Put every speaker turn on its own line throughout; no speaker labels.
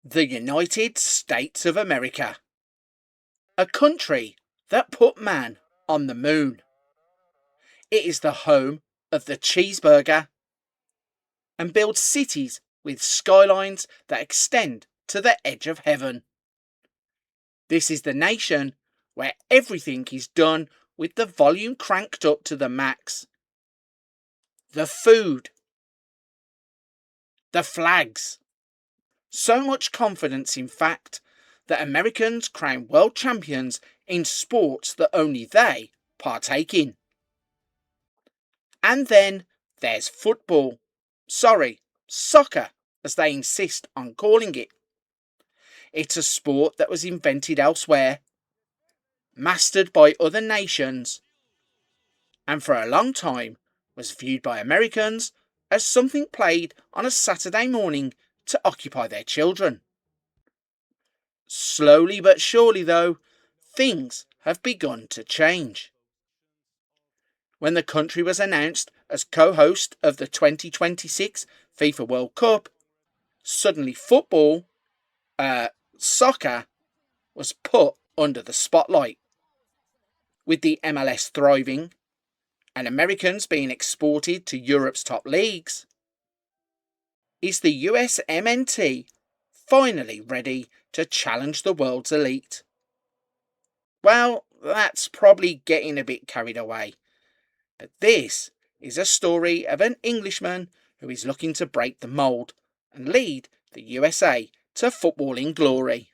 The United States of America, a country that put man on the moon. It is the home of the cheeseburger and builds cities with skylines that extend to the edge of heaven. This is the nation where everything is done with the volume cranked up to the max. The food, the flags. So much confidence, in fact, that Americans crown world champions in sports that only they partake in. And then there's football. Sorry, soccer, as they insist on calling it. It's a sport that was invented elsewhere, mastered by other nations, and for a long time was viewed by Americans as something played on a Saturday morning to occupy their children. Slowly but surely, though, things have begun to change. When the country was announced as co-host of the 2026 FIFA World Cup, suddenly soccer, was put under the spotlight. With the MLS thriving and Americans being exported to Europe's top leagues, is the USMNT finally ready to challenge the world's elite? Well, that's probably getting a bit carried away. But this is a story of an Englishman who is looking to break the mould and lead the USA to footballing glory.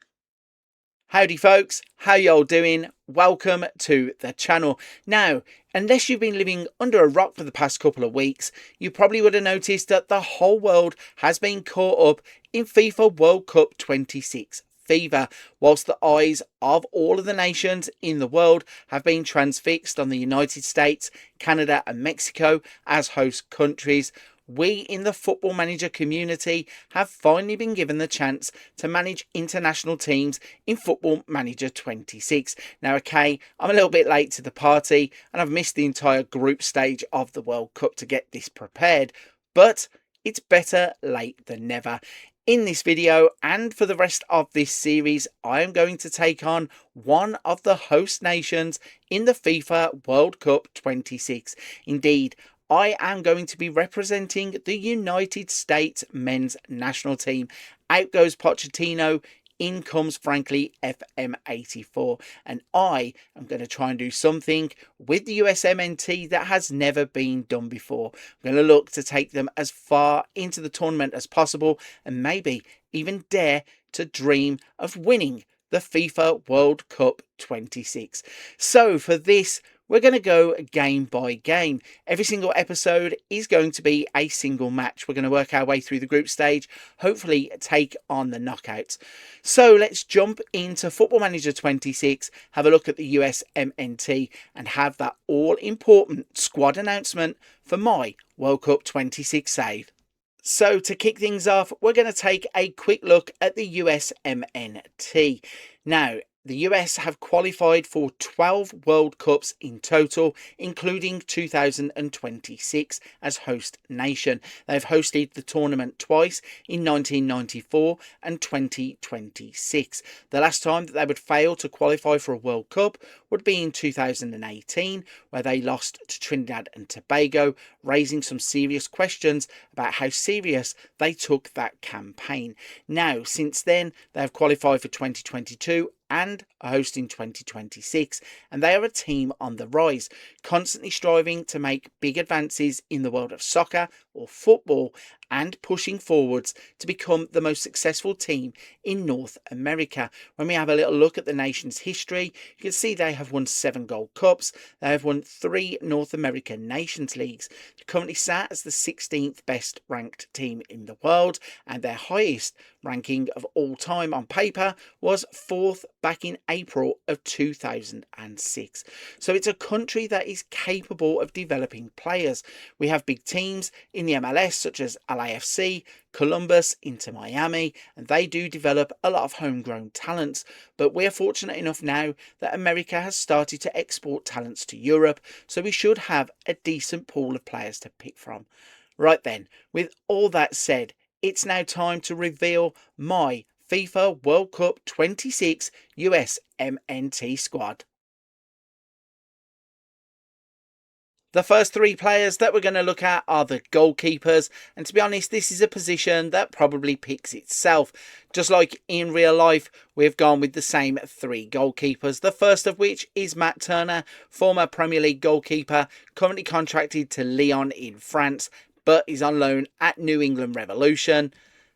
Howdy folks, how y'all doing? Welcome to the channel. Now, unless you've been living under a rock for the past couple of weeks, you probably would have noticed that the whole world has been caught up in FIFA World Cup 26 fever, whilst the eyes of all of the nations in the world have been transfixed on the United States, Canada and Mexico as host countries. We in the Football Manager community have finally been given the chance to manage international teams in Football Manager 26. Now, okay, I'm a little bit late to the party and I've missed the entire group stage of the World Cup to get this prepared, but it's better late than never. In this video and for the rest of this series, I am going to take on one of the host nations in the FIFA World Cup 26. Indeed, I am going to be representing the United States men's national team. Out goes Pochettino, in comes, frankly, FM84. And I am going to try and do something with the USMNT that has never been done before. I'm going to look to take them as far into the tournament as possible and maybe even dare to dream of winning the FIFA World Cup 26. So for this, we're going to go game by game. Every single episode is going to be a single match. We're going to work our way through the group stage, hopefully take on the knockouts. So let's jump into Football Manager 26, have a look at the USMNT and have that all-important squad announcement for my World Cup 26 save. So to kick things off, we're going to take a quick look at the USMNT. Now, the US have qualified for 12 World Cups in total, including 2026 as host nation. They've hosted the tournament twice in 1994 and 2026. The last time that they would fail to qualify for a World Cup would be in 2018, where they lost to Trinidad and Tobago, raising some serious questions about how serious they took that campaign. Now, since then, they have qualified for 2022 and are hosting 2026, and they are a team on the rise, constantly striving to make big advances in the world of soccer or football and pushing forwards to become the most successful team in North America. When we have a little look at the nation's history, you can see they have won 7 Gold Cups, they have won 3 North American Nations Leagues, they're currently sat as the 16th best ranked team in the world, and their highest ranking of all time on paper was 4th back in April of 2006. So it's a country that is capable of developing players. We have big teams in the MLS such as LAFC, Columbus, Inter Miami, and they do develop a lot of homegrown talents. But we're fortunate enough now that America has started to export talents to Europe, so we should have a decent pool of players to pick from. Right then, with all that said, it's now time to reveal my FIFA World Cup 26 USMNT squad. The first three players that we're going to look at are the goalkeepers, and to be honest, this is a position that probably picks itself. Just like in real life, we've gone with the same three goalkeepers, the first of which is Matt Turner, former Premier League goalkeeper, currently contracted to Lyon in France, but is on loan at New England Revolution.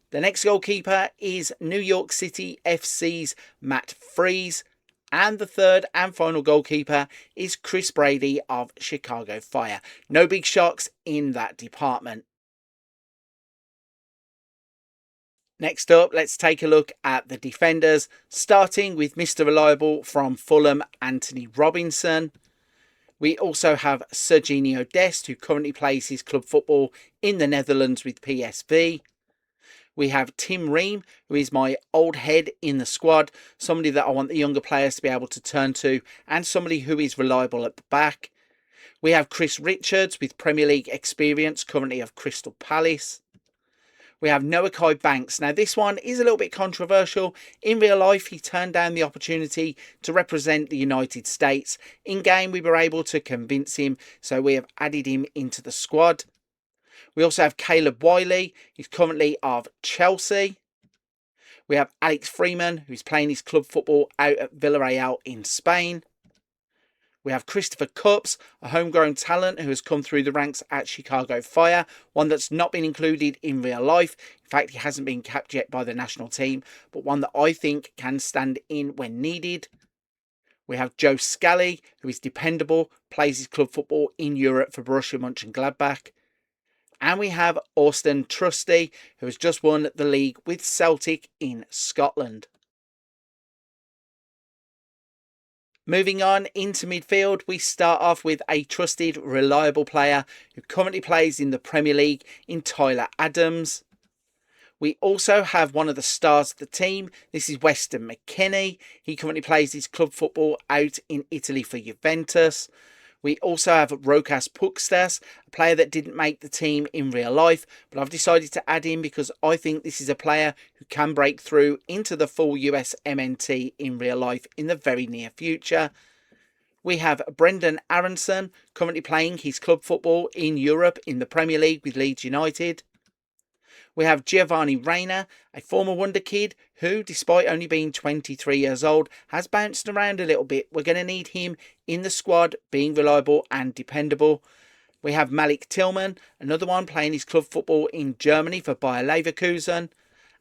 The next goalkeeper is New York City FC's Matt Freese. And the third and final goalkeeper is Chris Brady of Chicago Fire. No big shocks in that department. Next up, let's take a look at the defenders, starting with Mr. Reliable from Fulham, Anthony Robinson. We also have Serginho Dest, who currently plays his club football in the Netherlands with PSV. We have Tim Ream, who is my old head in the squad, somebody that I want the younger players to be able to turn to, and somebody who is reliable at the back. We have Chris Richards with Premier League experience, currently of Crystal Palace. We have Noah Kai Banks. Now, this one is a little bit controversial. In real life, he turned down the opportunity to represent the United States. In game, we were able to convince him, so we have added him into the squad. We also have Caleb Wiley, who's currently of Chelsea. We have Alex Freeman, who's playing his club football out at Villarreal in Spain. We have Christopher Cupps, a homegrown talent who has come through the ranks at Chicago Fire, one that's not been included in real life. In fact, he hasn't been capped yet by the national team, but one that I think can stand in when needed. We have Joe Scally, who is dependable, plays his club football in Europe for Borussia Mönchengladbach. And we have Austin Trusty, who has just won the league with Celtic in Scotland. Moving on into midfield, we start off with a trusted, reliable player who currently plays in the Premier League in Tyler Adams. We also have one of the stars of the team. This is Weston McKennie. He currently plays his club football out in Italy for Juventus. We also have Rokas Pukstas, a player that didn't make the team in real life, but I've decided to add him because I think this is a player who can break through into the full USMNT in real life in the very near future. We have Brendan Aronson, currently playing his club football in Europe in the Premier League with Leeds United. We have Giovanni Reina, a former wonder kid who, despite only being 23 years old, has bounced around a little bit. We're going to need him in the squad, being reliable and dependable. We have Malik Tillman, another one playing his club football in Germany for Bayer Leverkusen.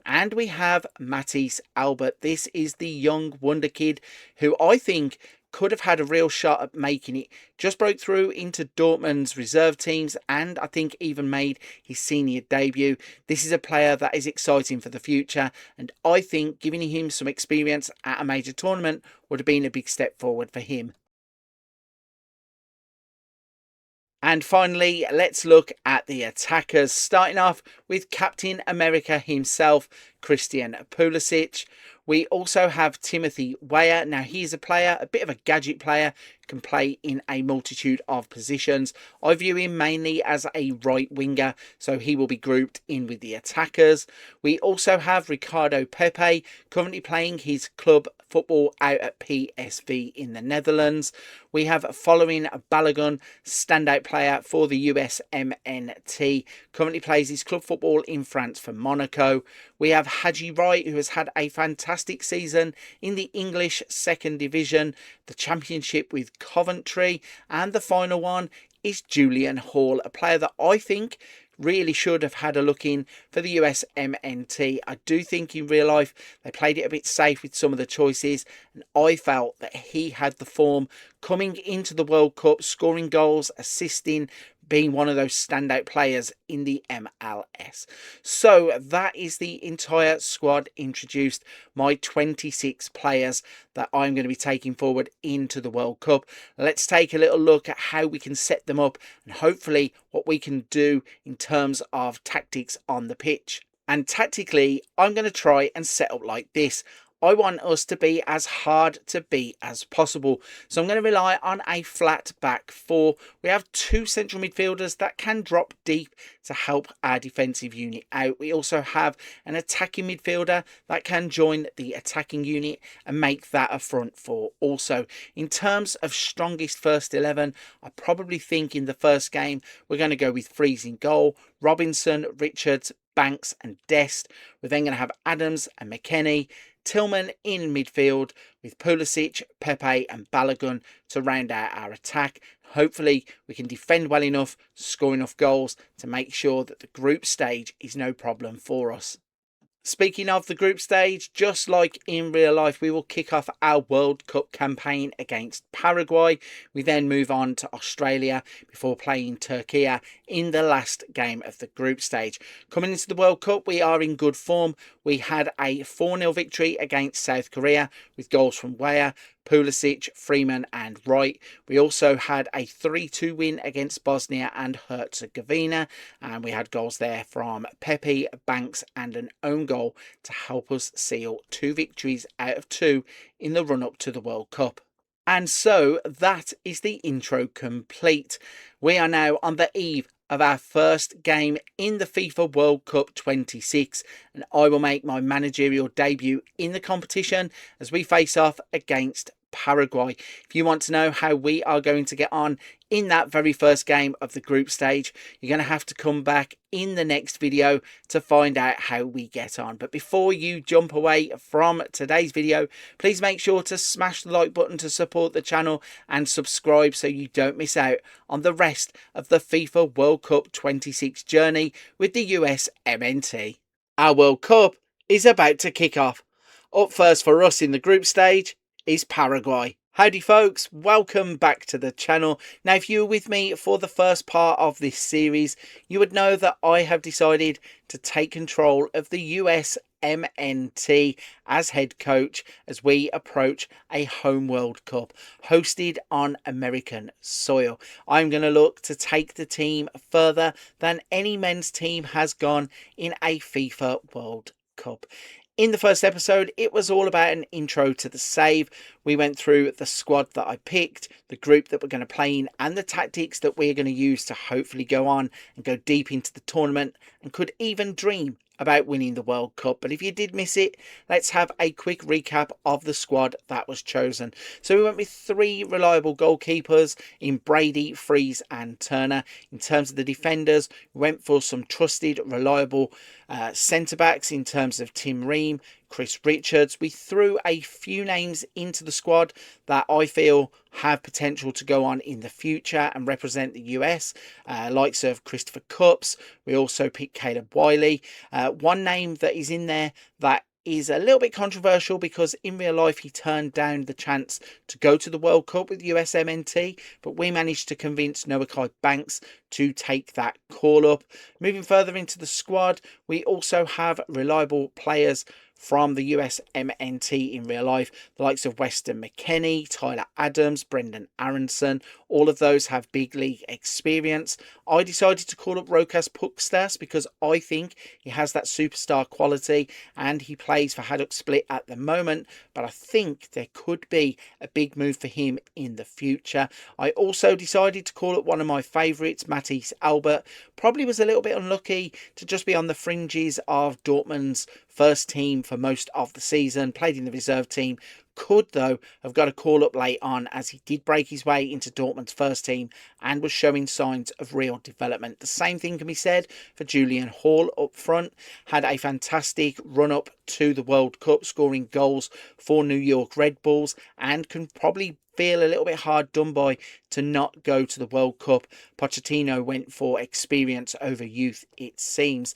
And we have Matisse Albert. This is the young wonder kid who I think could have had a real shot at making it. Just broke through into Dortmund's reserve teams and I think even made his senior debut. This is a player that is exciting for the future, and I think giving him some experience at a major tournament would have been a big step forward for him. And finally, let's look at the attackers, starting off with Captain America himself, Christian Pulisic. We also have Timothy Weah. Now, he's a player, a bit of a gadget player, can play in a multitude of positions. I view him mainly as a right winger, so he will be grouped in with the attackers. We also have Ricardo Pepe, currently playing his club football out at PSV in the Netherlands. We have following Balogun, standout player for the USMNT, currently plays his club football in France for Monaco. We have Haji Wright, who has had a fantastic season in the English second division, the championship with Coventry, and the final one is Julian Hall, a player that I think really should have had a look in for the USMNT. I do think in real life they played it a bit safe with some of the choices, and I felt that he had the form coming into the World Cup, scoring goals, assisting, being one of those standout players in the MLS. So that is the entire squad introduced, my 26 players that I'm going to be taking forward into the World Cup. Let's take a little look at how we can set them up and hopefully what we can do in terms of tactics on the pitch. And tactically, I'm going to try and set up like this. I want us to be as hard to beat as possible. So I'm going to rely on a flat back four. We have two central midfielders that can drop deep to help our defensive unit out. We also have an attacking midfielder that can join the attacking unit and make that a front four. Also, in terms of strongest first 11, I probably think in the first game we're going to go with Freeze in goal, Robinson, Richards, Banks and Dest. We're then going to have Adams and McKennie, Tillman in midfield with Pulisic, Pepe and Balogun to round out our attack. Hopefully we can defend well enough, score enough goals to make sure that the group stage is no problem for us. Speaking of the group stage, just like in real life, we will kick off our World Cup campaign against Paraguay. We then move on to Australia before playing Turkey in the last game of the group stage. Coming into the World Cup, we are in good form. We had a 4-0 victory against South Korea with goals from Weah, Pulisic, Freeman and Wright. We also had a 3-2 win against Bosnia and Herzegovina, and we had goals there from Pepe, Banks and an own goal to help us seal 2 victories out of 2 in the run-up to the World Cup. And so that is the intro complete. We are now on the eve of our first game in the FIFA World Cup 26, and I will make my managerial debut in the competition as we face off against Paraguay. If you want to know how we are going to get on in that very first game of the group stage, you're going to have to come back in the next video to find out how we get on. But before you jump away from today's video, please make sure to smash the like button to support the channel and subscribe so you don't miss out on the rest of the FIFA World Cup 26 journey with the USMNT. Our World Cup is about to kick off. Up first for us in the group stage is Paraguay. Howdy folks, welcome back to the channel. Now if you were with me for the first part of this series, you would know that I have decided to take control of the USMNT as head coach as we approach a home World Cup hosted on American soil. I'm going to look to take the team further than any men's team has gone in a FIFA World Cup. In the first episode, it was all about an intro to the save. We went through the squad that I picked, the group that we're going to play in, and the tactics that we're going to use to hopefully go on and go deep into the tournament and could even dream about winning the World Cup. But if you did miss it, let's have a quick recap of the squad that was chosen. So we went with 3 reliable goalkeepers in Brady, Freeze and Turner. In terms of the defenders, we went for some trusted, reliable centre-backs in terms of Tim Ream, Chris Richards. We threw a few names into the squad that I feel have potential to go on in the future and represent the US, likes of Christopher Cupps. We also picked Caleb Wiley. One name that is in there that is a little bit controversial because in real life he turned down the chance to go to the World Cup with USMNT, but we managed to convince Noah Banks to take that call up. Moving further into the squad, we also have reliable players from the USMNT in real life, the likes of Weston McKennie, Tyler Adams, Brendan Aronson. All of those have big league experience. I decided to call up Rokas Pukstas because I think he has that superstar quality and he plays for Hajduk Split at the moment, but I think there could be a big move for him in the future. I also decided to call up one of my favourites, Matthijs Albert. Probably was a little bit unlucky to just be on the fringes of Dortmund's first team for most of the season, played in the reserve team. Could, though, have got a call up late on as he did break his way into Dortmund's first team and was showing signs of real development. The same thing can be said for Julian Hall up front. Had a fantastic run-up to the World Cup, scoring goals for New York Red Bulls, and can probably feel a little bit hard done by to not go to the World Cup. Pochettino went for experience over youth, it seems.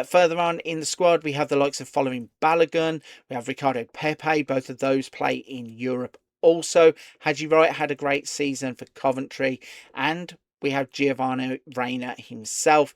Further on in the squad, we have the likes of following Balogun. We have Ricardo Pepe. Both of those play in Europe. Also, Haji Wright had a great season for Coventry, and we have Giovanni Reina himself.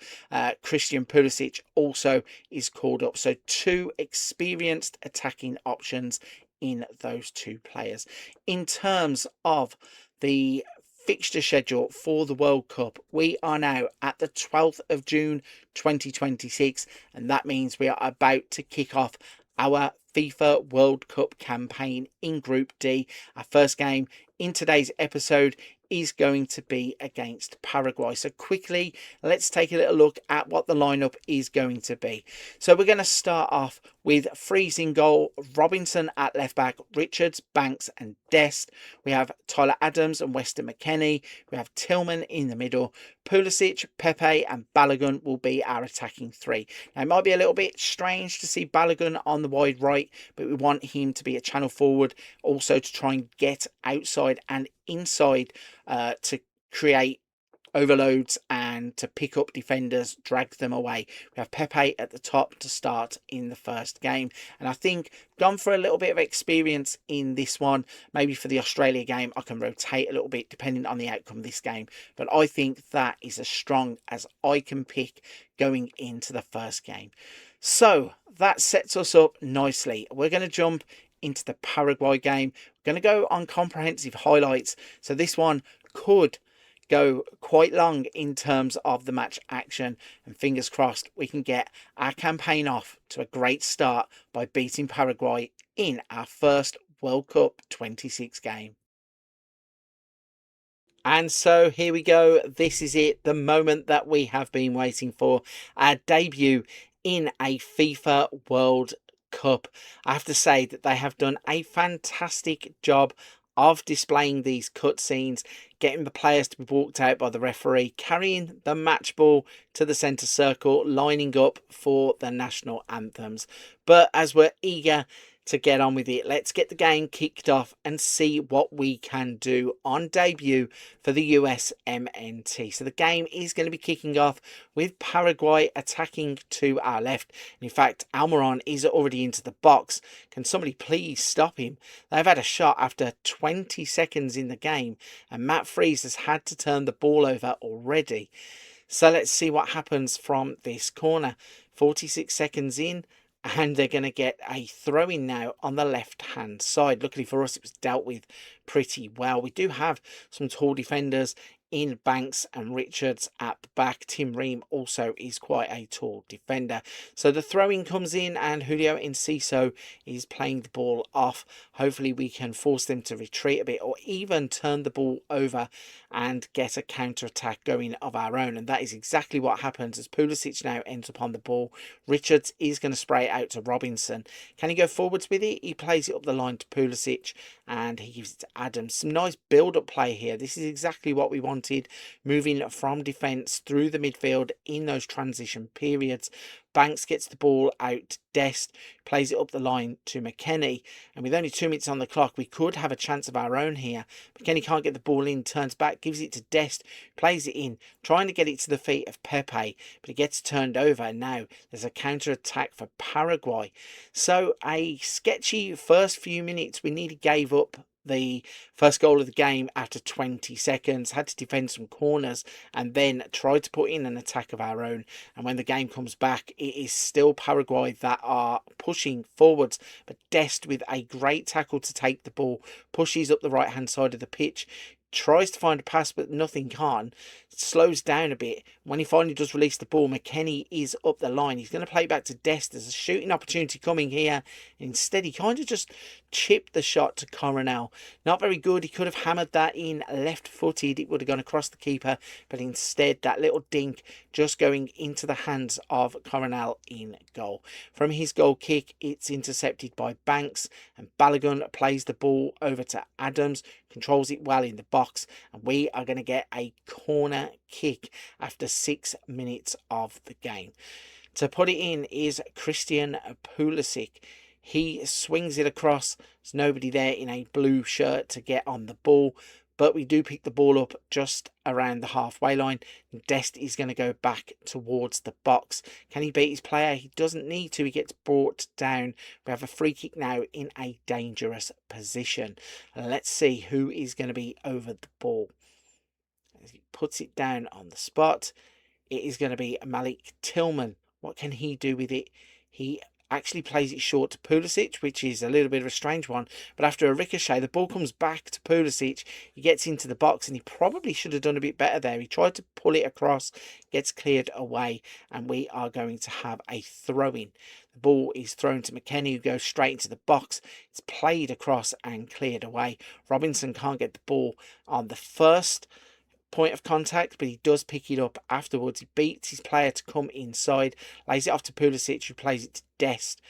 Christian Pulisic also is called up. So 2 experienced attacking options in those 2 players. In terms of the fixture schedule for the World Cup, we are now at the 12th of June 2026, and that means we are about to kick off our FIFA World Cup campaign in Group D. Our first game in today's episode is going to be against Paraguay. So quickly, let's take a little look at what the lineup is going to be. So we're going to start off with freezing goal, Robinson at left back, Richards, Banks and Dest. We have Tyler Adams and Weston McKennie. We have Tillman in the middle. Pulisic, Pepe and Balogun will be our attacking three. Now, it might be a little bit strange to see Balogun on the wide right, but we want him to be a channel forward, also to try and get outside and inside to create overloads and to pick up defenders, drag them away. We have Pepe at the top to start in the first game, and I think gone for a little bit of experience in this one. Maybe for the Australia game I can rotate a little bit depending on the outcome of this game, but I think that is as strong as I can pick going into the first game. So that sets us up nicely. We're going to jump into the Paraguay game. We're going to go on comprehensive highlights, so this one could go quite long in terms of the match action, and fingers crossed we can get our campaign off to a great start by beating Paraguay in our first World Cup 26 game. And so here we go. This is it, the moment that we have been waiting for, our debut in a FIFA World Cup. I have to say that they have done a fantastic job of displaying these cutscenes, getting the players to be walked out by the referee, carrying the match ball to the centre circle, lining up for the national anthems. But as we're eager to get on with it, let's get the game kicked off and see what we can do on debut for the USMNT. So the game is going to be kicking off with Paraguay attacking to our left. In fact, Almiron is already into the box. Can somebody please stop him? They've had a shot after 20 seconds in the game, and Matt Freeze has had to turn the ball over already. So let's see what happens from this corner. 46 seconds in, and they're going to get a throw in now on the left hand side. Luckily for us, it was dealt with pretty well. We do have some tall defenders in Banks and Richards at the back. Tim Ream also is quite a tall defender. So the throw-in comes in and Julio Enciso is playing the ball off. Hopefully we can force them to retreat a bit or even turn the ball over and get a counter-attack going of our own. And that is exactly what happens as Pulisic now ends up on the ball. Richards is going to spray it out to Robinson. Can he go forwards with it? He plays it up the line to Pulisic and he gives it to Adams. Some nice build-up play here. This is exactly what we wanted, moving from defence through the midfield in those transition periods. Banks gets the ball out to Dest, plays it up the line to McKennie, and with only 2 minutes on the clock we could have a chance of our own here. McKennie can't get the ball in, turns back, gives it to Dest, plays it in, trying to get it to the feet of Pepe, but it gets turned over, and now there's a counter attack for Paraguay. So a sketchy first few minutes. We nearly gave up the first goal of the game after 20 seconds, had to defend some corners and then tried to put in an attack of our own. And when the game comes back, it is still Paraguay that are pushing forwards, but Dest with a great tackle to take the ball, pushes up the right hand side of the pitch, tries to find a pass but nothing can, slows down a bit. When he finally does release the ball, McKennie is up the line. He's going to play back to Dest. There's a shooting opportunity coming here. Instead, he kind of just chipped the shot to Coronel. Not very good. He could have hammered that in left-footed. It would have gone across the keeper, but instead that little dink just going into the hands of Coronel in goal. From his goal kick, it's intercepted by Banks, and Balogun plays the ball over to Adams, controls it well in the box, and we are going to get a corner kick after 6 minutes of the game. To put it in is Christian Pulisic. He swings it across. There's nobody there in a blue shirt to get on the ball, but we do pick the ball up just around the halfway line. Dest is going to go back towards the box. Can he beat his player? He doesn't need to. He gets brought down. We have a free kick now in a dangerous position. Let's see who is going to be over the ball. As he puts it down on the spot, it is going to be Malik Tillman. What can he do with it? He actually plays it short to Pulisic, which is a little bit of a strange one. But after a ricochet, the ball comes back to Pulisic. He gets into the box, and he probably should have done a bit better there. He tried to pull it across, gets cleared away, and we are going to have a throw-in. The ball is thrown to McKennie, who goes straight into the box. It's played across and cleared away. Robinson can't get the ball on the first point of contact, but he does pick it up afterwards. He beats his player to come inside, lays it off to Pulisic, who plays it to Dest.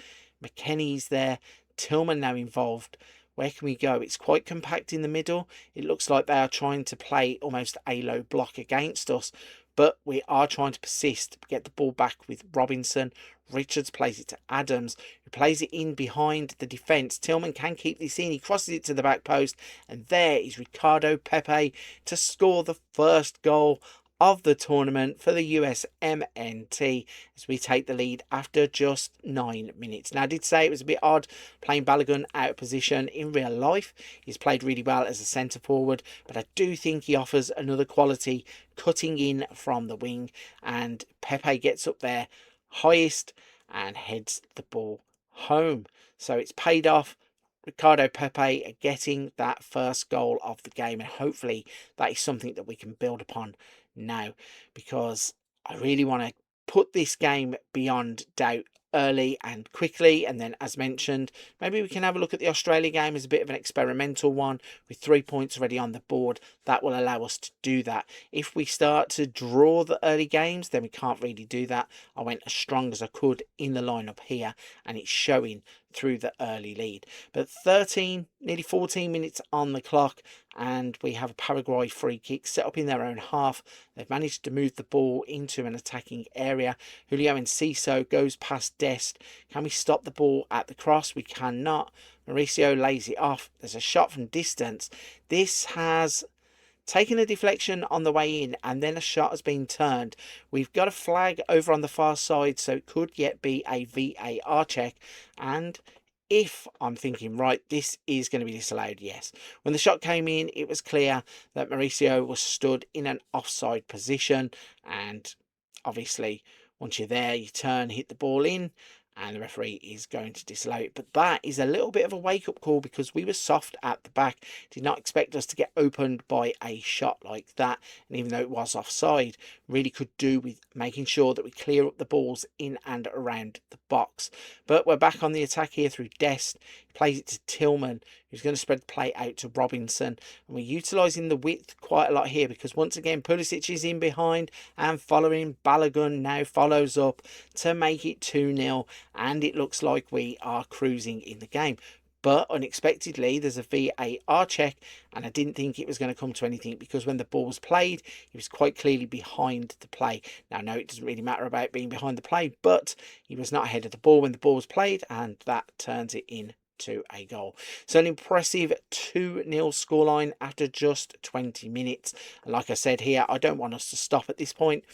McKennie's there. Tillman now involved. Where can we go? It's quite compact in the middle. It looks like they are trying to play almost a low block against us, but we are trying to persist, get the ball back with Robinson. Richards plays it to Adams, who plays it in behind the defence. Tillman can keep this in. He crosses it to the back post, and there is Ricardo Pepe to score the first goal of the tournament for the USMNT as we take the lead after just 9 minutes. Now, I did say it was a bit odd playing Balogun out of position in real life. He's played really well as a centre forward, but I do think he offers another quality cutting in from the wing, and Pepe gets up there highest and heads the ball home. So it's paid off. Ricardo Pepe getting that first goal of the game, and hopefully that is something that we can build upon now, because I really want to put this game beyond doubt early and quickly. And then, as mentioned, maybe we can have a look at the Australia game as a bit of an experimental one with 3 points already on the board. That will allow us to do that. If we start to draw the early games, then we can't really do that. I went as strong as I could in the lineup here, and it's showing through the early lead. But 13, nearly 14 minutes on the clock, and we have a Paraguay free kick set up in their own half. They've managed to move the ball into an attacking area. Julio Enciso goes past Dest. Can we stop the ball at the cross? We cannot. Mauricio lays it off. There's a shot from distance. This has taken a deflection on the way in, and then a shot has been turned. We've got a flag over on the far side, so it could yet be a VAR check. And if I'm thinking right, this is going to be disallowed, yes. When the shot came in, it was clear that Mauricio was stood in an offside position, and obviously once you're there, you turn, hit the ball in, and the referee is going to disallow it. But that is a little bit of a wake-up call, because we were soft at the back. Did not expect us to get opened by a shot like that. And even though it was offside, really could do with making sure that we clear up the balls in and around the box. But we're back on the attack here through Dest. He plays it to Tillman, who's going to spread the play out to Robinson. And we're utilising the width quite a lot here, because once again, Pulisic is in behind and following. Balogun now follows up to make it 2-0. And it looks like we are cruising in the game. But unexpectedly, there's a VAR check, and I didn't think it was going to come to anything, because when the ball was played, he was quite clearly behind the play. Now, no, it doesn't really matter about being behind the play, but he was not ahead of the ball when the ball was played, and that turns it in to a goal. So an impressive 2-0 scoreline after just 20 minutes. And like I said here, I don't want us to stop at this point.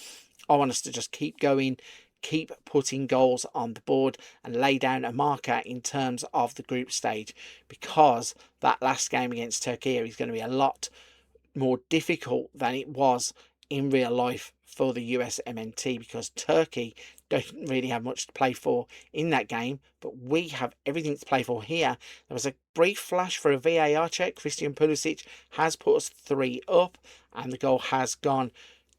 I want us to just keep going, keep putting goals on the board, and lay down a marker in terms of the group stage, because that last game against Turkey is going to be a lot more difficult than it was in real life for the USMNT, because Turkey don't really have much to play for in that game, but we have everything to play for here. There was a brief flash for a VAR check. Christian Pulisic has put us 3 up, and the goal has gone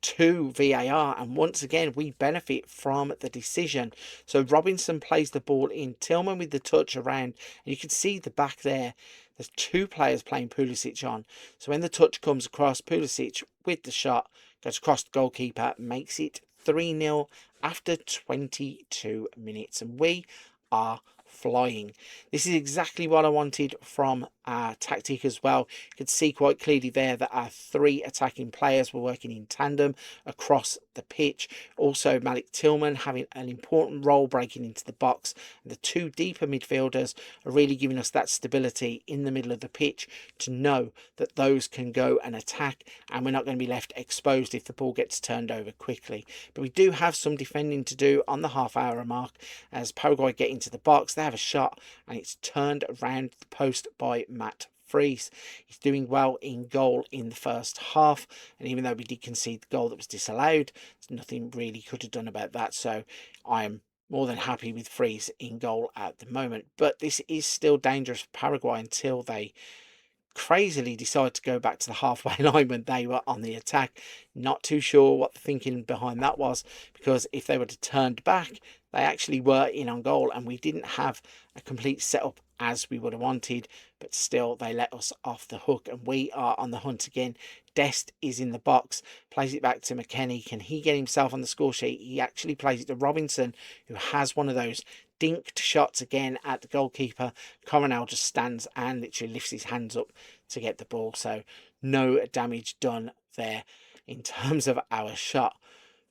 to VAR, and once again we benefit from the decision. So Robinson plays the ball in, Tillman with the touch around, and you can see the back there, there's 2 players playing Pulisic on. So when the touch comes across, Pulisic with the shot goes across the goalkeeper, makes it 3-0 after 22 minutes, and we are flying. This is exactly what I wanted from our tactic as well. You could see quite clearly there that our 3 attacking players were working in tandem across the pitch. Also, Malik Tillman having an important role breaking into the box, and the 2 deeper midfielders are really giving us that stability in the middle of the pitch to know that those can go and attack, and we're not going to be left exposed if the ball gets turned over quickly. But we do have some defending to do on the half-hour mark as Paraguay get into the box. They have a shot, and it's turned around the post by Matt Fries. He's doing well in goal in the first half, and even though we did concede the goal that was disallowed, there's nothing really could have done about that. So I'm more than happy with Freeze in goal at the moment. But this is still dangerous for Paraguay until they crazily decide to go back to the halfway line when they were on the attack. Not too sure what the thinking behind that was, because if they would have turned back, they actually were in on goal and we didn't have a complete setup as we would have wanted, but still they let us off the hook and we are on the hunt again. Dest is in the box, plays it back to McKennie. Can he get himself on the score sheet? He actually plays it to Robinson, who has one of those dinked shots again at the goalkeeper. Coronel just stands and literally lifts his hands up to get the ball, so no damage done there in terms of our shot.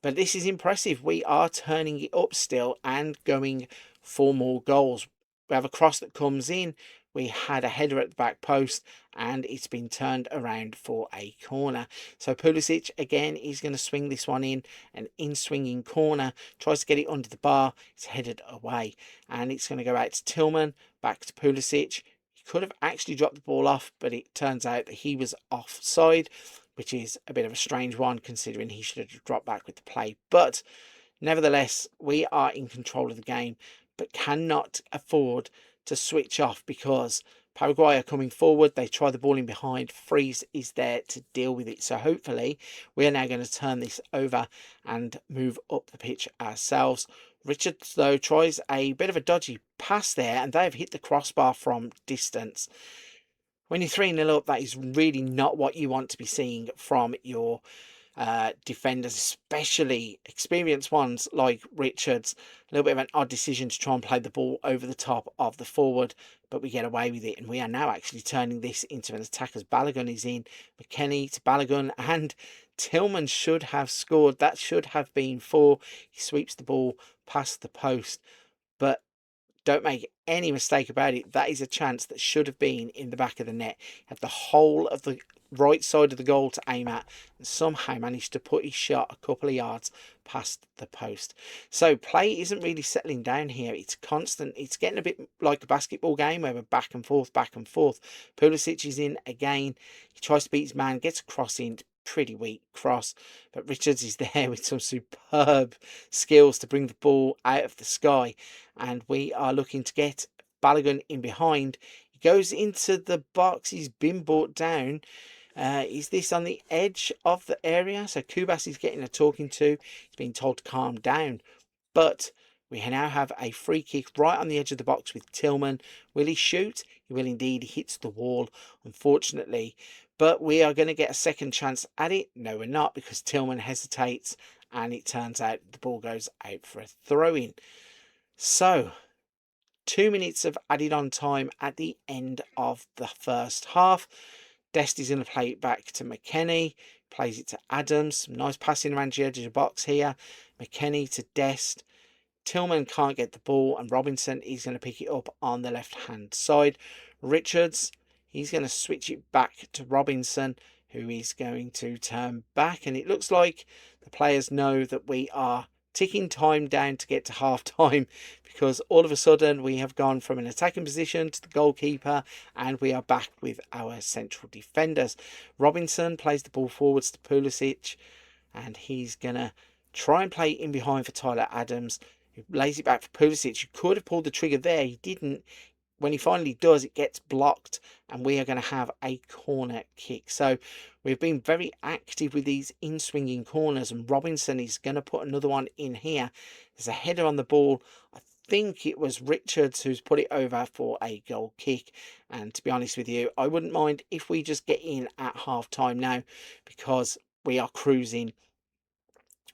But this is impressive. We are turning it up still and going for more goals. We have a cross that comes in. We had a header at the back post and it's been turned around for a corner. So Pulisic again is going to swing this one in. An in-swinging corner. Tries to get it under the bar. It's headed away. And it's going to go out to Tillman. Back to Pulisic. He could have actually dropped the ball off, but it turns out that he was offside, which is a bit of a strange one considering he should have dropped back with the play. But nevertheless, we are in control of the game, but cannot afford to switch off because Paraguay are coming forward. They try the ball in behind. Freeze is there to deal with it. So hopefully we are now going to turn this over and move up the pitch ourselves. Richards, though, tries a bit of a dodgy pass there, and they have hit the crossbar from distance. When you're 3-0 up, that is really not what you want to be seeing from your defenders, especially experienced ones like Richards. A little bit of an odd decision to try and play the ball over the top of the forward, but we get away with it, and we are now actually turning this into an attack as Balogun is in. McKennie to Balogun, and Tillman should have scored. That should have been 4. He sweeps the ball past the post, but don't make any mistake about it, that is a chance that should have been in the back of the net. He had the whole of the right side of the goal to aim at and somehow managed to put his shot a couple of yards past the post. So play isn't really settling down here. It's constant. It's getting a bit like a basketball game where we're back and forth, back and forth. Pulisic is in again. He tries to beat his man, gets a cross in. Pretty weak cross, but Richards is there with some superb skills to bring the ball out of the sky, and we are looking to get Balogun in behind. He goes into the box. He's been brought down. Is this on the edge of the area? So Kubas is getting a talking to. He's being told to calm down, but we now have a free kick right on the edge of the box with Tillman. Will he shoot? He will indeed. He hits the wall, unfortunately. But we are going to get a second chance at it. No, we're not, because Tillman hesitates and it turns out the ball goes out for a throw-in. So 2 minutes of added on time at the end of the first half. Dest is going to play it back to McKennie. Plays it to Adams. Some nice passing around the edge of the box here. McKennie to Dest. Tillman can't get the ball and Robinson is going to pick it up on the left-hand side. Richards, he's going to switch it back to Robinson, who is going to turn back. And it looks like the players know that we are ticking time down to get to half-time, because all of a sudden we have gone from an attacking position to the goalkeeper and we are back with our central defenders. Robinson plays the ball forwards to Pulisic and he's going to try and play in behind for Tyler Adams, who lays it back for Pulisic, who could have pulled the trigger there. He didn't. When he finally does, it gets blocked and we are going to have a corner kick. So we've been very active with these in-swinging corners, and Robinson is going to put another one in here. There's a header on the ball. I think it was Richards who's put it over for a goal kick. And to be honest with you, I wouldn't mind if we just get in at half-time now, because we are cruising.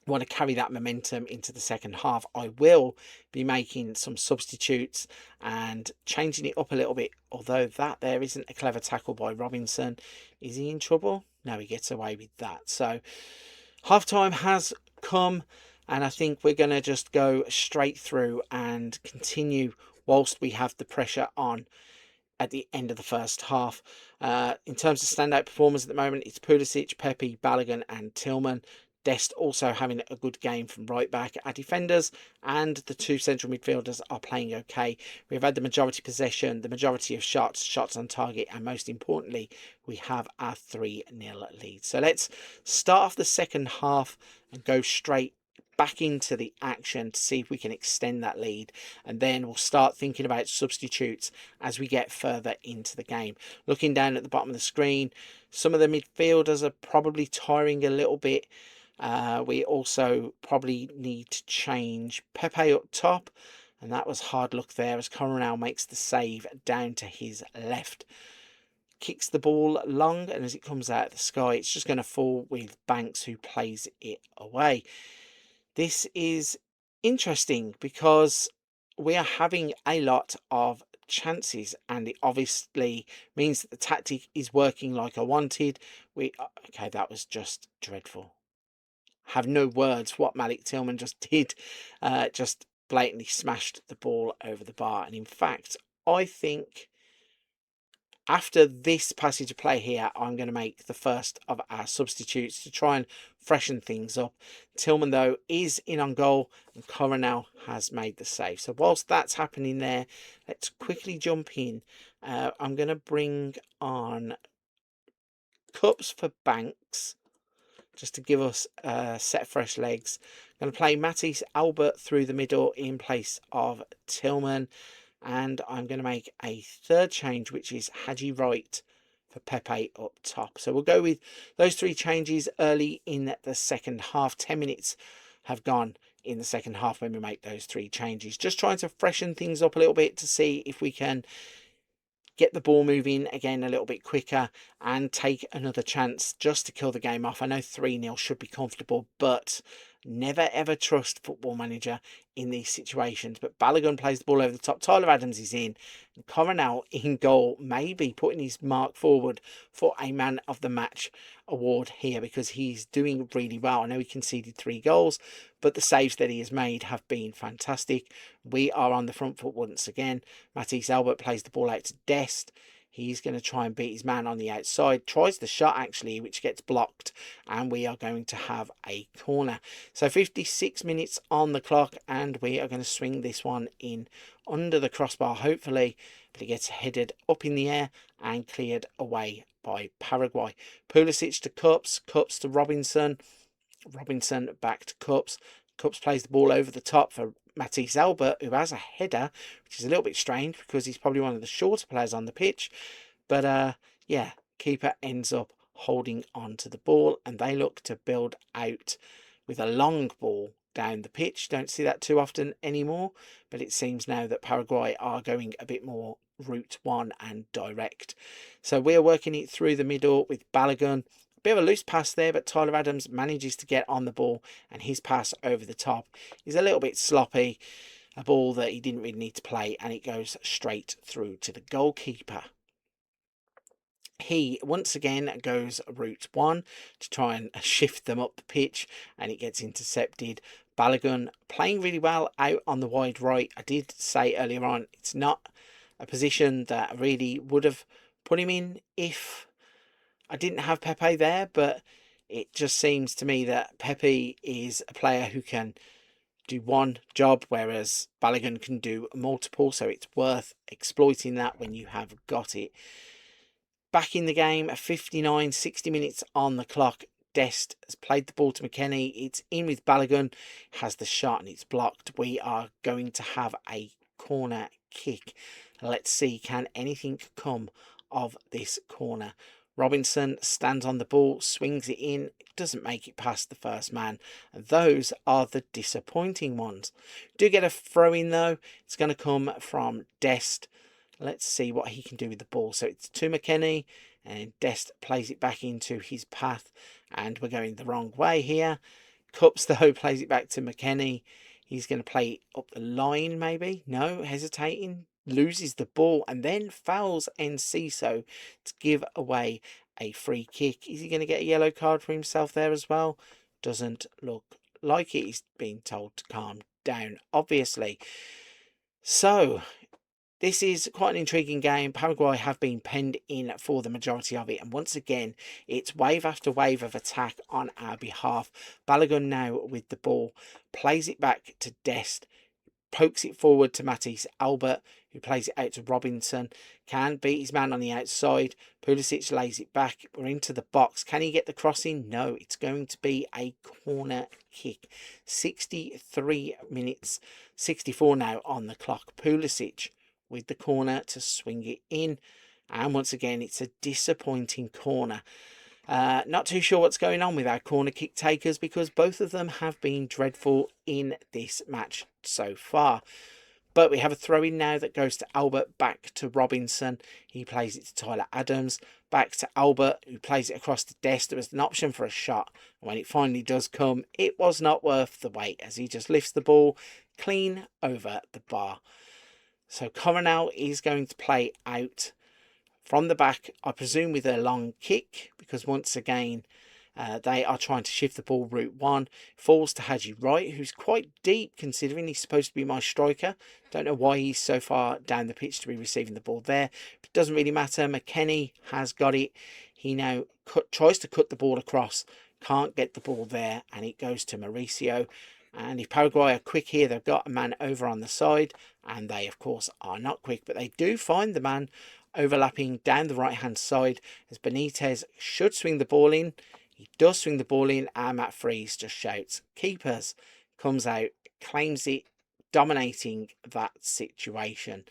Want to carry that momentum into the second half. I will be making some substitutes and changing it up a little bit, although that there isn't a clever tackle by Robinson. Is he in trouble? No, he gets away with that. So half time has come and I think we're going to just go straight through and continue whilst we have the pressure on at the end of the first half. In terms of standout performers at the moment, it's Pulisic, Pepe, Balogun and Tillman. Dest also having a good game from right back. Our defenders and the two central midfielders are playing okay. We've had the majority possession, the majority of shots on target, and most importantly, we have our 3-0 lead. So let's start off the second half and go straight back into the action to see if we can extend that lead, and then we'll start thinking about substitutes as we get further into the game. Looking down at the bottom of the screen, some of the midfielders are probably tiring a little bit. We also probably need to change Pepe up top, and that was hard luck there as Coronel makes the save down to his left. Kicks the ball long, and as it comes out of the sky, it's just going to fall with Banks, who plays it away. This is interesting because we are having a lot of chances, and it obviously means that the tactic is working like I wanted. Okay, that was just dreadful. Have no words what Malik Tillman just did. Just blatantly smashed the ball over the bar. And in fact, I think after this passage of play here, I'm going to make the first of our substitutes to try and freshen things up. Tillman, though, is in on goal, and Coronel has made the save. So whilst that's happening there, let's quickly jump in. I'm going to bring on Cups for Banks, just to give us a set of fresh legs. I'm going to play Matisse Albert through the middle in place of Tillman. And I'm going to make a third change, which is Haji Wright for Pepe up top. So we'll go with those three changes early in the second half. 10 minutes have gone in the second half when we make those three changes. Just trying to freshen things up a little bit to see if we can get the ball moving again a little bit quicker and take another chance just to kill the game off. I know 3-0 should be comfortable, but never ever trust Football Manager in these situations. But Balogun plays the ball over the top. Tyler Adams is in. And Coronel in goal, maybe putting his mark forward for a man of the match award here, because he's doing really well. I know he conceded 3 goals, but the saves that he has made have been fantastic. We are on the front foot once again. Matisse Albert plays the ball out to Dest. He's going to try and beat his man on the outside. Tries the shot, actually, which gets blocked. And we are going to have a corner. So 56 minutes on the clock. And we are going to swing this one in under the crossbar, hopefully. But it gets headed up in the air and cleared away by Paraguay. Pulisic to Cups. Cups to Robinson. Robinson back to Cups. Cups plays the ball over the top for Matisse Albert, who has a header, which is a little bit strange because he's probably one of the shorter players on the pitch. But yeah, keeper ends up holding on to the ball, and they look to build out with a long ball down the pitch. Don't see that too often anymore, but it seems now that Paraguay are going a bit more route one and direct. So we're working it through the middle with Balogun. Bit of a loose pass there, but Tyler Adams manages to get on the ball, and his pass over the top is a little bit sloppy. A ball that he didn't really need to play, and it goes straight through to the goalkeeper. He once again goes route one to try and shift them up the pitch, and it gets intercepted. Balogun playing really well out on the wide right. I did say earlier on, it's not a position that I really would have put him in if I didn't have Pepe there, but it just seems to me that Pepe is a player who can do one job, whereas Balogun can do multiple, so it's worth exploiting that when you have got it. Back in the game, 59, 60 minutes on the clock. Dest has played the ball to McKennie. It's in with Balogun, has the shot and it's blocked. We are going to have a corner kick. Let's see, can anything come of this corner? Robinson stands on the ball, swings it in, doesn't make it past the first man. And those are the disappointing ones. Do get a throw in though. It's going to come from Dest. Let's see what he can do with the ball. So it's to McKennie, and Dest plays it back into his path. And we're going the wrong way here. Cups though plays it back to McKennie. He's going to play it up the line maybe. No, hesitating. Loses the ball and then fouls Enciso to give away a free kick. Is he going to get a yellow card for himself there as well? Doesn't look like it. He's being told to calm down, obviously. So this is quite an intriguing game. Paraguay have been penned in for the majority of it. And once again, it's wave after wave of attack on our behalf. Balogun now with the ball. Plays it back to Dest. pokes it forward to Matisse Albert, who plays it out to Robinson. Can beat his man on the outside. Pulisic lays it back. We're into the box. Can he get the cross in? No, it's going to be a corner kick. 63 minutes, 64 now on the clock. Pulisic with the corner to swing it in. And once again, it's a disappointing corner. Not too sure what's going on with our corner kick takers, because both of them have been dreadful in this match so far. But we have a throw in now that goes to Albert, back to Robinson. He plays it to Tyler Adams, back to Albert, who plays it across the desk. There was an option for a shot, and when it finally does come, it was not worth the wait, as he just lifts the ball clean over the bar. So Coronel is going to play out from the back, I presume with a long kick, because once again they are trying to shift the ball route one. Falls to Haji Wright, who's quite deep considering he's supposed to be my striker. Don't know why he's so far down the pitch to be receiving the ball there, but it doesn't really matter. McKennie has got it. He now tries to cut the ball across, can't get the ball there, and it goes to Mauricio. And if Paraguay are quick here, they've got a man over on the side, and they of course are not quick, but they do find the man overlapping down the right hand side, as Benitez should swing the ball in. He does swing the ball in, and Matt Freeze just shouts keepers, comes out, claims it, dominating that situation.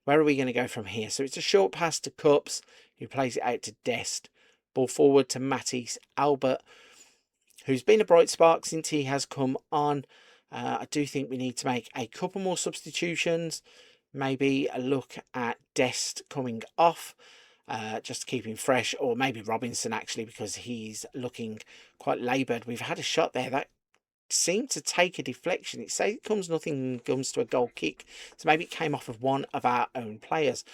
Where are we going to go from here? So it's a short pass to Cups, who plays it out to Dest. Ball forward to Matisse Albert, who's been a bright spark since he has come on. I do think we need to make a couple more substitutions. Maybe a look at Dest coming off, just to keep him fresh, or maybe Robinson actually, because he's looking quite laboured. We've had a shot there that seemed to take a deflection. It says it comes nothing, comes to a goal kick, so maybe it came off of one of our own players,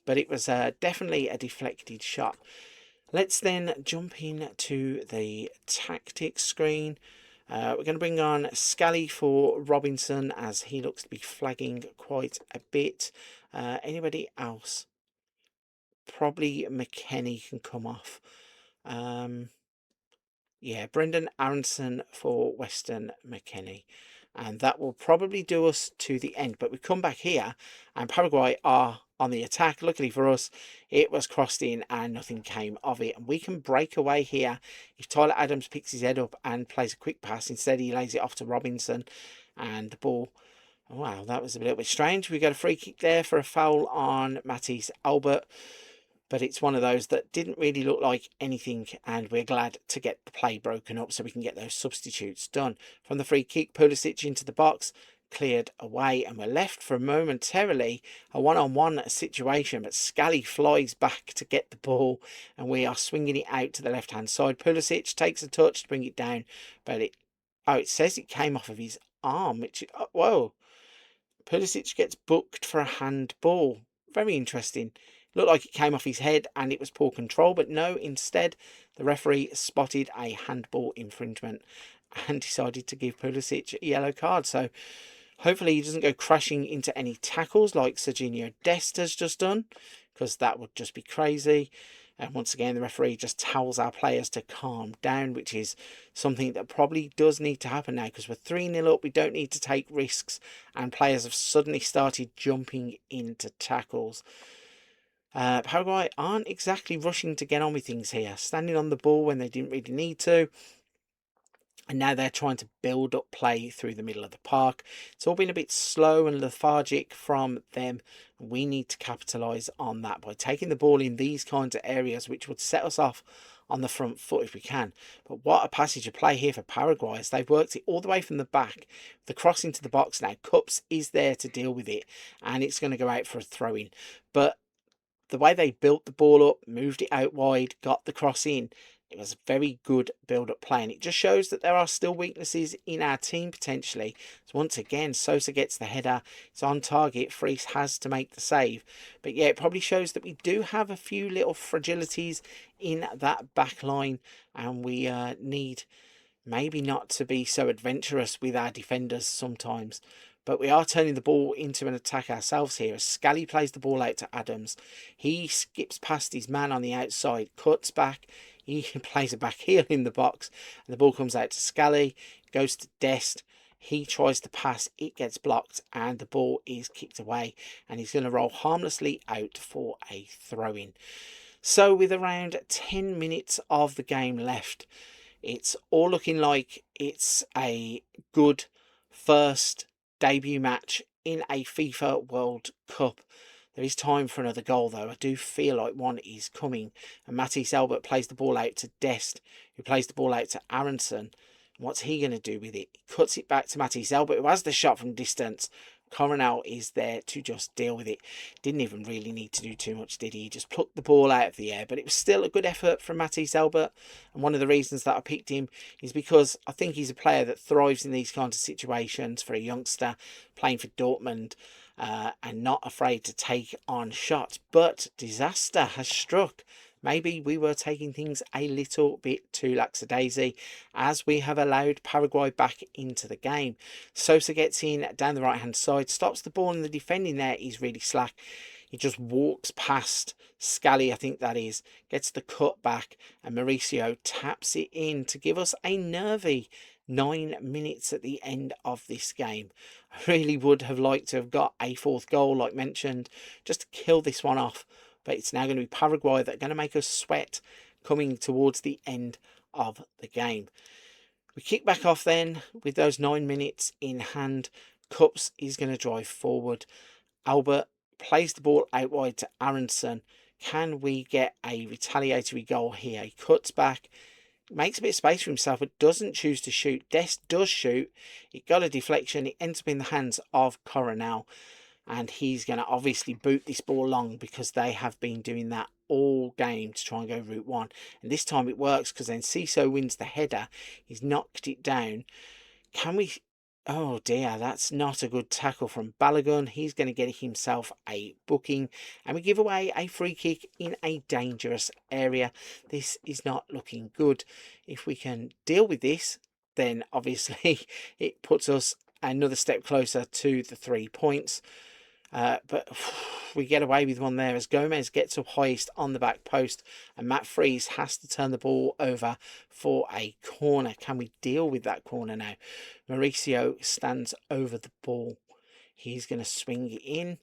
but it was definitely a deflected shot. Let's then jump in to the tactics screen. We're going to bring on Scally for Robinson, as he looks to be flagging quite a bit. Anybody else? Probably McKennie can come off. Yeah, Brendan Aronson for Weston McKennie. And that will probably do us to the end. But we come back here, and Paraguay are on the attack. Luckily for us, it was crossed in and nothing came of it. And we can break away here if Tyler Adams picks his head up and plays a quick pass. Instead, he lays it off to Robinson. And the ball, wow, that was a little bit strange. We got a free kick there for a foul on Matisse Albert. But it's one of those that didn't really look like anything, and we're glad to get the play broken up so we can get those substitutes done. From the free kick, Pulisic into the box, cleared away, and we're left for momentarily a one-on-one situation, but Scally flies back to get the ball, and we are swinging it out to the left-hand side. Pulisic takes a touch to bring it down, but it says it came off of his arm, which, whoa. Pulisic gets booked for a handball. Very interesting. Looked like it came off his head and it was poor control, but no, instead the referee spotted a handball infringement and decided to give Pulisic a yellow card. So hopefully he doesn't go crashing into any tackles like Serginho Dest has just done, because that would just be crazy. And once again, the referee just tells our players to calm down, which is something that probably does need to happen now, because we're 3-0 up. We don't need to take risks, and players have suddenly started jumping into tackles. Paraguay aren't exactly rushing to get on with things here, standing on the ball when they didn't really need to. And now they're trying to build up play through the middle of the park. It's all been a bit slow and lethargic from them. We need to capitalise on that by taking the ball in these kinds of areas, which would set us off on the front foot if we can. But what a passage of play here for Paraguay, as they've worked it all the way from the back. The cross into the box now. Cups is there to deal with it, and it's going to go out for a throw-in. But the way they built the ball up, moved it out wide, got the cross in, it was a very good build-up play. And it just shows that there are still weaknesses in our team potentially. So once again, Sosa gets the header. It's on target. Freese has to make the save. But yeah, it probably shows that we do have a few little fragilities in that back line. And we need maybe not to be so adventurous with our defenders sometimes. But we are turning the ball into an attack ourselves here, as Scally plays the ball out to Adams. He skips past his man on the outside, cuts back. He plays a back heel in the box, and the ball comes out to Scally, goes to Dest. He tries to pass, it gets blocked, and the ball is kicked away, and he's going to roll harmlessly out for a throw-in. So with around 10 minutes of the game left, it's all looking like it's a good first debut match in a FIFA World Cup. There is time for another goal, though. I do feel like one is coming. And Matisse Albert plays the ball out to Dest, who plays the ball out to Aronson. What's he going to do with it? He cuts it back to Matisse Albert, who has the shot from distance. Coronel is there to just deal with it. Didn't even really need to do too much, did he? He just plucked the ball out of the air. But it was still a good effort from Matisse Albert. And one of the reasons that I picked him is because I think he's a player that thrives in these kinds of situations for a youngster playing for Dortmund. And not afraid to take on shots. But disaster has struck. Maybe we were taking things a little bit too lackadaisy as we have allowed Paraguay back into the game. Sosa gets in down the right hand side, stops the ball, and the defending there is really slack. He just walks past Scally, I think that is, gets the cut back, and Mauricio taps it in to give us a nervy 9 minutes at the end of this game. I really would have liked to have got a fourth goal, like mentioned, just to kill this one off. But it's now going to be Paraguay that are going to make us sweat coming towards the end of the game. We kick back off then with those 9 minutes in hand. Cups is going to drive forward. Albert plays the ball out wide to Aronson. Can we get a retaliatory goal here? He cuts back, makes a bit of space for himself, but doesn't choose to shoot. Dest does shoot. It got a deflection. It ends up in the hands of Coronel. And he's going to obviously boot this ball long because they have been doing that all game to try and go route one. And this time it works because then Ciso wins the header. He's knocked it down. Can we... Oh dear, that's not a good tackle from Balogun. He's going to get himself a booking. And we give away a free kick in a dangerous area. This is not looking good. If we can deal with this, then obviously it puts us another step closer to the 3 points. But we get away with one there as Gomez gets up highest on the back post and Matt Freeze has to turn the ball over for a corner. Can we deal with that corner now? Mauricio stands over the ball. He's going to swing it in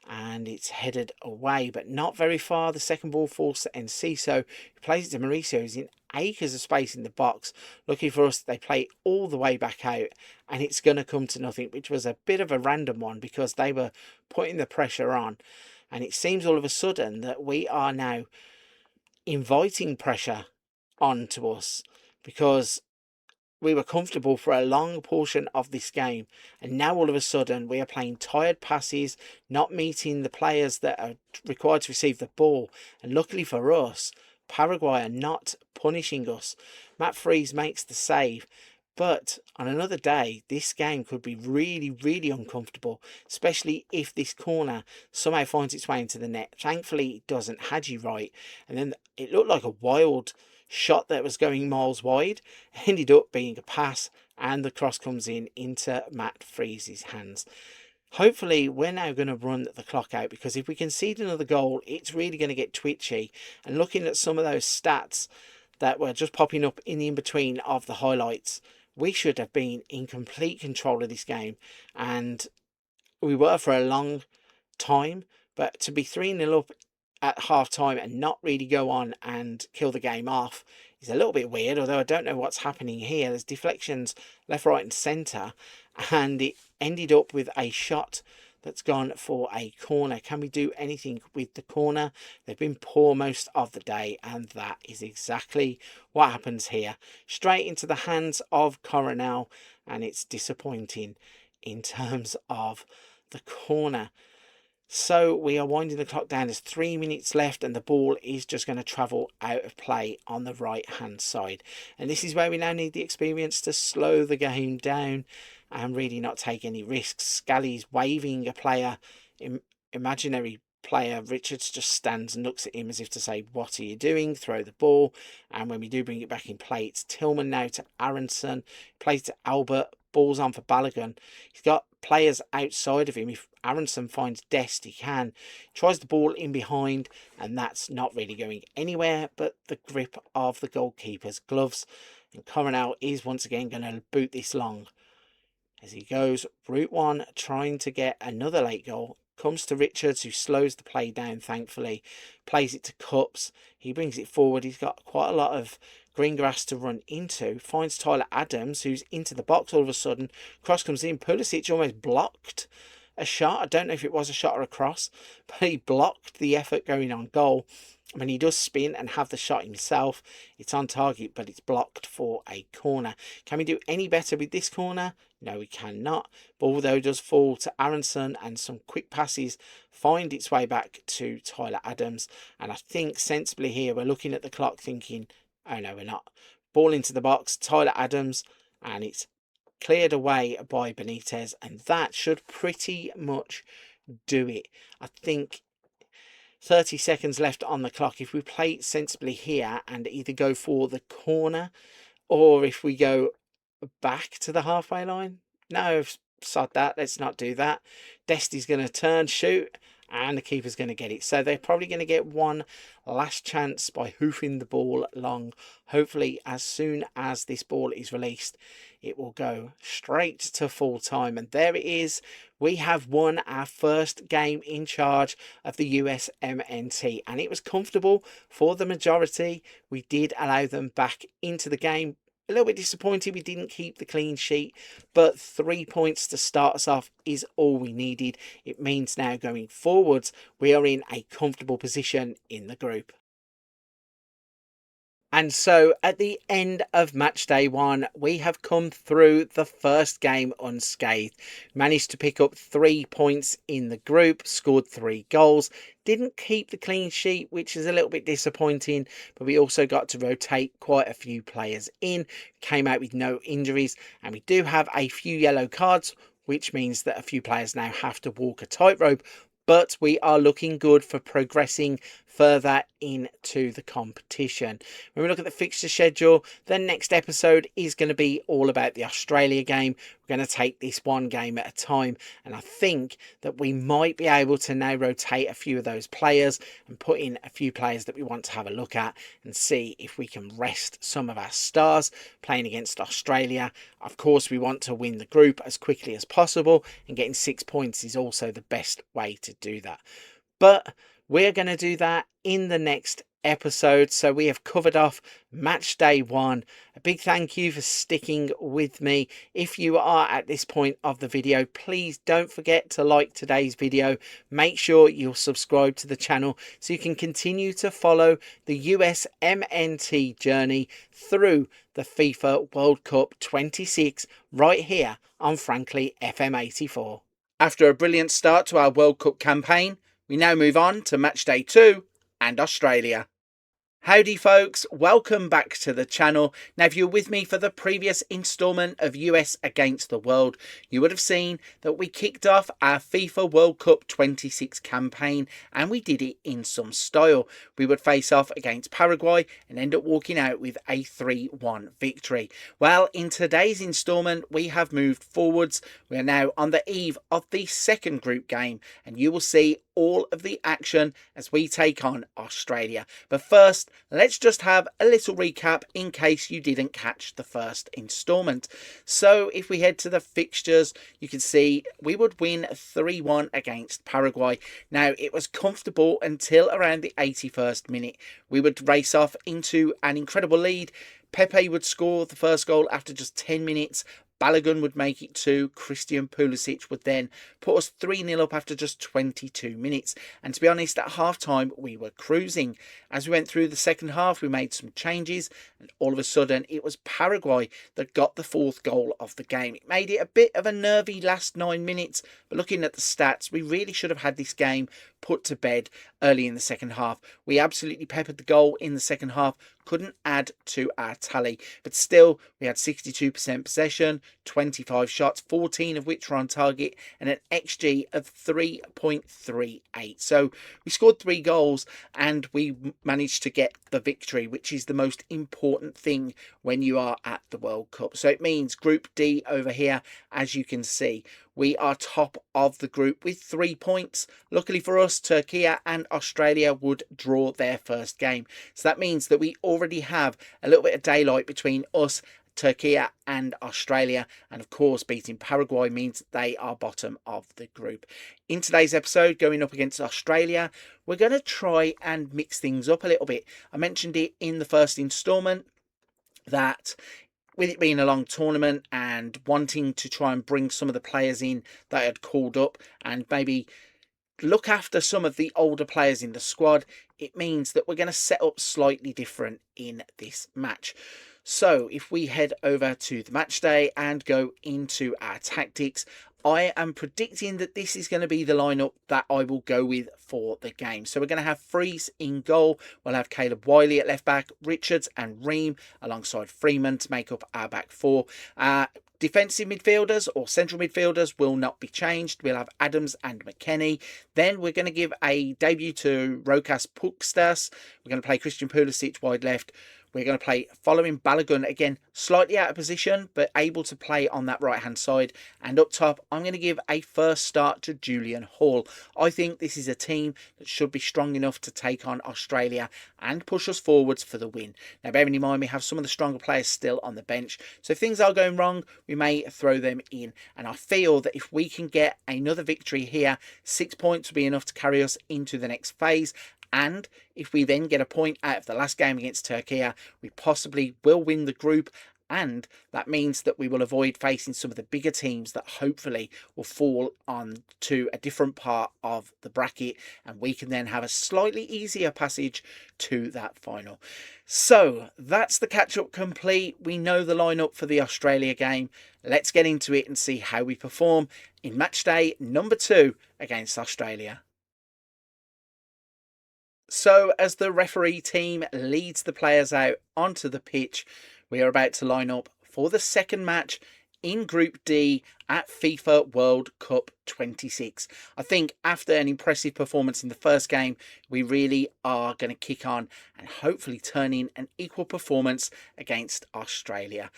and it's headed away, but not very far. The second ball falls to Enciso, who plays it to Mauricio, who's in acres of space in the box. Lucky for us, they play all the way back out, and it's going to come to nothing, which was a bit of a random one because they were putting the pressure on. And it seems all of a sudden that we are now inviting pressure onto us because we were comfortable for a long portion of this game, and now all of a sudden we are playing tired passes, not meeting the players that are required to receive the ball. And luckily for us, Paraguay are not punishing us. Matt Freeze makes the save, but on another day this game could be really, really uncomfortable, especially if this corner somehow finds its way into the net. Thankfully it doesn't. Hadji right, and then it looked like a wild shot that was going miles wide, ended up being a pass, and the cross comes in into Matt Freeze's hands. Hopefully we're now going to run the clock out, because if we concede another goal it's really going to get twitchy. And looking at some of those stats that were just popping up in the in-between of the highlights, we should have been in complete control of this game, and we were for a long time. But to be 3-0 up at half time and not really go on and kill the game off is a little bit weird, although I don't know what's happening here. There's deflections left, right and centre, and it ended up with a shot that's gone for a corner. Can we do anything with the corner? They've been poor most of the day, and that is exactly what happens here. Straight into the hands of Coronel, and it's disappointing in terms of the corner. So we are winding the clock down. There's 3 minutes left and the ball is just going to travel out of play on the right hand side. And this is where we now need the experience to slow the game down and really not take any risks. Scally's waving a player, imaginary player. Richards just stands and looks at him as if to say, what are you doing? Throw the ball. And when we do bring it back in play, it's Tillman now to Aronson. Plays to Albert. Ball's on for Balogun. He's got players outside of him. If Aronson finds Dest, he can. Tries the ball in behind, and that's not really going anywhere but the grip of the goalkeeper's gloves. And Coronel is once again going to boot this long. as he goes route one, trying to get another late goal. Comes to Richards, who slows the play down, thankfully. Plays it to Cups. He brings it forward. He's got quite a lot of green grass to run into. Finds Tyler Adams, who's into the box all of a sudden. Cross comes in. Pulisic almost blocked a shot. I don't know if it was a shot or a cross, but he blocked the effort going on goal. I mean, he does spin and have the shot himself. It's on target, but it's blocked for a corner. Can we do any better with this corner? No, we cannot. Ball, though, does fall to Aronson, and some quick passes find its way back to Tyler Adams. And I think sensibly here, we're looking at the clock thinking, oh no, we're not. Ball into the box, Tyler Adams, and it's cleared away by Benitez, and that should pretty much do it. I think 30 seconds left on the clock. If we play sensibly here and either go for the corner, or if we go back to the halfway line. No, sod that. Let's not do that. Desti's going to turn, shoot, and the keeper's going to get it. So they're probably going to get one last chance by hoofing the ball long. Hopefully, as soon as this ball is released, it will go straight to full time. And there it is. We have won our first game in charge of the USMNT. And it was comfortable for the majority. We did allow them back into the game. A little bit disappointed we didn't keep the clean sheet, but 3 points to start us off is all we needed. It means now going forwards, we are in a comfortable position in the group. And so at the end of match day one, we have come through the first game unscathed. Managed to pick up 3 points in the group, scored 3 goals. Didn't keep the clean sheet, which is a little bit disappointing, but we also got to rotate quite a few players in. Came out with no injuries, and we do have a few yellow cards, which means that a few players now have to walk a tightrope. But we are looking good for progressing further into the competition. When we look at the fixture schedule, the next episode is going to be all about the Australia game. We're going to take this one game at a time, and I think that we might be able to now rotate a few of those players and put in a few players that we want to have a look at and see if we can rest some of our stars playing against Australia. Of course, we want to win the group as quickly as possible, and getting 6 points is also the best way to do that. But we're going to do that in the next episode. So we have covered off match day one. A big thank you for sticking with me. If you are at this point of the video, please don't forget to like today's video. Make sure you'll subscribe to the channel so you can continue to follow the USMNT journey through the FIFA World Cup 26 right here on Frankly FM84. After a brilliant start to our World Cup campaign, we now move on to match day 2 and Australia. Howdy folks, welcome back to the channel. Now if you're with me for the previous instalment of US Against the World, you would have seen that we kicked off our FIFA World Cup 26 campaign, and we did it in some style. We would face off against Paraguay and end up walking out with a 3-1 victory. Well, in today's instalment we have moved forwards. We are now on the eve of the second group game, and you will see all of the action as we take on Australia. But first, let's just have a little recap in case you didn't catch the first instalment. So if we head to the fixtures, you can see we would win 3-1 against Paraguay. Now, it was comfortable until around the 81st minute. We would race off into an incredible lead. Pepe would score the first goal after just 10 minutes. Balogun would make it 2. Christian Pulisic would then put us 3-0 up after just 22 minutes. And to be honest, at half-time, we were cruising. As we went through the second half, we made some changes, and all of a sudden, it was Paraguay that got the 4th goal of the game. It made it a bit of a nervy last 9 minutes, but looking at the stats, we really should have had this game put to bed early in the second half. We absolutely peppered the goal in the second half, couldn't add to our tally, but still we had 62% possession, 25 shots, 14 of which were on target, and an XG of 3.38. So we scored 3 goals and we managed to get the victory, which is the most important thing when you are at the World Cup. So it means Group D over here, as you can see, we are top of the group with 3 points. Luckily for us, Turkey and Australia would draw their first game. So that means that we already have a little bit of daylight between us Turkey and Australia. And of course, beating Paraguay means they are bottom of the group. In today's episode, going up against Australia, we're going to try and mix things up a little bit. I mentioned it in the first instalment that with it being a long tournament and wanting to try and bring some of the players in that I had called up and maybe look after some of the older players in the squad, it means that we're going to set up slightly different in this match. So if we head over to the match day and go into our tactics, I am predicting that this is going to be the lineup that I will go with for the game. So we're going to have Fries in goal. We'll have Caleb Wiley at left back, Richards and Ream alongside Freeman to make up our back four. Defensive midfielders or central midfielders will not be changed. We'll have Adams and McKennie. Then we're going to give a debut to Rokas Pukstas. We're going to play Christian Pulisic wide left. We're going to play following Balogun, again, slightly out of position, but able to play on that right-hand side. And up top, I'm going to give a first start to Julian Hall. I think this is a team that should be strong enough to take on Australia and push us forwards for the win. Now, bearing in mind, we have some of the stronger players still on the bench. So if things are going wrong, we may throw them in. And I feel that if we can get another victory here, 6 points will be enough to carry us into the next phase. And if we then get a point out of the last game against Turkey, we possibly will win the group. And that means that we will avoid facing some of the bigger teams that hopefully will fall on to a different part of the bracket. And we can then have a slightly easier passage to that final. So that's the catch-up complete. We know the lineup for the Australia game. Let's get into it and see how we perform in match day number 2 against Australia. So as the referee team leads the players out onto the pitch, we are about to line up for the second match in Group D at FIFA World Cup 26. I think after an impressive performance in the first game, we really are going to kick on and hopefully turn in an equal performance against Australia.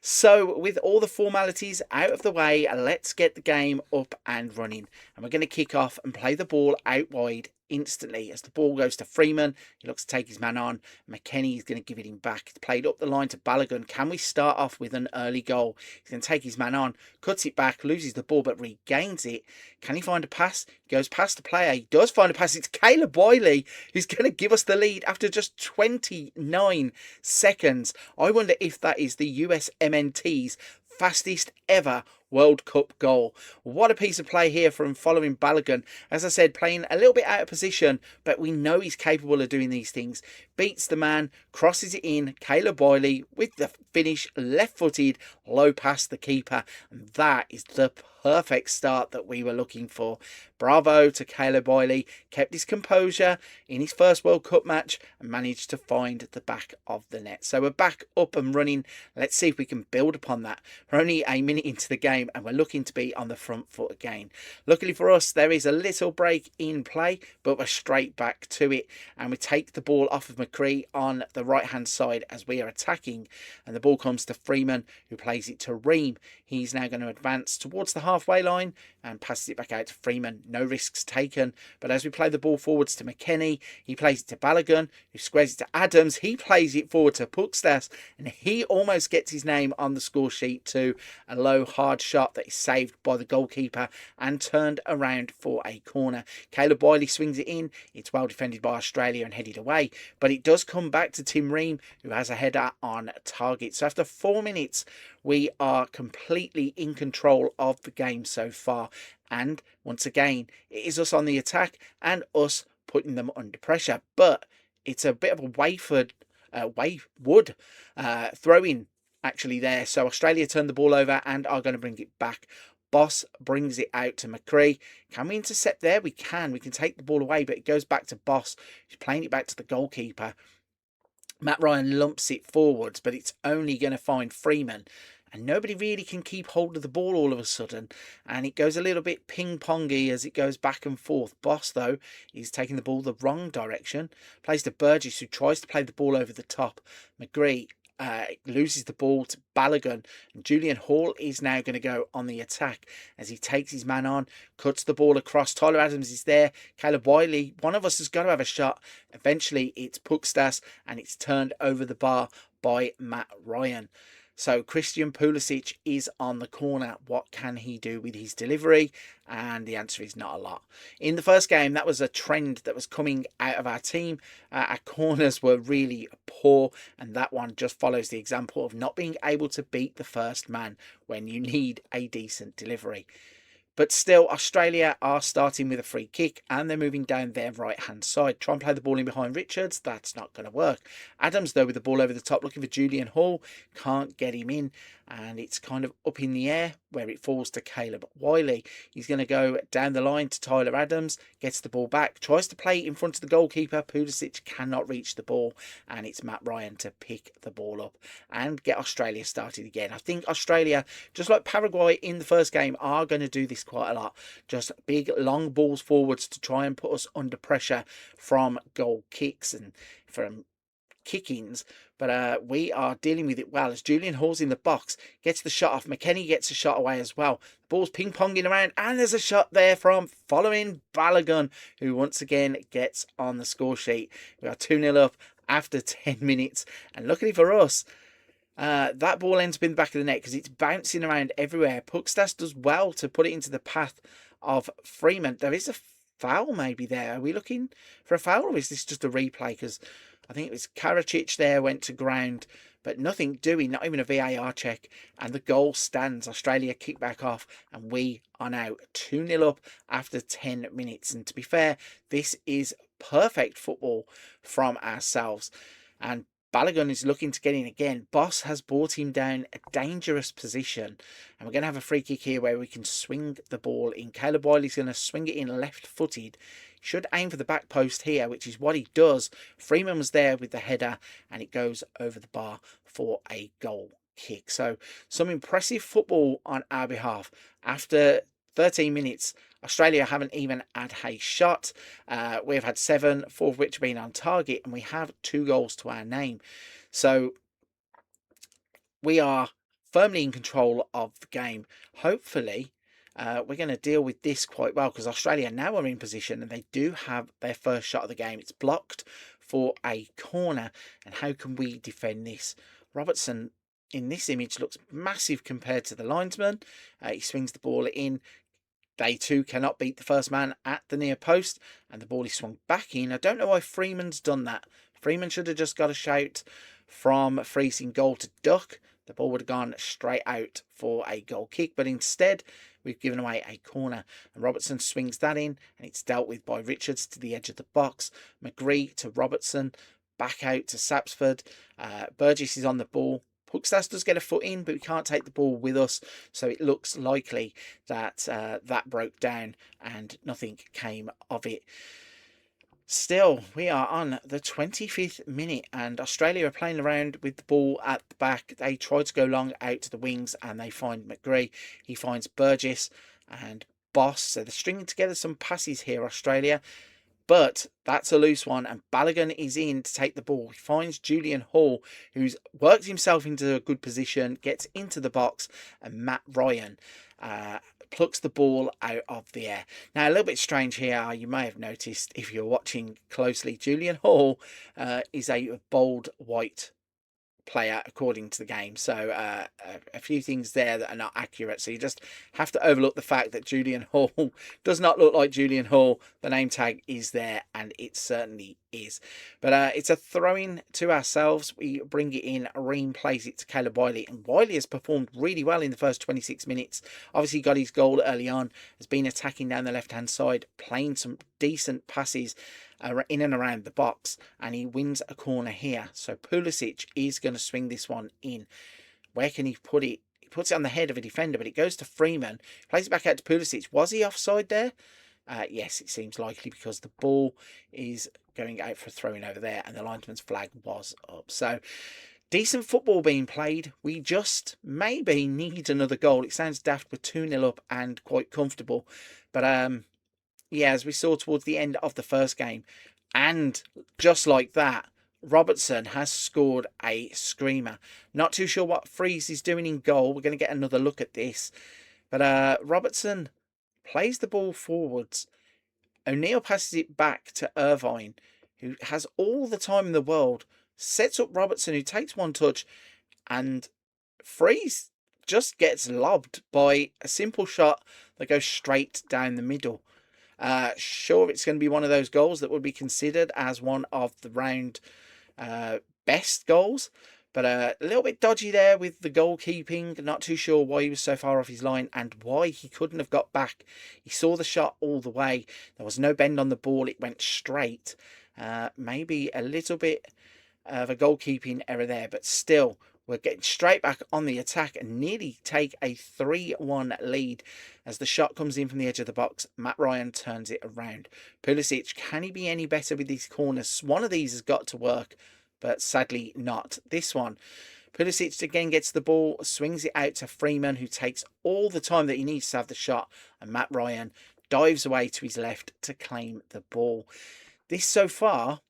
So with all the formalities out of the way, let's get the game up and running. And we're going to kick off and play the ball out wide instantly. As the ball goes to Freeman, he looks to take his man on. McKennie is going to give it him back. It's played up the line to Balogun. Can we start off with an early goal? He's going to take his man on, cuts it back, loses the ball but regains it. Can he find a pass? He goes past the player. He does find a pass. It's Caleb Wiley who's going to give us the lead after just 29 seconds. I wonder if that is the USMNT's fastest ever World Cup goal. What a piece of play here from following Balogun. As I said, playing a little bit out of position, but we know he's capable of doing these things. Beats the man, crosses it in. Caleb Wiley with the finish, left-footed, low past the keeper. And that is the perfect start that we were looking for. Bravo to Caleb Wiley. Kept his composure in his first World Cup match and managed to find the back of the net. So we're back up and running. Let's see if we can build upon that. We're only a minute into the game and we're looking to be on the front foot again. Luckily for us, there is a little break in play, but we're straight back to it. And we take the ball off of McCree on the right-hand side as we are attacking. And the ball comes to Freeman, who plays it to Ream. He's now going to advance towards the halfway line and passes it back out to Freeman. No risks taken. But as we play the ball forwards to McKennie, he plays it to Balogun, who squares it to Adams. He plays it forward to Pukstas, and he almost gets his name on the score sheet too. A low, hard shot that is saved by the goalkeeper and turned around for a corner. Caleb Wiley swings it in. It's well defended by Australia and headed away. But it does come back to Tim Ream, who has a header on target. So after 4 minutes, we are completely in control of the game so far. And once again, it is us on the attack and us putting them under pressure. But it's a bit of a wayward throw-in actually there. So Australia turned the ball over and are going to bring it back. Boss brings it out to McCree. Can we intercept there? We can. We can take the ball away, but it goes back to Boss. He's playing it back to the goalkeeper. Matt Ryan lumps it forwards, but it's only going to find Freeman. And nobody really can keep hold of the ball all of a sudden. And it goes a little bit ping-pongy as it goes back and forth. Boss, though, is taking the ball the wrong direction. Plays to Burgess, who tries to play the ball over the top. McGree loses the ball to Balogun. And Julian Hall is now going to go on the attack as he takes his man on, cuts the ball across. Tyler Adams is there. Caleb Wiley, one of us has got to have a shot. Eventually, it's Pukstas, and it's turned over the bar by Matt Ryan. So Christian Pulisic is on the corner. What can he do with his delivery? And the answer is not a lot. In the first game, that was a trend that was coming out of our team. Our corners were really poor, and that one just follows the example of not being able to beat the first man when you need a decent delivery. But still, Australia are starting with a free kick and they're moving down their right-hand side. Try and play the ball in behind Richards. That's not going to work. Adams, though, with the ball over the top, looking for Julian Hall. Can't get him in. And it's kind of up in the air where it falls to Caleb Wiley. He's going to go down the line to Tyler Adams. Gets the ball back. Tries to play in front of the goalkeeper. Pulisic cannot reach the ball. And it's Matt Ryan to pick the ball up and get Australia started again. I think Australia, just like Paraguay in the first game, are going to do this quite a lot. Just big long balls forwards to try and put us under pressure from goal kicks and from kick-ins, but we are dealing with it well as Julian Hall's in the box, gets the shot off. McKennie gets a shot away as well. The ball's ping-ponging around, and there's a shot there from following Balogun, who once again gets on the score sheet. We are 2-0 up after 10 minutes, and luckily for us, that ball ends up in the back of the net because it's bouncing around everywhere. Pukstas does well to put it into the path of Freeman. There is a foul maybe there. Are we looking for a foul, or is this just a replay? Because I think it was Karacic there, went to ground, but nothing doing, not even a VAR check. And the goal stands. Australia kick back off, and we are now 2-0 up after 10 minutes. And to be fair, this is perfect football from ourselves. And Balogun is looking to get in again. Boss has brought him down a dangerous position. And we're going to have a free kick here where we can swing the ball in. Caleb Wiley's going to swing it in left-footed. Should aim for the back post here, which is what he does. Freeman was there with the header, and it goes over the bar for a goal kick. So some impressive football on our behalf. After 13 minutes, Australia haven't even had a shot. We've had 7, 4 of which have been on target, and we have 2 goals to our name. So we are firmly in control of the game. Hopefully, we're going to deal with this quite well because Australia now are in position and they do have their first shot of the game. It's blocked for a corner. And how can we defend this? Robertson in this image looks massive compared to the linesman. He swings the ball in. They too cannot beat the first man at the near post, and the ball is swung back in. I don't know why Freeman's done that. Freeman should have just got a shout from freezing goal to duck. The ball would have gone straight out for a goal kick, but instead we've given away a corner, and Robertson swings that in, and it's dealt with by Richards to the edge of the box. McGree to Robertson, back out to Sapsford. Burgess is on the ball. Pukstas does get a foot in, but we can't take the ball with us, so it looks likely that that broke down and nothing came of it. Still, we are on the 25th minute, and Australia are playing around with the ball at the back. They try to go long out to the wings, and they find McGree. He finds Burgess and Boss, so they're stringing together some passes here, Australia. But that's a loose one, and Balogun is in to take the ball. He finds Julian Hall, who's worked himself into a good position, gets into the box, and Matt Ryan plucks the ball out of the air. Now, a little bit strange here, you may have noticed if you're watching closely, Julian Hall is a bold white player according to the game, so a few things there that are not accurate, so you just have to overlook the fact that Julian Hall does not look like Julian Hall. The name tag is there, and it certainly is, but it's a throw-in to ourselves. We bring it in, Ream plays it to Caleb Wiley, and Wiley has performed really well in the first 26 minutes. Obviously got his goal early on, has been attacking down the left hand side, playing some decent passes in and around the box, and he wins a corner here. So Pulisic is going to swing this one in. Where can he put it? He puts it on the head of a defender, but it goes to Freeman. Plays it back out to Pulisic. Was he offside there? Yes, it seems likely because the ball is going out for a throw-in over there, and the linesman's flag was up. So decent football being played. We just maybe need another goal. It sounds daft, we're 2-0 up and quite comfortable, but yeah, as we saw towards the end of the first game, and just like that, Robertson has scored a screamer. Not too sure what Freeze is doing in goal. We're going to get another look at this. But Robertson plays the ball forwards. O'Neill passes it back to Irvine, who has all the time in the world, sets up Robertson, who takes one touch, and Freeze just gets lobbed by a simple shot that goes straight down the middle. Sure, it's going to be one of those goals that would be considered as one of the round best goals, but a little bit dodgy there with the goalkeeping. Not too sure why he was so far off his line and why he couldn't have got back. He saw the shot all the way. There was no bend on the ball. It went straight. Maybe a little bit of a goalkeeping error there, but still, we're getting straight back on the attack and nearly take a 3-1 lead. As the shot comes in from the edge of the box, Matt Ryan turns it around. Pulisic, can he be any better with these corners? One of these has got to work, but sadly not this one. Pulisic again gets the ball, swings it out to Freeman, who takes all the time that he needs to have the shot, and Matt Ryan dives away to his left to claim the ball. This so far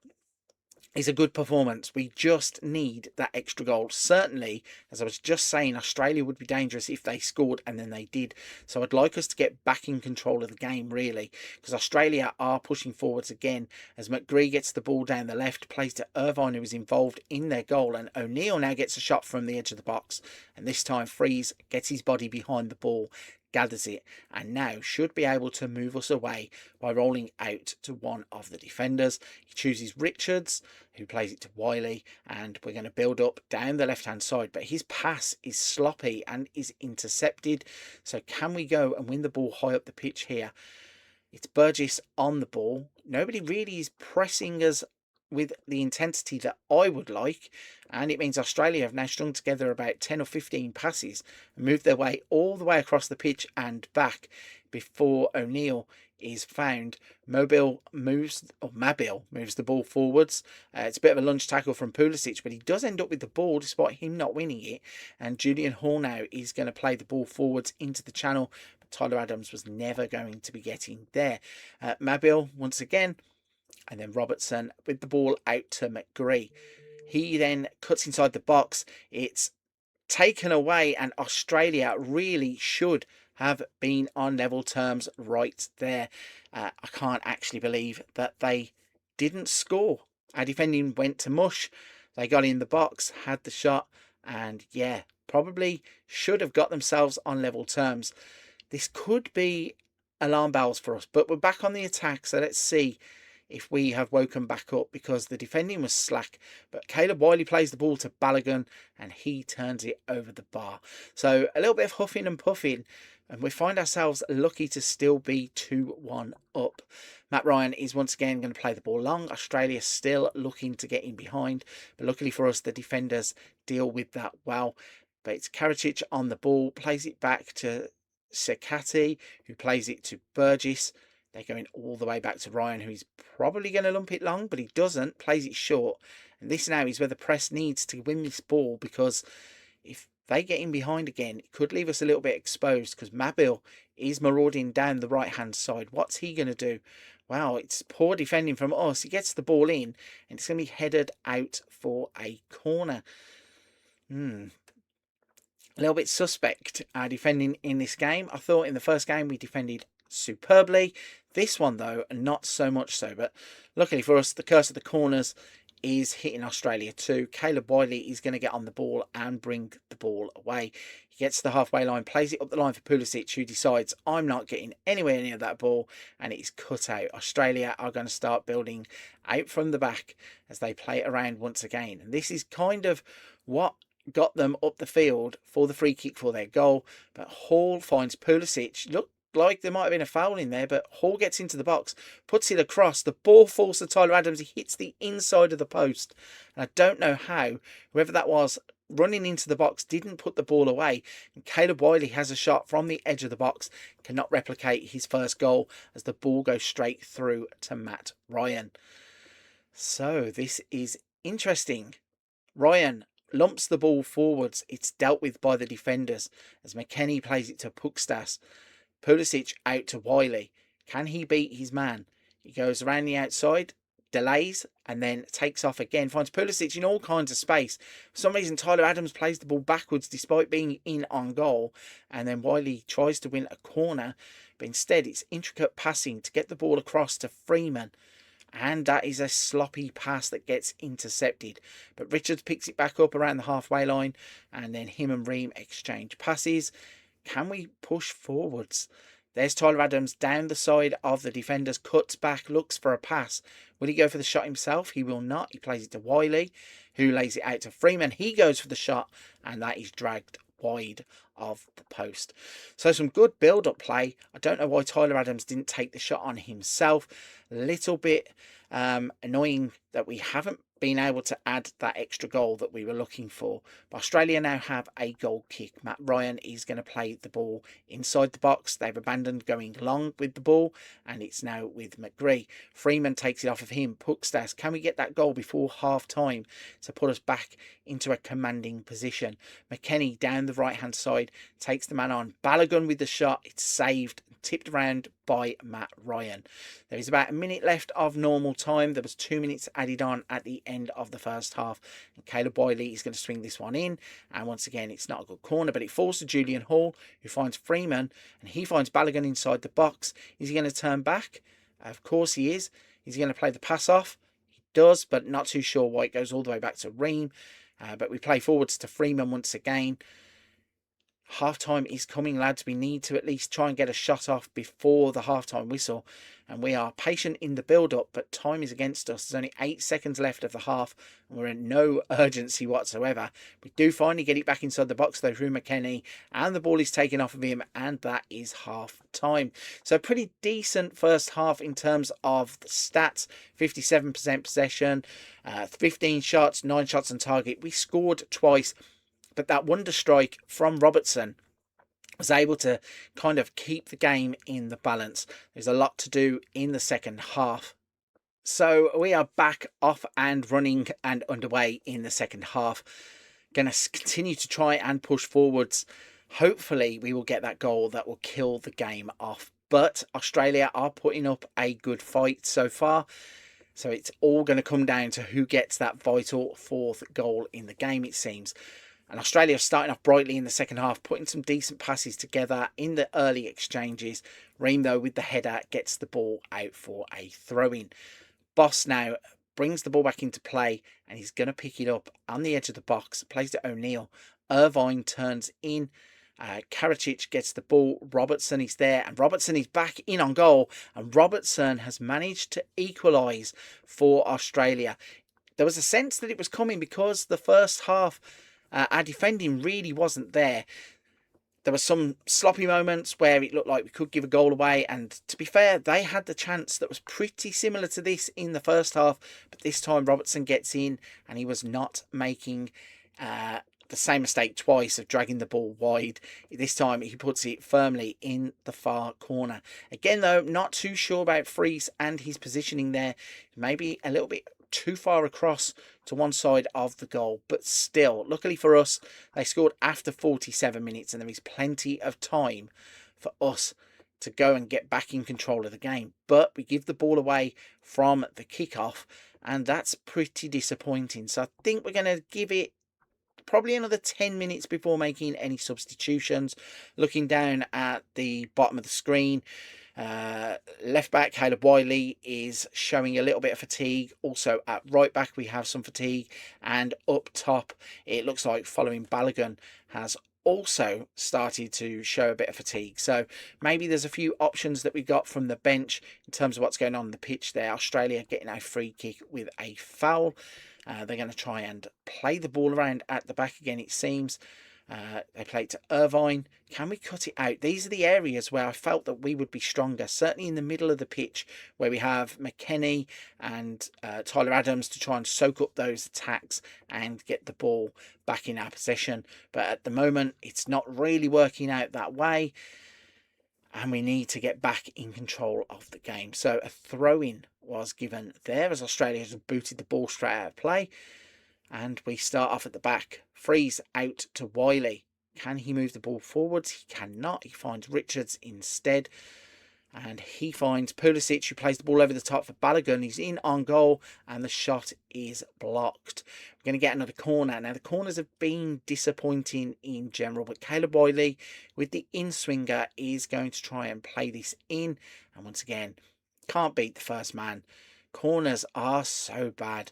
is a good performance. We just need that extra goal. Certainly, as I was just saying, Australia would be dangerous if they scored, and then they did. So I'd like us to get back in control of the game, really, because Australia are pushing forwards again as McGree gets the ball down the left, plays to Irvine, who was involved in their goal, and O'Neill now gets a shot from the edge of the box, and this time Freeze gets his body behind the ball, gathers it, and now should be able to move us away by rolling out to one of the defenders. He chooses Richards, who plays it to Wiley, and we're going to build up down the left hand side, but his pass is sloppy and is intercepted. So can we go and win the ball high up the pitch here? It's Burgess on the ball. Nobody really is pressing us with the intensity that I would like, and it means Australia have now strung together about 10 or 15 passes and moved their way all the way across the pitch and back before O'Neill is found. Mabil moves the ball forwards. It's a bit of a lunge tackle from Pulisic, but he does end up with the ball despite him not winning it, and Julian Hall now is going to play the ball forwards into the channel, but Tyler Adams was never going to be getting there. Mabil once again, and then Robertson with the ball out to McGree. He then cuts inside the box. It's taken away, and Australia really should have been on level terms right there. I can't actually believe that they didn't score. Our defending went to mush. They got in the box, had the shot, and yeah, probably should have got themselves on level terms. This could be alarm bells for us, but we're back on the attack, so let's see if we have woken back up, because the defending was slack. But Caleb Wiley plays the ball to Balogun and he turns it over the bar. So a little bit of huffing and puffing, and we find ourselves lucky to still be 2-1 up. Matt Ryan is once again going to play the ball long. Australia still looking to get in behind, but luckily for us, the defenders deal with that well. But it's Karacic on the ball, plays it back to Sekati, who plays it to Burgess. They're going all the way back to Ryan, who is probably going to lump it long, but he doesn't, plays it short. And this now is where the press needs to win this ball, because if they get in behind again, it could leave us a little bit exposed, because Mabil is marauding down the right-hand side. What's he going to do? Wow, it's poor defending from us. He gets the ball in, and it's going to be headed out for a corner. A little bit suspect, defending in this game. I thought in the first game we defended superbly. This one, though, not so much so. But luckily for us, the curse of the corners is hitting Australia too. Caleb Wiley is going to get on the ball and bring the ball away. He gets to the halfway line, plays it up the line for Pulisic, who decides, I'm not getting anywhere near that ball, and it is cut out. Australia are going to start building out from the back as they play it around once again. And this is kind of what got them up the field for the free kick for their goal. But Hall finds Pulisic. Look, like there might have been a foul in there, but Hall gets into the box, puts it across. The ball falls to Tyler Adams. He hits the inside of the post. And I don't know how, whoever that was running into the box didn't put the ball away. And Caleb Wiley has a shot from the edge of the box, cannot replicate his first goal as the ball goes straight through to Matt Ryan. So this is interesting. Ryan lumps the ball forwards. It's dealt with by the defenders as McKennie plays it to Pukstas. Pulisic out to Wiley. Can he beat his man? He goes around the outside, delays, and then takes off again. Finds Pulisic in all kinds of space. For some reason, Tyler Adams plays the ball backwards despite being in on goal. And then Wiley tries to win a corner. But instead, it's intricate passing to get the ball across to Freeman. And that is a sloppy pass that gets intercepted. But Richards picks it back up around the halfway line, and then him and Ream exchange passes. Can we push forwards? There's Tyler Adams down the side of the defenders, cuts back, looks for a pass. Will he go for the shot himself? He will not. He plays it to Wiley, who lays it out to Freeman. He goes for the shot, and that is dragged wide of the post. So some good build-up play. I don't know why Tyler Adams didn't take the shot on himself. A little bit annoying that we haven't been able to add that extra goal that we were looking for. But Australia now have a goal kick. Matt Ryan is going to play the ball inside the box. They've abandoned going long with the ball, and it's now with McGree. Freeman takes it off of him. Puckstas, can we get that goal before half time to put us back into a commanding position? McKennie down the right hand side takes the man on. Balogun with the shot. It's saved, tipped around by Matt Ryan. There is about a minute left of normal time. There was 2 minutes added on at the end of the first half, and Caleb Wiley is going to swing this one in, and once again it's not a good corner, but it falls to Julian Hall, who finds Freeman, and he finds Balogun inside the box. Is he going to turn back? Of course he is. Is he going to play the pass off? He does, but not too sure why it goes all the way back to Ream. But we play forwards to Freeman once again. Half-time is coming, lads. We need to at least try and get a shot off before the half-time whistle. And we are patient in the build-up, but time is against us. There's only 8 seconds left of the half, and we're in no urgency whatsoever. We do finally get it back inside the box, though, through McKennie, and the ball is taken off of him, and that is half-time. So pretty decent first half in terms of the stats. 57% possession, 15 shots, 9 shots on target. We scored twice, but that wonder strike from Robertson was able to kind of keep the game in the balance. There's a lot to do in the second half. So we are back off and running and underway in the second half. Going to continue to try and push forwards. Hopefully we will get that goal that will kill the game off. But Australia are putting up a good fight so far. So it's all going to come down to who gets that vital 4th goal in the game, it seems. And Australia are starting off brightly in the second half, putting some decent passes together in the early exchanges. Ream, though, with the header, gets the ball out for a throw-in. Boss now brings the ball back into play, and he's going to pick it up on the edge of the box, plays it to O'Neill. Irvine turns in. Karacic gets the ball. Robertson is there, and Robertson is back in on goal. And Robertson has managed to equalise for Australia. There was a sense that it was coming because the first half, our defending really wasn't there. There were some sloppy moments where it looked like we could give a goal away, and to be fair, they had the chance that was pretty similar to this in the first half, but this time Robertson gets in and he was not making the same mistake twice of dragging the ball wide. This time he puts it firmly in the far corner. Again, though, not too sure about Freese and his positioning there. Maybe a little bit too far across to one side of the goal, but still, luckily for us, they scored after 47 minutes, and there is plenty of time for us to go and get back in control of the game. But we give the ball away from the kickoff, and that's pretty disappointing. So I think we're going to give it probably another 10 minutes before making any substitutions. Looking down at the bottom of the screen, left back Caleb Wiley is showing a little bit of fatigue. Also at right back we have some fatigue, and up top it looks like following Balogun has also started to show a bit of fatigue. So maybe there's a few options that we got from the bench in terms of what's going on the pitch there. Australia getting a free kick with a foul. They're going to try and play the ball around at the back again, it seems. They play it to Irvine. Can we cut it out? These are the areas where I felt that we would be stronger. Certainly in the middle of the pitch, where we have McKennie and Tyler Adams to try and soak up those attacks and get the ball back in our possession. But at the moment, it's not really working out that way, and we need to get back in control of the game. So a throw-in was given there as Australia has booted the ball straight out of play. And we start off at the back. Freeze out to Wiley. Can he move the ball forwards? He cannot. He finds Richards instead. And he finds Pulisic, who plays the ball over the top for Balogun. He's in on goal, and the shot is blocked. We're going to get another corner. Now, the corners have been disappointing in general, but Caleb Wiley, with the in-swinger, is going to try and play this in. And once again, can't beat the first man. Corners are so bad.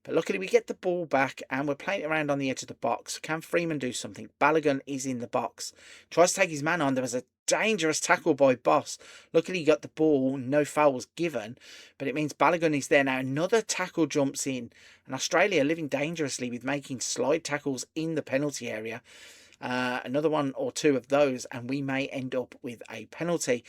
But luckily we get the ball back and we're playing it around on the edge of the box. Can Freeman do something? Balogun is in the box. Tries to take his man on. There was a dangerous tackle by Boss. Luckily he got the ball. No foul was given. But it means Balogun is there. Now another tackle jumps in. And Australia living dangerously with making slide tackles in the penalty area. Another one or two of those and we may end up with a penalty.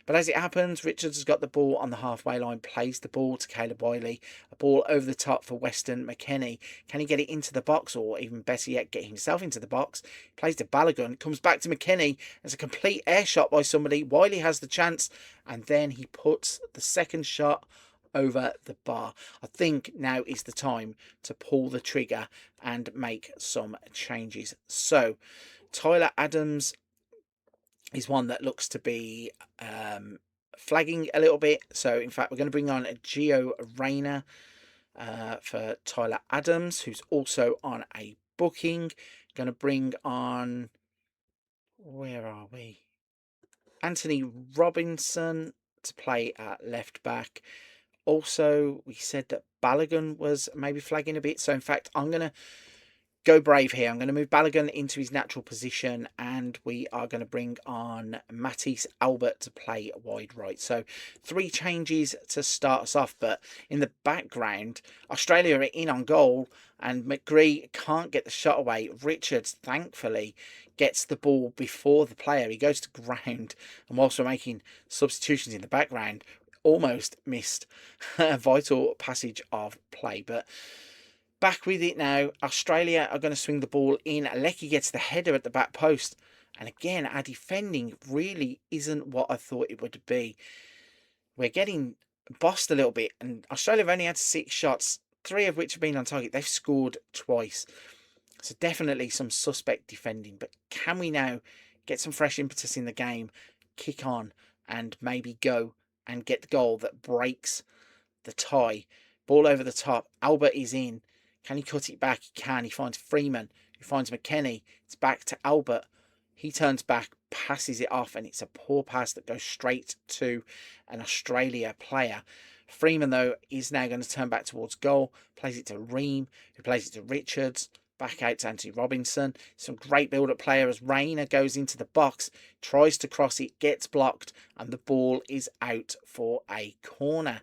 But as it happens, Richards has got the ball on the halfway line, plays the ball to Caleb Wiley. A ball over the top for Weston McKennie. Can he get it into the box, or even better yet, get himself into the box? Plays to Balogun, comes back to McKennie. There's a complete air shot by somebody. Wiley has the chance, and then he puts the second shot over the bar. I think now is the time to pull the trigger and make some changes. So, Tyler Adams is one that looks to be flagging a little bit. So, in fact, we're going to bring on Gio Reyna for Tyler Adams, who's also on a booking. Going to bring on, where are we? Anthony Robinson to play at left back. Also, we said that Balogun was maybe flagging a bit. So, in fact, I'm going to go brave here. I'm going to move Balogun into his natural position and we are going to bring on Matisse Albert to play wide right. So 3 changes to start us off, but in the background, Australia are in on goal and McGree can't get the shot away. Richards, thankfully, gets the ball before the player. He goes to ground, and whilst we're making substitutions in the background, almost missed a vital passage of play. But back with it now. Australia are going to swing the ball in. Leckie gets the header at the back post. And again, our defending really isn't what I thought it would be. We're getting bossed a little bit. And Australia have only had 6 shots, 3 of which have been on target. They've scored twice. So definitely some suspect defending. But can we now get some fresh impetus in the game, kick on, and maybe go and get the goal that breaks the tie? Ball over the top. Albert is in. Can he cut it back? He can. He finds Freeman, who finds McKennie. It's back to Albert. He turns back, passes it off, and it's a poor pass that goes straight to an Australia player. Freeman, though, is now going to turn back towards goal. Plays it to Ream, who plays it to Richards. Back out to Anthony Robinson. Some great build-up player as Rayner goes into the box. Tries to cross it, gets blocked, and the ball is out for a corner.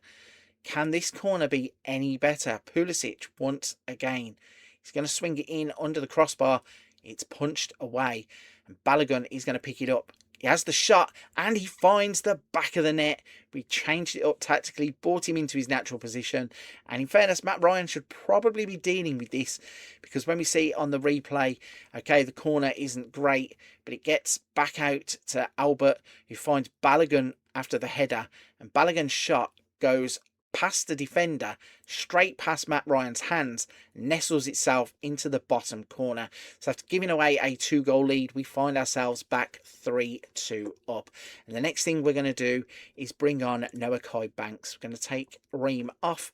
Can this corner be any better? Pulisic once again. He's going to swing it in under the crossbar. It's punched away. And Balogun is going to pick it up. He has the shot and he finds the back of the net. We changed it up tactically, brought him into his natural position. And in fairness, Matt Ryan should probably be dealing with this, because when we see on the replay, okay, the corner isn't great, but it gets back out to Albert, who finds Balogun after the header. And Balogun's shot goes past the defender, straight past Matt Ryan's hands, nestles itself into the bottom corner. So after giving away a 2-goal lead, we find ourselves back 3-2 up. And the next thing we're going to do is bring on Noah Kai Banks. We're going to take Ream off,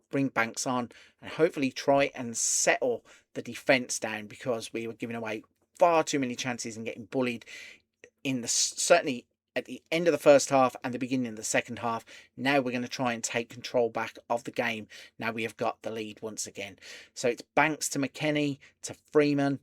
bring Banks on, and hopefully try and settle the defence down, because we were giving away far too many chances and getting bullied in the certainly at the end of the first half and the beginning of the second half. Now we're going to try and take control back of the game. Now we have got the lead once again. So it's Banks to McKennie to Freeman.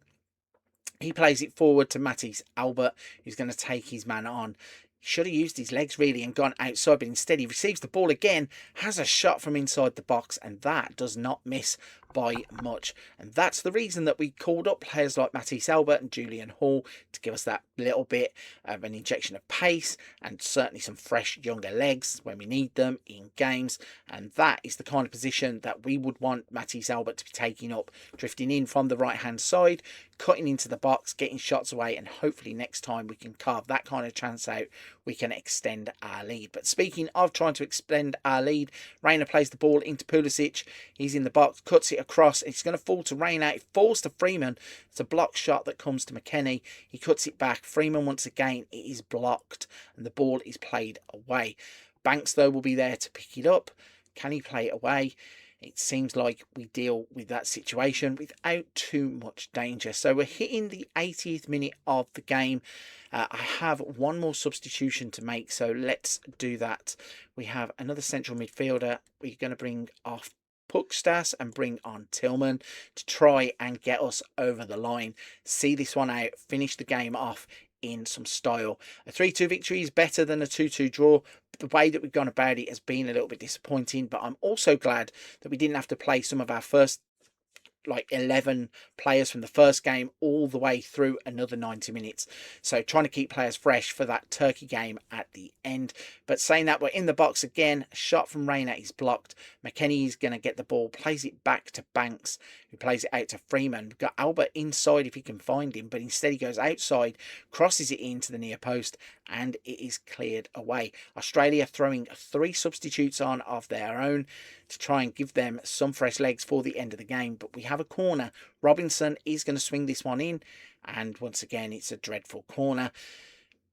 He plays it forward to Matisse Albert, who's going to take his man on. He should have used his legs really and gone outside, but instead he receives the ball again, has a shot from inside the box, and that does not miss by much. And that's the reason that we called up players like Matisse Albert and Julian Hall to give us that little bit of an injection of pace and certainly some fresh younger legs when we need them in games. And that is the kind of position that we would want Matisse Albert to be taking up, drifting in from the right hand side, cutting into the box, getting shots away, and hopefully next time we can carve that kind of chance out, we can extend our lead. But speaking of trying to extend our lead, Rayner plays the ball into Pulisic. He's in the box, cuts it across. It's going to fall to Rayner. It falls to Freeman. It's a block shot that comes to McKennie. He cuts it back. Freeman once again, it is blocked and the ball is played away. Banks, though, will be there to pick it up. Can he play it away? it seems like we deal with that situation without too much danger. So we're hitting the 80th minute of the game. I have one more substitution to make, so let's do that. We have another central midfielder. We're going to bring off Puckstas and bring on Tillman to try and get us over the line. See this one out, finish the game off in some style. A 3-2 victory is better than a 2-2 draw. The way that we've gone about it has been a little bit disappointing, but I'm also glad that we didn't have to play some of our first 11 players from the first game all the way through another 90 minutes. So trying to keep players fresh for that Turkey game at the end. But saying that, we're in the box again. A shot from Reina is blocked. McKennie is going to get the ball, plays it back to Banks, who plays it out to Freeman. We've got Albert inside if he can find him, but instead he goes outside, crosses it into the near post, and it is cleared away. Australia throwing 3 substitutes on of their own to try and give them some fresh legs for the end of the game. But we have a corner. Robinson is going to swing this one in, and once again it's a dreadful corner.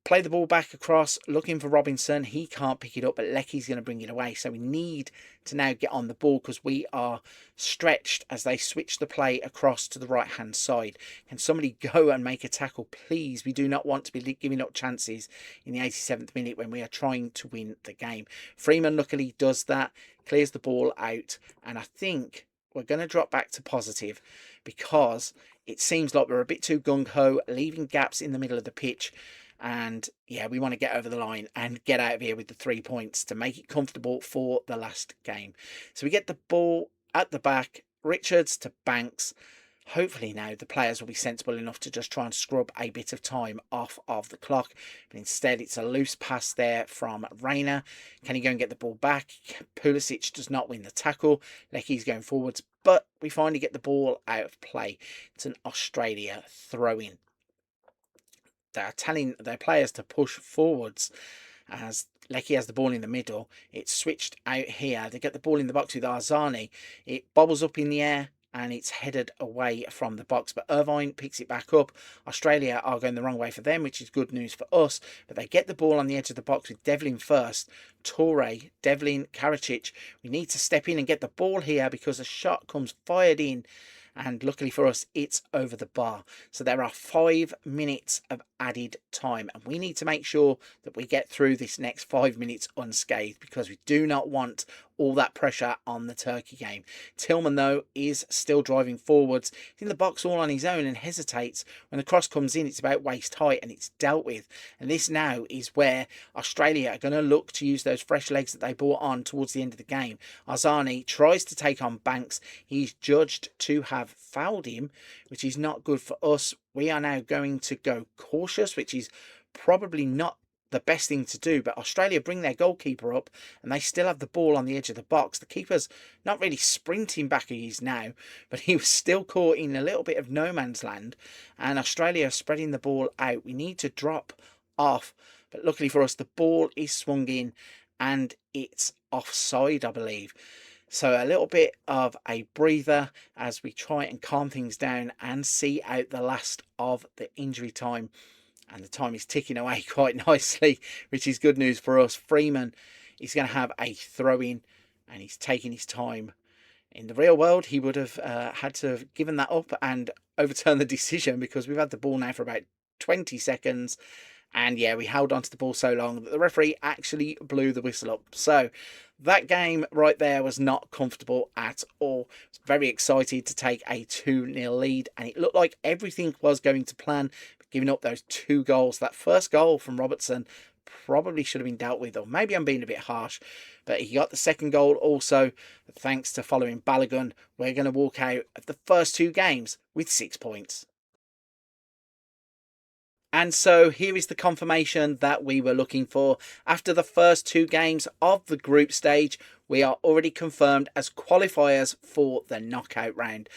Play the ball back across, looking for Robinson. He can't pick it up, but Lecky's going to bring it away. So we need to now get on the ball because we are stretched as they switch the play across to the right-hand side. Can somebody go and make a tackle, please? We do not want to be giving up chances in the 87th minute when we are trying to win the game. Freeman luckily does that, clears the ball out, and I think we're going to drop back to positive because it seems like we're a bit too gung-ho, leaving gaps in the middle of the pitch. And yeah, we want to get over the line and get out of here with the 3 points to make it comfortable for the last game. So we get the ball at the back, Richards to Banks. Hopefully now the players will be sensible enough to just try and scrub a bit of time off of the clock. But instead it's a loose pass there from Reina. Can he go and get the ball back? Pulisic does not win the tackle. Lecky's going forwards, but we finally get the ball out of play. It's an Australia throw-in. They're telling their players to push forwards as Lecky has the ball in the middle. It's switched out here. They get the ball in the box with Arzani. It bobbles up in the air and it's headed away from the box. But Irvine picks it back up. Australia are going the wrong way for them, which is good news for us. But they get the ball on the edge of the box with Devlin first. Toure, Devlin, Karacic. We need to step in and get the ball here because a shot comes fired in. And luckily for us, it's over the bar. So there are 5 minutes of added time. And we need to make sure that we get through this next 5 minutes unscathed because we do not want all that pressure on the Turkey game. Tillman, though, is still driving forwards. He's in the box all on his own and hesitates. When the cross comes in, it's about waist height and it's dealt with. And this now is where Australia are going to look to use those fresh legs that they brought on towards the end of the game. Arzani tries to take on Banks. He's judged to have fouled him, which is not good for us. We are now going to go cautious, which is probably not the best thing to do, but Australia bring their goalkeeper up and they still have the ball on the edge of the box. The keeper's not really sprinting back, he is now, but he was still caught in a little bit of no man's land, and Australia are spreading the ball out. We need to drop off, but luckily for us, the ball is swung in and it's offside, I believe. So a little bit of a breather as we try and calm things down and see out the last of the injury time. And the time is ticking away quite nicely, which is good news for us. Freeman is going to have a throw-in, and he's taking his time. In the real world, he would have had to have given that up and overturned the decision because we've had the ball now for about 20 seconds. And yeah, we held on to the ball so long that the referee actually blew the whistle up. So that game right there was not comfortable at all. I was very excited to take a 2-0 lead, and it looked like everything was going to plan. But giving up those 2 goals, that first goal from Robertson probably should have been dealt with, or maybe I'm being a bit harsh, but he got the second goal also. Thanks to following Balogun, we're going to walk out of the first 2 games with 6 points. And so here is the confirmation that we were looking for. After the first 2 games of the group stage, we are already confirmed as qualifiers for the knockout round.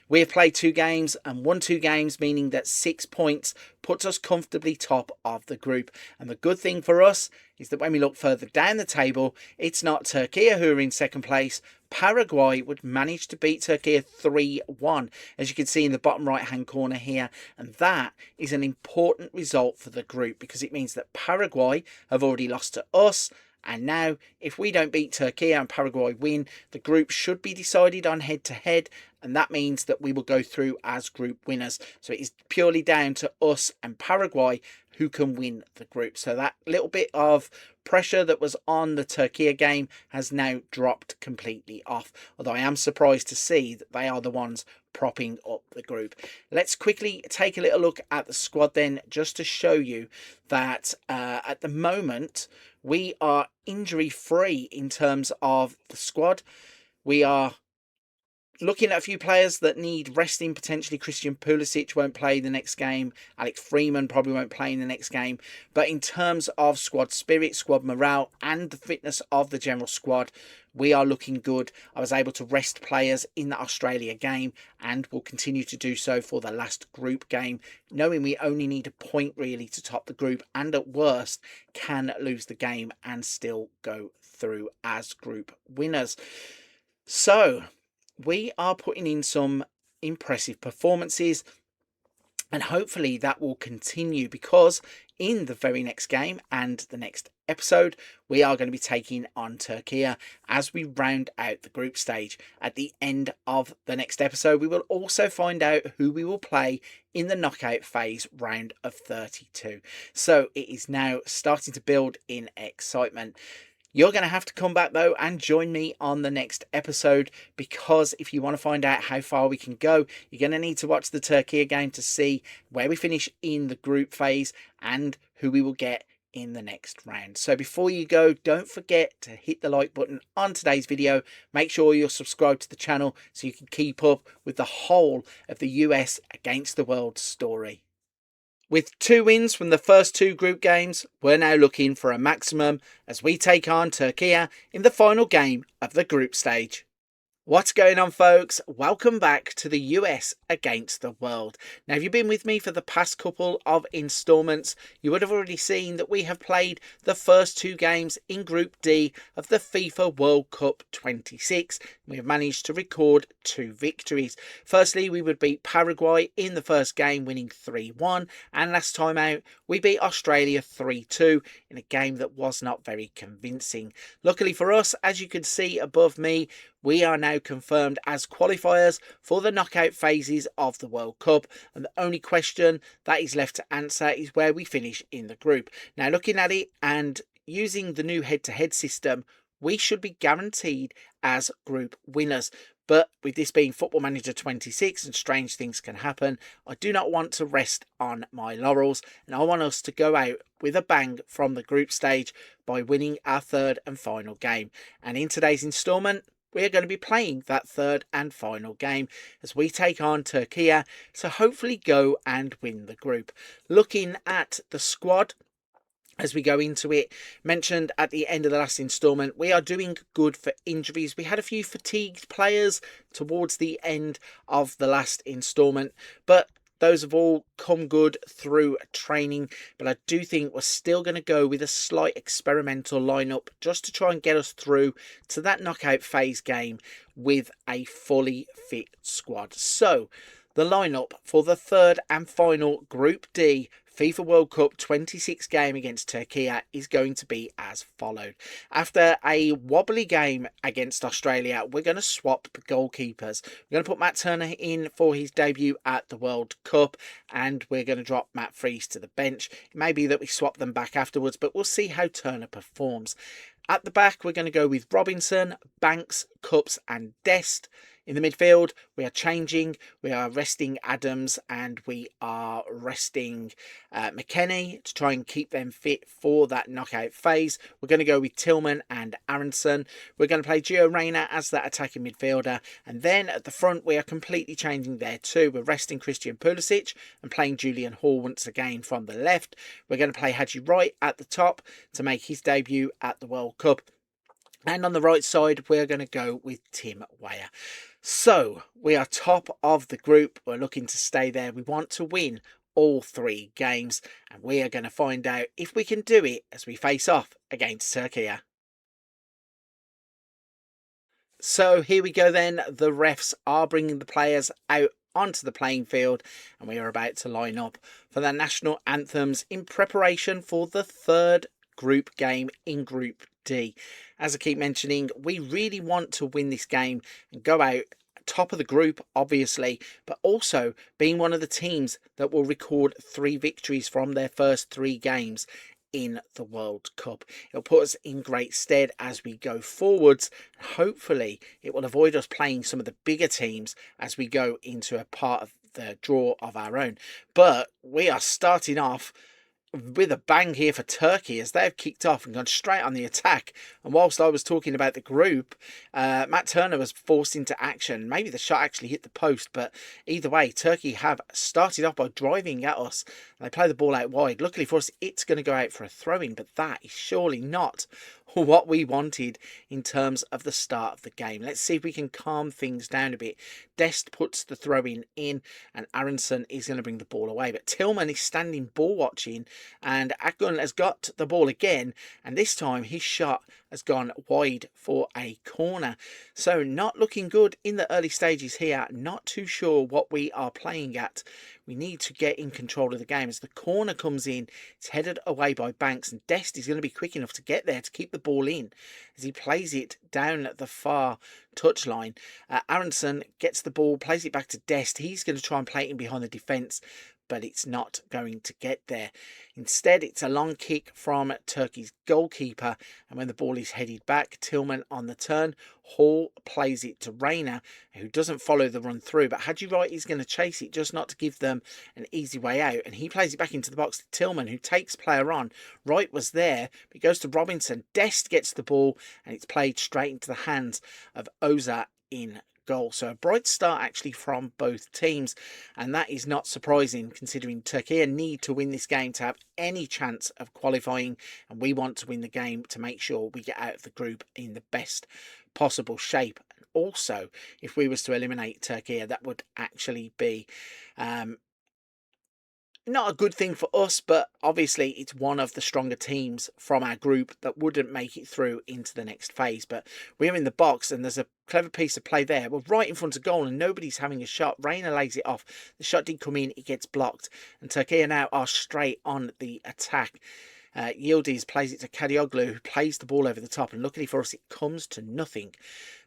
We have played 2 games and won 2 games, meaning that 6 points puts us comfortably top of the group. And the good thing for us is that when we look further down the table, it's not Turkey who are in second place. Paraguay would manage to beat Turkey 3-1, as you can see in the bottom right hand corner here. And that is an important result for the group because it means that Paraguay have already lost to us And now, if we don't beat Turkey and Paraguay win, the group should be decided on head-to-head, and that means that we will go through as group winners. So it is purely down to us and Paraguay who can win the group. So that little bit of pressure that was on the Turkey game has now dropped completely off. Although I am surprised to see that they are the ones propping up the group. Let's quickly take a little look at the squad then, just to show you that at the moment we are injury free in terms of the squad. We are looking at a few players that need resting. Potentially Christian Pulisic won't play the next game. Alex Freeman probably won't play in the next game. But in terms of squad spirit, squad morale, and the fitness of the general squad, we are looking good. I was able to rest players in the Australia game and will continue to do so for the last group game, knowing we only need a point really to top the group, and at worst can lose the game and still go through as group winners. So we are putting in some impressive performances, and hopefully that will continue, because in the very next game and the next episode we are going to be taking on Turkey as we round out the group stage. At the end of the next episode we will also find out who we will play in the knockout phase round of 32. So it is now starting to build in excitement. You're going to have to come back though and join me on the next episode, because if you want to find out how far we can go, you're going to need to watch the Turkey game to see where we finish in the group phase and who we will get in the next round. So before you go, don't forget to hit the like button on today's video. Make sure you're subscribed to the channel so you can keep up with the whole of the US against the world story. With 2 wins from the first 2 group games, we're now looking for a maximum as we take on Turkey in the final game of the group stage. What's going on, folks? Welcome back to the US against the world. Now, if you've been with me for the past couple of installments, you would have already seen that we have played the first 2 games in Group D of the FIFA World Cup 26. We have managed to record 2 victories. Firstly, we would beat Paraguay in the first game, winning 3-1, and last time out we beat Australia 3-2 in a game that was not very convincing. Luckily for us, as you can see above me, we are now confirmed as qualifiers for the knockout phases of the World Cup, and the only question that is left to answer is where we finish in the group. Now, looking at it and using the new head-to-head system, we should be guaranteed as group winners. But with this being Football Manager 26 and strange things can happen, I do not want to rest on my laurels, and I want us to go out with a bang from the group stage by winning our third and final game. And in today's instalment, we are going to be playing that third and final game as we take on Turkey to hopefully go and win the group. Looking at the squad as we go into it, mentioned at the end of the last instalment, we are doing good for injuries. We had a few fatigued players towards the end of the last instalment, but those have all come good through training. But I do think we're still going to go with a slight experimental lineup just to try and get us through to that knockout phase game with a fully fit squad. So the lineup for the third and final Group D FIFA World Cup 26 game against Turkey is going to be as followed. After a wobbly game against Australia, we're going to swap goalkeepers. We're going to put Matt Turner in for his debut at the World Cup, and we're going to drop Matt Freese to the bench. It may be that we swap them back afterwards, but we'll see how Turner performs. At the back, we're going to go with Robinson, Banks, Cups and Dest. In the midfield, we are changing. We are resting Adams and we are resting McKennie to try and keep them fit for that knockout phase. We're going to go with Tillman and Aronson. We're going to play Gio Reyna as that attacking midfielder. And then at the front, we are completely changing there too. We're resting Christian Pulisic and playing Julian Hall once again from the left. We're going to play Haji Wright at the top to make his debut at the World Cup. And on the right side, we're going to go with Tim Weah. So we are top of the group. We're looking to stay there. We want to win all 3 games, and we are going to find out if we can do it as we face off against Turkey. So here we go then. The refs are bringing the players out onto the playing field, and we are about to line up for the national anthems in preparation for the third group game in Group D. As I keep mentioning, we really want to win this game and go out top of the group, obviously, but also being one of the teams that will record 3 victories from their first 3 games in the World Cup. It'll put us in great stead as we go forwards. Hopefully, it will avoid us playing some of the bigger teams as we go into a part of the draw of our own. But we are starting off with a bang here for Turkey as they've kicked off and gone straight on the attack. And whilst I was talking about the group, Matt Turner was forced into action. Maybe the shot actually hit the post, but either way, Turkey have started off by driving at us. They play the ball out wide. Luckily for us, it's going to go out for a throw-in, but that is surely not what we wanted in terms of the start of the game. Let's see if we can calm things down a bit. Dest puts the throw-in in, and Aronson is going to bring the ball away. But Tillman is standing ball watching, and Akgun has got the ball again, and this time his shot has gone wide for a corner. So not looking good in the early stages here. Not too sure what we are playing at. We need to get in control of the game. As the corner comes in, it's headed away by Banks, and Dest is going to be quick enough to get there to keep the ball in as he plays it down at the far touchline. Aronson gets the ball, plays it back to Dest. He's going to try and play it in behind the defence, but it's not going to get there. Instead, it's a long kick from Turkey's goalkeeper, and when the ball is headed back, Tillman on the turn, Hall plays it to Rayner, who doesn't follow the run through, but Hadji Wright is going to chase it just not to give them an easy way out, and he plays it back into the box to Tillman, who takes player on. Wright was there, but goes to Robinson. Dest gets the ball, and it's played straight into the hands of Oza in goal. So a bright start actually from both teams, and that is not surprising considering Turkey need to win this game to have any chance of qualifying, and we want to win the game to make sure we get out of the group in the best possible shape. And also, if we was to eliminate Turkey, that would actually be not a good thing for us, but obviously it's one of the stronger teams from our group that wouldn't make it through into the next phase. But we're in the box, and there's a clever piece of play there. We're right in front of goal, and nobody's having a shot. Rayner lays it off. The shot did come in, it gets blocked, and Turkey now are straight on the attack. Yildiz plays it to Kadioglu, who plays the ball over the top, and luckily for us, it comes to nothing.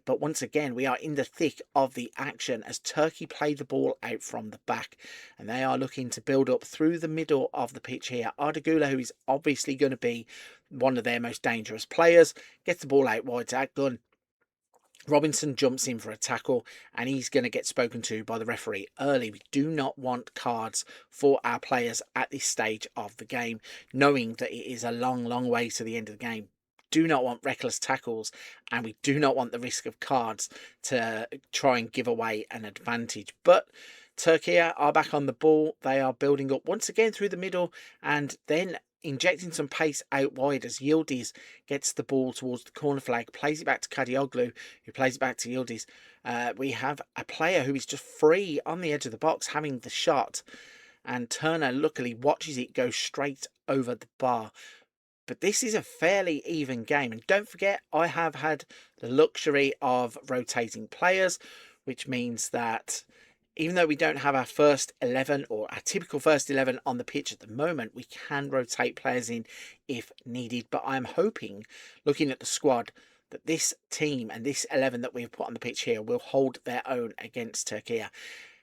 But once again, we are in the thick of the action as Turkey play the ball out from the back, and they are looking to build up through the middle of the pitch here. Ardagula, who is obviously going to be one of their most dangerous players, gets the ball out wide to Akgun. Robinson jumps in for a tackle, and he's going to get spoken to by the referee early. We do not want cards for our players at this stage of the game, knowing that it is a long, long way to the end of the game. Do not want reckless tackles, and we do not want the risk of cards to try and give away an advantage. But Turkey are back on the ball. They are building up once again through the middle, and then injecting some pace out wide as Yildiz gets the ball towards the corner flag, plays it back to Kadioglu, who plays it back to Yildiz. We have a player who is just free on the edge of the box having the shot, and Turner luckily watches it go straight over the bar. But this is a fairly even game, and don't forget, I have had the luxury of rotating players, which means that even though we don't have our first 11 or our typical first 11 on the pitch at the moment, we can rotate players in if needed. But I'm hoping, looking at the squad, that this team and this 11 that we've put on the pitch here will hold their own against Turkey.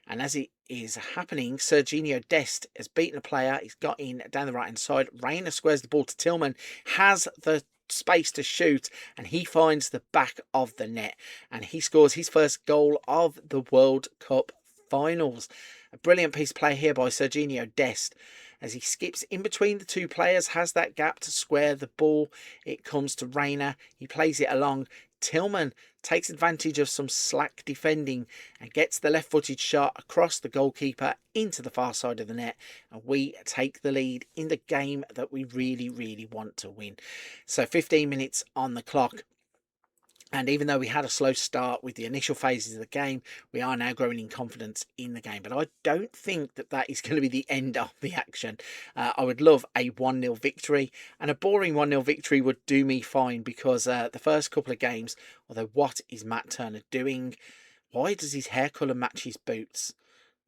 And as it is happening, Serginho Dest has beaten a player. He's got in down the right-hand side. Rayner squares the ball to Tillman, has the space to shoot, and he finds the back of the net. And he scores his first goal of the World Cup finals. A brilliant piece of play here by Serginho Dest as he skips in between the two players, has that gap to square the ball. It comes to Rayner. He plays it along. Tillman takes advantage of some slack defending and gets the left-footed shot across the goalkeeper into the far side of the net, and we take the lead in the game that we really, really want to win. So 15 minutes on the clock. And even though we had a slow start with the initial phases of the game, we are now growing in confidence in the game. But I don't think that that is going to be the end of the action. I would love a 1-0 victory, and a boring 1-0 victory would do me fine because the first couple of games, although what is Matt Turner doing? Why does his hair colour match his boots?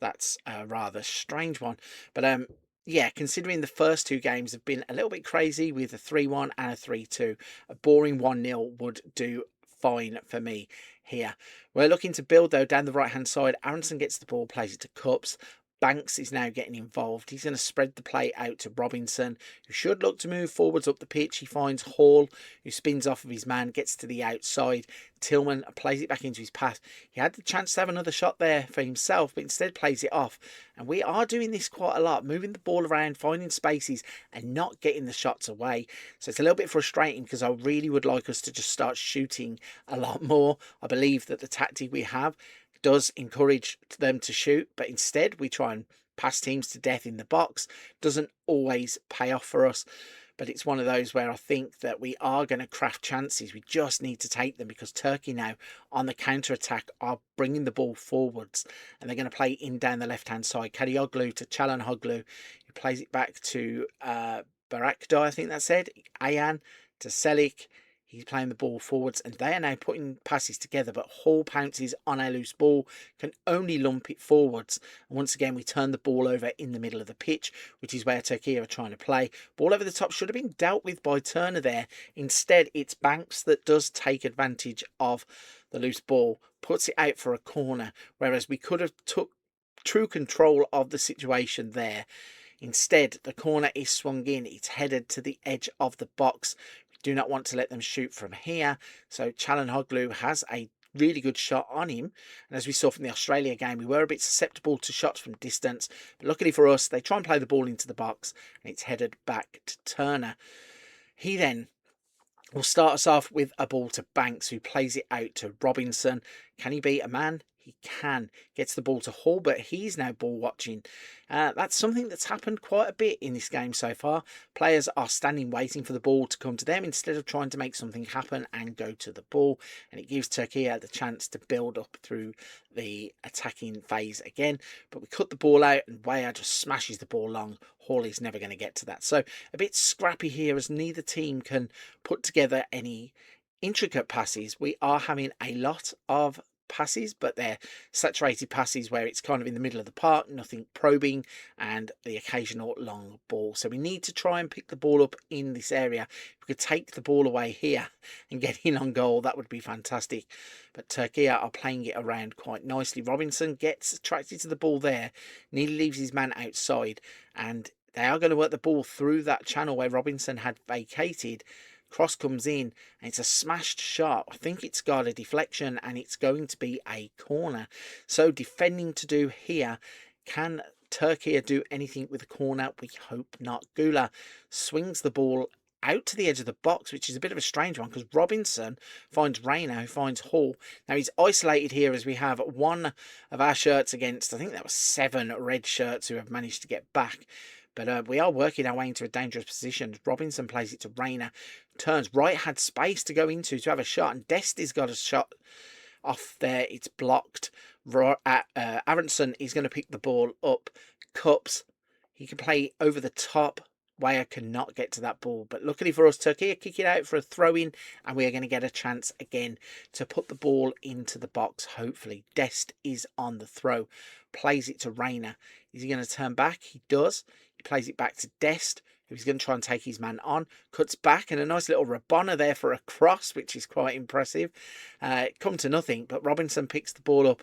That's a rather strange one. But Yeah, considering the first two games have been a little bit crazy with a 3-1 and a 3-2, a boring 1-0 would do fine for me here. We're looking to build though down the right hand side. Aronson gets the ball, plays it to Cups. Banks is now getting involved. He's going to spread the play out to Robinson, who should look to move forwards up the pitch. He finds Hall, who spins off of his man, gets to the outside. Tillman plays it back into his path. He had the chance to have another shot there for himself, but instead plays it off. And we are doing this quite a lot, moving the ball around, finding spaces, and not getting the shots away. So it's a little bit frustrating because I really would like us to just start shooting a lot more. I believe that the tactic we have does encourage them to shoot, but instead we try and pass teams to death in the box. Doesn't always pay off for us, but it's one of those where I think that we are going to craft chances. We just need to take them because Turkey now on the counter attack are bringing the ball forwards, and they're going to play in down the left hand side. Kadioglu to Çalhanoğlu, who plays it back to Barakda, I think that said. Ayan to Selik. He's playing the ball forwards, and they are now putting passes together, but Hall pounces on a loose ball, can only lump it forwards. And once again, we turn the ball over in the middle of the pitch, which is where Turkey are trying to play. Ball over the top should have been dealt with by Turner there. Instead, it's Banks that does take advantage of the loose ball, puts it out for a corner, whereas we could have took true control of the situation there. Instead, the corner is swung in. It's headed to the edge of the box. Do not want to let them shoot from here. So Çalhanoğlu has a really good shot on him. And as we saw from the Australia game, we were a bit susceptible to shots from distance. But luckily for us, they try and play the ball into the box, and it's headed back to Turner. He then will start us off with a ball to Banks, who plays it out to Robinson. Can he beat a man? He can. Gets the ball to Hall, but he's now ball watching. That's something that's happened quite a bit in this game so far. Players are standing waiting for the ball to come to them instead of trying to make something happen and go to the ball. And it gives Turkey the chance to build up through the attacking phase again. But we cut the ball out and Weah just smashes the ball long. Hall is never going to get to that. So a bit scrappy here as neither team can put together any intricate passes. We are having a lot of passes, but they're saturated passes where it's kind of in the middle of the park, nothing probing, and the occasional long ball. So we need to try and pick the ball up in this area. If we could take the ball away here and get in on goal, that would be fantastic. But Turkey are playing it around quite nicely. Robinson gets attracted to the ball there, nearly leaves his man outside, and they are going to work the ball through that channel where Robinson had vacated. Cross comes in and it's a smashed shot. I think it's got a deflection and it's going to be a corner. So defending to do here. Can Turkey do anything with the corner? We hope not. Gula swings the ball out to the edge of the box, which is a bit of a strange one because Robinson finds Reina, who finds Hall. Now he's isolated here as we have one of our shirts against, I think that was 7 red shirts who have managed to get back. But we are working our way into a dangerous position. Robinson plays it to Reina. Turns right, had space to go into to have a shot. And Desti's got a shot off there. It's blocked. Aronson is going to pick the ball up. Cups. He can play over the top. Weah cannot get to that ball. But luckily for us, Turkey are kicking out for a throw-in. And we are going to get a chance again to put the ball into the box, hopefully. Dest is on the throw. Plays it to Reina. Is he going to turn back? He does. He plays it back to Dest, who's going to try and take his man on. Cuts back, and a nice little Rabona there for a cross, which is quite impressive. Come to nothing, but Robinson picks the ball up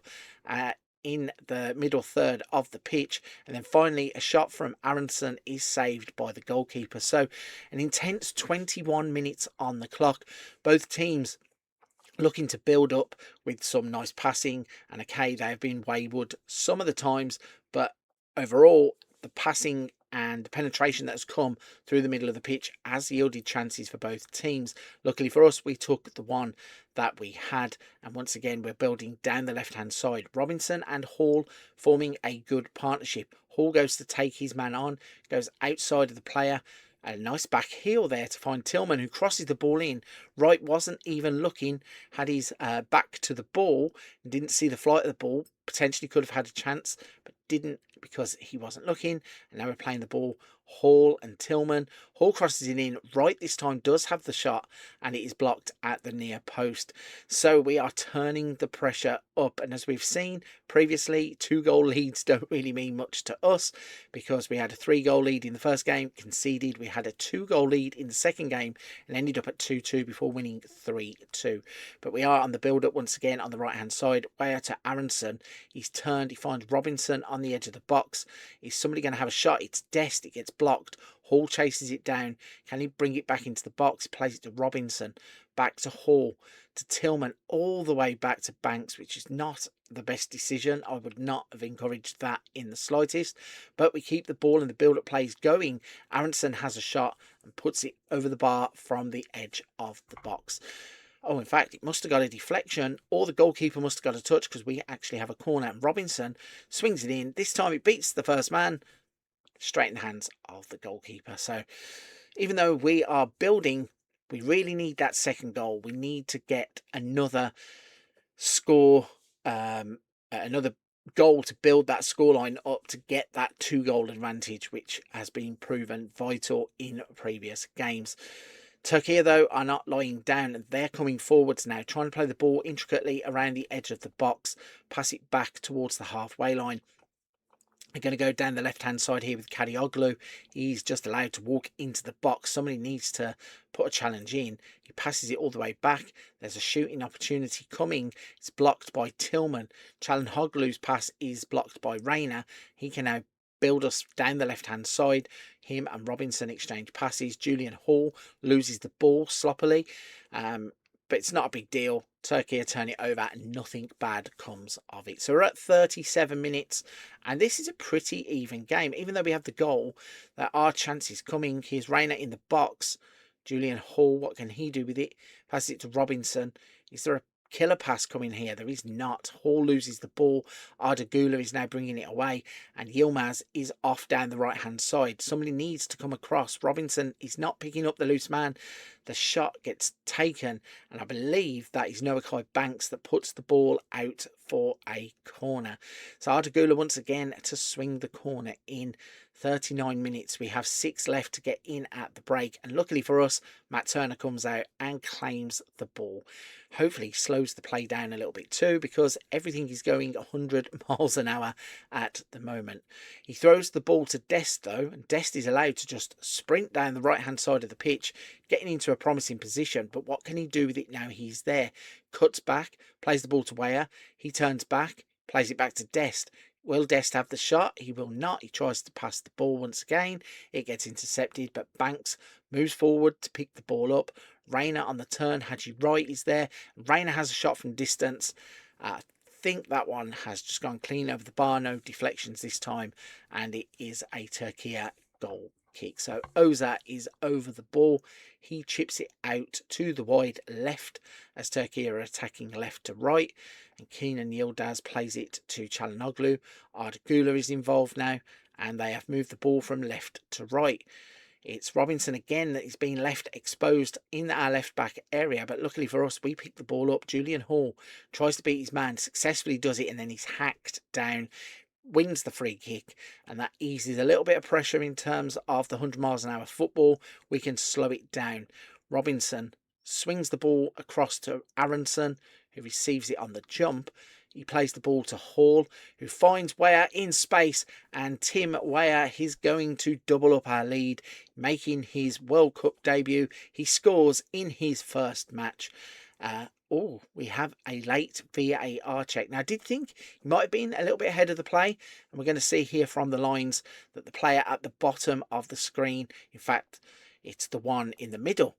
in the middle third of the pitch. And then finally, a shot from Aronson is saved by the goalkeeper. So an intense 21 minutes on the clock. Both teams looking to build up with some nice passing. And okay, they have been wayward some of the times, but overall, the passing and the penetration that has come through the middle of the pitch has yielded chances for both teams. Luckily for us, we took the one that we had. And once again, we're building down the left-hand side. Robinson and Hall forming a good partnership. Hall goes to take his man on, goes outside of the player. A nice back heel there to find Tillman, who crosses the ball in. Wright wasn't even looking, had his back to the ball, and didn't see the flight of the ball. Potentially could have had a chance, but didn't because he wasn't looking. And now we're playing the ball Hall and Tillman. Hall crosses it in right this time, does have the shot, and it is blocked at the near post. So we are turning the pressure up, and as we've seen previously, 2-goal leads don't really mean much to us, because we had a 3-goal lead in the first game, conceded. We had a 2-goal lead in the second game and ended up at 2-2 before winning 3-2. But we are on the build-up once again on the right-hand side. Way out to Aronson. He's turned. He finds Robinson on the edge of the box. Is somebody going to have a shot? It's Dest. It gets blocked. Hall chases it down. Can he bring it back into the box? He plays it to Robinson. Back to Hall. To Tillman. All the way back to Banks, which is not the best decision. I would not have encouraged that in the slightest. But we keep the ball and the build-up plays going. Aronson has a shot and puts it over the bar from the edge of the box. Oh, in fact, it must have got a deflection, or the goalkeeper must have got a touch, because we actually have a corner. And Robinson swings it in. This time it beats the first man, straight in the hands of the goalkeeper. So even though we are building, we really need that second goal. We need to get another score, another goal to build that scoreline up to get that 2-goal advantage, which has been proven vital in previous games. Turkey, though, are not lying down, and they're coming forwards now, trying to play the ball intricately around the edge of the box, pass it back towards the halfway line. They're going to go down the left-hand side here with Kadioglu. He's just allowed to walk into the box. Somebody needs to put a challenge in. He passes it all the way back. There's a shooting opportunity coming. It's blocked by Tillman. Çalhanoğlu's pass is blocked by Rayner. He can now build us down the left-hand side. Him and Robinson exchange passes. Julian Hall loses the ball sloppily. But it's not a big deal. Turkey turn it over and nothing bad comes of it. So we're at 37 minutes and this is a pretty even game. Even though we have the goal, there are chances coming. Here's Rayner in the box. Julian Hall, what can he do with it? Passes it to Robinson. Is there a killer pass coming here? There is not. Hall loses the ball. Arda Güler is now bringing it away, and Yilmaz is off down the right hand side. Somebody needs to come across. Robinson is not picking up the loose man. The shot gets taken, and I believe that is Noah Banks that puts the ball out for a corner. So Arda Güler once again to swing the corner in. 39 minutes. We have 6 left to get in at the break, and luckily for us, Matt Turner comes out and claims the ball. Hopefully slows the play down a little bit too, because everything is going 100 miles an hour at the moment. He throws the ball to Dest though, and Dest is allowed to just sprint down the right hand side of the pitch, getting into a promising position. But what can he do with it now he's there? Cuts back, plays the ball to Weah. He turns back, plays it back to Dest. Will Dest have the shot? He will not. He tries to pass the ball once again. It gets intercepted, but Banks moves forward to pick the ball up. Rayner on the turn. Haji Wright is there. Rayner has a shot from distance. I think that one has just gone clean over the bar. No deflections this time. And it is a Turkey goal kick. So Oza is over the ball. He chips it out to the wide left as Turkey are attacking left to right. And Kenan Yilmaz plays it to Çalhanoğlu. Arda Güler is involved now, and they have moved the ball from left to right. It's Robinson again that is being left exposed in our left back area, but luckily for us, we pick the ball up. Julian Hall tries to beat his man, successfully does it, and then he's hacked down, wins the free kick, and that eases a little bit of pressure in terms of the 100 miles an hour football. We can slow it down. Robinson swings the ball across to Aronson, who receives it on the jump. He plays the ball to Hall, who finds Weah in space, and Tim Weah is going to double up our lead, making his World Cup debut. He scores in his first match. We have a late VAR check. Now, I did think he might have been a little bit ahead of the play, and we're going to see here from the lines that the player at the bottom of the screen, in fact, it's the one in the middle,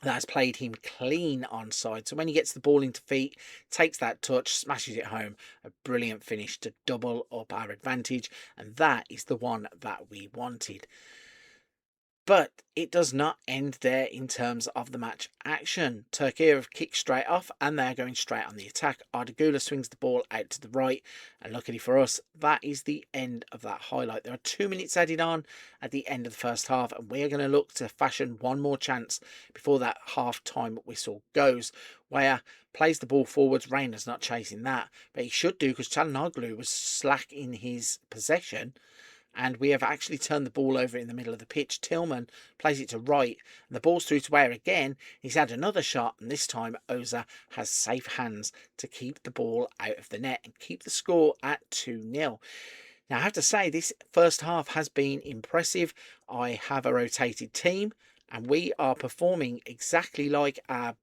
that has played him clean onside. So when he gets the ball into feet, takes that touch, smashes it home. A brilliant finish to double up our advantage. And that is the one that we wanted. But it does not end there in terms of the match action. Turkey have kicked straight off and they are going straight on the attack. Arda Güler swings the ball out to the right, and luckily for us, that is the end of that highlight. There are 2 minutes added on at the end of the first half, and we are going to look to fashion one more chance before that half-time whistle goes. Weah plays the ball forwards. Rayner's not chasing that, but he should do because Çalhanoğlu was slack in his possession. and we have actually turned the ball over in the middle of the pitch. Tillman plays it to right, and the ball's through to Weah again. He's had another shot, and this time Oza has safe hands to keep the ball out of the net and keep the score at 2-0. Now, I have to say, this first half has been impressive. I have a rotated team, and we are performing exactly like our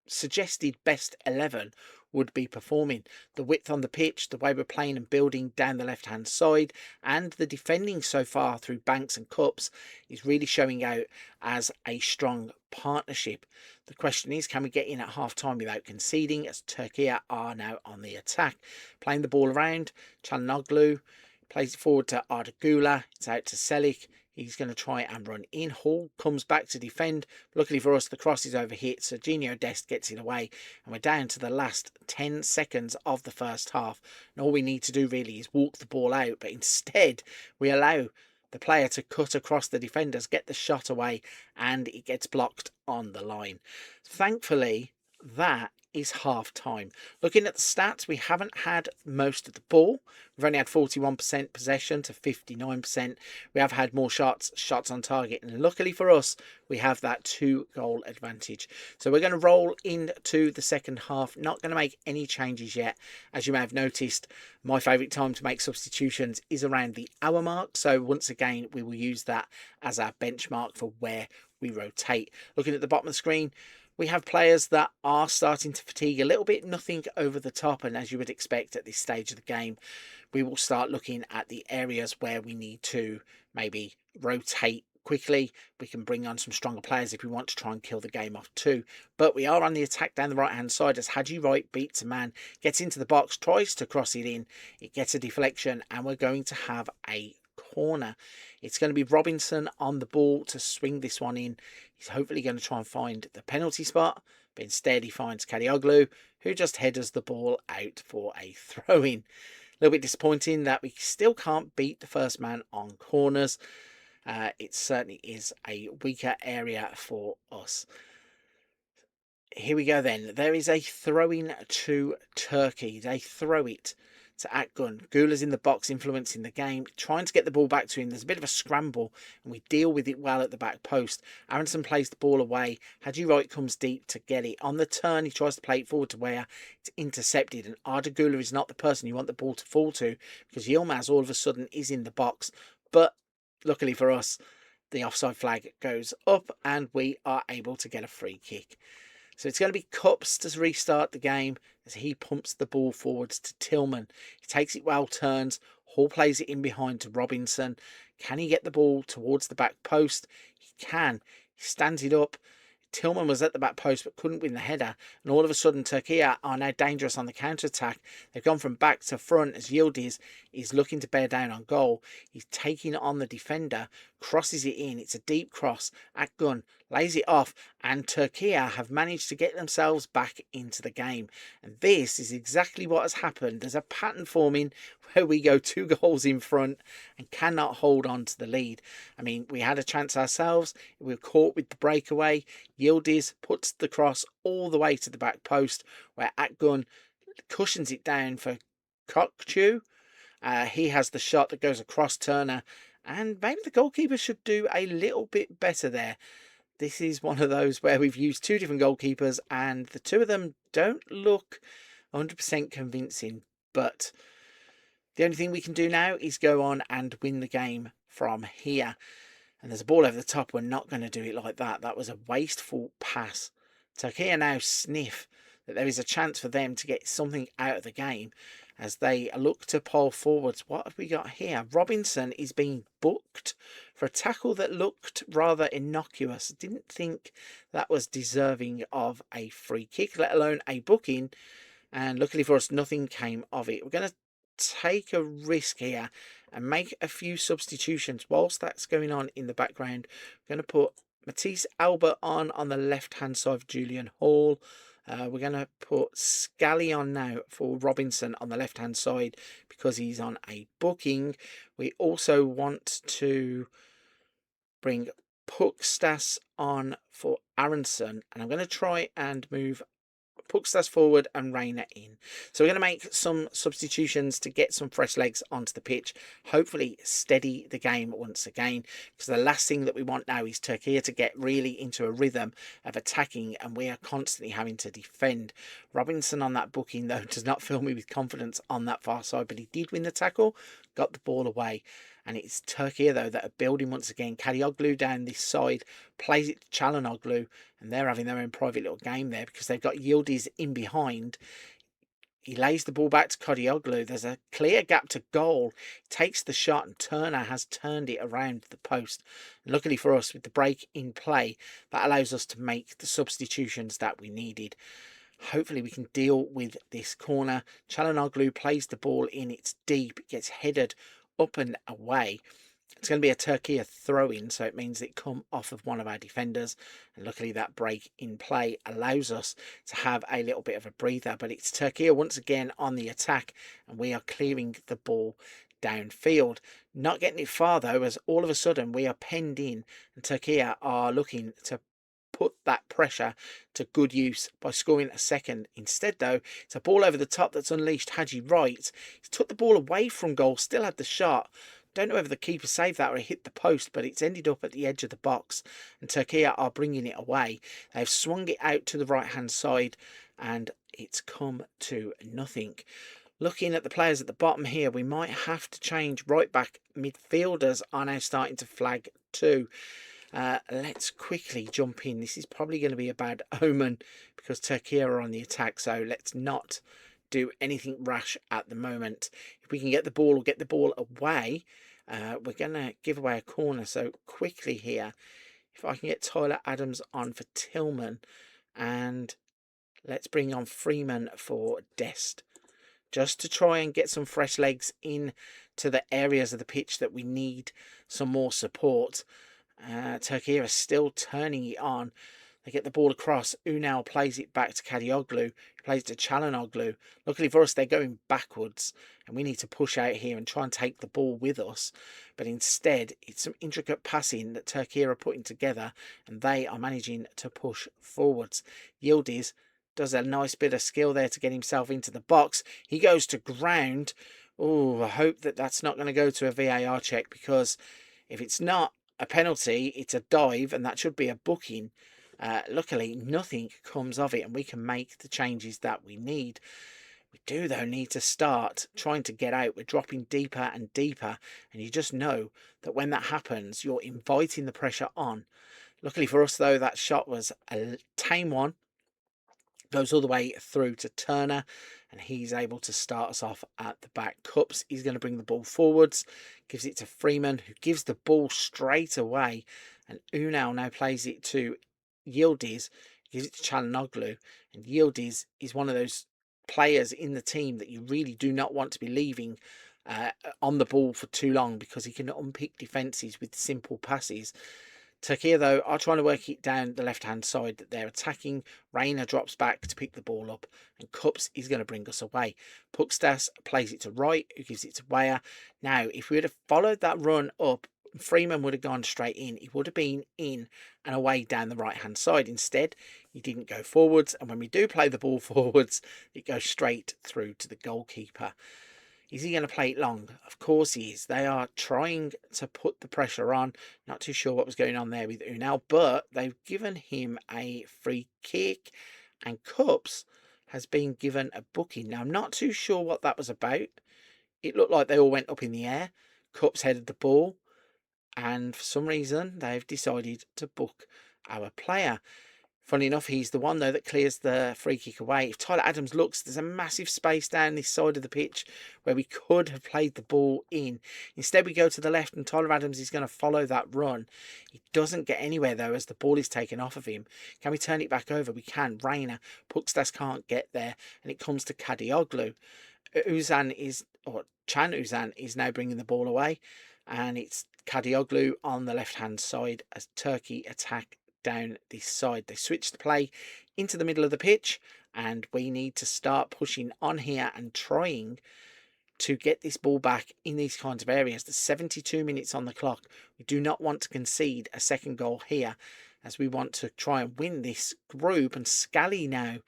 suggested best 11 would be performing. The width on the pitch, the way we're playing and building down the left hand side, and the defending so far through Banks and Cups is really showing out as a strong partnership. The question is, can we get in at half time without conceding, as Turkey are now on the attack? Playing the ball around, Çalhanoğlu plays it forward to Arda Güler. It's out to Selic. He's going to try and run in. Hall comes back to defend. Luckily for us, the cross is overhit. Serginho Dest gets it away. And we're down to the last 10 seconds of the first half. And all we need to do really is walk the ball out. But instead, we allow the player to cut across the defenders, get the shot away, and it gets blocked on the line. Thankfully, that is half time. Looking at the stats, we haven't had most of the ball. We've only had 41% possession to 59%. We have had more shots on target, and luckily for us, we have that 2-goal advantage. So we're going to roll into the second half. Not going to make any changes yet. As you may have noticed, my favourite time to make substitutions is around the hour mark. So once again, we will use that as our benchmark for where we rotate. Looking at the bottom of the screen, we have players that are starting to fatigue a little bit, nothing over the top, and as you would expect at this stage of the game, we will start looking at the areas where we need to maybe rotate quickly. We can bring on some stronger players if we want to try and kill the game off too. But we are on the attack down the right-hand side as Haji Wright beats a man, gets into the box, tries to cross it in, it gets a deflection, and we're going to have a corner. It's going to be Robinson on the ball to swing this one in. He's hopefully going to try and find the penalty spot, but instead he finds Çalhanoğlu, who just headers the ball out for a throw-in. A little bit disappointing that we still can't beat the first man on corners. It certainly is a weaker area for us. Here we go then. There is a throw-in to Turkey. They throw it to Akgun. Güler's in the box, influencing the game, trying to get the ball back to him. There's a bit of a scramble, and we deal with it well at the back post. Aronson plays the ball away. Haji Wright comes deep to get it. On the turn, he tries to play it forward to Weah. It's intercepted, and Arda Güler is not the person you want the ball to fall to, because Yilmaz all of a sudden is in the box. But luckily for us, the offside flag goes up, and we are able to get a free kick. So it's going to be Cups to restart the game as he pumps the ball forwards to Tillman. He takes it well, turns. Hall plays it in behind to Robinson. Can he get the ball towards the back post? He can. He stands it up. Tillman was at the back post but couldn't win the header. And all of a sudden, Turkey are now dangerous on the counter-attack. They've gone from back to front as Yildiz is looking to bear down on goal. He's taking on the defender, crosses it in. It's a deep cross. Akgun lays it off, and Turkey have managed to get themselves back into the game. And this is exactly what has happened. There's a pattern forming where we go 2 goals in front and cannot hold on to the lead. I mean, we had a chance ourselves. We were caught with the breakaway. Yildiz puts the cross all the way to the back post, where Akgun cushions it down for Kokchu. He has the shot that goes across Turner, and maybe the goalkeeper should do a little bit better there. This is one of those where we've used 2 different goalkeepers, and the 2 of them don't look 100% convincing, but the only thing we can do now is go on and win the game from here. And there's a ball over the top. We're not going to do it like that. That was a wasteful pass. Turkey now sniff that there is a chance for them to get something out of the game as they look to pull forwards. What have we got here? Robinson is being booked for a tackle that looked rather innocuous. Didn't think that was deserving of a free kick, let alone a booking. And luckily for us, nothing came of it. We're going to take a risk here and make a few substitutions whilst that's going on in the background. We're going to put Matisse Albert on the left hand side of Julian Hall. We're going to put Scally on now for Robinson on the left hand side because he's on a booking. We also want to bring Pukstas on for Aronson, and I'm going to try and move Pukstas forward and Reina in. So we're going to make some substitutions to get some fresh legs onto the pitch. Hopefully steady the game once again, because the last thing that we want now is Turkey to get really into a rhythm of attacking, and we are constantly having to defend. Robinson on that booking, though, does not fill me with confidence on that far side, but he did win the tackle, got the ball away. And it's Turkey, though, that are building once again. Kadioglu down this side, plays it to Çalhanoğlu, and they're having their own private little game there because they've got Yildiz in behind. He lays the ball back to Kadioglu. There's a clear gap to goal. Takes the shot, and Turner has turned it around the post. And luckily for us, with the break in play, that allows us to make the substitutions that we needed. Hopefully we can deal with this corner. Çalhanoğlu plays the ball in. It's deep. It gets headed up and away. It's going to be a Turkey throw-in, so it means it come off of one of our defenders. And luckily that break in play allows us to have a little bit of a breather. But it's Turkey once again on the attack, and we are clearing the ball downfield. Not getting it far, though, as all of a sudden we are penned in, and Turkey are looking to put that pressure to good use by scoring a second. Instead, though, it's a ball over the top that's unleashed Haji Wright. He's took the ball away from goal, still had the shot. Don't know whether the keeper saved that or it hit the post, but it's ended up at the edge of the box, and Turkey are bringing it away. They've swung it out to the right-hand side, and it's come to nothing. Looking at the players at the bottom here, we might have to change right back. Midfielders are now starting to flag too. Let's quickly jump in. This is probably going to be a bad omen because Turkey are on the attack, so let's not do anything rash at the moment. If we can get the ball or get the ball away, we're going to give away a corner. So quickly here, if I can get Tyler Adams on for Tillman, and let's bring on Freeman for Dest, just to try and get some fresh legs in to the areas of the pitch that we need some more support. Turkey are still turning it on. They get the ball across. Unal plays it back to Kadioglu. He plays it to Çalhanoğlu. Luckily for us, they're going backwards, and we need to push out here and try and take the ball with us. But instead, it's some intricate passing that Turkey are putting together, and they are managing to push forwards. Yildiz does a nice bit of skill there to get himself into the box. He goes to ground. Oh, I hope that that's not going to go to a VAR check, because if it's not a penalty, it's a dive, and that should be a booking. Luckily, nothing comes of it, and we can make the changes that we need. We do, though, need to start trying to get out. We're dropping deeper and deeper, and you just know that when that happens, you're inviting the pressure on. Luckily for us, though, that shot was a tame one. Goes all the way through to Turner, and he's able to start us off at the back. Cups is going to bring the ball forwards, gives it to Freeman, who gives the ball straight away, and Unal now plays it to Yildiz, gives it to Çalhanoğlu, and Yildiz is one of those players in the team that you really do not want to be leaving on the ball for too long, because he can unpick defences with simple passes. Turkey, though, are trying to work it down the left-hand side that they're attacking. Reina drops back to pick the ball up, and Cups is going to bring us away. Pukstas plays it to Wright, who gives it to Weyer. Now, if we would have followed that run up, Freeman would have gone straight in. He would have been in and away down the right-hand side. Instead, he didn't go forwards, and when we do play the ball forwards, it goes straight through to the goalkeeper. Is he going to play it long? Of course he is. They are trying to put the pressure on. Not too sure what was going on there with Unal, but they've given him a free kick, and Cups has been given a booking. Now, I'm not too sure what that was about. It looked like they all went up in the air. Cups headed the ball, and for some reason, they've decided to book our player. Funny enough, he's the one, though, that clears the free kick away. If Tyler Adams looks, there's a massive space down this side of the pitch where we could have played the ball in. Instead, we go to the left, and Tyler Adams is going to follow that run. He doesn't get anywhere, though, as the ball is taken off of him. Can we turn it back over? We can. Reina. Pukstas can't get there, and it comes to Kadioglu. Can Uzan is now bringing the ball away, and it's Kadioglu on the left-hand side as Turkey attack down this side. They switch the play into the middle of the pitch, and we need to start pushing on here and trying to get this ball back in these kinds of areas. There's 72 minutes on the clock. We do not want to concede a second goal here, as we want to try and win this group. And Scally now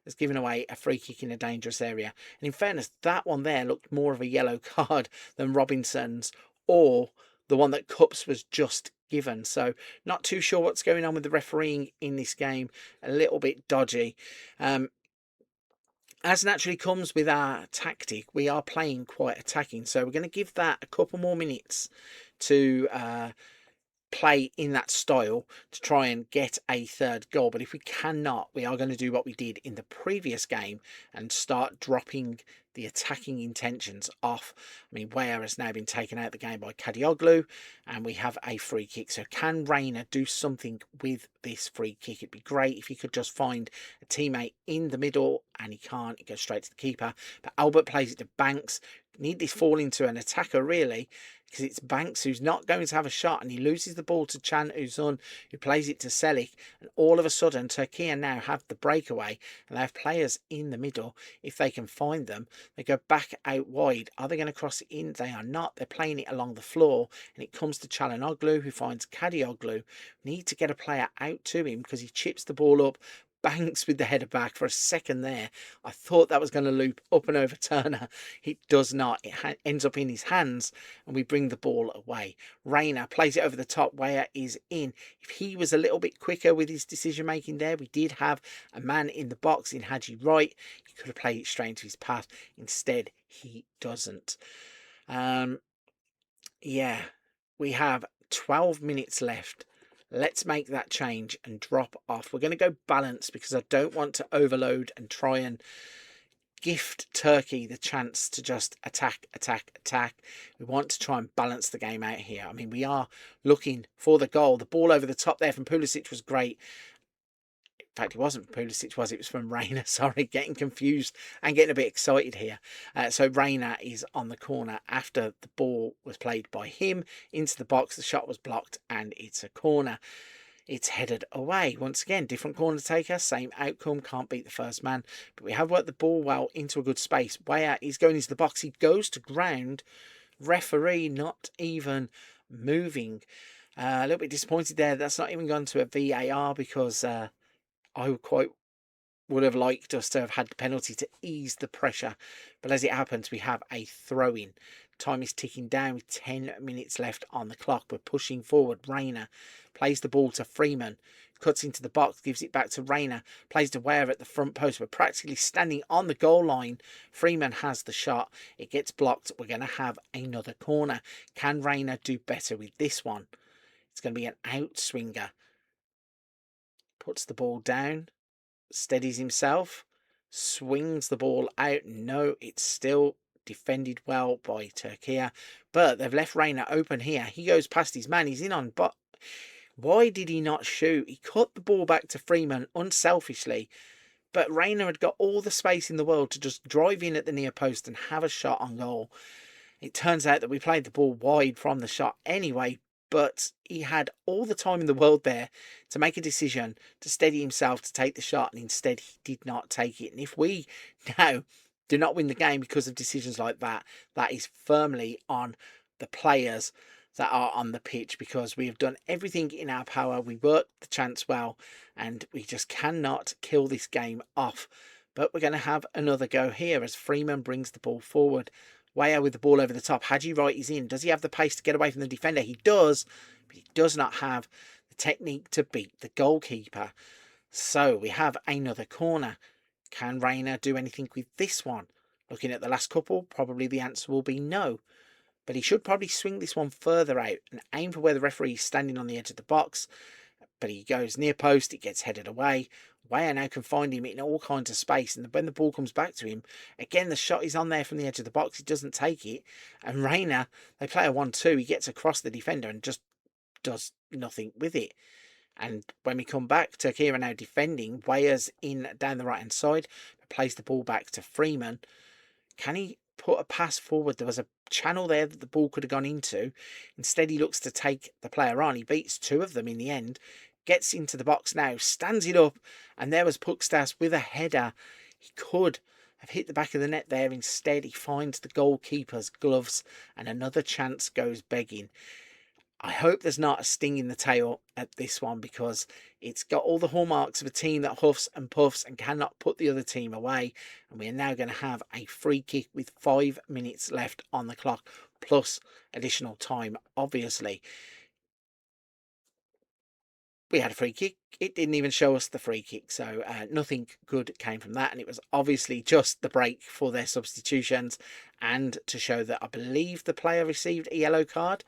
has given away a free kick in a dangerous area. And in fairness, that one there looked more of a yellow card than Robinson's or the one that Cups was just given. So not too sure what's going on with the refereeing in this game. A little bit dodgy. As naturally comes with our tactic, we are playing quite attacking. So we're going to give that a couple more minutes to play in that style to try and get a third goal. But if we cannot, we are going to do what we did in the previous game and start dropping the attacking intentions off. I mean, Weah has now been taken out of the game by Kadioglu, and we have a free kick. So can Rayner do something with this free kick? It'd be great if he could just find a teammate in the middle, and he can't. It goes straight to the keeper. But Albert plays it to Banks. Need this fall into an attacker, really, because it's Banks who's not going to have a shot, and he loses the ball to Chan Uzun, who plays it to Selik, and all of a sudden Turkey now have the breakaway, and they have players in the middle. If they can find them, they go back out wide. Are they going to cross it in? They are not. They're playing it along the floor, and it comes to Çalhanoğlu, who finds Kadioglu. Need to get a player out to him because he chips the ball up. Banks with the header back. For a second there, I thought that was going to loop up and over Turner. It does not. It ends up in his hands, and we bring the ball away. Rayner plays it over the top. Weah is in. If he was a little bit quicker with his decision making there, we did have a man in the box in Haji Wright. He could have played it straight into his path. Instead, he doesn't. Yeah, we have 12 minutes left. Let's make that change and drop off. We're going to go balance because I don't want to overload and try and gift Turkey the chance to just attack. We want to try and balance the game out here. I mean, we are looking for the goal. The ball over the top there from Pulisic was great. In fact, it wasn't from Pulisic, was it? It was from Rayner. Sorry, getting confused and getting a bit excited here. So Rayner is on the corner after the ball was played by him into the box. The shot was blocked and it's a corner. It's headed away. Once again, different corner taker, same outcome, can't beat the first man. But we have worked the ball well into a good space. Weah is going into the box. He goes to ground. Referee not even moving. A little bit disappointed there. That's not even gone to a VAR because I would have liked us to have had the penalty to ease the pressure. But as it happens, we have a throw-in. Time is ticking down with 10 minutes left on the clock. We're pushing forward. Rayner plays the ball to Freeman. Cuts into the box, gives it back to Rayner. Plays to Weah at the front post. We're practically standing on the goal line. Freeman has the shot. It gets blocked. We're going to have another corner. Can Rayner do better with this one? It's going to be an outswinger. Puts the ball down, steadies himself, swings the ball out. No, it's still defended well by Turkey, but they've left Rayner open here. He goes past his man, he's in on, but why did he not shoot? He cut the ball back to Freeman unselfishly, but Rayner had got all the space in the world to just drive in at the near post and have a shot on goal. It turns out that we played the ball wide from the shot anyway, but he had all the time in the world there to make a decision, to steady himself, to take the shot, and instead he did not take it. And if we now do not win the game because of decisions like that, that is firmly on the players that are on the pitch, because we have done everything in our power. We worked the chance well, and we just cannot kill this game off. But we're going to have another go here as Freeman brings the ball forward. Weah with the ball over the top. Haji Wright is in. Does he have the pace to get away from the defender? He does, but he does not have the technique to beat the goalkeeper. So we have another corner. Can Rayner do anything with this one? Looking at the last couple, probably the answer will be no. But he should probably swing this one further out and aim for where the referee is standing on the edge of the box. But he goes near post, it gets headed away. Weah now can find him in all kinds of space, and when the ball comes back to him, again the shot is on there from the edge of the box. He doesn't take it, and Rayner, they play a 1-2. He gets across the defender and just does nothing with it. And when we come back, Turkey are now defending. Weah's in down the right hand side, but plays the ball back to Freeman. Can he put a pass forward? There was a channel there that the ball could have gone into. Instead, he looks to take the player on. He beats two of them in the end. Gets into the box now, stands it up, and there was Pukstas with a header. He could have hit the back of the net there. Instead, he finds the goalkeeper's gloves, and another chance goes begging. I hope there's not a sting in the tail at this one, because it's got all the hallmarks of a team that huffs and puffs and cannot put the other team away. And we are now going to have a free kick with 5 minutes left on the clock, plus additional time, obviously. We had a free kick. It didn't even show us the free kick, so nothing good came from that. And it was obviously just the break for their substitutions and to show that I believe the player received a yellow card.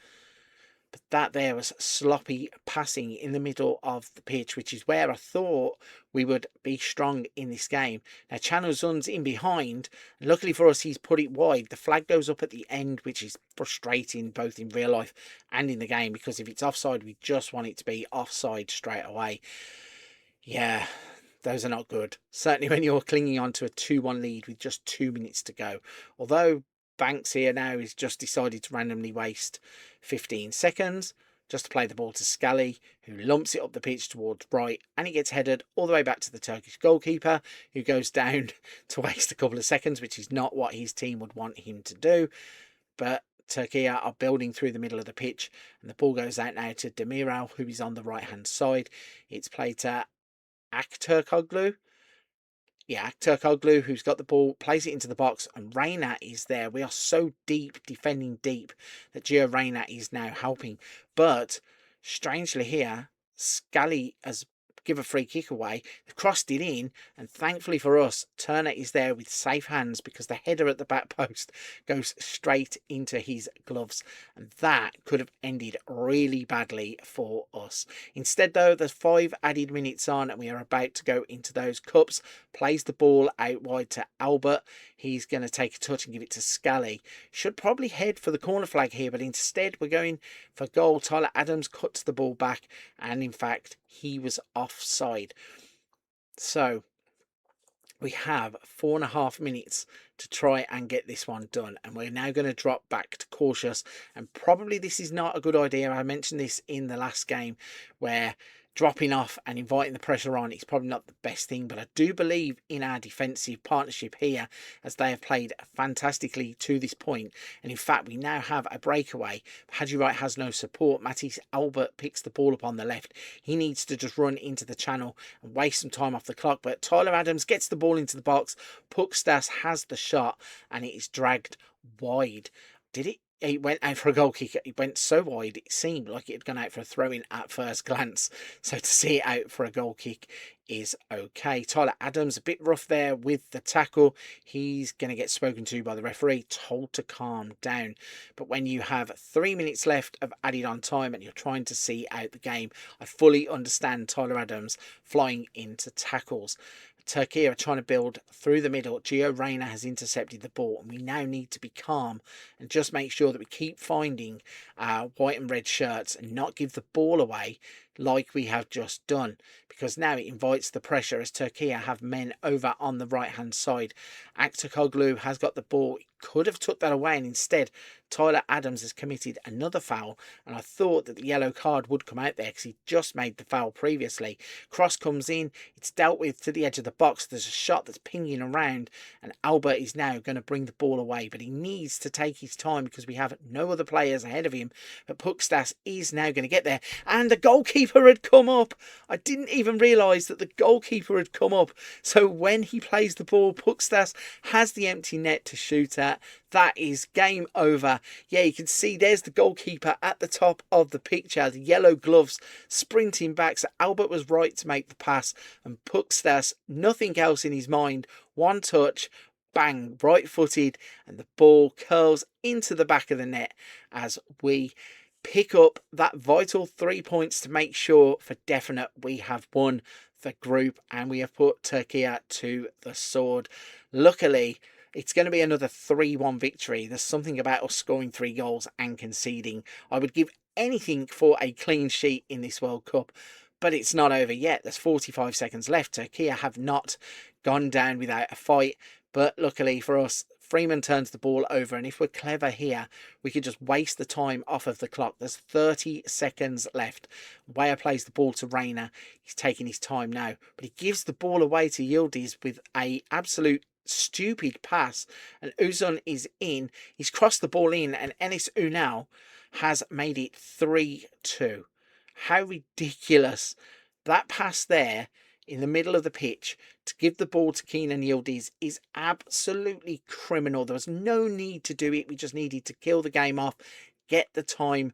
But that there was sloppy passing in the middle of the pitch, which is where I thought we would be strong in this game. Now, Chanuzun's in behind. And luckily for us, he's put it wide. The flag goes up at the end, which is frustrating both in real life and in the game, because if it's offside, we just want it to be offside straight away. Yeah, those are not good. Certainly when you're clinging on to a 2-1 lead with just 2 minutes to go. Although Banks here now has just decided to randomly waste 15 seconds just to play the ball to Scally, who lumps it up the pitch towards right, and it gets headed all the way back to the Turkish goalkeeper, who goes down to waste a couple of seconds, which is not what his team would want him to do. But Turkey are building through the middle of the pitch, and the ball goes out now to Demiral, who is on the right-hand side. It's played to Aktürkoğlu. Yeah, Turkoglu, who's got the ball, plays it into the box, and Reyna is there. We are so deep, defending deep, that Gio Reyna is now helping. But, strangely here, Scally has give a free kick away. They've crossed it in, and thankfully for us, Turner is there with safe hands, because the header at the back post goes straight into his gloves, and that could have ended really badly for us. Instead, though, there's 5 added minutes on, and we are about to go into those cups. Plays the ball out wide to Albert. He's going to take a touch and give it to Scally. Should probably head for the corner flag here, but instead we're going for goal. Tyler Adams cuts the ball back, and in fact he was offside. So we have 4.5 minutes to try and get this one done, and we're now going to drop back to cautious, and probably this is not a good idea. I mentioned this in the last game, where dropping off and inviting the pressure on is probably not the best thing, but I do believe in our defensive partnership here, as they have played fantastically to this point. And in fact, we now have a breakaway. Hadji Wright has no support. Matisse Albert picks the ball up on the left. He needs to just run into the channel and waste some time off the clock, but Tyler Adams gets the ball into the box. Pukstas has the shot, and it is dragged wide. Did it? It went out for a goal kick. It went so wide, it seemed like it had gone out for a throw-in at first glance. So to see it out for a goal kick is okay. Tyler Adams, a bit rough there with the tackle. He's going to get spoken to by the referee, told to calm down. But when you have 3 minutes left of added on time and you're trying to see out the game, I fully understand Tyler Adams flying into tackles. Turkey are trying to build through the middle. Gio Reyna has intercepted the ball, and we now need to be calm and just make sure that we keep finding our white and red shirts and not give the ball away like we have just done, because now it invites the pressure as Turkey have men over on the right hand side. Aktürkoğlu has got the ball, could have took that away, and instead Tyler Adams has committed another foul, and I thought that the yellow card would come out there because he just made the foul previously. Cross comes in, it's dealt with to the edge of the box. There's a shot that's pinging around, and Albert is now going to bring the ball away, but he needs to take his time because we have no other players ahead of him. But Pukstas is now going to get there, and the goalkeeper had come up. I didn't even realise that the goalkeeper had come up. So when he plays the ball, Pukstas has the empty net to shoot at. That is game over. Yeah, you can see there's the goalkeeper at the top of the picture. The yellow gloves sprinting back. So Albert was right to make the pass. And Pukstas, nothing else in his mind. One touch, bang, right-footed. And the ball curls into the back of the net as we pick up that vital 3 points to make sure for definite we have won the group and we have put Turkey to the sword. Luckily, it's going to be another 3-1 victory. There's something about us scoring 3 goals and conceding. I would give anything for a clean sheet in this World Cup, but it's not over yet. There's 45 seconds left. Turkey have not gone down without a fight, but luckily for us, Freeman turns the ball over, and if we're clever here, we could just waste the time off of the clock. There's 30 seconds left. Weyer plays the ball to Reyna. He's taking his time now, but he gives the ball away to Yildiz with a absolute stupid pass, and Uzun is in. He's crossed the ball in, and Enis Unal has made it 3-2. How ridiculous. That pass there in the middle of the pitch to give the ball to Keenan Yildiz is absolutely criminal. There was no need to do it. We just needed to kill the game off, get the time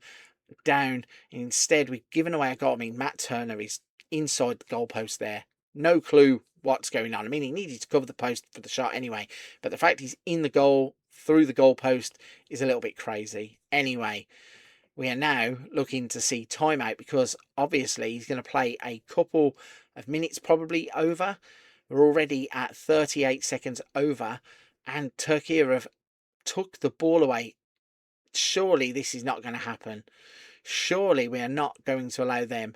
down. And instead, we've given away a goal. I mean, Matt Turner is inside the goalpost there. No clue what's going on. I mean, he needed to cover the post for the shot anyway. But the fact he's in the goal, through the goalpost, is a little bit crazy. Anyway, we are now looking to see timeout because obviously he's going to play a couple of minutes probably over. We're already at 38 seconds over and Turkey have took the ball away. Surely this is not going to happen. Surely we are not going to allow them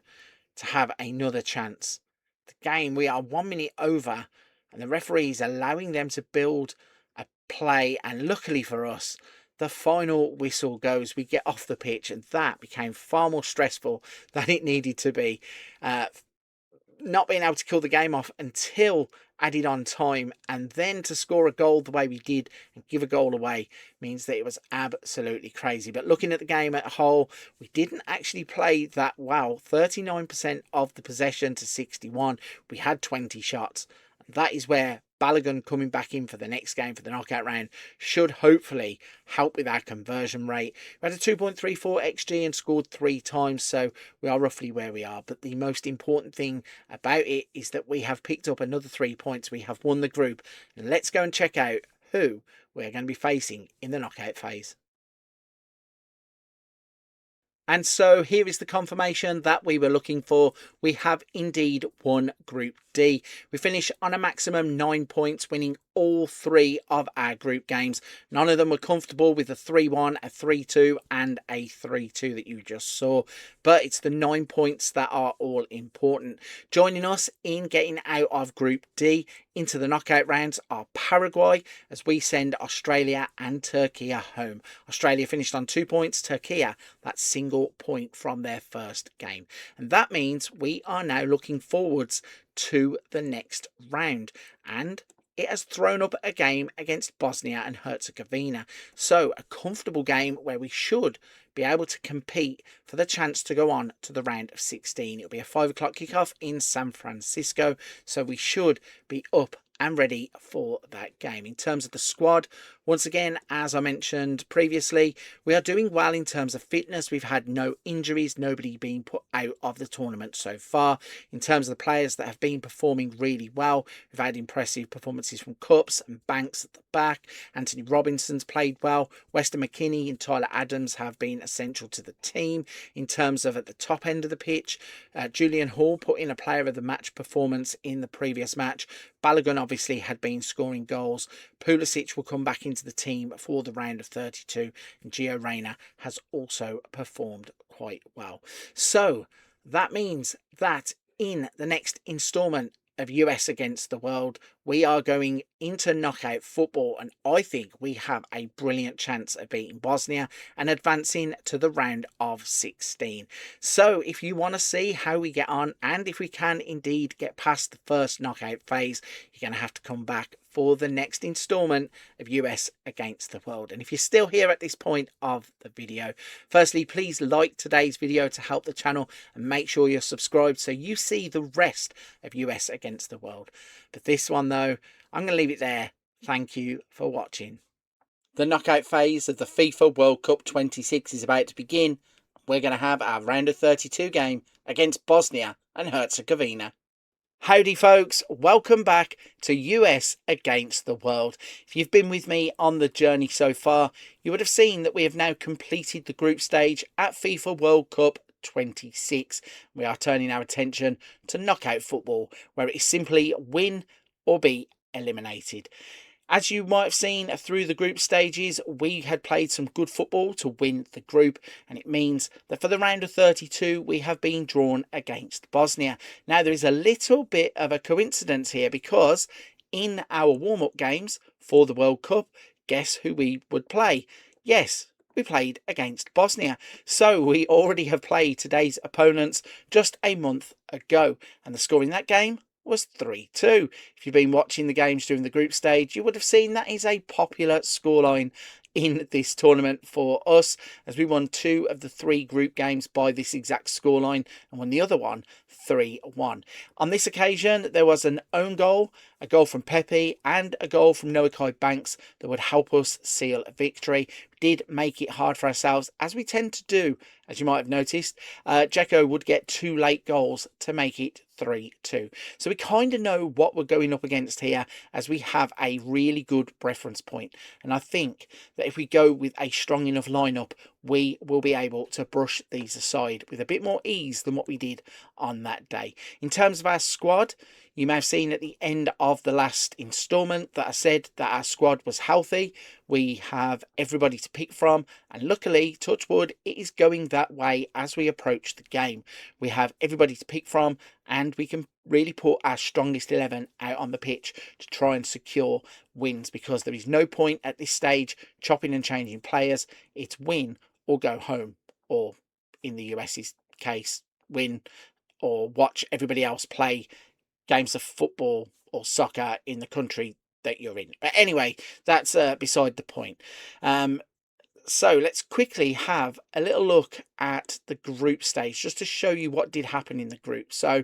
to have another chance. The game, we are 1 minute over and the referee is allowing them to build a play, and luckily for us, the final whistle goes. We get off the pitch, and that became far more stressful than it needed to be. Not being able to kill the game off until added on time, and then to score a goal the way we did and give a goal away means that it was absolutely crazy. But looking at the game as a whole, we didn't actually play that well. 39% of the possession to 61. We had 20 shots. That is where Balogun coming back in for the next game, for the knockout round, should hopefully help with our conversion rate. We had a 2.34 XG and scored 3 times, so we are roughly where we are. But the most important thing about it is that we have picked up another 3 points. We have won the group. And let's go and check out who we're going to be facing in the knockout phase. And so here is the confirmation that we were looking for. We have indeed won Group D. We finished on a maximum 9 points, winning all 3 of our group games. None of them were comfortable with a 3-1, a 3-2 and a 3-2 that you just saw. But it's the 9 points that are all important. Joining us in getting out of Group D into the knockout rounds are Paraguay, as we send Australia and Turkey home. Australia finished on 2 points. Turkey, that single point from their first game. And that means we are now looking forwards to the next round. And it has thrown up a game against Bosnia and Herzegovina. So a comfortable game where we should be able to compete for the chance to go on to the round of 16. It'll be a 5 o'clock kickoff in San Francisco. So we should be up and ready for that game. In terms of the squad, once again, as I mentioned previously, we are doing well in terms of fitness. We've had no injuries, nobody being put out of the tournament so far. In terms of the players that have been performing really well, we've had impressive performances from Cups and Banks at the back. Anthony Robinson's played well. Weston McKennie and Tyler Adams have been essential to the team. In terms of at the top end of the pitch, Julian Hall put in a player of the match performance in the previous match. Balogun obviously had been scoring goals. Pulisic will come back into the team for the round of 32, and Gio Reyna has also performed quite well. So that means that in the next instalment of US against the world, we are going into knockout football, and I think we have a brilliant chance of beating Bosnia and advancing to the round of 16. So if you want to see how we get on, and if we can indeed get past the first knockout phase, you're going to have to come back for the next instalment of US against the world. And if you're still here at this point of the video, firstly, please like today's video to help the channel, and make sure you're subscribed so you see the rest of US against the world. But this one though, I'm going to leave it there. Thank you for watching. The knockout phase of the FIFA World Cup 26 is about to begin. We're going to have our round of 32 game against Bosnia and Herzegovina. Howdy folks, welcome back to US against the world. If you've been with me on the journey so far, you would have seen that we have now completed the group stage at FIFA World Cup 26. We are turning our attention to knockout football, where it is simply win or be eliminated. As you might have seen through the group stages, we had played some good football to win the group, and it means that for the round of 32 we have been drawn against Bosnia. Now there is a little bit of a coincidence here, because in our warm-up games for the World Cup, guess who we would play? Yes, we played against Bosnia. So we already have played today's opponents just a month ago, and the score in that game was 3-2. If you've been watching the games during the group stage, you would have seen that is a popular scoreline in this tournament for us, as we won 2 of the 3 group games by this exact scoreline and won the other one 3-1. On this occasion, there was an own goal, a goal from Pepe, and a goal from Noah Kai Banks that would help us seal a victory. We did make it hard for ourselves, as we tend to do, as you might have noticed. Dzeko would get 2 late goals to make it 3-2. So we kind of know what we're going up against here, as we have a really good reference point. And I think that if we go with a strong enough lineup, we will be able to brush these aside with a bit more ease than what we did on that day. In terms of our squad, you may have seen at the end of the last instalment that I said that our squad was healthy. We have everybody to pick from, and luckily, touch wood, it is going that way as we approach the game. We have everybody to pick from, and we can really put our strongest 11 out on the pitch to try and secure wins, because there is no point at this stage chopping and changing players. It's win or go home, or in the US's case, win or watch everybody else play games of football or soccer in the country that you're in. But anyway, that's beside the point. So let's quickly have a little look at the group stage, just to show you what did happen in the group. So,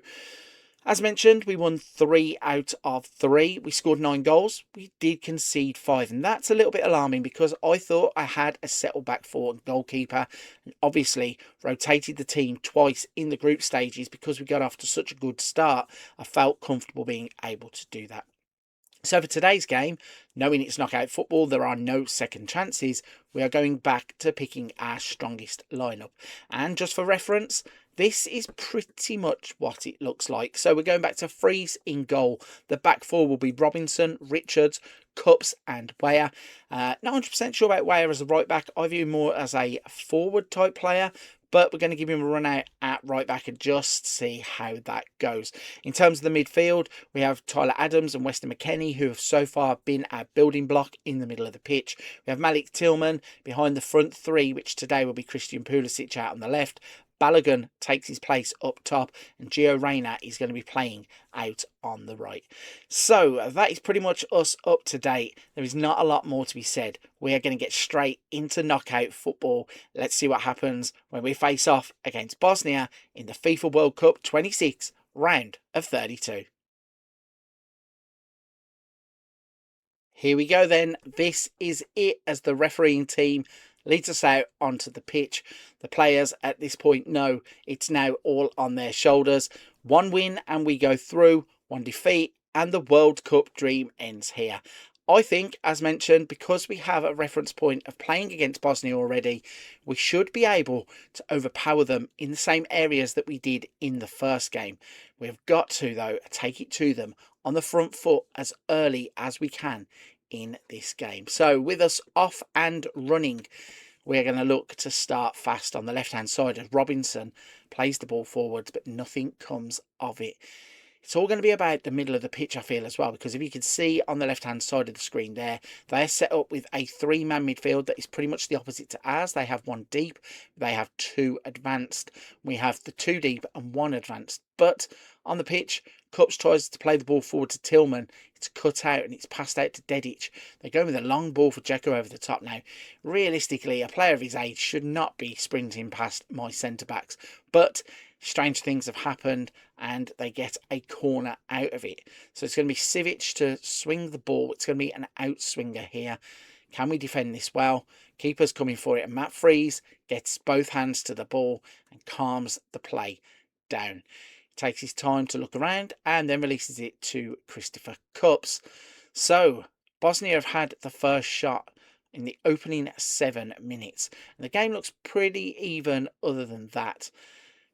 as mentioned, we won 3 out of 3. We scored 9 goals. We did concede 5, and that's a little bit alarming, because I thought I had a settled back 4 goalkeeper, and obviously rotated the team twice in the group stages because we got off to such a good start. I felt comfortable being able to do that. So for today's game, knowing it's knockout football, there are no second chances. We are going back to picking our strongest lineup. And just for reference, this is pretty much what it looks like. So we're going back to Freeze in goal. The back 4 will be Robinson, Richards, Cups and Weah. Not 100% sure about Weah as a right back. I view him more as a forward type player, but we're going to give him a run out at right back and just see how that goes. In terms of the midfield, we have Tyler Adams and Weston McKennie, who have so far been our building block in the middle of the pitch. We have Malik Tillman behind the front 3, which today will be Christian Pulisic out on the left. Balogun takes his place up top, and Gio Reyna is going to be playing out on the right. So that is pretty much us up to date. There is not a lot more to be said. We are going to get straight into knockout football. Let's see what happens when we face off against Bosnia in the FIFA World Cup 26 round of 32. Here we go then. This is it, as the refereeing team leads us out onto the pitch. The players at this point know it's now all on their shoulders. 1 win and we go through, 1 defeat and the World Cup dream ends here. I think, as mentioned, because we have a reference point of playing against Bosnia already, we should be able to overpower them in the same areas that we did in the first game. We have got to, though, take it to them on the front foot as early as we can in this game. So with us off and running, we're going to look to start fast on the left hand side as Robinson plays the ball forwards, but nothing comes of it. It's all going to be about the middle of the pitch, I feel, as well, because if you can see on the left hand side of the screen there, they're set up with a 3-man midfield that is pretty much the opposite to ours. They have 1 deep, they have 2 advanced. We have the 2 deep and 1 advanced. But on the pitch, Cups tries to play the ball forward to Tillman. It's cut out and it's passed out to Dedic. They're going with a long ball for Dzeko over the top now. Realistically, a player of his age should not be sprinting past my centre-backs. But strange things have happened and they get a corner out of it. So it's going to be Sivic to swing the ball. It's going to be an outswinger here. Can we defend this well? Keeper's coming for it, and Matt Freeze gets both hands to the ball and calms the play down. Takes his time to look around and then releases it to Christopher Cups. So Bosnia have had the first shot in the opening 7 minutes. And the game looks pretty even other than that.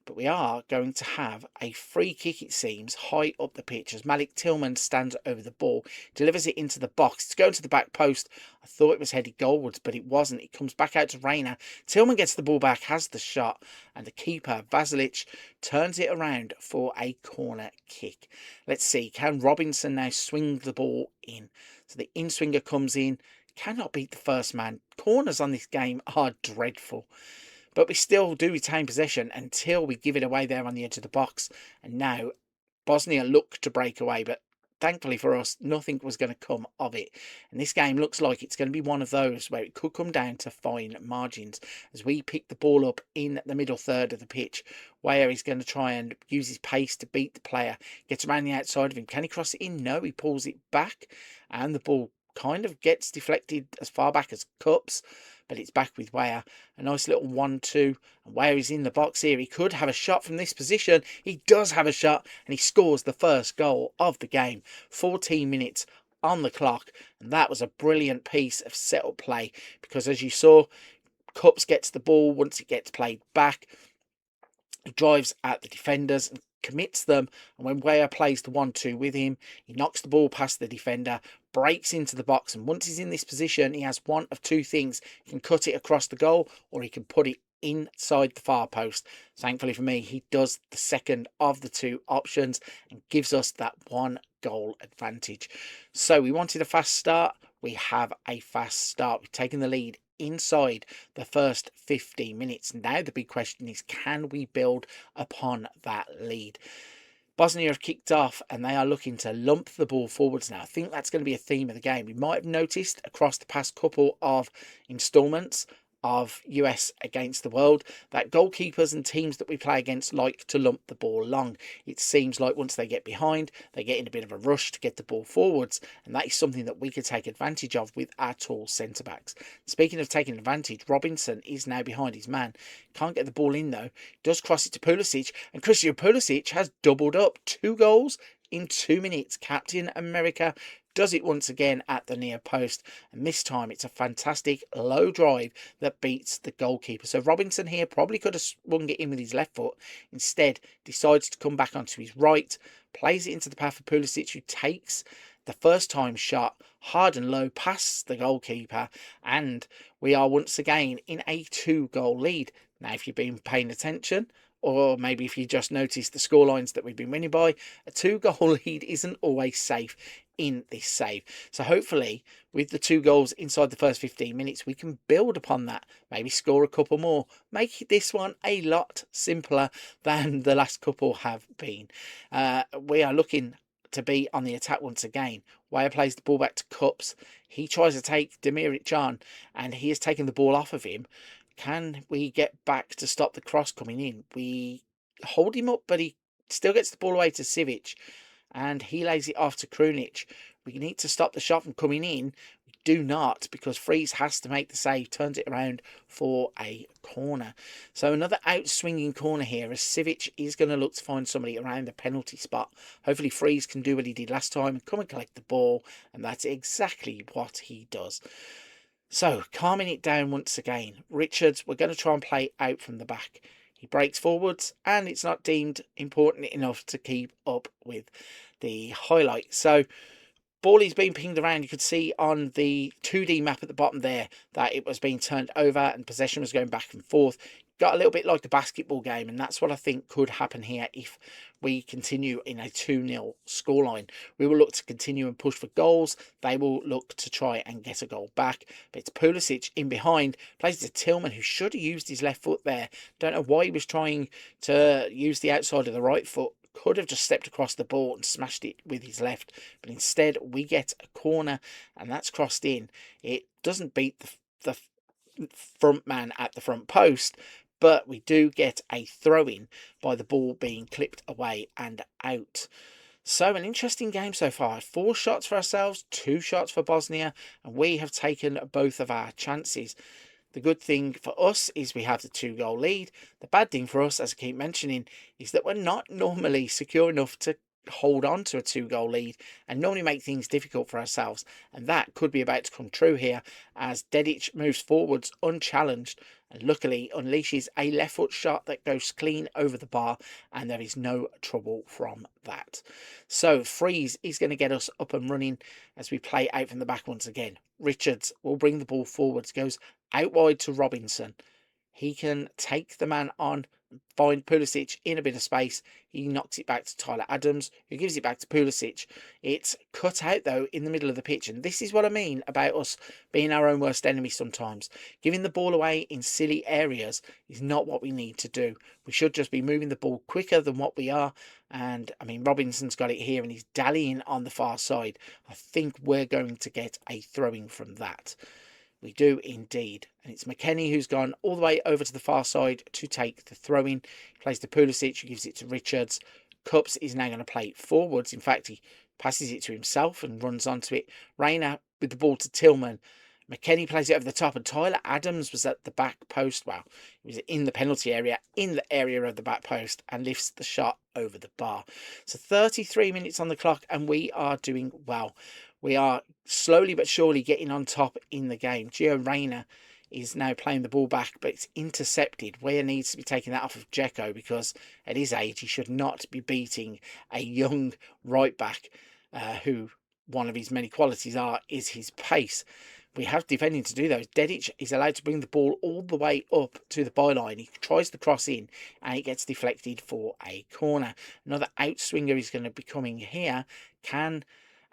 But we are going to have a free kick, it seems, high up the pitch as Malik Tillman stands over the ball, delivers it into the box. It's going to the back post. I thought it was headed goalwards, but it wasn't. It comes back out to Reyna. Tillman gets the ball back, has the shot, and the keeper, Vasilic, turns it around for a corner kick. Let's see, can Robinson now swing the ball in? So the in-swinger comes in, cannot beat the first man. Corners on this game are dreadful. But we still do retain possession until we give it away there on the edge of the box. And now Bosnia look to break away, but thankfully for us, nothing was going to come of it. And this game looks like it's going to be one of those where it could come down to fine margins as we pick the ball up in the middle third of the pitch, where he's going to try and use his pace to beat the player. Gets around the outside of him. Can he cross it in? No, he pulls it back, and the ball kind of gets deflected as far back as Cups, but it's back with Weah. A nice little 1-2, and Weah is in the box here. He could have a shot from this position. He does have a shot, and he scores the first goal of the game. 14 minutes on the clock, and that was a brilliant piece of set-up play, because as you saw, Cups gets the ball once it gets played back. He drives at the defenders and commits them, and when Weah plays the 1-2 with him, he knocks the ball past the defender, breaks into the box, and once he's in this position, he has one of two things. He can cut it across the goal, or he can put it inside the far post. Thankfully for me, he does the second of the two options and gives us that 1 goal advantage. So we wanted a fast start. We have a fast start. We've taken the lead inside the first 15 minutes. Now the big question is, can we build upon that lead? Bosnia have kicked off and they are looking to lump the ball forwards now. I think that's going to be a theme of the game. We might have noticed across the past couple of installments of US against the world that goalkeepers and teams that we play against like to lump the ball long. It seems like once they get behind, they get in a bit of a rush to get the ball forwards, and that is something that we could take advantage of with our tall centre-backs. Speaking of taking advantage, Robinson is now behind his man. Can't get the ball in though. Does cross it to Pulisic, and Christian Pulisic has doubled up 2 goals in 2 minutes. Captain America does it once again at the near post, and this time it's a fantastic low drive that beats the goalkeeper. So Robinson here probably could have swung it in with his left foot. Instead decides to come back onto his right, plays it into the path of Pulisic, who takes the first time shot hard and low past the goalkeeper, and we are once again in a 2-goal lead. Now if you've been paying attention, or maybe if you just noticed the scorelines that we've been winning by, a 2-goal lead isn't always safe in this save. So hopefully with the 2 goals inside the first 15 minutes, we can build upon that, maybe score a couple more, make this one a lot simpler than the last couple have been. We are looking to be on the attack once again. Weah plays the ball back to Cups. He tries to take Demiric on, and he has taken the ball off of him. Can we get back to stop the cross coming in? We hold him up, but he still gets the ball away to Sivic, and he lays it off to Krunic. We need to stop the shot from coming in. We do not, because Freeze has to make the save, turns it around for a corner. So another out-swinging corner here, as Sivic is going to look to find somebody around the penalty spot. Hopefully Freeze can do what he did last time and come and collect the ball, and that's exactly what he does. So, calming it down once again. Richards, we're going to try and play out from the back. He breaks forwards, and it's not deemed important enough to keep up with the highlight. So, ball is being pinged around. You could see on the 2D map at the bottom there that it was being turned over and possession was going back and forth. Got a little bit like the basketball game, and that's what I think could happen here if we continue in a 2-0 scoreline. We will look to continue and push for goals. They will look to try and get a goal back. But it's Pulisic in behind, plays to Tillman, who should have used his left foot there. Don't know why he was trying to use the outside of the right foot. Could have just stepped across the ball and smashed it with his left. But instead, we get a corner, and that's crossed in. It doesn't beat the front man at the front post, but we do get a throw-in by the ball being clipped away and out. So an interesting game so far. 4 shots for ourselves, 2 shots for Bosnia, and we have taken both of our chances. The good thing for us is we have the 2-goal lead. The bad thing for us, as I keep mentioning, is that we're not normally secure enough to hold on to a 2-goal lead and normally make things difficult for ourselves. And that could be about to come true here as Dedic moves forwards unchallenged and luckily unleashes a left foot shot that goes clean over the bar, and there is no trouble from that. So Freeze is going to get us up and running as we play out from the back once again. Richards will bring the ball forwards, goes out wide to Robinson. he can take the man on, find Pulisic in a bit of space. He knocks it back to Tyler Adams, who gives it back to Pulisic. It's cut out, though, in the middle of the pitch. And this is what I mean about us being our own worst enemy sometimes. Giving the ball away in silly areas is not what we need to do. We should just be moving the ball quicker than what we are. And, I mean, Robinson's got it here and he's dallying on the far side. I think we're going to get a throwing from that. We do indeed. And it's McKennie who's gone all the way over to the far side to take the throw-in. He plays to Pulisic, who gives it to Richards. Cups is now going to play forwards. In fact, he passes it to himself and runs onto it. Reina with the ball to Tillman. McKennie plays it over the top, and Tyler Adams was at the back post. Well, he was in the penalty area, in the area of the back post, and lifts the shot over the bar. So 33 minutes on the clock, and we are doing well. We are slowly but surely getting on top in the game. Gio Reyna is now playing the ball back, but it's intercepted. Weah needs to be taking that off of Dzeko because at his age, he should not be beating a young right back who one of his many qualities is his pace. We have defending to do, though. Dedic is allowed to bring the ball all the way up to the byline. He tries to cross in and it gets deflected for a corner. Another outswinger is going to be coming here. Can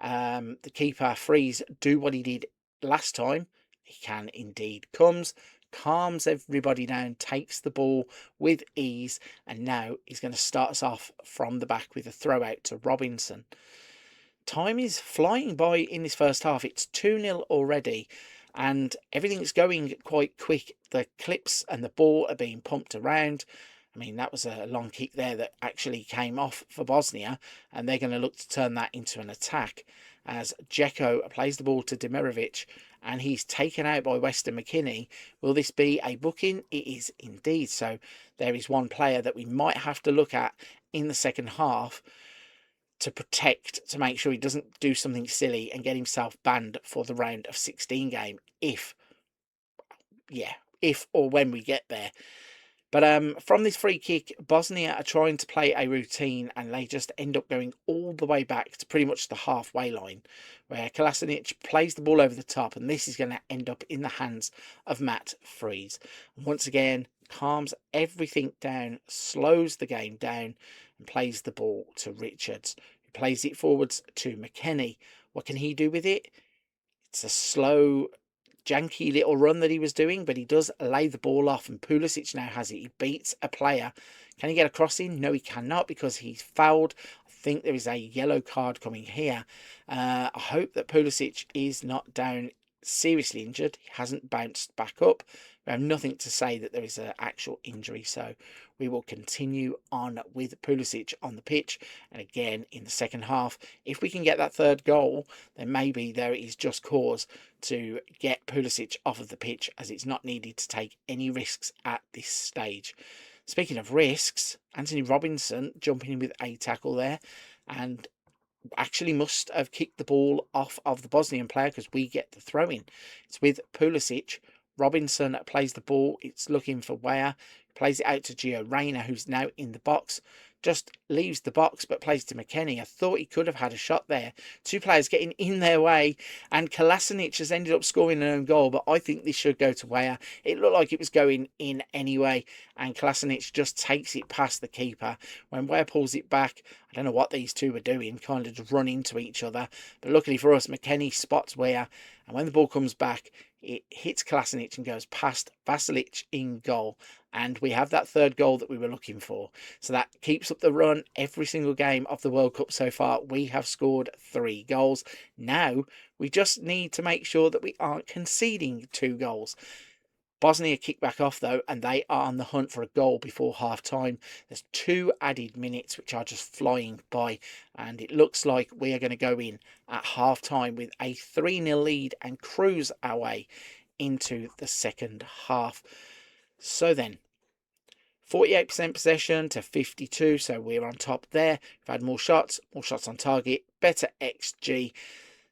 the keeper Freeze do what he did last time? He can indeed. Calms everybody down, takes the ball with ease, and now he's going to start us off from the back with a throw out to Robinson. Time is flying by in this first half. It's 2-0 already, and everything's going quite quick. The clips and the ball are being pumped around. I mean, that was a long kick there that actually came off for Bosnia, and they're going to look to turn that into an attack as Dzeko plays the ball to Demirovic, and he's taken out by Weston McKennie. Will this be a booking? It is indeed. So there is one player that we might have to look at in the second half to protect, to make sure he doesn't do something silly and get himself banned for the round of 16 game if or when we get there. But from this free kick, Bosnia are trying to play a routine and they just end up going all the way back to pretty much the halfway line where Kolasinac plays the ball over the top, and this is going to end up in the hands of Matt Freeze. And once again, calms everything down, slows the game down and plays the ball to Richards, who plays it forwards to McKennie. What can he do with it? It's a slow, janky little run that he was doing, but he does lay the ball off, and Pulisic now has it. He beats a player. Can he get a cross in? No, he cannot, because he's fouled. I think there is a yellow card coming here. I hope that Pulisic is not down seriously injured. He hasn't bounced back up. We have nothing to say that there is an actual injury, so we will continue on with Pulisic on the pitch. And again, in the second half, if we can get that third goal, then maybe there is just cause to get Pulisic off of the pitch, as it's not needed to take any risks at this stage. Speaking of risks, Anthony Robinson jumping in with a tackle there, and actually must have kicked the ball off of the Bosnian player because we get the throw-in. It's with Pulisic. Robinson plays the ball. It's looking for Weah. Plays it out to Gio Reyna, who's now in the box. Just leaves the box, but plays to McKennie. I thought he could have had a shot there. Two players getting in their way, and Kolasinac has ended up scoring an own goal, but I think this should go to Weah. It looked like it was going in anyway, and Kolasinac just takes it past the keeper. When Weah pulls it back, I don't know what these two were doing, kind of just run into each other. But luckily for us, McKennie spots Weah, and when the ball comes back, it hits Kolasinac and goes past Vasilic in goal. And we have that third goal that we were looking for. So that keeps up the run. Every single game of the World Cup so far, we have scored 3 goals. Now, we just need to make sure that we aren't conceding 2 goals. Bosnia kick back off, though, and they are on the hunt for a goal before half-time. There's 2 added minutes, which are just flying by. And it looks like we are going to go in at half-time with a 3-0 lead and cruise our way into the second half. So then, 48% possession to 52, so we're on top there. We've had more shots on target, better XG.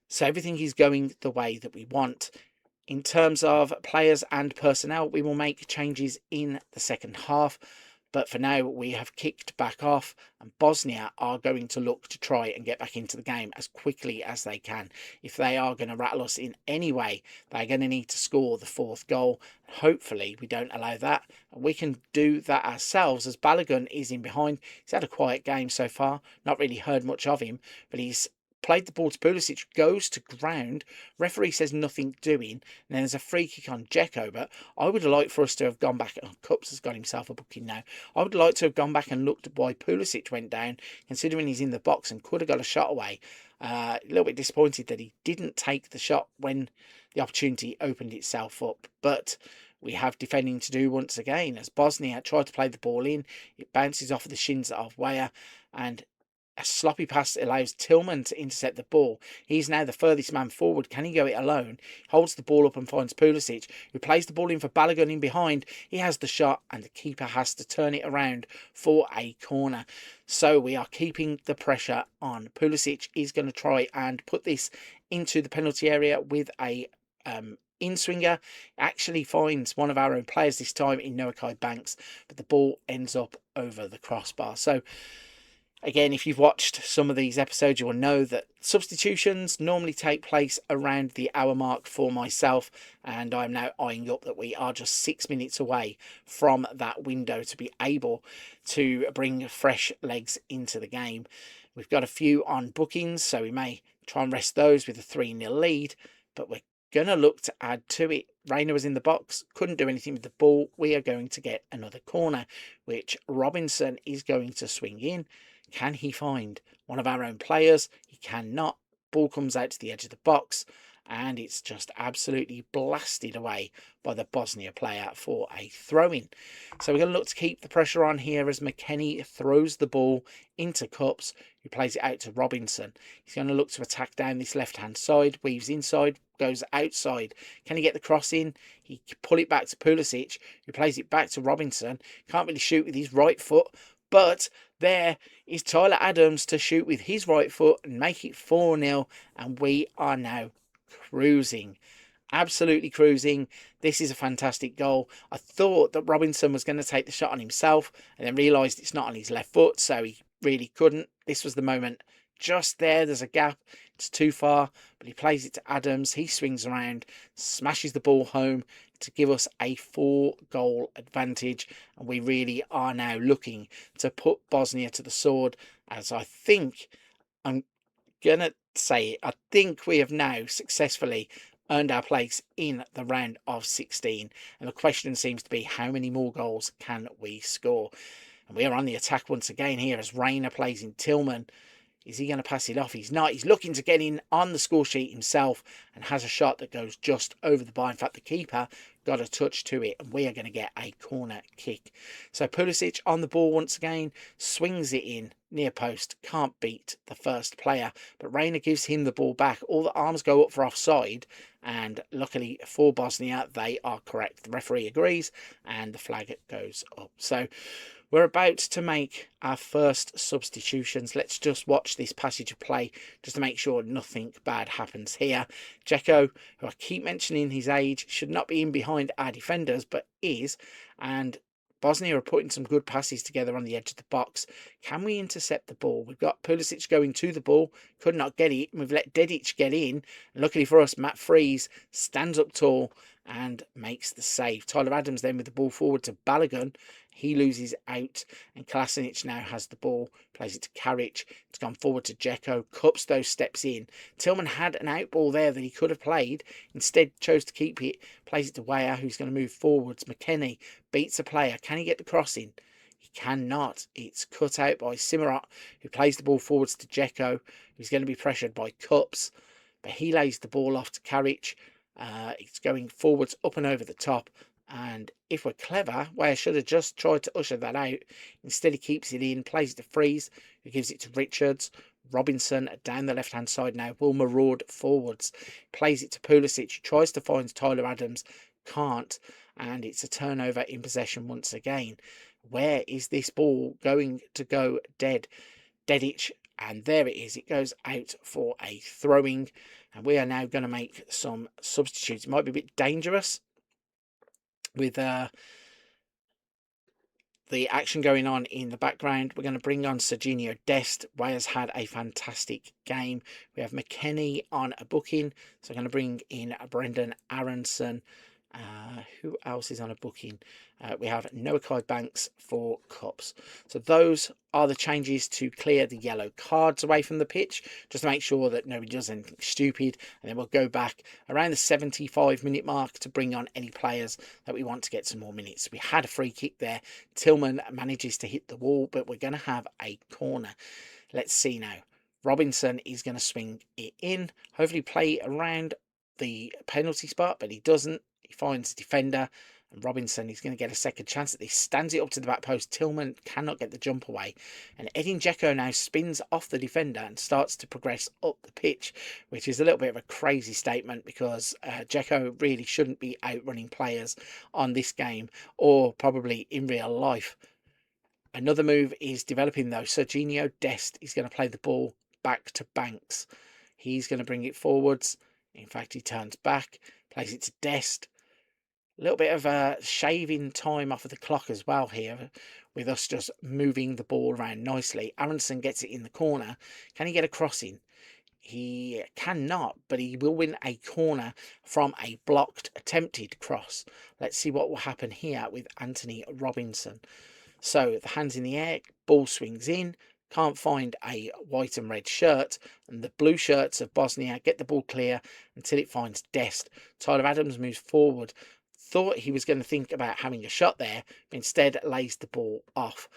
So everything is going the way that we want. In terms of players and personnel, we will make changes in the second half. But for now, we have kicked back off, and Bosnia are going to look to try and get back into the game as quickly as they can. If they are going to rattle us in any way, they're going to need to score the fourth goal. Hopefully, we don't allow that, and we can do that ourselves, as Balogun is in behind. He's had a quiet game so far, not really heard much of him, but he's played the ball to Pulisic, goes to ground. Referee says nothing doing, and then there's a free kick on Dzeko. But I would have liked for us to have gone back. Oh, Cups has got himself a booking now. I would like to have gone back and looked at why Pulisic went down, considering he's in the box and could have got a shot away. A little bit disappointed that he didn't take the shot when the opportunity opened itself up. But we have defending to do once again, as Bosnia tried to play the ball in. It bounces off of the shins of Weah, and a sloppy pass allows Tillman to intercept the ball. He's now the furthest man forward. Can he go it alone? Holds the ball up and finds Pulisic, who plays the ball in for Balogun in behind. He has the shot, and the keeper has to turn it around for a corner. So we are keeping the pressure on. Pulisic is going to try and put this into the penalty area with a in-swinger. Actually finds one of our own players this time in Noakai Banks, but the ball ends up over the crossbar. So again, if you've watched some of these episodes, you will know that substitutions normally take place around the hour mark for myself, and I'm now eyeing up that we are just 6 minutes away from that window to be able to bring fresh legs into the game. We've got a few on bookings, so we may try and rest those with a 3-0 lead, but we're going to look to add to it. Reina was in the box, couldn't do anything with the ball. We are going to get another corner, which Robinson is going to swing in. Can he find one of our own players? He cannot. Ball comes out to the edge of the box, and it's just absolutely blasted away by the Bosnia player for a throw-in. So we're going to look to keep the pressure on here as McKennie throws the ball into Cups, who plays it out to Robinson. He's going to look to attack down this left-hand side, weaves inside, goes outside. Can he get the cross in? He can pull it back to Pulisic, who plays it back to Robinson. Can't really shoot with his right foot, but there is Tyler Adams to shoot with his right foot and make it 4-0, and we are now cruising. Absolutely cruising. This is a fantastic goal. I thought that Robinson was going to take the shot on himself, and then realised it's not on his left foot, so he really couldn't. This was the moment just there. There's a gap. It's too far, but he plays it to Adams. He swings around, smashes the ball home to give us a 4-goal advantage, and we really are now looking to put Bosnia to the sword, as I think, I'm gonna say it, I think we have now successfully earned our place in the round of 16, and the question seems to be, how many more goals can we score? And we are on the attack once again here as Reina plays in Tillman. Is he going to pass it off? He's not. He's looking to get in on the score sheet himself and has a shot that goes just over the bar. In fact, the keeper got a touch to it, and we are going to get a corner kick. So Pulisic on the ball once again, swings it in near post. Can't beat the first player, but Reina gives him the ball back. All the arms go up for offside, and luckily for Bosnia, they are correct. The referee agrees, and the flag goes up. So we're about to make our first substitutions. Let's just watch this passage of play just to make sure nothing bad happens here. Dzeko, who I keep mentioning his age, should not be in behind our defenders, but is. And Bosnia are putting some good passes together on the edge of the box. Can we intercept the ball? We've got Pulisic going to the ball. Could not get it. We've let Dedic get in. And luckily for us, Matt Freeze stands up tall and makes the save. Tyler Adams then with the ball forward to Balogun. He loses out, and Klasinic now has the ball, plays it to Karic. It's gone forward to Dzeko. Cups those steps in. Tillman had an out ball there that he could have played. Instead chose to keep it. Plays it to Weah, who's going to move forwards. McKennie beats a player. Can he get the cross in? He cannot. It's cut out by Simurat, who plays the ball forwards to Dzeko, who's going to be pressured by Cups. But he lays the ball off to Karic. It's going forwards up and over the top. And if we're clever, Weah should have just tried to usher that out. Instead, he keeps it in, plays it to Freeze, who gives it to Richards. Robinson down the left-hand side now will maraud forwards. Plays it to Pulisic, tries to find Tyler Adams, can't. And it's a turnover in possession once again. Where is this ball going to go dead? Dedic, and there it is. It goes out for a throwing. And we are now going to make some substitutes. It might be a bit dangerous with the the action going on in the background, we're going to bring on Serginho Dest. Wales had a fantastic game. We have McKennie on a booking, so I'm going to bring in Brendan Aronson. Who else is on a booking? We have Noah Kai Banks for Cups. So those are the changes to clear the yellow cards away from the pitch, just to make sure that nobody does anything stupid. And then we'll go back around the 75-minute mark to bring on any players that we want to get some more minutes. We had a free kick there. Tillman manages to hit the wall, but we're going to have a corner. Let's see now. Robinson is going to swing it in, hopefully play around the penalty spot, but he doesn't. He finds the defender, and Robinson is going to get a second chance at this. Stands it up to the back post. Tillman cannot get the jump away, and Edin Dzeko now spins off the defender and starts to progress up the pitch, which is a little bit of a crazy statement, because Dzeko really shouldn't be outrunning players on this game, or probably in real life. Another move is developing though. Serginho Dest is going to play the ball back to Banks. He's going to bring it forwards. In fact, he turns back, plays it to Dest. A little bit of a shaving time off of the clock as well here, with us just moving the ball around nicely. Aronson gets it in the corner. Can he get a crossing? He cannot, but he will win a corner from a blocked attempted cross. Let's see what will happen here with Anthony Robinson. So the hands in the air, ball swings in. Can't find a white and red shirt, and the blue shirts of Bosnia get the ball clear until it finds Dest. Tyler Adams moves forward. Thought he was going to think about having a shot there, but instead lays the ball off.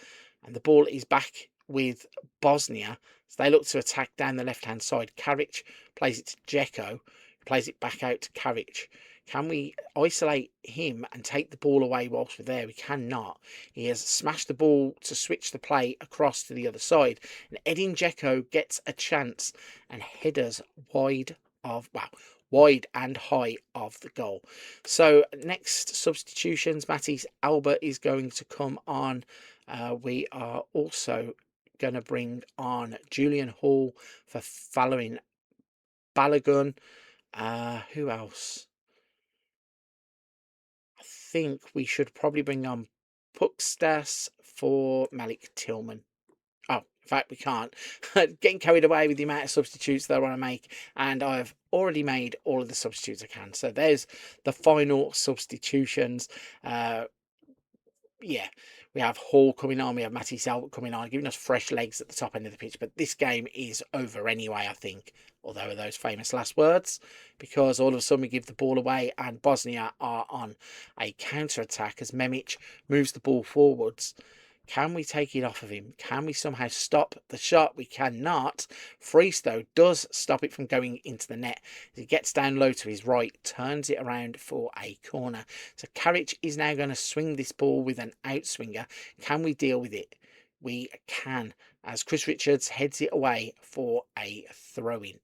And the ball is back with Bosnia. So they look to attack down the left-hand side. Karic plays it to Dzeko, plays it back out to Karic. Can we isolate him and take the ball away whilst we're there? We cannot. He has smashed the ball to switch the play across to the other side. And Edin Dzeko gets a chance and headers wide and high of the goal. So next substitutions, Matisse Albert is going to come on. We are also going to bring on Julian Hall for following Balogun. Who else? I think we should probably bring on Pukstas for Malik Tillman. Oh, in fact, we can't. Getting carried away with the amount of substitutes that I want to make, and I've already made all of the substitutes I can. So there's the final substitutions. Yeah, we have Hall coming on, we have Matisse Albert coming on, giving us fresh legs at the top end of the pitch. But this game is over anyway, I think, although those famous last words, because all of a sudden we give the ball away and Bosnia are on a counter-attack as Memic moves the ball forwards. Can we take it off of him? Can we somehow stop the shot? We cannot. Freese, though, does stop it from going into the net. He gets down low to his right, turns it around for a corner. So Karic is now going to swing this ball with an outswinger. Can we deal with it? We can, as Chris Richards heads it away for a throw-in.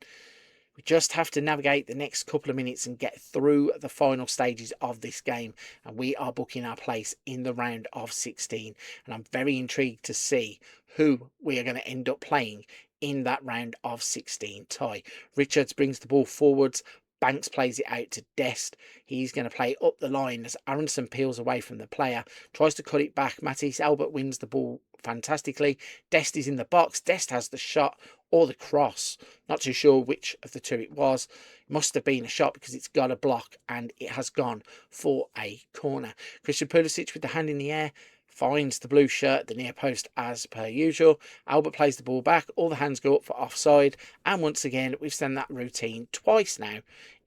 We just have to navigate the next couple of minutes and get through the final stages of this game, and we are booking our place in the round of 16, and I'm very intrigued to see who we are going to end up playing in that round of 16 tie. Richards brings the ball forwards. Banks plays it out to Dest. He's going to play up the line as Aronson peels away from the player, tries to cut it back. Matisse Albert wins the ball fantastically. Dest is in the box. Dest has the shot or the cross. Not too sure which of the two it was. It must have been a shot because it's got a block and it has gone for a corner. Christian Pulisic with the hand in the air finds the blue shirt, the near post as per usual. Albert plays the ball back. All the hands go up for offside. And once again, we've done that routine twice now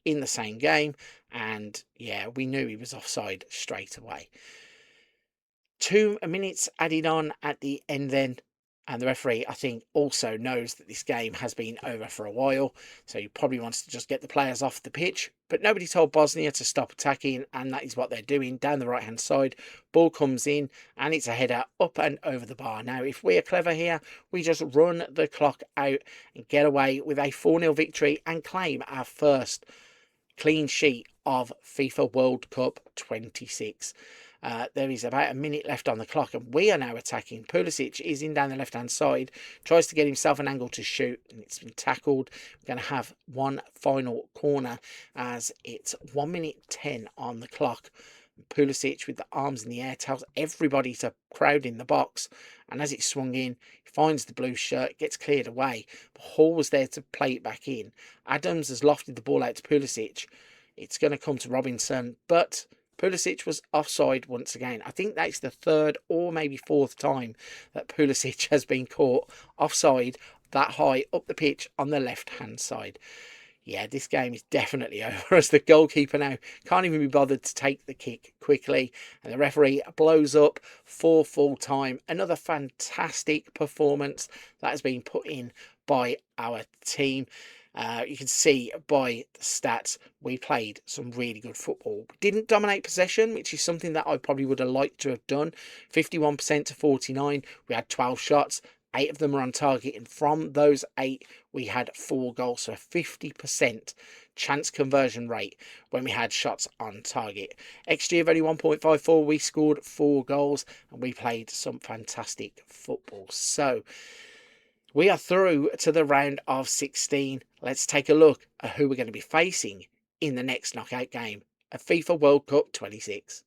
in the same game. And yeah, we knew he was offside straight away. 2 minutes added on at the end then. And the referee, I think, also knows that this game has been over for a while. So he probably wants to just get the players off the pitch. But nobody told Bosnia to stop attacking. And that is what they're doing down the right-hand side. Ball comes in and it's a header up and over the bar. Now, if we are clever here, we just run the clock out and get away with a 4-0 victory and claim our first clean sheet of FIFA World Cup 26. There is about a minute left on the clock and we are now attacking. Pulisic is in down the left-hand side, tries to get himself an angle to shoot, and it's been tackled. We're going to have one final corner as it's 1 minute 10 on the clock. Pulisic with the arms in the air tells everybody to crowd in the box, and as it swung in, he finds the blue shirt, gets cleared away. But Hall was there to play it back in. Adams has lofted the ball out to Pulisic. It's going to come to Robinson, but Pulisic was offside once again. I think that's the third or maybe fourth time that Pulisic has been caught offside that high up the pitch on the left-hand side. Yeah, this game is definitely over as the goalkeeper now can't even be bothered to take the kick quickly, and the referee blows up for full time. Another fantastic performance that has been put in by our team. You can see by the stats we played some really good football. We didn't dominate possession, which is something that I probably would have liked to have done. 51% to 49. We had 12 shots. 8 of them were on target, and from those 8 we had 4 goals, so a 50% chance conversion rate when we had shots on target. XG of only 1.54, we scored 4 goals, and we played some fantastic football. So we are through to the round of 16. Let's take a look at who we're going to be facing in the next knockout game of FIFA World Cup 26.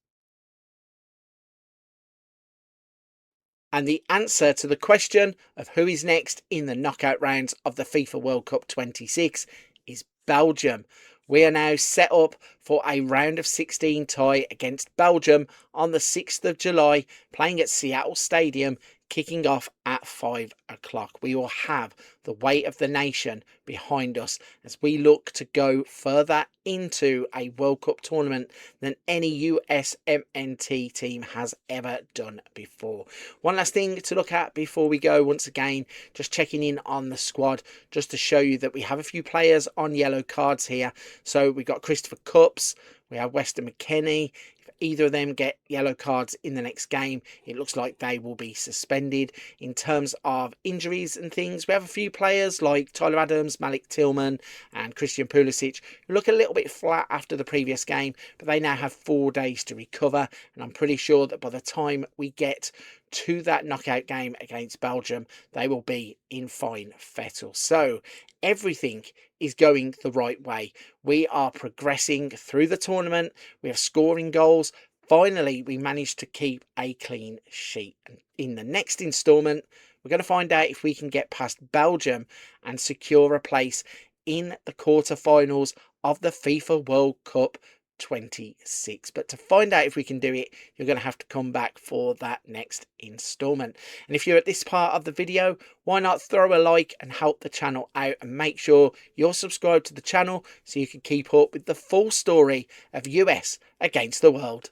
And the answer to the question of who is next in the knockout rounds of the FIFA World Cup 26 is Belgium. We are now set up for a round of 16 tie against Belgium on the 6th of July, playing at Seattle Stadium, kicking off at 5 o'clock. We will have the weight of the nation behind us as we look to go further into a World Cup tournament than any USMNT team has ever done before. One last thing to look at before we go, once again, just checking in on the squad, just to show you that we have a few players on yellow cards here. So we've got Christopher Cupps, we have Weston McKennie. Either of them get yellow cards in the next game, it looks like they will be suspended. In terms of injuries and things, we have a few players like Tyler Adams, Malik Tillman and Christian Pulisic who look a little bit flat after the previous game, but they now have 4 days to recover, and I'm pretty sure that by the time we get to that knockout game against Belgium, they will be in fine fettle. So everything is going the right way. We are progressing through the tournament. We are scoring goals. Finally, we managed to keep a clean sheet. And in the next instalment, we're going to find out if we can get past Belgium and secure a place in the quarterfinals of the FIFA World Cup 26. But to find out if we can do it, you're going to have to come back for that next installment. And if you're at this part of the video, why not throw a like and help the channel out, and make sure you're subscribed to the channel so you can keep up with the full story of US against the world.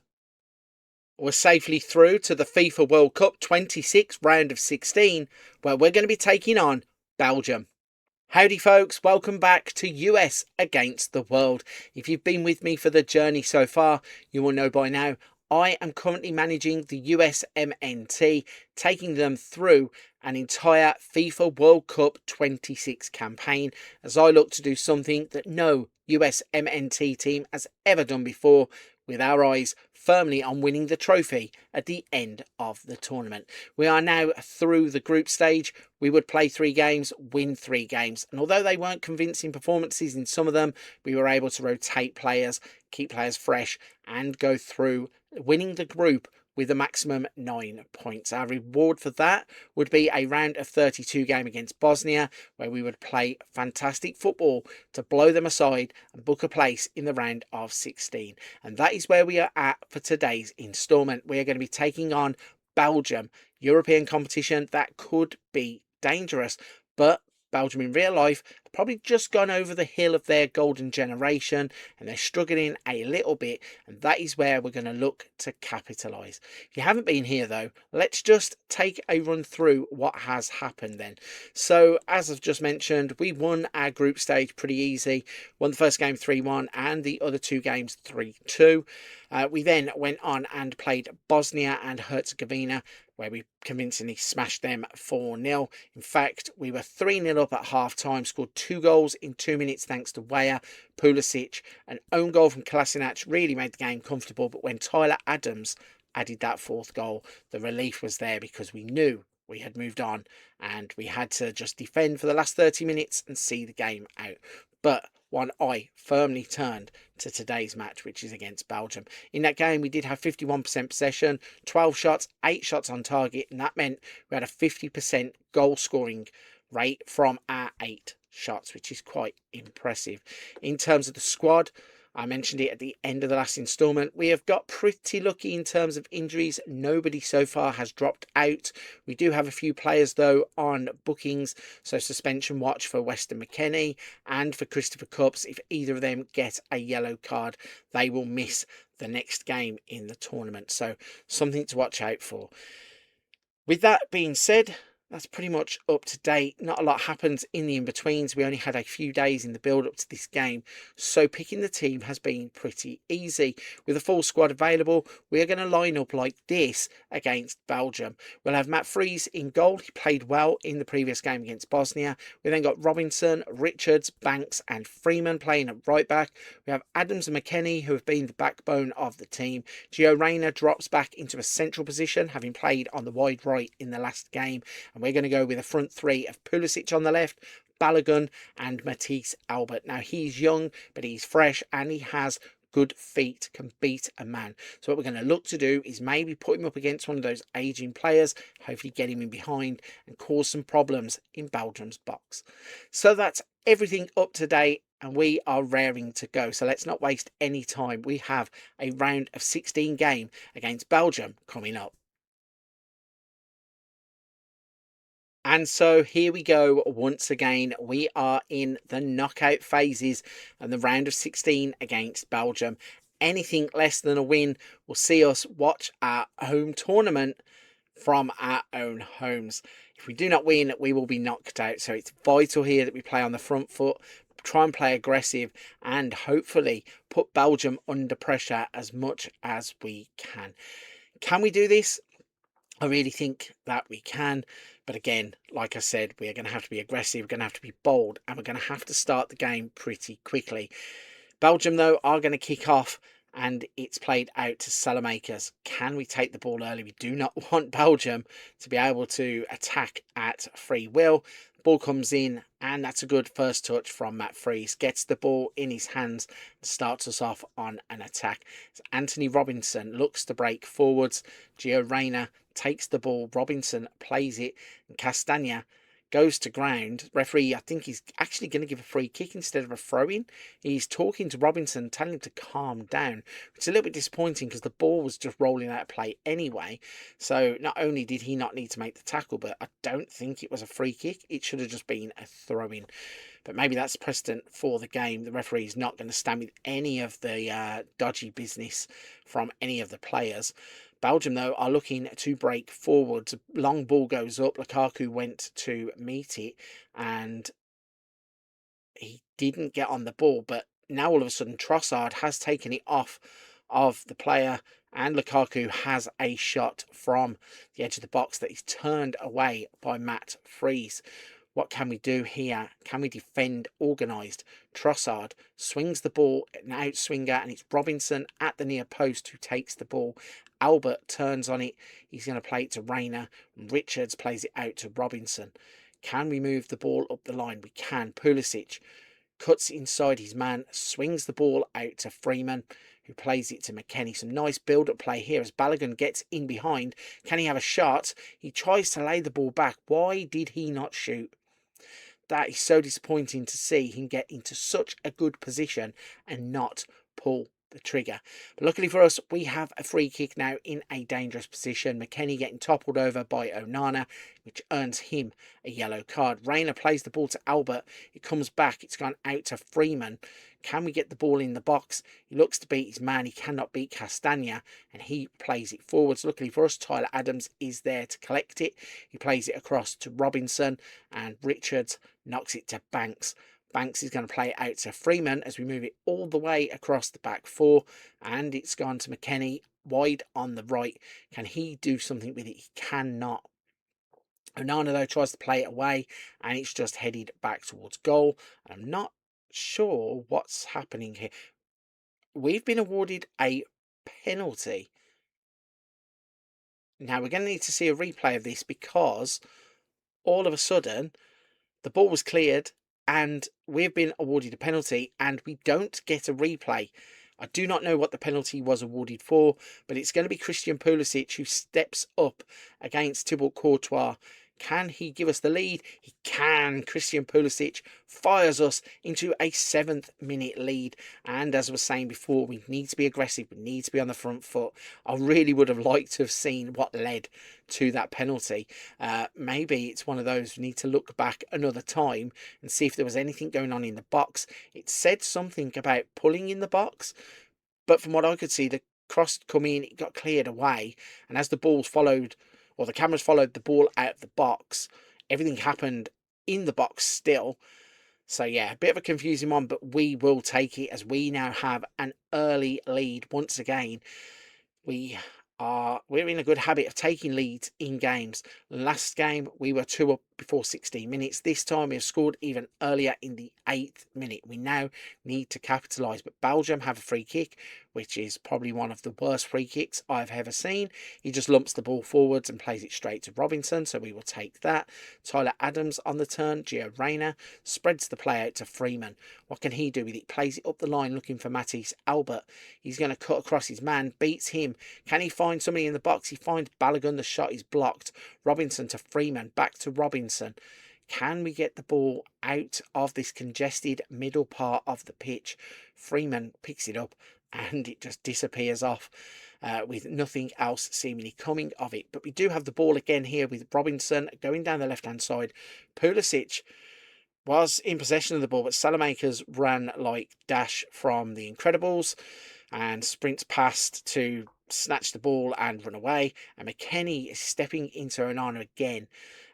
We're safely through to the FIFA World Cup 26 round of 16, where we're going to be taking on Belgium. Howdy folks, welcome back to US against the world. If you've been with me for the journey so far, you will know by now I am currently managing the USMNT, taking them through an entire FIFA World Cup 26 campaign as I look to do something that no USMNT team has ever done before, with our eyes firmly on winning the trophy at the end of the tournament. We are now through the group stage. We would play 3 games, win 3 games. And although they weren't convincing performances in some of them, we were able to rotate players, keep players fresh, and go through winning the group with a maximum 9 points. Our reward for that would be a round of 32 game against Bosnia, where we would play fantastic football to blow them aside and book a place in the round of 16. And that is where we are at for today's instalment. We are going to be taking on Belgium, European competition that could be dangerous, but Belgium in real life have probably just gone over the hill of their golden generation and they're struggling a little bit, and that is where we're going to look to capitalise. If you haven't been here though, let's just take a run through what has happened then. So as I've just mentioned, we won our group stage pretty easy. Won the first game 3-1 and the other 2 games 3-2. We then went on and played Bosnia and Herzegovina, where we convincingly smashed them 4-0. In fact, we were 3-0 up at half-time, scored 2 goals in 2 minutes thanks to Weah, Pulisic. An own goal from Kolasinac really made the game comfortable, but when Tyler Adams added that 4th goal, the relief was there because we knew we had moved on and we had to just defend for the last 30 minutes and see the game out. But one eye firmly turned to today's match, which is against Belgium. In that game, we did have 51% possession, 12 shots, 8 shots on target, and that meant we had a 50% goal scoring rate from our 8 shots, which is quite impressive. In terms of the squad, I mentioned it at the end of the last instalment. We have got pretty lucky in terms of injuries. Nobody so far has dropped out. We do have a few players, though, on bookings. So suspension watch for Weston McKennie and for Christopher Cupps. If either of them get a yellow card, they will miss the next game in the tournament. So something to watch out for. With that being said, that's pretty much up to date. Not a lot happens in the in-betweens. We only had a few days in the build-up to this game, so picking the team has been pretty easy. With a full squad available, we are going to line up like this against Belgium. We'll have Matt Fries in goal. He played well in the previous game against Bosnia. We then got Robinson, Richards, Banks and Freeman playing at right back. We have Adams and McKennie, who have been the backbone of the team. Gio Reyna drops back into a central position, having played on the wide right in the last game. And we're going to go with a front three of Pulisic on the left, Balogun and Matisse Albert. Now, he's young, but he's fresh and he has good feet, can beat a man. So what we're going to look to do is maybe put him up against one of those aging players, hopefully get him in behind and cause some problems in Belgium's box. So that's everything up to date and we are raring to go. So let's not waste any time. We have a round of 16 game against Belgium coming up. And so here we go once again. We are in the knockout phases and the round of 16 against Belgium. Anything less than a win will see us watch our home tournament from our own homes. If we do not win, we will be knocked out. So it's vital here that we play on the front foot, try and play aggressive and hopefully put Belgium under pressure as much as we can. Can we do this? I really think that we can. But again, like I said, we are going to have to be aggressive, we're going to have to be bold, and we're going to have to start the game pretty quickly. Belgium, though, are going to kick off, and it's played out to Salamakers. Can we take the ball early? We do not want Belgium to be able to attack at free will. The ball comes in, and that's a good first touch from Matt Fries. Gets the ball in his hands and starts us off on an attack. So Anthony Robinson looks to break forwards. Gio Reyna takes the ball, Robinson plays it, and Castagna goes to ground. Referee, I think he's actually going to give a free kick instead of a throw-in. He's talking to Robinson, telling him to calm down, which is a little bit disappointing because the ball was just rolling out of play anyway. So not only did he not need to make the tackle, but I don't think it was a free kick. It should have just been a throw-in. But maybe that's precedent for the game. The referee is not going to stand with any of the dodgy business from any of the players. Belgium, though, are looking to break forwards. Long ball goes up. Lukaku went to meet it and he didn't get on the ball. But now all of a sudden Trossard has taken it off of the player and Lukaku has a shot from the edge of the box that is turned away by Matt Fries. What can we do here? Can we defend organised? Trossard swings the ball, an outswinger, and it's Robinson at the near post who takes the ball. Albert turns on it. He's going to play it to Reyna. Richards plays it out to Robinson. Can we move the ball up the line? We can. Pulisic cuts inside his man, swings the ball out to Freeman, who plays it to McKennie. Some nice build-up play here as Balogun gets in behind. Can he have a shot? He tries to lay the ball back. Why did he not shoot? That is so disappointing to see him get into such a good position and not pull the trigger. But luckily for us, we have a free kick now in a dangerous position. McKennie getting toppled over by Onana, which earns him a yellow card. Reyna plays the ball to Albert. It comes back. It's gone out to Freeman. Can we get the ball in the box? He looks to beat his man. He cannot beat Castagna, and he plays it forwards. Luckily for us, Tyler Adams is there to collect it. He plays it across to Robinson, and Richards knocks it to Banks. Banks is going to play it out to Freeman as we move it all the way across the back four, and it's gone to McKennie wide on the right. Can he do something with it? He cannot. Onana, though, tries to play it away, and it's just headed back towards goal. I'm not sure what's happening here. We've been awarded a penalty. Now, we're going to need to see a replay of this because all of a sudden the ball was cleared and we've been awarded a penalty and we don't get a replay. I do not know what the penalty was awarded for, but it's going to be Christian Pulisic who steps up against Thibaut Courtois. Can he give us the lead? He can. Christian Pulisic fires us into a 7th-minute lead. And as I was saying before, we need to be aggressive. We need to be on the front foot. I really would have liked to have seen what led to that penalty. Maybe it's one of those we need to look back another time and see if there was anything going on in the box. It said something about pulling in the box, but from what I could see, the cross come in, it got cleared away, and as the balls followed, or the cameras followed the ball out of the box, everything happened in the box still. So yeah, a bit of a confusing one, but we will take it as we now have an early lead once again. We're in a good habit of taking leads in games. Last game we were 2 up before 16 minutes. This time we have scored even earlier in the 8th minute. We now need to capitalise, but Belgium have a free kick, which is probably one of the worst free kicks I've ever seen. He just lumps the ball forwards and plays it straight to Robinson, so we will take that. Tyler Adams on the turn. Gio Reyna spreads the play out to Freeman. What can he do with it? Plays it up the line looking for Matisse Albert. He's going to cut across his man, beats him. Can he find somebody in the box? He finds Balogun. The shot is blocked. Robinson to Freeman. Back to Robinson. Can we get the ball out of this congested middle part of the pitch? Freeman picks it up and it just disappears off with nothing else seemingly coming of it. But we do have the ball again here with Robinson going down the left-hand side. Pulisic was in possession of the ball, but Salamakers ran like Dash from The Incredibles and sprints past to snatch the ball and run away. And McKennie is stepping into Onana again.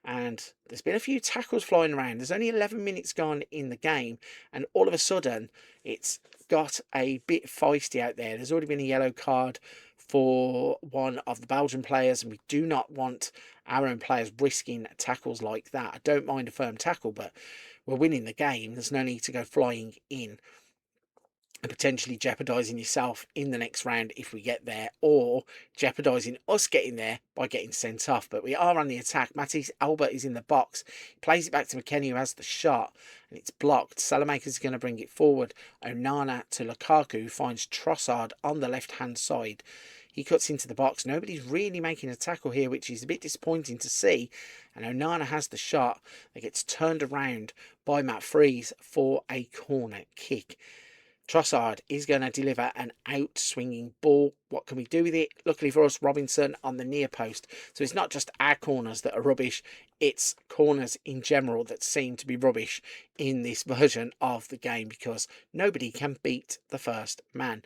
And there's been a few tackles flying around. There's only 11 minutes gone in the game, and all of a sudden it's got a bit feisty out there. There's already been a yellow card for one of the Belgian players, and we do not want our own players risking tackles like that. I don't mind a firm tackle, but we're winning the game. There's no need to go flying in and potentially jeopardising yourself in the next round if we get there, or jeopardising us getting there by getting sent off. But we are on the attack. Matisse Albert is in the box. He plays it back to McKennie, who has the shot, and it's blocked. Salamakers is going to bring it forward. Onana to Lukaku, who finds Trossard on the left-hand side. He cuts into the box. Nobody's really making a tackle here, which is a bit disappointing to see. And Onana has the shot that gets turned around by Matt Freeze for a corner kick. Trossard is going to deliver an out-swinging ball. What can we do with it? Luckily for us, Robinson on the near post. So it's not just our corners that are rubbish. It's corners in general that seem to be rubbish in this version of the game because nobody can beat the first man.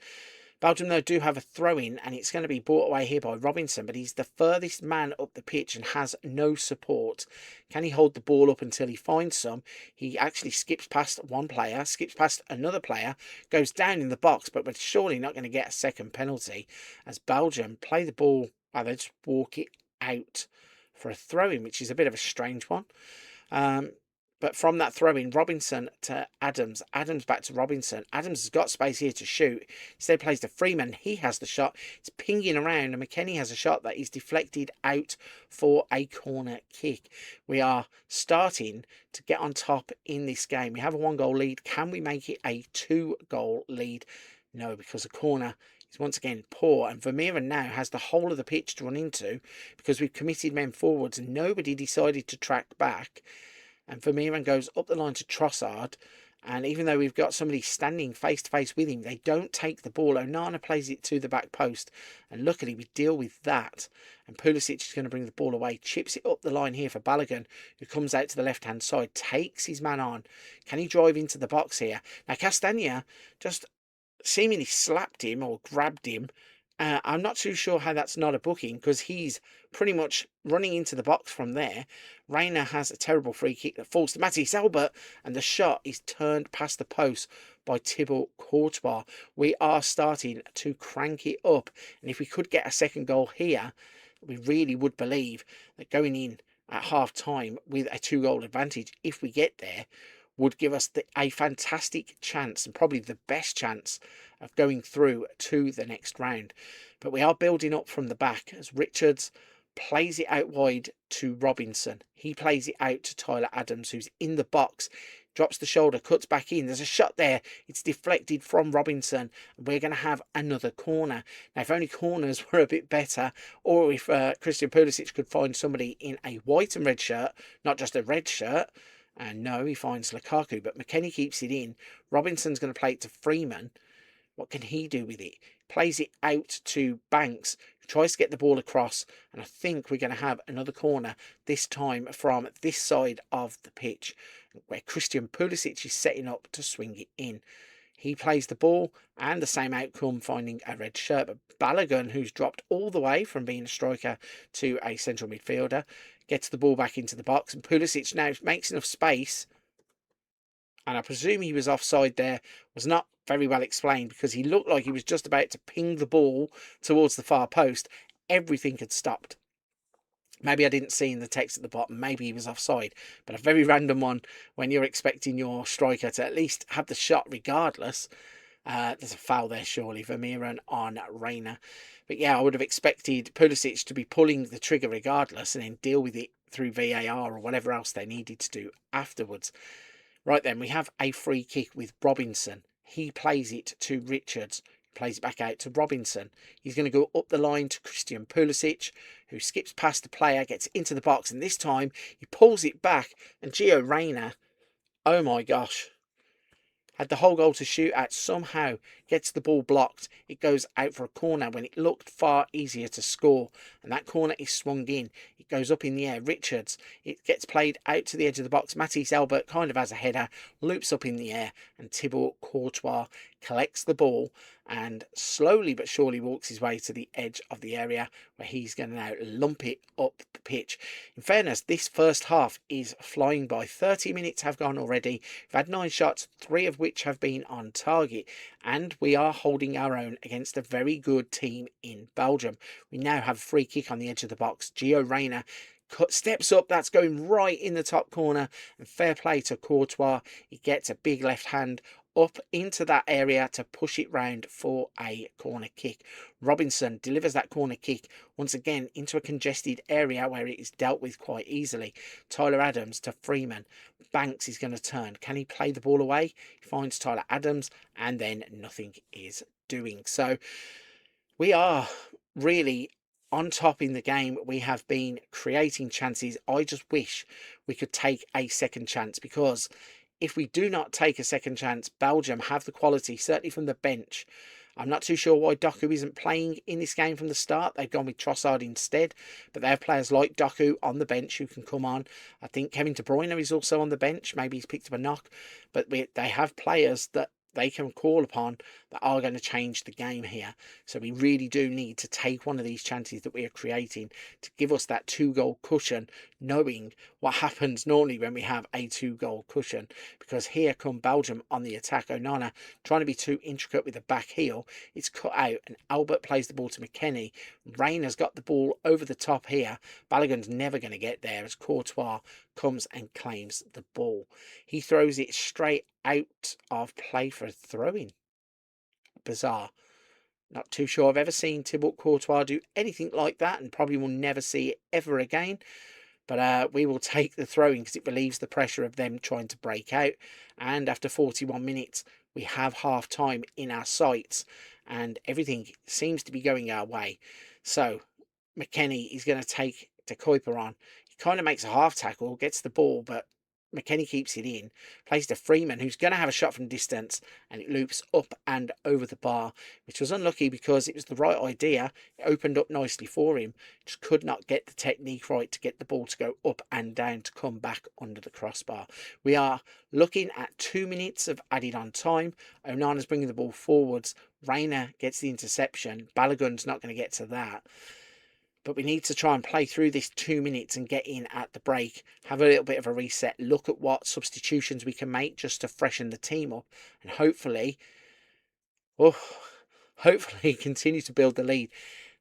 Belgium, though, do have a throw-in, and it's going to be brought away here by Robinson, but he's the furthest man up the pitch and has no support. Can he hold the ball up until he finds some? He actually skips past one player, skips past another player, goes down in the box, but we're surely not going to get a second penalty as Belgium play the ball. Well, they just walk it out for a throw-in, which is a bit of a strange one. But from that throw-in, Robinson to Adams. Adams back to Robinson. Adams has got space here to shoot. Instead plays to Freeman. He has the shot. It's pinging around, and McKennie has a shot that is deflected out for a corner kick. We are starting to get on top in this game. We have a 1-goal lead. Can we make it a 2-goal lead? No, because the corner is once again poor, and Vermeeren now has the whole of the pitch to run into because we've committed men forwards and nobody decided to track back. And Vermeeren goes up the line to Trossard. And even though we've got somebody standing face-to-face with him, they don't take the ball. Onana plays it to the back post. And luckily, we deal with that. And Pulisic is going to bring the ball away. Chips it up the line here for Balogun, who comes out to the left-hand side. Takes his man on. Can he drive into the box here? Now, Castagna just seemingly slapped him or grabbed him. I'm not too sure how that's not a booking because he's pretty much running into the box from there. Reyna has a terrible free kick that falls to Matisse Albert, and the shot is turned past the post by Thibaut Courtois. We are starting to crank it up, and if we could get a second goal here, we really would believe that going in at half-time with a 2-goal advantage, if we get there, would give us a fantastic chance and probably the best chance of going through to the next round. But we are building up from the back as Richards plays it out wide to Robinson. He plays it out to Tyler Adams, who's in the box, drops the shoulder, cuts back in. There's a shot there. It's deflected from Robinson. We're going to have another corner. Now, if only corners were a bit better, or if Christian Pulisic could find somebody in a white and red shirt, not just a red shirt. And no, he finds Lukaku, but McKennie keeps it in. Robinson's going to play it to Freeman. What can he do with it? Plays it out to Banks, who tries to get the ball across, and I think we're going to have another corner, this time from this side of the pitch, where Christian Pulisic is setting up to swing it in. He plays the ball, and the same outcome, finding a red shirt. But Balogun, who's dropped all the way from being a striker to a central midfielder, gets the ball back into the box, and Pulisic now makes enough space, and I presume he was offside there. Was not very well explained, because he looked like he was just about to ping the ball towards the far post. Everything had stopped. Maybe I didn't see in the text at the bottom. Maybe he was offside. But a very random one when you're expecting your striker to at least have the shot regardless. There's a foul there, surely. Vermeeren on Reina. But yeah, I would have expected Pulisic to be pulling the trigger regardless, and then deal with it through VAR or whatever else they needed to do afterwards. Right then, we have a free kick with Robinson. He plays it to Richards. Plays it back out to Robinson. He's going to go up the line to Christian Pulisic, who skips past the player, gets into the box, and this time he pulls it back, and Gio Reyna, oh my gosh, had the whole goal to shoot at, somehow gets the ball blocked. It goes out for a corner when it looked far easier to score, and that corner is swung in. It goes up in the air. Richards, it gets played out to the edge of the box. Matisse Albert kind of has a header, loops up in the air, and Thibaut Courtois collects the ball and slowly but surely walks his way to the edge of the area, where he's going to now lump it up the pitch. In fairness, this first half is flying by. 30 minutes have gone already. We've had 9 shots, 3 of which have been on target, and we are holding our own against a very good team in Belgium. We now have a free kick on the edge of the box. Gio Reyna steps up, that's going right in the top corner, and fair play to Courtois. He gets a big left hand up into that area to push it round for a corner kick. Robinson delivers that corner kick once again into a congested area where it is dealt with quite easily. Tyler Adams to Freeman. Banks is going to turn. Can he play the ball away? He finds Tyler Adams, and then nothing is doing. So we are really on top in the game. We have been creating chances. I just wish we could take a second chance, because if we do not take a second chance, Belgium have the quality, certainly from the bench. I'm not too sure why Doku isn't playing in this game from the start. They've gone with Trossard instead, but they have players like Doku on the bench who can come on. I think Kevin De Bruyne is also on the bench. Maybe he's picked up a knock, but they have players that they can call upon that are going to change the game here. So we really do need to take one of these chances that we are creating to give us that 2-goal cushion, knowing what happens normally when we have a 2-goal cushion. Because here come Belgium on the attack. Onana trying to be too intricate with the back heel. It's cut out, and Albert plays the ball to McKennie. Reyna's got the ball over the top here. Balogun's never going to get there as Courtois comes and claims the ball. He throws it straight out of play for a throw-in. Bizarre. Not too sure I've ever seen Thibaut Courtois do anything like that, and probably will never see it ever again. But we will take the throw-in because it relieves the pressure of them trying to break out. And after 41 minutes, we have half-time in our sights, and everything seems to be going our way. So McKennie is going to take De Kuiper on. He kind of makes a half tackle, gets the ball, but McKennie keeps it in, plays to Freeman, who's going to have a shot from distance, and it loops up and over the bar, which was unlucky because it was the right idea. It opened up nicely for him, just could not get the technique right to get the ball to go up and down to come back under the crossbar. We are looking at 2 minutes of added on time. Onana's bringing the ball forwards. Reyna gets the interception. Balogun's not going to get to that. But we need to try and play through this 2 minutes and get in at the break. Have a little bit of a reset. Look at what substitutions we can make just to freshen the team up. And hopefully continue to build the lead.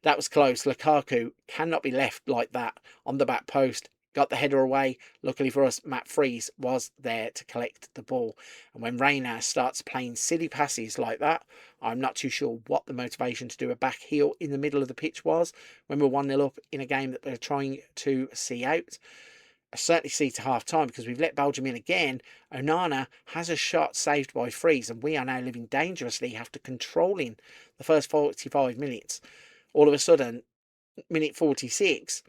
That was close. Lukaku cannot be left like that on the back post. got the header away. Luckily for us, Matt Freese was there to collect the ball. And when Rayner starts playing silly passes like that, I'm not too sure what the motivation to do a back heel in the middle of the pitch was when we're 1-0 up in a game that we're trying to see out. I certainly see to half time because we've let Belgium in again. Onana has a shot saved by Freeze, and we are now living dangerously after controlling the first 45 minutes. All of a sudden, minute 46,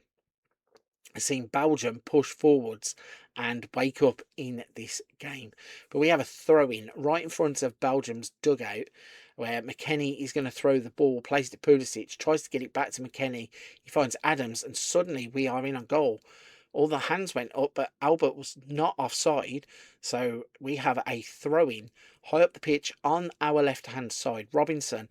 I've seen Belgium push forwards and wake up in this game. But we have a throw-in right in front of Belgium's dugout where McKennie is going to throw the ball, plays it to Pulisic, tries to get it back to McKennie. He finds Adams, and suddenly we are in on goal. All the hands went up, but Albert was not offside. So we have a throw-in high up the pitch on our left-hand side. Robinson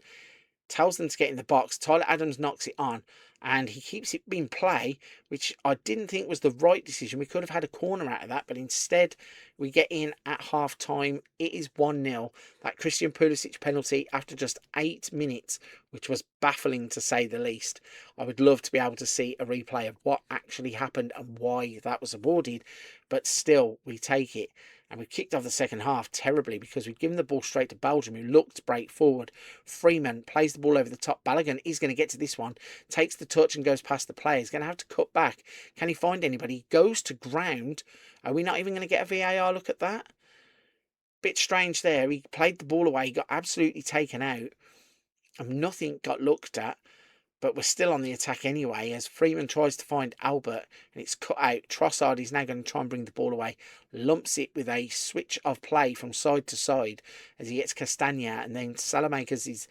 tells them to get in the box. Tyler Adams knocks it on, and he keeps it in play, which I didn't think was the right decision. We could have had a corner out of that, but instead we get in at half time. It is 1-0. That Christian Pulisic penalty after just 8 minutes, which was baffling to say the least. I would love to be able to see a replay of what actually happened and why that was awarded, but still, we take it. And we kicked off the second half terribly because we've given the ball straight to Belgium, who looked to break forward. Freeman plays the ball over the top. Balogun is going to get to this one, takes the touch and goes past the player. He's going to have to cut back. Can he find anybody? He goes to ground. Are we not even going to get a VAR look at that? Bit strange there. He played the ball away. He got absolutely taken out. And nothing got looked at. But we're still on the attack anyway as Freeman tries to find Albert and it's cut out. Trossard is now going to try and bring the ball away. Lumps it with a switch of play from side to side as he gets Castagna, and then Salamakers is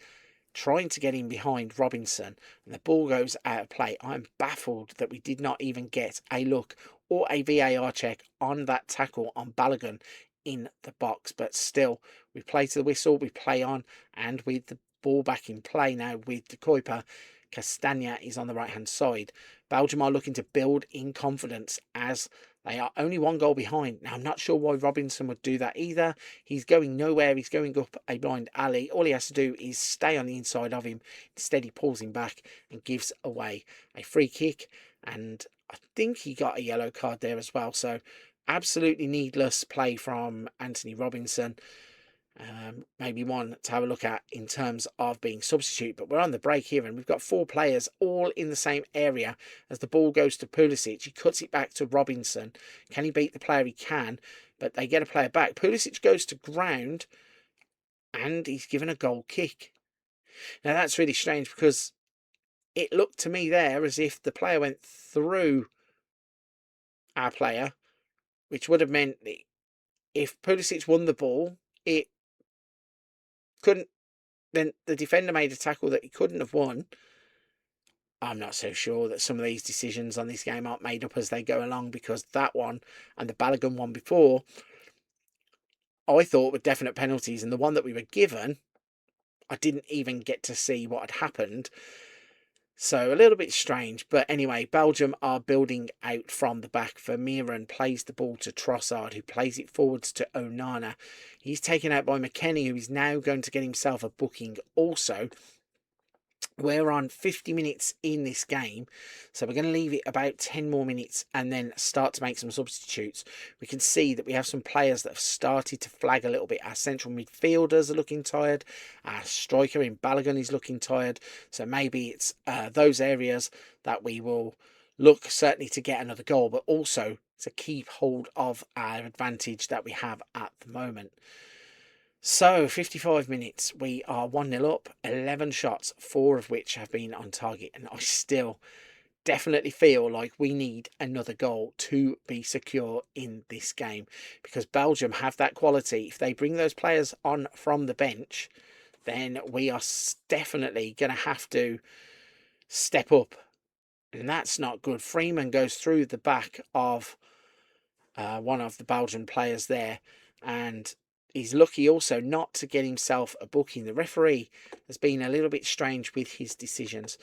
trying to get in behind Robinson and the ball goes out of play. I'm baffled that we did not even get a look or a VAR check on that tackle on Balogun in the box. But still, we play to the whistle, we play on, and with the ball back in play now with De Kuiper, Castagna is on the right-hand side. Belgium are looking to build in confidence as they are only 1 goal behind. Now, I'm not sure why Robinson would do that either. He's going nowhere. He's going up a blind alley. All he has to do is stay on the inside of him. Instead, he pulls him back and gives away a free kick. And I think he got a yellow card there as well. So, absolutely needless play from Anthony Robinson. Maybe one to have a look at in terms of being substitute, but we're on the break here and we've got 4 players all in the same area as the ball goes to Pulisic. He cuts it back to Robinson. Can he beat the player? He can, but they get a player back. Pulisic goes to ground and he's given a goal kick. Now that's really strange because it looked to me there as if the player went through our player, which would have meant if Pulisic won the ball, it couldn't, then the defender made a tackle that he couldn't have won. I'm not so sure that some of these decisions on this game aren't made up as they go along, because that one and the Balogun one before, I thought were definite penalties, and the one that we were given, I didn't even get to see what had happened. So a little bit strange, but anyway, Belgium are building out from the back. Vermeeren plays the ball to Trossard, who plays it forwards to Onana. He's taken out by McKennie, who is now going to get himself a booking also. We're on 50 minutes in this game, so we're going to leave it about 10 more minutes and then start to make some substitutes. We can see that we have some players that have started to flag a little bit. Our central midfielders are looking tired. Our striker in Balogun is looking tired. So maybe it's those areas that we will look certainly to get another goal, but also to keep hold of our advantage that we have at the moment. So, 55 minutes, we are 1-0 up, 11 shots, 4 of which have been on target, and I still definitely feel like we need another goal to be secure in this game, because Belgium have that quality. If they bring those players on from the bench, then we are definitely going to have to step up, and that's not good. Freeman goes through the back of one of the Belgian players there, and he's lucky also not to get himself a booking. The referee has been a little bit strange with his decisions.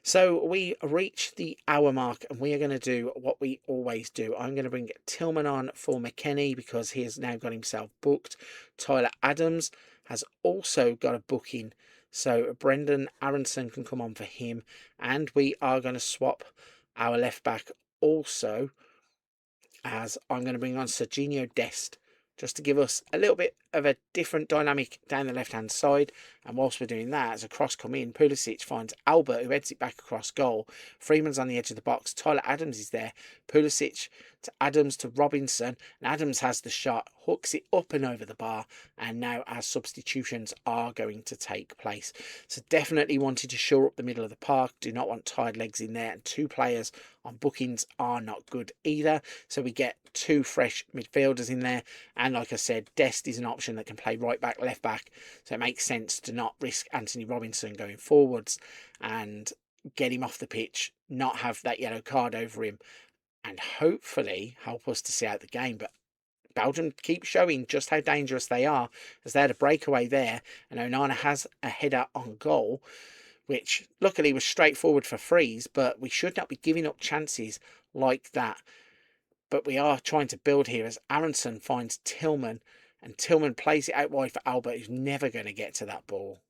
So we reach the hour mark and we are going to do what we always do. I'm going to bring Tillman on for McKennie because he has now got himself booked. Tyler Adams has also got a booking, so Brendan Aronson can come on for him. And we are going to swap our left back also as I'm going to bring on Serginho Dest just to give us a little bit of a different dynamic down the left-hand side. And whilst we're doing that, as a cross come in, Pulisic finds Albert, who heads it back across goal. Freeman's on the edge of the box. Tyler Adams is there. Pulisic to Adams to Robinson. And Adams has the shot, hooks it up and over the bar. And now our substitutions are going to take place. So definitely wanted to shore up the middle of the park. Do not want tired legs in there. And two players on bookings are not good either. So we get two fresh midfielders in there. And like I said, Dest is an option that can play right back, left back. So it makes sense to not risk Anthony Robinson going forwards and get him off the pitch, not have that yellow card over him, and hopefully help us to see out the game. But Belgium keep showing just how dangerous they are, as they had a breakaway there, and Onana has a header on goal, which luckily was straightforward for frees, but we should not be giving up chances like that. But we are trying to build here as Aronson finds Tillman, and Tillman plays it out wide for Albert, who's never going to get to that ball.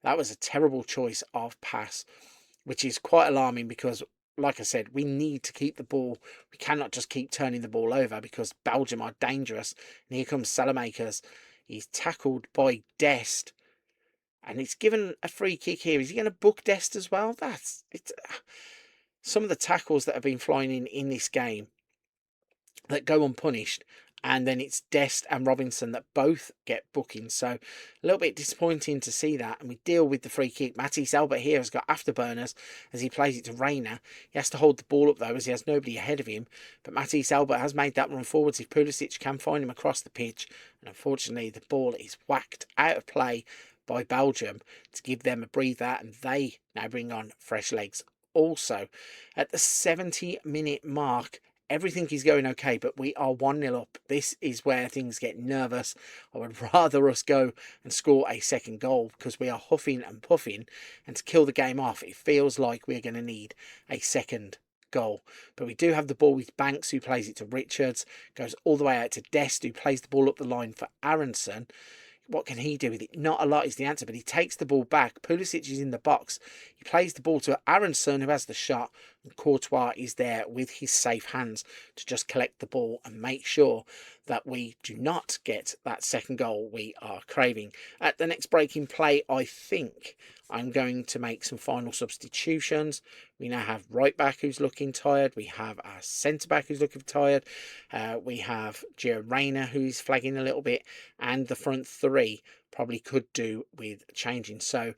That was a terrible choice of pass, which is quite alarming because, like I said, we need to keep the ball. We cannot just keep turning the ball over because Belgium are dangerous. And here comes Salamakers. He's tackled by Dest. And it's given a free kick here. Is he going to book Dest as well? That's it. Some of the tackles that have been flying in this game that go unpunished, and then it's Dest and Robinson that both get bookings. So a little bit disappointing to see that. And we deal with the free kick. Matisse Albert here has got afterburners as he plays it to Reina. He has to hold the ball up though, as he has nobody ahead of him. But Matisse Albert has made that run forwards if Pulisic can find him across the pitch. And unfortunately, the ball is whacked out of play by Belgium to give them a breather, and they now bring on fresh legs. Also, at the 70-minute mark, everything is going okay, but we are 1-0 up. This is where things get nervous. I would rather us go and score a second goal because we are huffing and puffing, and to kill the game off, it feels like we're going to need a second goal. But we do have the ball with Banks, who plays it to Richards, goes all the way out to Dest, who plays the ball up the line for Aronson. What can he do with it? Not a lot is the answer, but he takes the ball back. Pulisic is in the box. He plays the ball to Aronson, who has the shot, and Courtois is there with his safe hands to just collect the ball and make sure that we do not get that second goal we are craving. At the next break in play, I think I'm going to make some final substitutions. We now have right back who's looking tired. We have our centre back who's looking tired. We have Gio Reyna who's flagging a little bit, and the front three probably could do with changing. So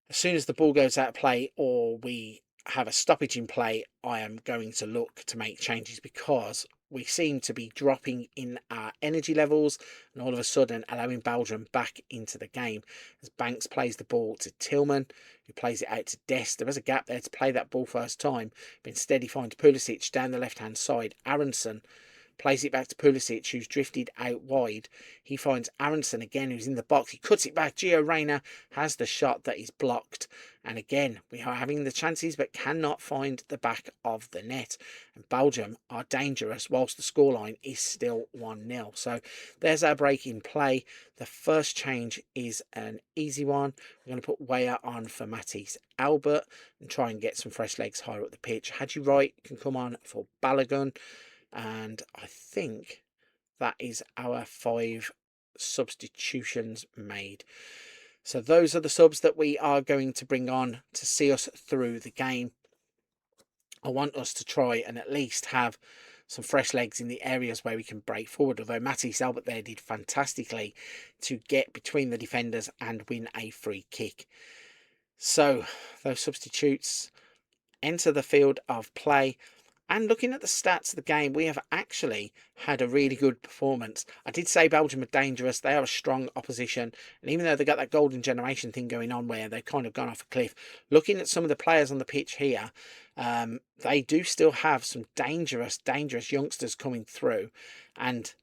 as soon as the ball goes out of play or we have a stoppage in play, I am going to look to make changes because we seem to be dropping in our energy levels and all of a sudden allowing Belgium back into the game as Banks plays the ball to Tillman, who plays it out to Dest. There was a gap there to play that ball first time, but instead he finds Pulisic down the left-hand side. Aronson plays it back to Pulisic, who's drifted out wide. He finds Aronson again, who's in the box. He cuts it back. Gio Reyna has the shot that is blocked. And again, we are having the chances, but cannot find the back of the net. And Belgium are dangerous, whilst the scoreline is still 1-0. So there's our break in play. The first change is an easy one. We're going to put Weah on for Matisse Albert and try and get some fresh legs higher up the pitch. Hadji Wright can come on for Balogun. And I think that is our 5 substitutions made. So those are the subs that we are going to bring on to see us through the game. I want us to try and at least have some fresh legs in the areas where we can break forward. Although Matisse Albert there did fantastically to get between the defenders and win a free kick. So those substitutes enter the field of play. And looking at the stats of the game, we have actually had a really good performance. I did say Belgium are dangerous. They are a strong opposition. And even though they got that golden generation thing going on where they've kind of gone off a cliff, looking at some of the players on the pitch here, they do still have some dangerous youngsters coming through. And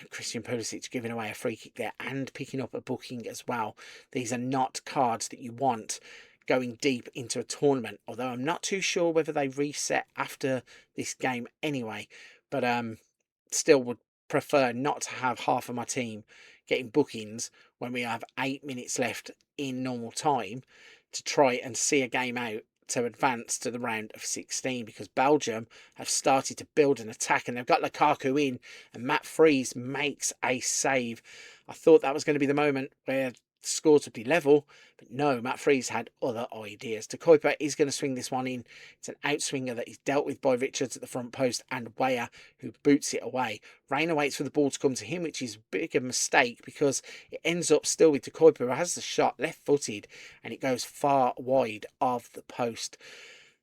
Christian Pulisic giving away a free kick there and picking up a booking as well. These are not cards that you want going deep into a tournament, although I'm not too sure whether they reset after this game anyway, but still would prefer not to have half of my team getting bookings when we have 8 minutes left in normal time to try and see a game out to advance to the round of 16, because Belgium have started to build an attack and they've got Lukaku in, and Matt Freese makes a save. I thought that was going to be the moment where the scores would be level, but no, Matt Freese had other ideas. De Kuyper is going to swing this one in. It's an outswinger that is dealt with by Richards at the front post, and Weah, who boots it away. Reina waits for the ball to come to him, which is a big mistake because it ends up still with De Kuyper, who has the shot left-footed, and it goes far wide of the post.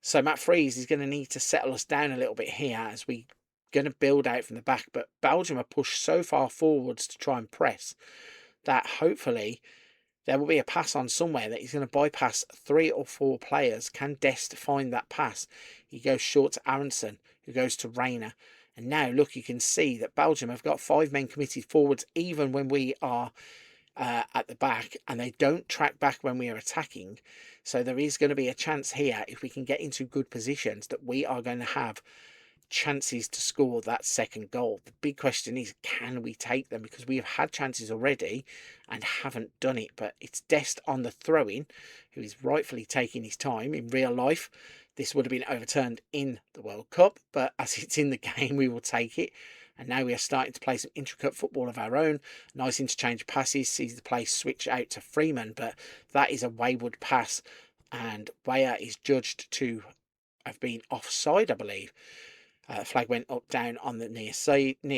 So Matt Freese is going to need to settle us down a little bit here as we going to build out from the back, but Belgium are pushed so far forwards to try and press that hopefully there will be a pass on somewhere that he's going to bypass 3 or 4 players. Can Dest find that pass? He goes short to Aronson, who goes to Reina. And now, look, you can see that Belgium have got 5 men committed forwards, even when we are at the back, and they don't track back when we are attacking. So there is going to be a chance here, if we can get into good positions, that we are going to have chances to score that second goal. The big question is, can we take them? Because we have had chances already and haven't done it. But it's Dest on the throw-in, who is rightfully taking his time. In real life, this would have been overturned in the World Cup, but as it's in the game, we will take it. And now we are starting to play some intricate football of our own. Nice interchange passes, sees the play switch out to Freeman, but that is a wayward pass, and Weah is judged to have been offside, I believe. Flag went up down on the near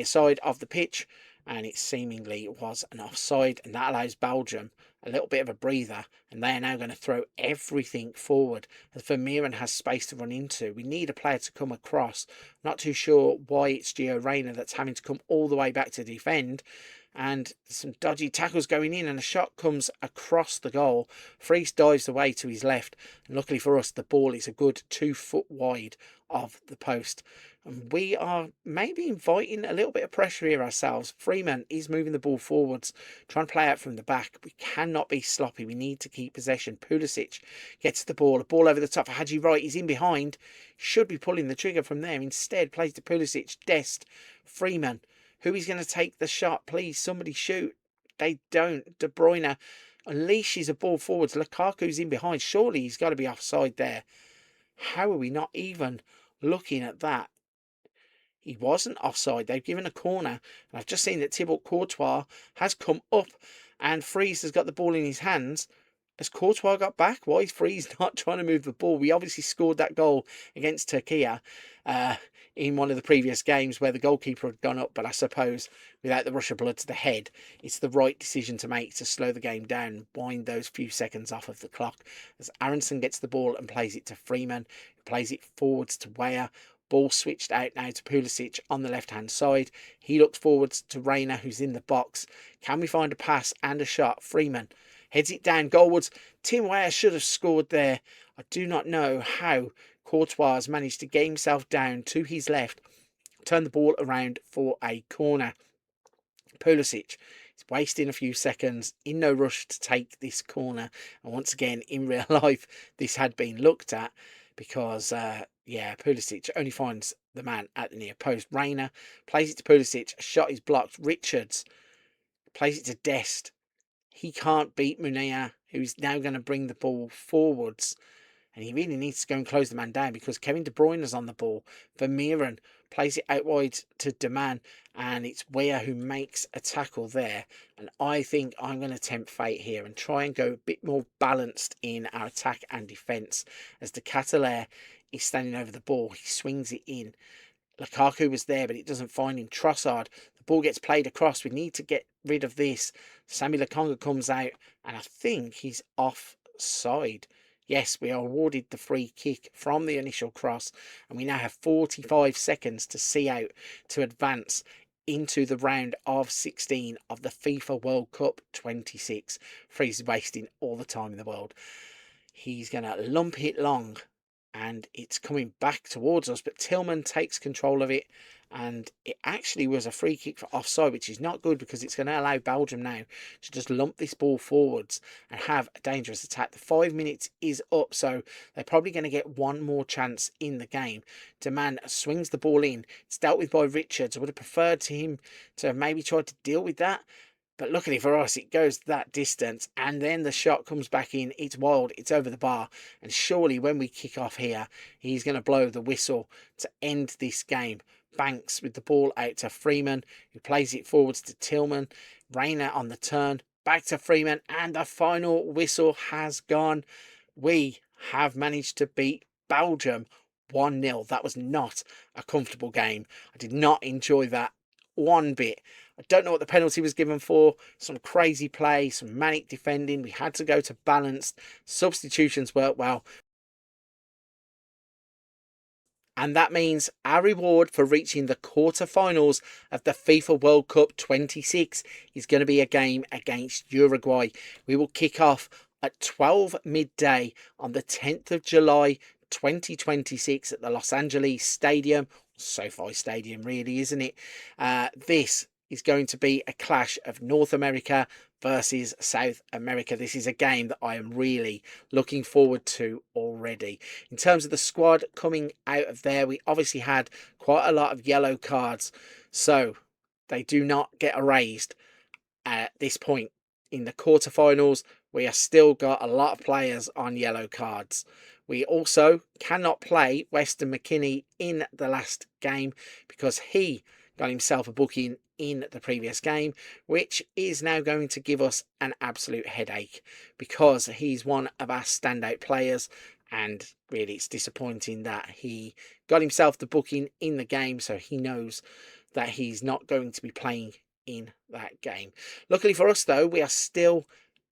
side of the pitch, and it seemingly was an offside, and that allows Belgium a little bit of a breather, and they are now going to throw everything forward as Vermeeren has space to run into. We need a player to come across. Not too sure why it's Gio Reyna that's having to come all the way back to defend, and some dodgy tackles going in, and a shot comes across the goal. Freese dives away to his left, and luckily for us, the ball is a good 2 foot wide of the post. And we are maybe inviting a little bit of pressure here ourselves. Freeman is moving the ball forwards, trying to play out from the back. We cannot be sloppy. We need to keep possession. Pulisic gets the ball. A ball over the top for Haji Wright. He's in behind. Should be pulling the trigger from there. Instead, plays to Pulisic. Dest. Freeman. Who is going to take the shot? Please, somebody shoot. They don't. De Bruyne unleashes a ball forwards. Lukaku's in behind. Surely he's got to be offside there. How are we not even looking at that? He wasn't offside. They've given a corner. And I've just seen that Thibaut Courtois has come up, and Freese has got the ball in his hands. Has Courtois got back? Why is Freese not trying to move the ball? We obviously scored that goal against Turkey in one of the previous games where the goalkeeper had gone up. But I suppose without the rush of blood to the head, it's the right decision to make to slow the game down and wind those few seconds off of the clock. As Aronson gets the ball and plays it to Freeman, who plays it forwards to Weah. Ball switched out now to Pulisic on the left-hand side. He looks forwards to Reina, who's in the box. Can we find a pass and a shot? Freeman heads it down goalwards. Tim Weah should have scored there. I do not know how Courtois managed to get himself down to his left, turn the ball around for a corner. Pulisic is wasting a few seconds, in no rush to take this corner. And once again, in real life, this had been looked at because, Pulisic only finds the man at the near post. Reina plays it to Pulisic. A shot is blocked. Richards plays it to Dest. He can't beat Munir, who's now going to bring the ball forwards. And he really needs to go and close the man down because Kevin De Bruyne is on the ball. Vermeeren plays it out wide to Deman, and it's Weah who makes a tackle there. And I think I'm going to tempt fate here and try and go a bit more balanced in our attack and defence. As De Ketelaere is standing over the ball, he swings it in. Lukaku was there, but it doesn't find him. Trossard, the ball gets played across. We need to get rid of this. Sammy Lokonga comes out, and I think he's offside. Yes, we are awarded the free kick from the initial cross, and we now have 45 seconds to see out to advance into the round of 16 of the FIFA World Cup 26. Freeze is wasting all the time in the world. He's going to lump it long, and it's coming back towards us, but Tillman takes control of it, and it actually was a free kick for offside, which is not good because it's going to allow Belgium now to just lump this ball forwards and have a dangerous attack. The 5 minutes is up, so they're probably going to get one more chance in the game. Deman swings the ball in. It's dealt with by Richards. I would have preferred him to have maybe tried to deal with that. But luckily for us, it goes that distance, and then the shot comes back in. It's wild, it's over the bar, and surely when we kick off here, he's going to blow the whistle to end this game. Banks with the ball out to Freeman, who plays it forwards to Tillman. Rayner on the turn, back to Freeman, and the final whistle has gone. We have managed to beat Belgium 1-0. That was not a comfortable game. I did not enjoy that one bit. I don't know what the penalty was given for. Some crazy play, some manic defending. We had to go to balanced. Substitutions worked well. And that means our reward for reaching the quarter-finals of the FIFA World Cup 26 is going to be a game against Uruguay. We will kick off at 12 midday on the 10th of July 2026 at the Los Angeles Stadium. SoFi Stadium, really, isn't it? This is going to be a clash of North America versus South America. This is a game that I am really looking forward to already. In terms of the squad coming out of there, we obviously had quite a lot of yellow cards, so they do not get erased at this point. In the quarterfinals, we have still got a lot of players on yellow cards. We also cannot play Weston McKennie in the last game because he got himself a booking in the previous game, which is now going to give us an absolute headache because he's one of our standout players, and really it's disappointing that he got himself the booking in the game, so he knows that he's not going to be playing in that game. Luckily for us though, we are still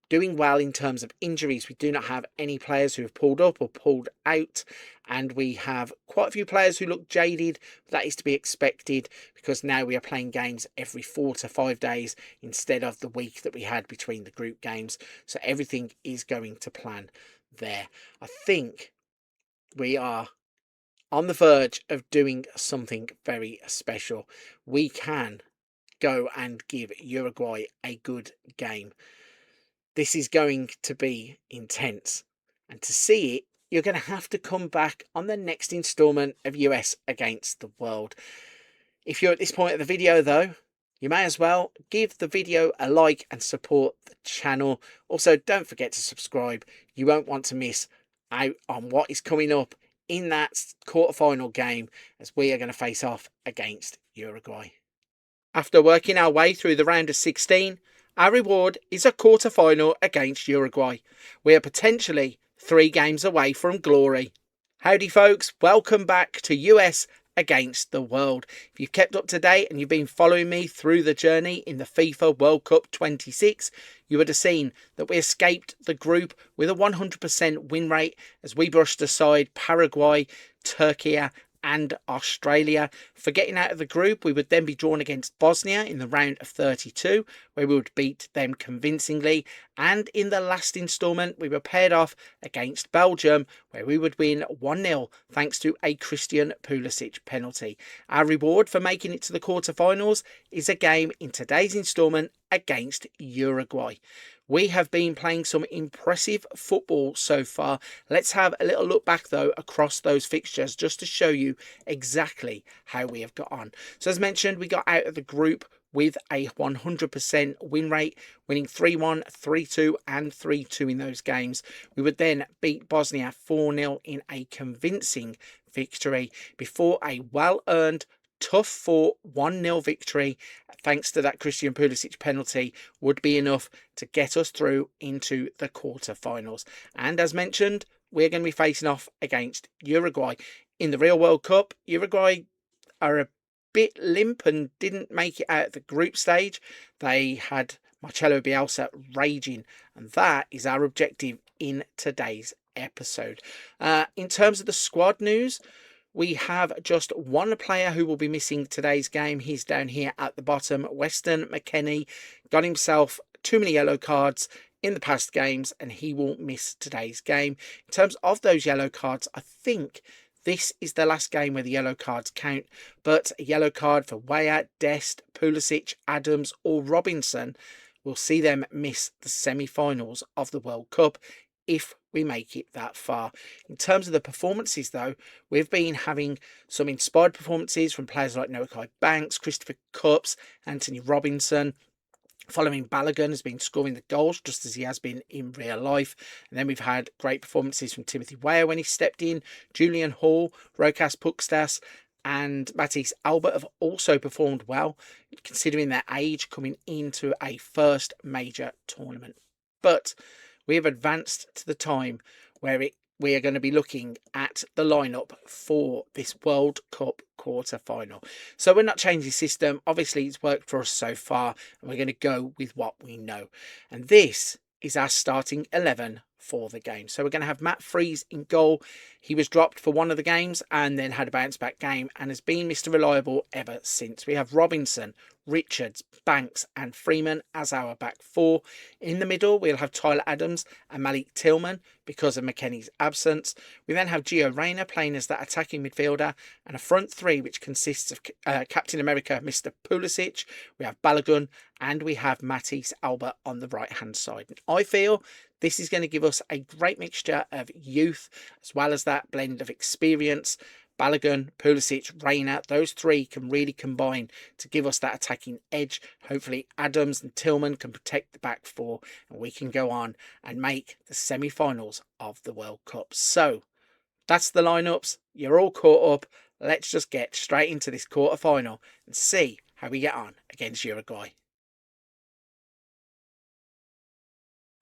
doing well in terms of injuries. We do not have any players who have pulled up or pulled out, and we have quite a few players who look jaded. That is to be expected because now we are playing games every 4 to 5 days instead of the week that we had between the group games. So everything is going to plan there. I think we are on the verge of doing something very special. We can go and give Uruguay a good game. This is going to be intense, and to see it, you're going to have to come back on the next instalment of US Against the World. If you're at this point of the video though, you may as well give the video a like and support the channel. Also, don't forget to subscribe. You won't want to miss out on what is coming up in that quarterfinal game as we are going to face off against Uruguay. After working our way through the round of 16, our reward is a quarter-final against Uruguay. We are potentially 3 games away from glory. Howdy folks, welcome back to US Against the World. If you've kept up to date and you've been following me through the journey in the FIFA World Cup 26, you would have seen that we escaped the group with a 100% win rate as we brushed aside Paraguay, Turkey and Australia. For getting out of the group, we would then be drawn against Bosnia in the round of 32, where we would beat them convincingly. And in the last instalment, we were paired off against Belgium, where we would win 1-0 thanks to a Christian Pulisic penalty. Our reward for making it to the quarterfinals is a game in today's instalment against Uruguay. We have been playing some impressive football so far. Let's have a little look back though across those fixtures just to show you exactly how we have got on. So as mentioned, we got out of the group with a 100% win rate, winning 3-1, 3-2 and 3-2 in those games. We would then beat Bosnia 4-0 in a convincing victory before a well-earned tough fought 1-0 victory thanks to that Christian Pulisic penalty would be enough to get us through into the quarterfinals. And as mentioned, we're going to be facing off against Uruguay. In the real World Cup, Uruguay are a bit limp and didn't make it out of the group stage. They had Marcelo Bielsa raging, and that is our objective in today's episode. In terms of the squad news, we have just one player who will be missing today's game. He's down here at the bottom. Weston McKennie got himself too many yellow cards in the past games and he will miss today's game. In terms of those yellow cards, I think this is the last game where the yellow cards count, but a yellow card for Weah, Dest, Pulisic, Adams or Robinson will see them miss the semi-finals of the World Cup if we make it that far. In terms of the performances though, we've been having some inspired performances from players like Noah Banks, Christopher Cupps, Anthony Robinson. Following, Balogun has been scoring the goals just as he has been in real life. And then we've had great performances from Timothy Weah when he stepped in. Julian Hall, Rokas Pukstas and Matisse Albert have also performed well, considering their age coming into a first major tournament. But we have advanced to the time where we are going to be looking at the lineup for this World Cup quarter final. So we're not changing system. Obviously, it's worked for us so far, and we're going to go with what we know. And this is our starting 11 for the game. So we're going to have Matt Freeze in goal. He was dropped for one of the games and then had a bounce back game and has been Mr. Reliable ever since. We have Robinson, Richards, Banks and Freeman as our back four. In the middle, we'll have Tyler Adams and Malik Tillman because of McKennie's absence. We then have Gio Reyna playing as that attacking midfielder and a front three which consists of Captain America, Mr. Pulisic. We have Balogun and we have Matisse Albert on the right-hand side. And I feel this is going to give us a great mixture of youth as well as that blend of experience. Balogun, Pulisic, Reyna, those three can really combine to give us that attacking edge. Hopefully Adams and Tillman can protect the back four and we can go on and make the semi-finals of the World Cup. So that's the lineups. You're all caught up. Let's just get straight into this quarter final and see how we get on against Uruguay.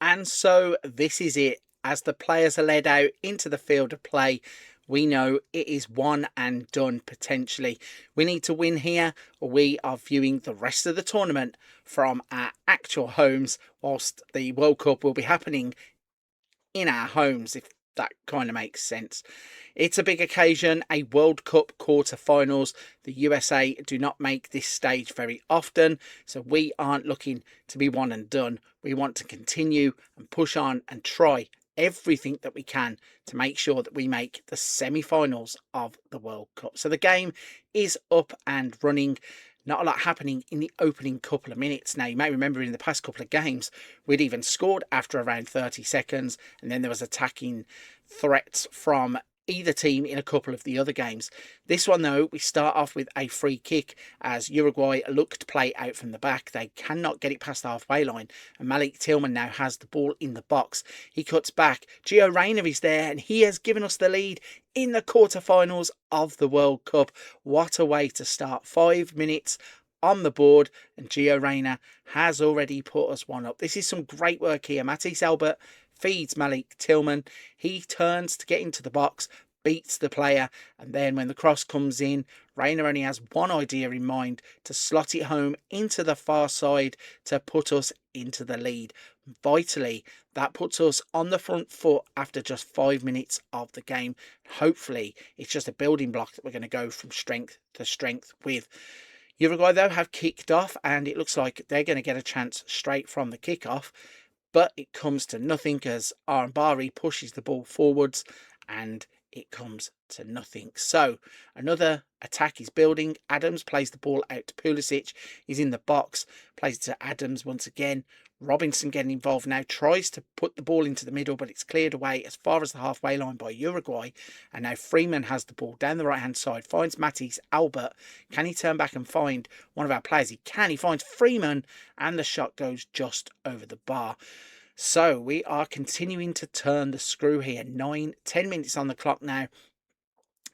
And so this is it. As the players are led out into the field of play, we know it is one and done potentially. We need to win here, or we are viewing the rest of the tournament from our actual homes, whilst the World Cup will be happening in our homes, if that kind of makes sense. It's a big occasion, a World Cup quarter-finals. The USA do not make this stage very often, so we aren't looking to be one and done. We want to continue and push on and try everything that we can to make sure that we make the semi-finals of the World Cup. So the game is up and running. Not a lot happening in the opening couple of minutes. Now, you may remember in the past couple of games, we'd even scored after around 30 seconds, and then there was attacking threats from either team in a couple of the other games. This one, though, we start off with a free kick as Uruguay look to play out from the back. They cannot get it past the halfway line, and Malik Tillman now has the ball in the box. He cuts back. Gio Reyna is there, and he has given us the lead in the quarterfinals of the World Cup. What a way to start. 5 minutes on the board, and Gio Reyna has already put us one up. This is some great work here. Matisse Albert feeds Malik Tillman. He turns to get into the box, beats the player, and then when the cross comes in, Reyna only has one idea in mind: to slot it home into the far side to put us into the lead. Vitally, that puts us on the front foot after just 5 minutes of the game. Hopefully, it's just a building block that we're going to go from strength to strength with. Uruguay, though, have kicked off, and it looks like they're going to get a chance straight from the kickoff. But it comes to nothing as Arambari pushes the ball forwards and it comes to nothing. So another attack is building. Adams plays the ball out to Pulisic. He's in the box, plays it to Adams once again. Robinson getting involved now, tries to put the ball into the middle, but it's cleared away as far as the halfway line by Uruguay. And now Freeman has the ball down the right-hand side, finds Matisse Albert. Can he turn back and find one of our players? He can. He finds Freeman, and the shot goes just over the bar. So we are continuing to turn the screw here. 9-10 minutes on the clock now.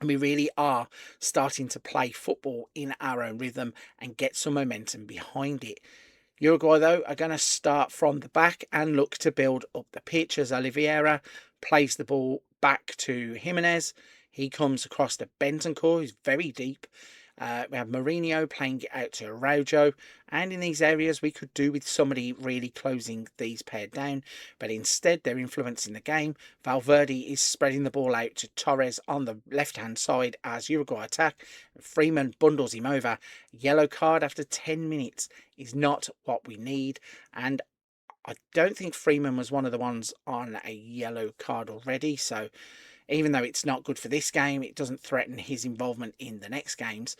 And we really are starting to play football in our own rhythm and get some momentum behind it. Uruguay, though, are going to start from the back and look to build up the pitch as Oliveira plays the ball back to Jimenez. He comes across to Bentancur, who's very deep. We have Mourinho playing it out to Araujo, and in these areas we could do with somebody really closing these pair down, but instead they're influencing the game. Valverde is spreading the ball out to Torres on the left-hand side as Uruguay attack. Freeman bundles him over. Yellow card after 10 minutes is not what we need, and I don't think Freeman was one of the ones on a yellow card already, so Even though it's not good for this game, it doesn't threaten his involvement in the next games.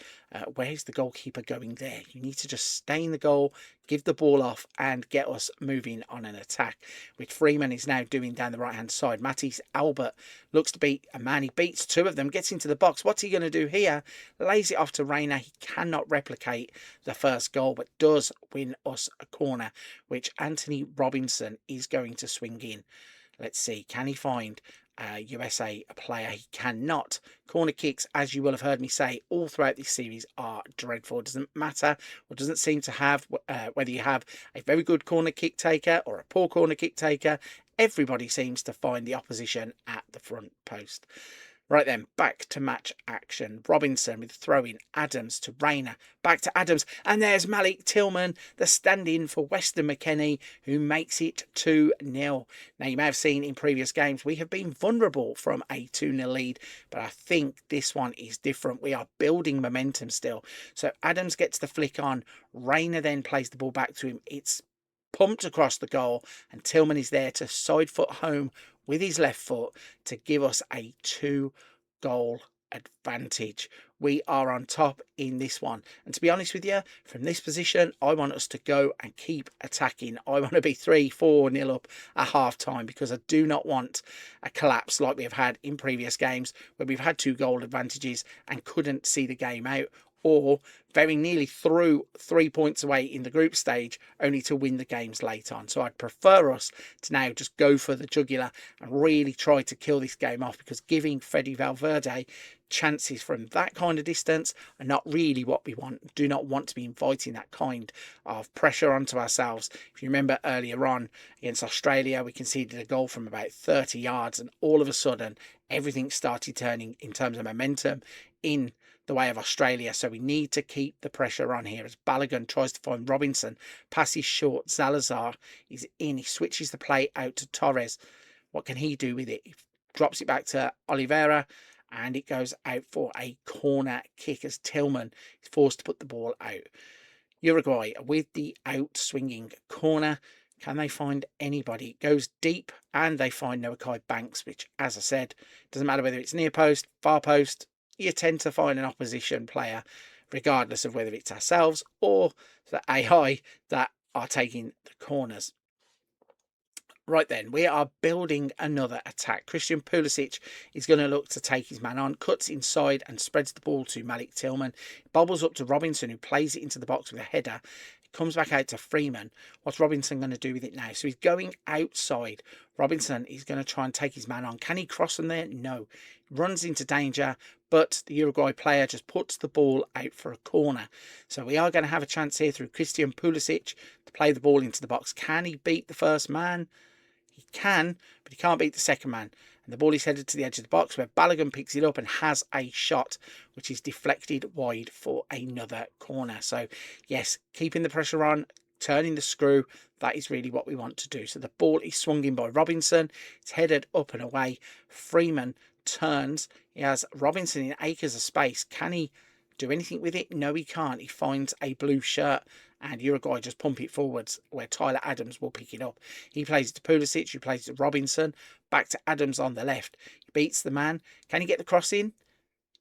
Where's the goalkeeper going there? You need to just stay in the goal, give the ball off, and get us moving on an attack, which Freeman is now doing down the right-hand side. Matisse Albert looks to beat a man. He beats two of them, gets into the box. What's he going to do here? Lays it off to Reina. He cannot replicate the first goal, but does win us a corner, which Anthony Robinson is going to swing in. Let's see, can he find USA a player? He cannot. Corner kicks, as you will have heard me say all throughout this series, are dreadful. It doesn't matter, or doesn't seem to have, whether you have a very good corner kick taker or a poor corner kick taker. Everybody seems to find the opposition at the front post. Right then, back to match action. Robinson with throw-in. Adams to Reina. Back to Adams. And there's Malik Tillman, the stand-in for Weston McKennie, who makes it 2-0. Now, you may have seen in previous games, we have been vulnerable from a 2-0 lead. But I think this one is different. We are building momentum still. So Adams gets the flick on. Reina then plays the ball back to him. It's pumped across the goal. And Tillman is there to side foot home with his left foot to give us a 2-goal advantage. We are on top in this one. And to be honest with you, from this position, I want us to go and keep attacking. I want to be 3-4-0 up at half time, because I do not want a collapse like we have had in previous games where we've had 2-goal advantages and couldn't see the game out, or very nearly threw 3 points away in the group stage only to win the games late on. So I'd prefer us to now just go for the jugular and really try to kill this game off, because giving Fede Valverde chances from that kind of distance are not really what we want. Do not want to be inviting that kind of pressure onto ourselves. If you remember earlier on against Australia, we conceded a goal from about 30 yards and all of a sudden everything started turning in terms of momentum in the way of Australia. So we need to keep the pressure on here as Balogun tries to find Robinson. Passes short. Salazar is in. He switches the play out to Torres. What can he do with it? He drops it back to Oliveira and it goes out for a corner kick as Tillman is forced to put the ball out. Uruguay with the out swinging corner. Can they find anybody? It goes deep and they find Noakai Banks, which, as I said, doesn't matter whether it's near post, far post, you tend to find an opposition player, regardless of whether it's ourselves or the AI that are taking the corners. Right then, we are building another attack. Christian Pulisic is going to look to take his man on, cuts inside and spreads the ball to Malik Tillman. Bobbles up to Robinson, who plays it into the box with a header. It comes back out to Freeman. What's Robinson going to do with it now? So he's going outside. Robinson is going to try and take his man on. Can he cross from there? No. Runs into danger, but the Uruguay player just puts the ball out for a corner. So we are going to have a chance here through Christian Pulisic to play the ball into the box. Can he beat the first man? He can, but he can't beat the second man. And the ball is headed to the edge of the box where Balogun picks it up and has a shot, which is deflected wide for another corner. So, yes, keeping the pressure on, turning the screw, that is really what we want to do. So the ball is swung in by Robinson. It's headed up and away. Freeman turns. He has Robinson in acres of space. Can he do anything with it? No, he can't. He finds a blue shirt and Uruguay just pump it forwards where Tyler Adams will pick it up. He plays it to Pulisic, who plays it to Robinson. Back to Adams on the left. He beats the man. Can he get the cross in?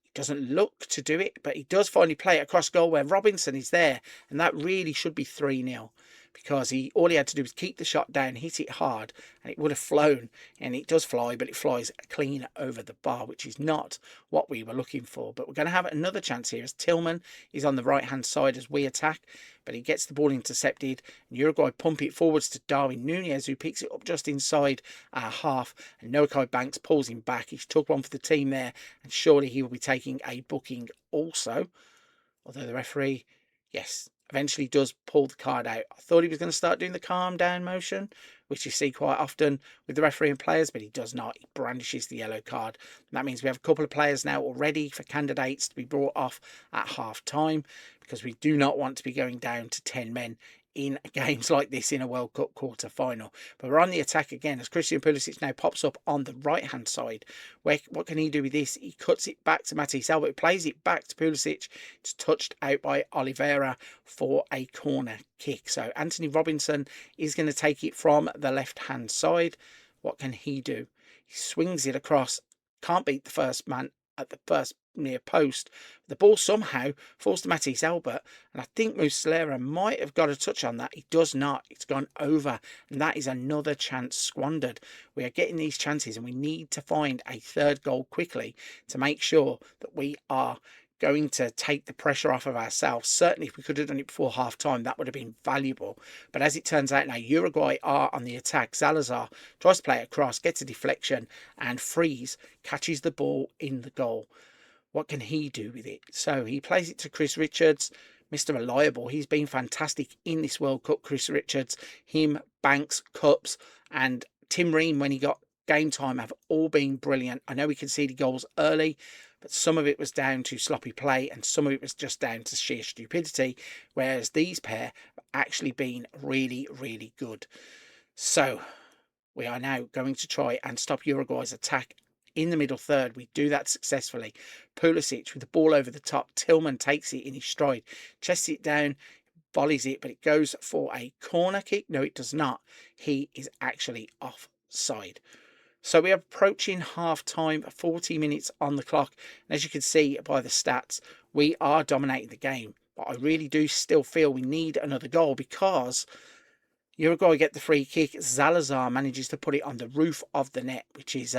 He doesn't look to do it, but he does finally play it across goal where Robinson is there. And that really should be 3-0. Because all he had to do was keep the shot down, hit it hard, and it would have flown. And it does fly, but it flies clean over the bar, which is not what we were looking for. But we're going to have another chance here as Tillman is on the right-hand side as we attack. But he gets the ball intercepted. And Uruguay pump it forwards to Darwin Nunez, who picks it up just inside our half. And Noakai Banks pulls him back. He's took one for the team there. And surely he will be taking a booking also. Although the referee, yes, eventually does pull the card out. I thought he was going to start doing the calm down motion, which you see quite often with the referee and players, but he does not. He brandishes the yellow card. And that means we have a couple of players now already for candidates to be brought off at half time, because we do not want to be going down to 10 men in games like this in a World Cup quarter final. But we're on the attack again as Christian Pulisic now pops up on the right hand side. What can he do with this? He cuts it back to Matisse Albert, plays it back to Pulisic. It's touched out by Oliveira for a corner kick. So Anthony Robinson is going to take it from the left hand side. What can he do? He swings it across. can't beat the first man at the first near post. The ball somehow falls to Matisse Albert, and I think Muslera might have got a touch on that. He does not. It's gone over, and that is another chance squandered. We are getting these chances, and we need to find a third goal quickly to make sure that we are going to take the pressure off of ourselves. Certainly, if we could have done it before half time, that would have been valuable. But as it turns out now, Uruguay are on the attack. Salazar tries to play it across, gets a deflection, and Freeze catches the ball in the goal. What can he do with it? So he plays it to Chris Richards, Mr. Reliable. He's been fantastic in this World Cup, Chris Richards. Him, Banks, Cups, and Tim Ream, when he got game time, have all been brilliant. I know we conceded goals early, but some of it was down to sloppy play and some of it was just down to sheer stupidity, whereas these pair have actually been really, really good. So we are now going to try and stop Uruguay's attack in the middle third. We do that successfully. Pulisic with the ball over the top. Tillman takes it in his stride, chests it down, volleys it, but it goes for a corner kick. No, it does not. He is actually offside. So we are approaching half time, 40 minutes on the clock. And as you can see by the stats, we are dominating the game. But I really do still feel we need another goal because Uruguay get the free kick. Salazar manages to put it on the roof of the net, which is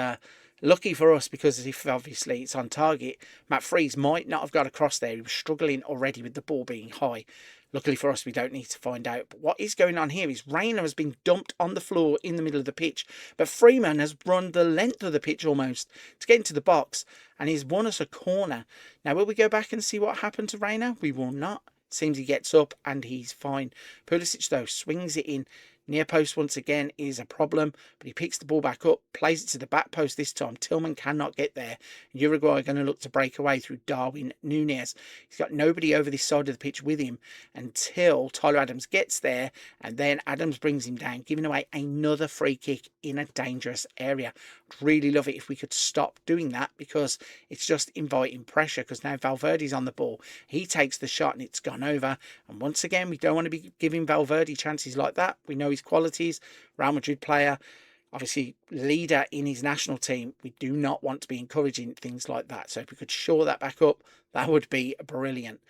lucky for us because if obviously it's on target, Matt Freeze might not have got across there. He was struggling already with the ball being high. Luckily for us, we don't need to find out. But what is going on here is Reina has been dumped on the floor in the middle of the pitch. But Freeman has run the length of the pitch almost to get into the box. And he's won us a corner. Now, will we go back and see what happened to Reina? We will not. Seems he gets up and he's fine. Pulisic, though, swings it in. Near post once again is a problem, but he picks the ball back up, plays it to the back post this time. Tillman cannot get there. Uruguay are going to look to break away through Darwin Núñez. He's got nobody over this side of the pitch with him until Tyler Adams gets there, and then Adams brings him down, giving away another free kick in a dangerous area. I'd really love it if we could stop doing that because it's just inviting pressure because now Valverde's on the ball. He takes the shot and it's gone over. And once again, we don't want to be giving Valverde chances like that. We know his qualities, Real Madrid player, obviously leader in his national team. We do not want to be encouraging things like that. So if we could shore that back up, that would be brilliant.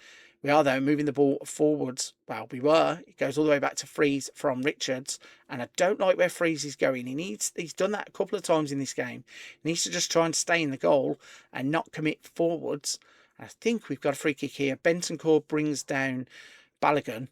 We are, though, moving the ball forwards. Well, we were. It goes all the way back to Freeze from Richards. And I don't like where Freeze is going. He's done that a couple of times in this game. He needs to just try and stay in the goal and not commit forwards. I think we've got a free kick here. Bentancur brings down Balogun.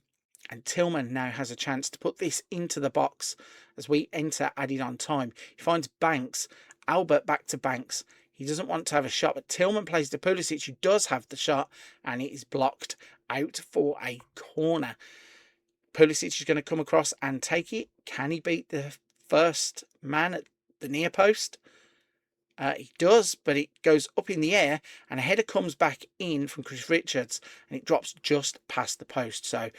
And Tillman now has a chance to put this into the box as we enter added on time. He finds Banks. Albert back to Banks. He doesn't want to have a shot, but Tillman plays to Pulisic, who does have the shot, and it is blocked out for a corner. Pulisic is going to come across and take it. Can he beat the first man at the near post? He does, but it goes up in the air, and a header comes back in from Chris Richards, and it drops just past the post. So,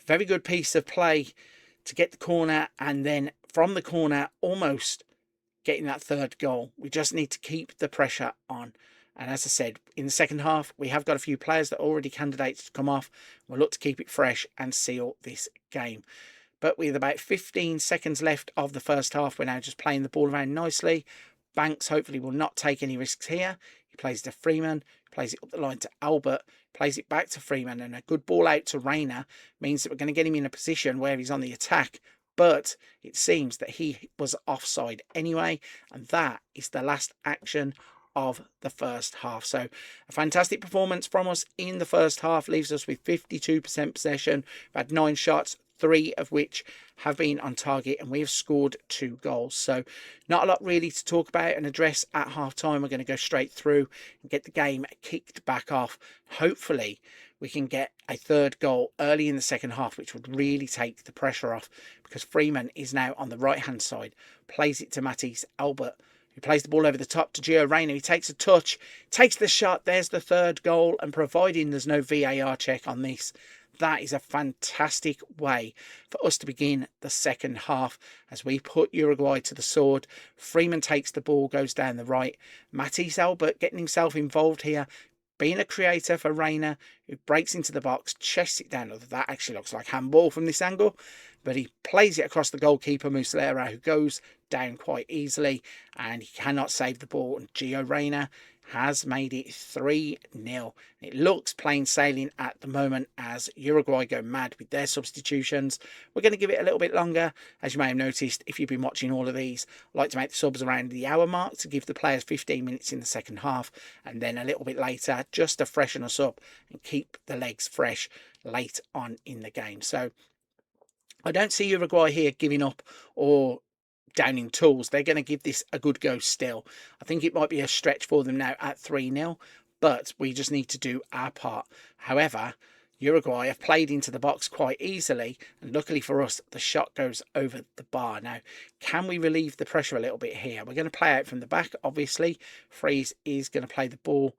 very good piece of play to get the corner, and then from the corner, almost getting that third goal. We just need to keep the pressure on. And as I said, in the second half, we have got a few players that are already candidates to come off. We'll look to keep it fresh and seal this game. But with about 15 seconds left of the first half, we're now just playing the ball around nicely. Banks hopefully will not take any risks here. He plays to Freeman, plays it up the line to Albert, plays it back to Freeman, and a good ball out to Reina means that we're going to get him in a position where he's on the attack. But it seems that he was offside anyway, and that is the last action of the first half. So a fantastic performance from us in the first half leaves us with 52% possession. We've had 9 shots, 3 of which have been on target, and we have scored 2 goals. So not a lot really to talk about and address at half time. We're going to go straight through and get the game kicked back off. Hopefully we can get a third goal early in the second half, which would really take the pressure off because Freeman is now on the right hand side, plays it to Matisse Albert, who plays the ball over the top to Gio Reyna. He takes a touch, takes the shot. There's the third goal, and providing there's no VAR check on this, that is a fantastic way for us to begin the second half as we put Uruguay to the sword. Freeman takes the ball, goes down the right. Matisse Albert getting himself involved here, being a creator for Reina, who breaks into the box, chests it down. That actually looks like handball from this angle, but he plays it across the goalkeeper, Muslera, who goes down quite easily, and he cannot save the ball. And Gio Reyna has made it 3-0. It looks plain sailing at the moment as Uruguay go mad with their substitutions. We're going to give it a little bit longer. As you may have noticed, if you've been watching all of these, I like to make the subs around the hour mark to give the players 15 minutes in the second half, and then a little bit later just to freshen us up and keep the legs fresh late on in the game. So I don't see Uruguay here giving up or downing tools. They're going to give this a good go still. I think it might be a stretch for them now at 3-0, but we just need to do our part. However, Uruguay have played into the box quite easily, and luckily for us, the shot goes over the bar. Now, can we relieve the pressure a little bit here? We're going to play out from the back, obviously. Freeze is going to play the ball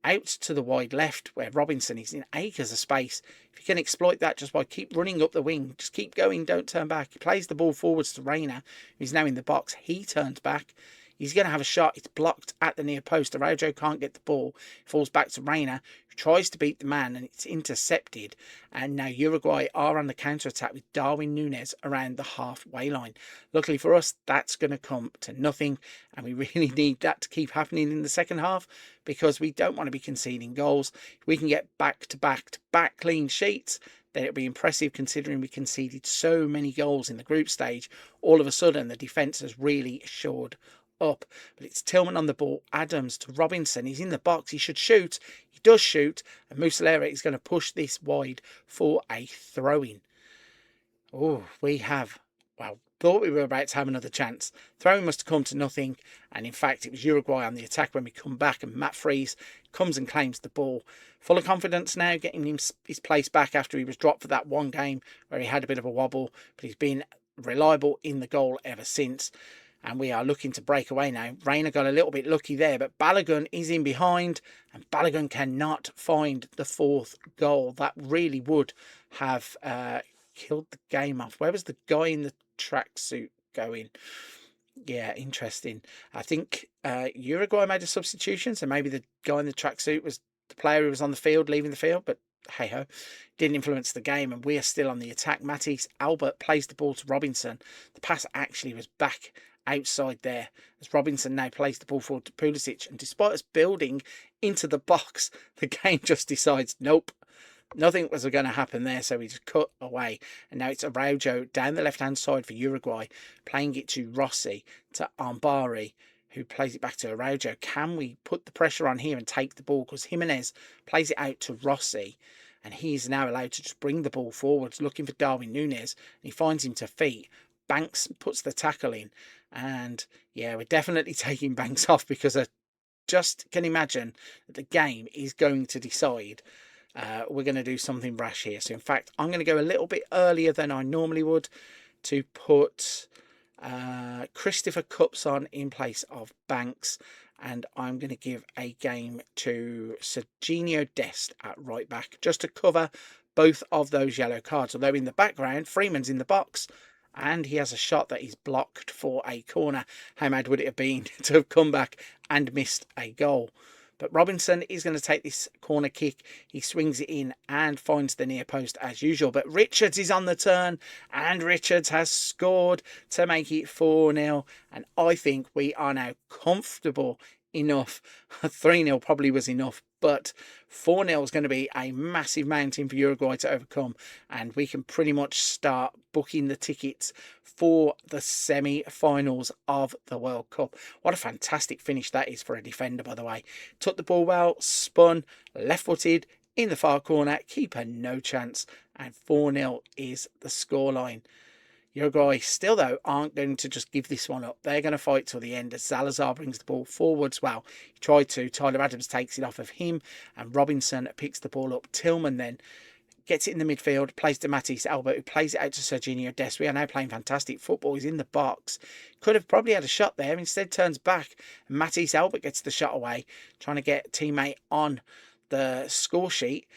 out to the wide left, where Robinson is in acres of space. If you can exploit that just by keep running up the wing, just keep going, don't turn back. He plays the ball forwards to Reina, who's now in the box. He turns back. He's going to have a shot. It's blocked at the near post. Araujo can't get the ball. It falls back to Reina, who tries to beat the man, and it's intercepted. And now Uruguay are on the counter-attack with Darwin Núñez around the halfway line. Luckily for us, that's going to come to nothing, and we really need that to keep happening in the second half, because we don't want to be conceding goals. If we can get back-to-back clean sheets, then it'll be impressive, considering we conceded so many goals in the group stage. All of a sudden, the defence has really shored up. But it's Tillman on the ball. Adams to Robinson. He's in the box. He should shoot. He does shoot. And Muslera is going to push this wide for a throw-in. Oh, we have, well, thought we were about to have another chance. Throwing must have come to nothing. And in fact, it was Uruguay on the attack when we come back. And Matt Freeze comes and claims the ball. Full of confidence now, getting him his place back after he was dropped for that one game where he had a bit of a wobble. But he's been reliable in the goal ever since. And we are looking to break away now. Reina got a little bit lucky there, but Balogun is in behind, and Balogun cannot find the fourth goal. That really would have killed the game off. Where was the guy in the tracksuit going? Yeah, interesting. I think Uruguay made a substitution, so maybe the guy in the tracksuit was the player who was on the field, leaving the field, but hey-ho, didn't influence the game, and we are still on the attack. Matisse Albert plays the ball to Robinson. The pass actually was back outside there, as Robinson now plays the ball forward to Pulisic, and despite us building into the box, the game just decides, nope, nothing was going to happen there, so we just cut away. And now it's Araujo down the left-hand side for Uruguay, playing it to Rossi, to Ambari, who plays it back to Araujo. Can we put the pressure on here and take the ball? Because Jimenez plays it out to Rossi, and he's now allowed to just bring the ball forwards, looking for Darwin Núñez, and he finds him to feet. Banks puts the tackle in, and yeah, we're definitely taking Banks off, because I just can imagine that the game is going to decide we're going to do something brash here. So in fact, I'm going to go a little bit earlier than I normally would to put Christopher Cups on in place of Banks, and I'm going to give a game to Serginho Dest at right back, just to cover both of those yellow cards. Although in the background, Freeman's in the box, and he has a shot that is blocked for a corner. How mad would it have been to have come back and missed a goal? But Robinson is going to take this corner kick. He swings it in and finds the near post as usual. But Richards is on the turn, and Richards has scored to make it 4-0. And I think we are now comfortable enough. 3-0 probably was enough, but 4-0 is going to be a massive mountain for Uruguay to overcome, and we can pretty much start booking the tickets for the semi-finals of the World Cup. What a fantastic finish that is for a defender, by the way. Took the ball well, spun, left-footed, in the far corner, keeper no chance, and 4-0 is the scoreline. Uruguay still, though, aren't going to just give this one up. They're going to fight till the end as Salazar brings the ball forwards. Well, he tried to. Tyler Adams takes it off of him, and Robinson picks the ball up. Tillman then gets it in the midfield, plays to Matisse Albert, who plays it out to Serginho Dest. We are now playing fantastic football. He's in the box. Could have probably had a shot there. Instead turns back, and Matisse Albert gets the shot away, trying to get teammate on the score sheet.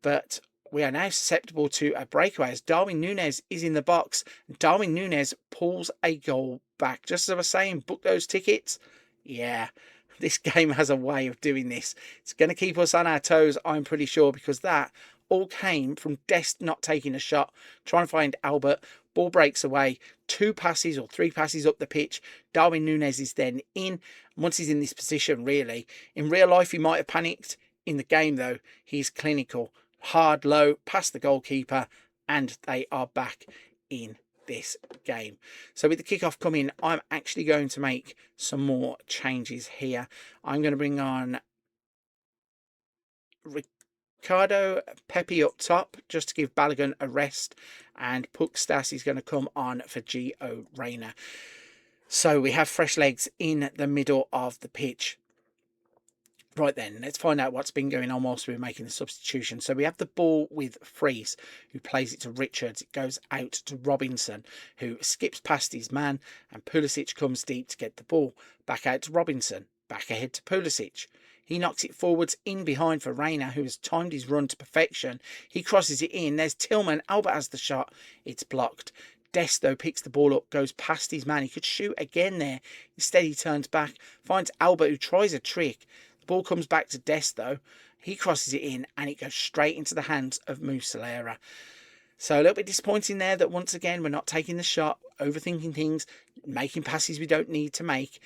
But we are now susceptible to a breakaway as Darwin Núñez is in the box. Darwin Núñez pulls a goal back. Just as I was saying, book those tickets. Yeah, This game has a way of doing this. It's going to keep us on our toes, I'm pretty sure, because that all came from Dest not taking a shot, trying to find Albert. Ball breaks away, 2 passes or 3 passes up the pitch. Darwin Núñez is then in. Once he's in this position, really, in real life, he might have panicked. In the game, though, he's clinical. Hard, low, past the goalkeeper, and they are back in this game. So with the kickoff coming, I'm actually going to make some more changes here. I'm going to bring on Ricardo Pepe up top just to give Balogun a rest, and Pukstas is going to come on for Gio Reyna. So we have fresh legs in the middle of the pitch. Right then, let's find out what's been going on whilst we're making the substitution. So we have the ball with Fries, who plays it to Richards. It goes out to Robinson, who skips past his man, and Pulisic comes deep to get the ball. Back out to Robinson, back ahead to Pulisic. He knocks it forwards in behind for Reyna, who has timed his run to perfection. He crosses it in. There's Tillman. Albert has the shot. It's blocked. Desto picks the ball up, goes past his man. He could shoot again there. Instead, he turns back, finds Albert, who tries a trick. The ball comes back to Desto. He crosses it in, and it goes straight into the hands of Muslera. So a little bit disappointing there that once again we're not taking the shot, overthinking things, making passes we don't need to make,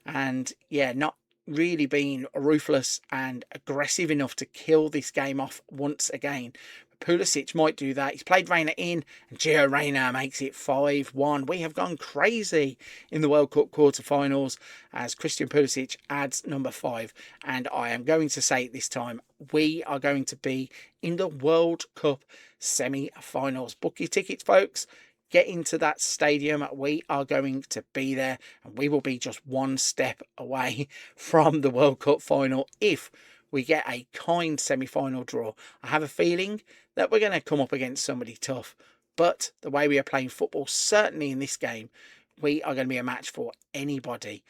and yeah, not really being ruthless and aggressive enough to kill this game off once again. Pulisic might do that. He's played Reyna in, and Gio Reyna makes it 5-1. We have gone crazy in the World Cup quarterfinals as Christian Pulisic adds number 5. And I am going to say it this time, we are going to be in the World Cup semi-finals. Book your tickets, folks. Get into that stadium. We are going to be there, and we will be just one step away from the World Cup final if we get a kind semi-final draw. I have a feeling that we're going to come up against somebody tough, but the way we are playing football, certainly in this game, we are going to be a match for anybody.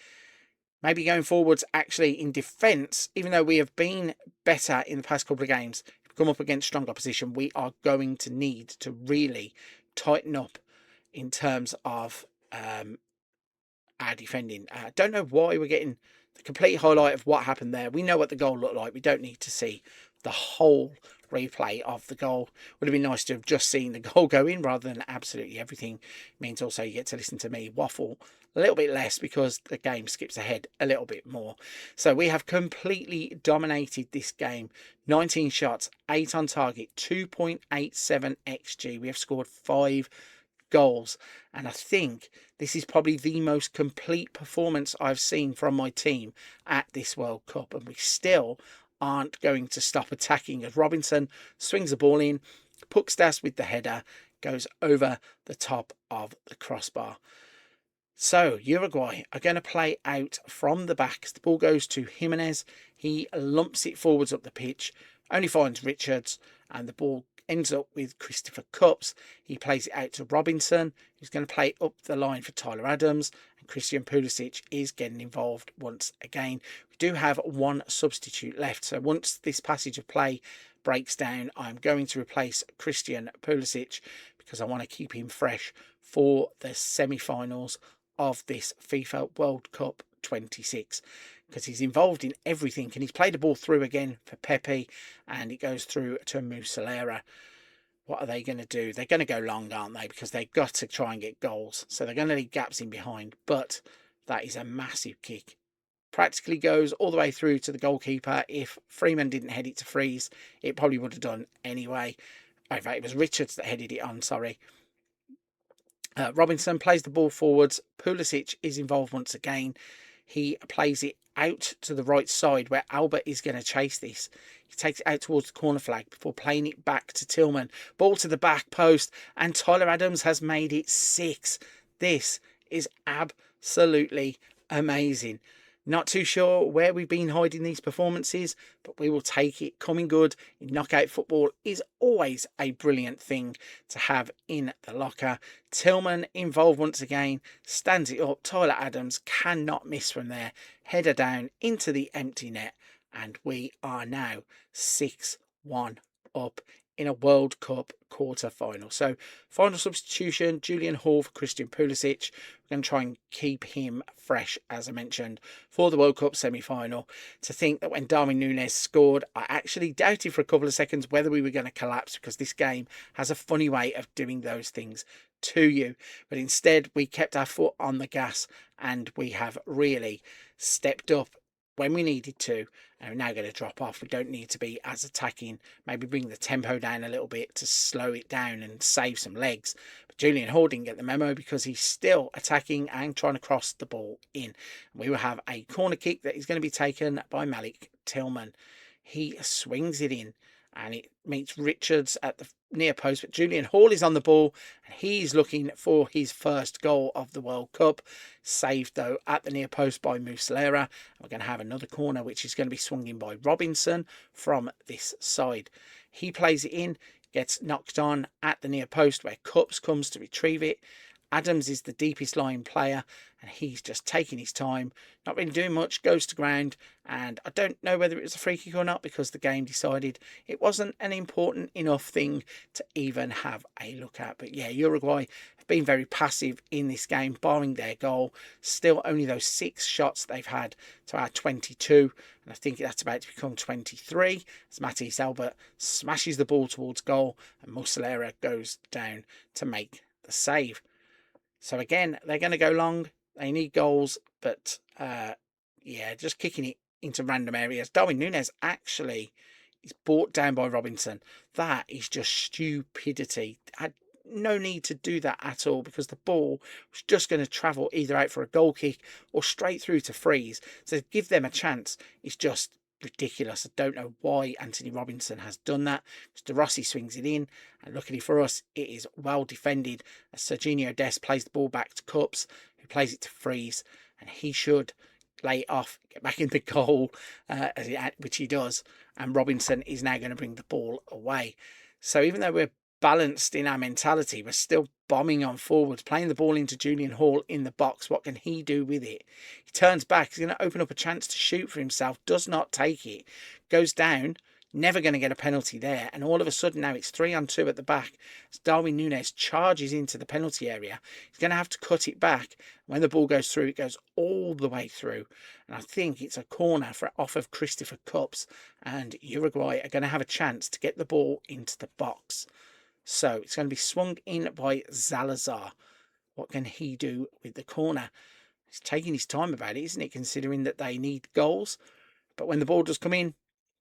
Maybe going forwards, actually in defence, even though we have been better in the past couple of games, if we come up against strong opposition, we are going to need to really tighten up in terms of our defending. I don't know why we're getting the complete highlight of what happened there. We know what the goal looked like. We don't need to see the whole replay of the goal. Would have been nice to have just seen the goal go in rather than absolutely everything. It means also you get to listen to me waffle a little bit less because the game skips ahead a little bit more. So we have completely dominated this game. 19 shots, 8 on target, 2.87 XG. We have scored 5 goals, and I think this is probably the most complete performance I've seen from my team at this World Cup, and we still aren't going to stop attacking as Robinson swings the ball in. Pukstas with the header goes over the top of the crossbar. So Uruguay are going to play out from the back. The ball goes to Jimenez. He lumps it forwards up the pitch, only finds Richards, and the ball ends up with Christopher Cupps. He plays it out to Robinson, who's going to play up the line for Tyler Adams, and Christian Pulisic is getting involved once again. We do have one substitute left, so once this passage of play breaks down, I'm going to replace Christian Pulisic because I want to keep him fresh for the semi-finals of this FIFA World Cup 26. Because he's involved in everything, and he's played the ball through again for Pepe, and it goes through to Muslera. What are they going to do? They're going to go long, aren't they? Because they've got to try and get goals. So they're going to leave gaps in behind, but that is a massive kick. Practically goes all the way through to the goalkeeper. If Freeman didn't head it to Freeze, it probably would have done anyway. In fact, it was Richards that headed it on, sorry. Robinson plays the ball forwards. Pulisic is involved once again. He plays it out to the right side where Albert is going to chase this. He takes it out towards the corner flag before playing it back to Tillman. Ball to the back post, and Tyler Adams has made it 6. This is absolutely amazing. Not too sure where we've been hiding these performances, but we will take it. Coming good in knockout football is always a brilliant thing to have in the locker. Tillman involved once again, stands it up. Tyler Adams cannot miss from there. Header down into the empty net, and we are now 6-1 up in a World Cup quarter-final. So final substitution, Julian Hall for Christian Pulisic. We're going to try and keep him fresh, as I mentioned, for the World Cup semi-final. To think that when Darwin Núñez scored, I actually doubted for a couple of seconds whether we were going to collapse, because this game has a funny way of doing those things to you. But instead, we kept our foot on the gas, and we have really stepped up when we needed to, and we're now going to drop off. We don't need to be as attacking, maybe bring the tempo down a little bit to slow it down and save some legs. But Julian Hall didn't get the memo because he's still attacking and trying to cross the ball in. We will have a corner kick that is going to be taken by Malik Tillman. He swings it in, and it meets Richards at the near post, but Julian Hall is on the ball, and he's looking for his first goal of the World Cup. Saved, though, at the near post by Muslera. We're going to have another corner, which is going to be swung in by Robinson from this side. He plays it in, gets knocked on at the near post, where Cups comes to retrieve it. Adams is the deepest lying player, and he's just taking his time, not really doing much, goes to ground, and I don't know whether it was a free kick or not, because the game decided it wasn't an important enough thing to even have a look at. But yeah, Uruguay have been very passive in this game, barring their goal. Still only those 6 shots they've had to our 22, and I think that's about to become 23, as Matthijs Albert smashes the ball towards goal, and Muslera goes down to make the save. So again, they're going to go long. They need goals, but yeah, just kicking it into random areas. Darwin Núñez actually is brought down by Robinson. That is just stupidity. Had no need to do that at all, because the ball was just going to travel either out for a goal kick or straight through to freeze. So to give them a chance is just ridiculous. I don't know why Anthony Robinson has done that. Mr. Rossi swings it in, and luckily for us, it is well defended as Serginho Dest plays the ball back to Cups, who plays it to Freeze, and he should lay it off, get back in the goal, which he does, and Robinson is now going to bring the ball away. So even though we're balanced in our mentality, we're still bombing on forwards, playing the ball into Julian Hall in the box. What can he do with it? He turns back, he's going to open up a chance to shoot for himself, does not take it, goes down, never going to get a penalty there, and all of a sudden now it's 3-on-2 at the back as Darwin Núñez charges into the penalty area. He's going to have to cut it back. When the ball goes through, it goes all the way through, and I think it's a corner off of Christopher Cups, and Uruguay are going to have a chance to get the ball into the box. So it's going to be swung in by Salazar. What can he do with the corner? He's taking his time about it, isn't it, considering that they need goals? But when the ball does come in,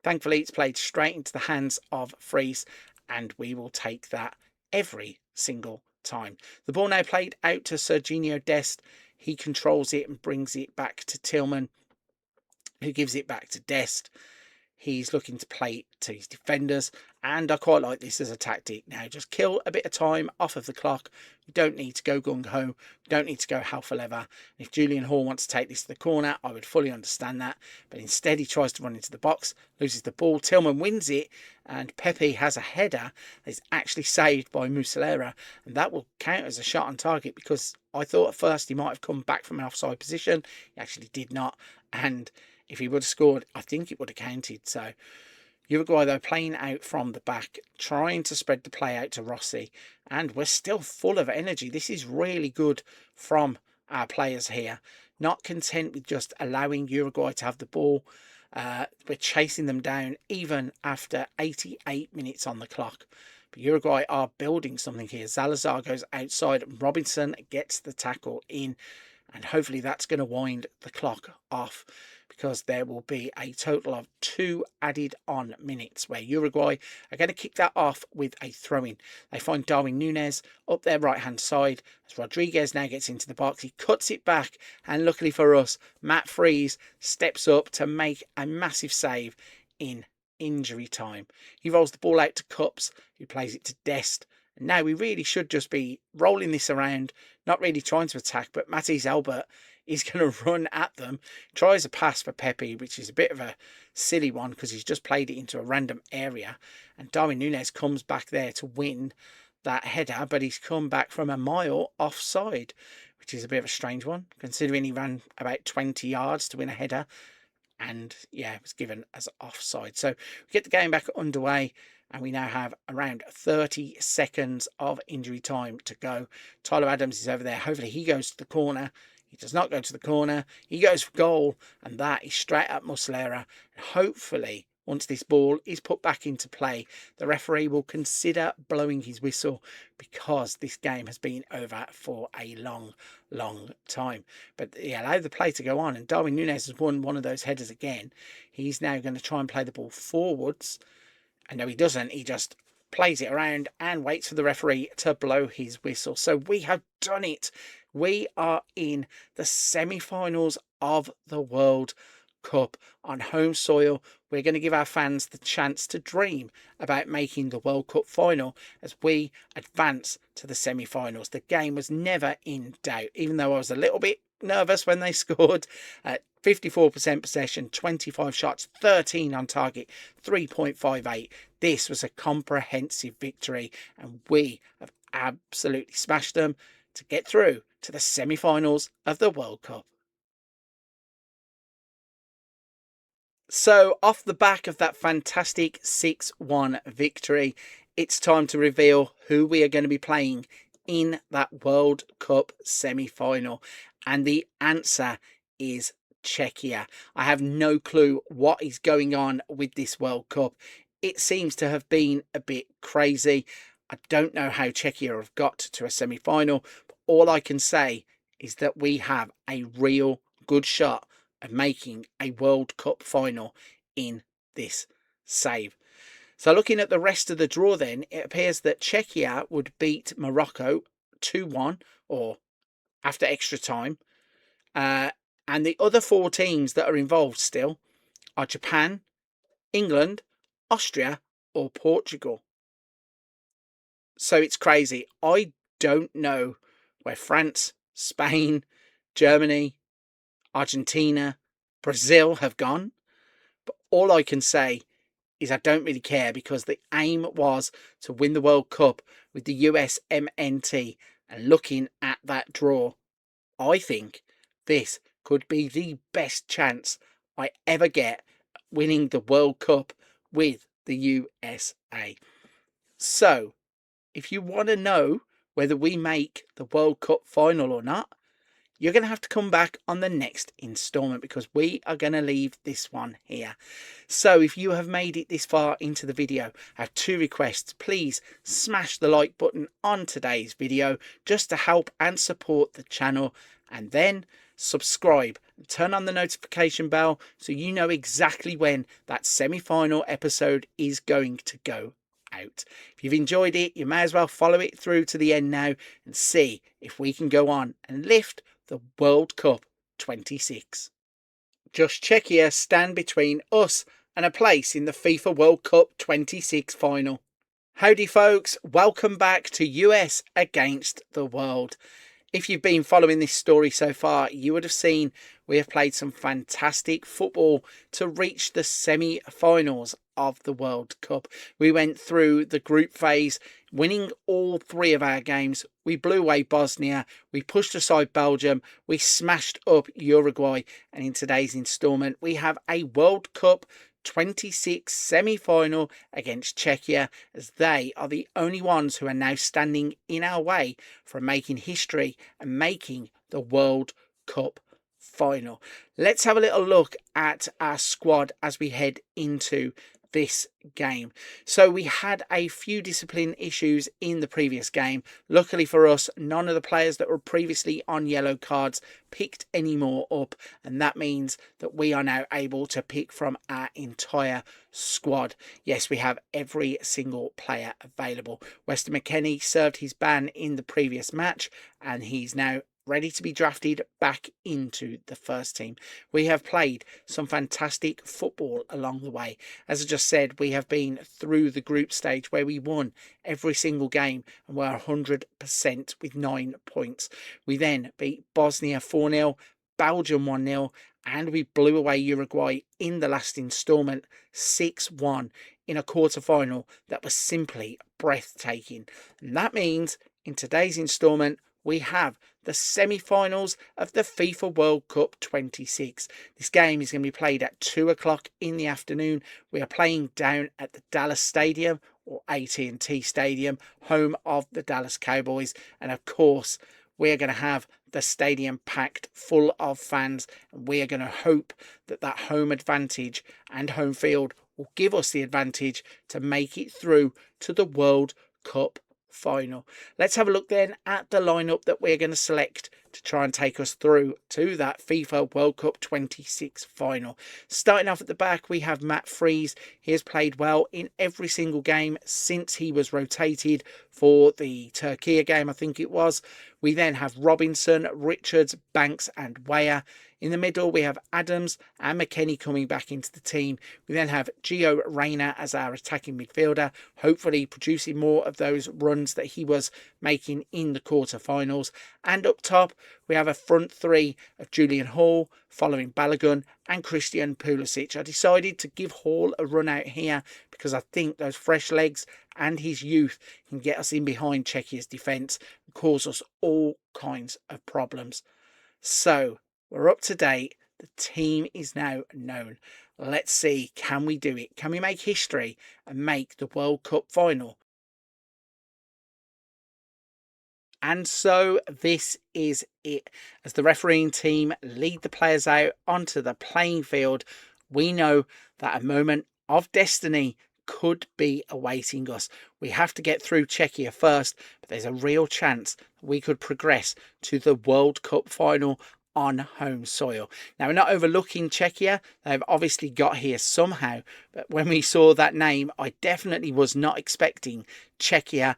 thankfully it's played straight into the hands of Freeze, and we will take that every single time. The ball now played out to Serginho Dest. He controls it and brings it back to Tillman, who gives it back to Dest. He's looking to play it to his defenders, and I quite like this as a tactic. Now, just kill a bit of time off of the clock. You don't need to go gung-ho. You don't need to go hell for leather. If Julian Hall wants to take this to the corner, I would fully understand that. But instead, he tries to run into the box, loses the ball. Tillman wins it, and Pepe has a header that is actually saved by Muslera, and that will count as a shot on target, because I thought at first he might have come back from an offside position. He actually did not, and if he would have scored, I think it would have counted. So Uruguay, though, playing out from the back, trying to spread the play out to Rossi, and we're still full of energy. This is really good from our players here. Not content with just allowing Uruguay to have the ball. We're chasing them down even after 88 minutes on the clock. But Uruguay are building something here. Salazar goes outside, and Robinson gets the tackle in, and hopefully that's going to wind the clock off, because there will be a total of 2 added on minutes where Uruguay are going to kick that off with a throw-in. They find Darwin Núñez up their right-hand side as Rodriguez now gets into the box. He cuts it back, and luckily for us, Matt Freeze steps up to make a massive save in injury time. He rolls the ball out to Cups, who plays it to Dest. And now we really should just be rolling this around, not really trying to attack, but Matthijs Albert is going to run at them, tries a pass for Pepe, which is a bit of a silly one because he's just played it into a random area, and Darwin Núñez comes back there to win that header, but he's come back from a mile offside, which is a bit of a strange one, considering he ran about 20 yards to win a header, and yeah, it was given as offside. So we get the game back underway, and we now have around 30 seconds of injury time to go. Tyler Adams is over there. Hopefully he goes to the corner. He does not go to the corner. He goes for goal, and that is straight at Muslera. Hopefully, once this ball is put back into play, the referee will consider blowing his whistle, because this game has been over for a long time. But he allowed the play to go on, and Darwin Núñez has won one of those headers again. He's now going to try and play the ball forwards. And no, he doesn't. He just plays it around and waits for the referee to blow his whistle. So we have done it. We are in the semi-finals of the World Cup on home soil. We're going to give our fans the chance to dream about making the World Cup final as we advance to the semi-finals. The game was never in doubt, even though I was a little bit nervous when they scored. 54% possession, 25 shots, 13 on target, 3.58. This was a comprehensive victory, and we have absolutely smashed them to get through to the semi-finals of the World Cup. So, off the back of that fantastic 6-1 victory, it's time to reveal who we are going to be playing in that World Cup semi-final. And the answer is Czechia. I have no clue what is going on with this World Cup. It seems to have been a bit crazy. I don't know how Czechia have got to a semi-final, but all I can say is that we have a real good shot of making a World Cup final in this save. So looking at the rest of the draw then, it appears that Czechia would beat Morocco 2-1 or after extra time. And the other four teams that are involved still are Japan, England, Austria or Portugal. So it's crazy. I don't know where France, Spain, Germany, Argentina, Brazil have gone. But all I can say is I don't really care, because the aim was to win the World Cup with the USMNT. And looking at that draw, I think this could be the best chance I ever get winning the World Cup with the USA. So, if you want to know whether we make the World Cup final or not, you're going to have to come back on the next instalment, because we are going to leave this one here. So if you have made it this far into the video, I have two requests. Please smash the like button on today's video just to help and support the channel, and then subscribe and turn on the notification bell so you know exactly when that semi-final episode is going to go out. If you've enjoyed it, you may as well follow it through to the end now and see if we can go on and lift the World Cup 26. Just Czechia stand between us and a place in the FIFA World Cup 26 final. Howdy folks, welcome back to US against the world. If you've been following this story so far, you would have seen we have played some fantastic football to reach the semi-finals of the World Cup. We went through the group phase, winning all three of our games. We blew away Bosnia, we pushed aside Belgium, we smashed up Uruguay, and in today's instalment we have a World Cup 26 semi-final against Czechia, as they are the only ones who are now standing in our way from making history and making the World Cup final. Let's have a little look at our squad as we head into this game. So we had a few discipline issues in the previous game. Luckily for us, none of the players that were previously on yellow cards picked any more up, and that means that we are now able to pick from our entire squad. Yes, we have every single player available. Weston McKennie served his ban in the previous match, and he's now ready to be drafted back into the first team. We have played some fantastic football along the way. As I just said, we have been through the group stage where we won every single game and were 100% with 9 points. We then beat Bosnia 4-0, Belgium 1-0, and we blew away Uruguay in the last instalment 6-1 in a quarter-final that was simply breathtaking. And that means in today's instalment, we have the semi-finals of the FIFA World Cup 26. This game is going to be played at 2 o'clock in the afternoon. We are playing down at the Dallas Stadium, or AT&T Stadium, home of the Dallas Cowboys. And of course, we're going to have the stadium packed full of fans, and we are going to hope that that home advantage and home field will give us the advantage to make it through to the World Cup final. Let's have a look then at the lineup that we're going to select to try and take us through to that FIFA World Cup 26 final. Starting off at the back, we have Matt Freese. He has played well in every single game since he was rotated for the Turkey game, I think it was. We then have Robinson, Richards, Banks and Weah. In the middle, we have Adams and McKennie coming back into the team. We then have Gio Reyna as our attacking midfielder, hopefully producing more of those runs that he was making in the quarterfinals. And up top, we have a front three of Julian Hall, following Balogun and Christian Pulisic. I decided to give Hall a run out here because I think those fresh legs and his youth can get us in behind Czechia's defence and cause us all kinds of problems. So, we're up to date. The team is now known. Let's see, can we do it? Can we make history and make the World Cup final? And so this is it. As the refereeing team lead the players out onto the playing field, we know that a moment of destiny could be awaiting us. We have to get through Czechia first, but there's a real chance we could progress to the World Cup final on home soil. Now, we're not overlooking Czechia. They've obviously got here somehow, but when we saw that name, I definitely was not expecting Czechia,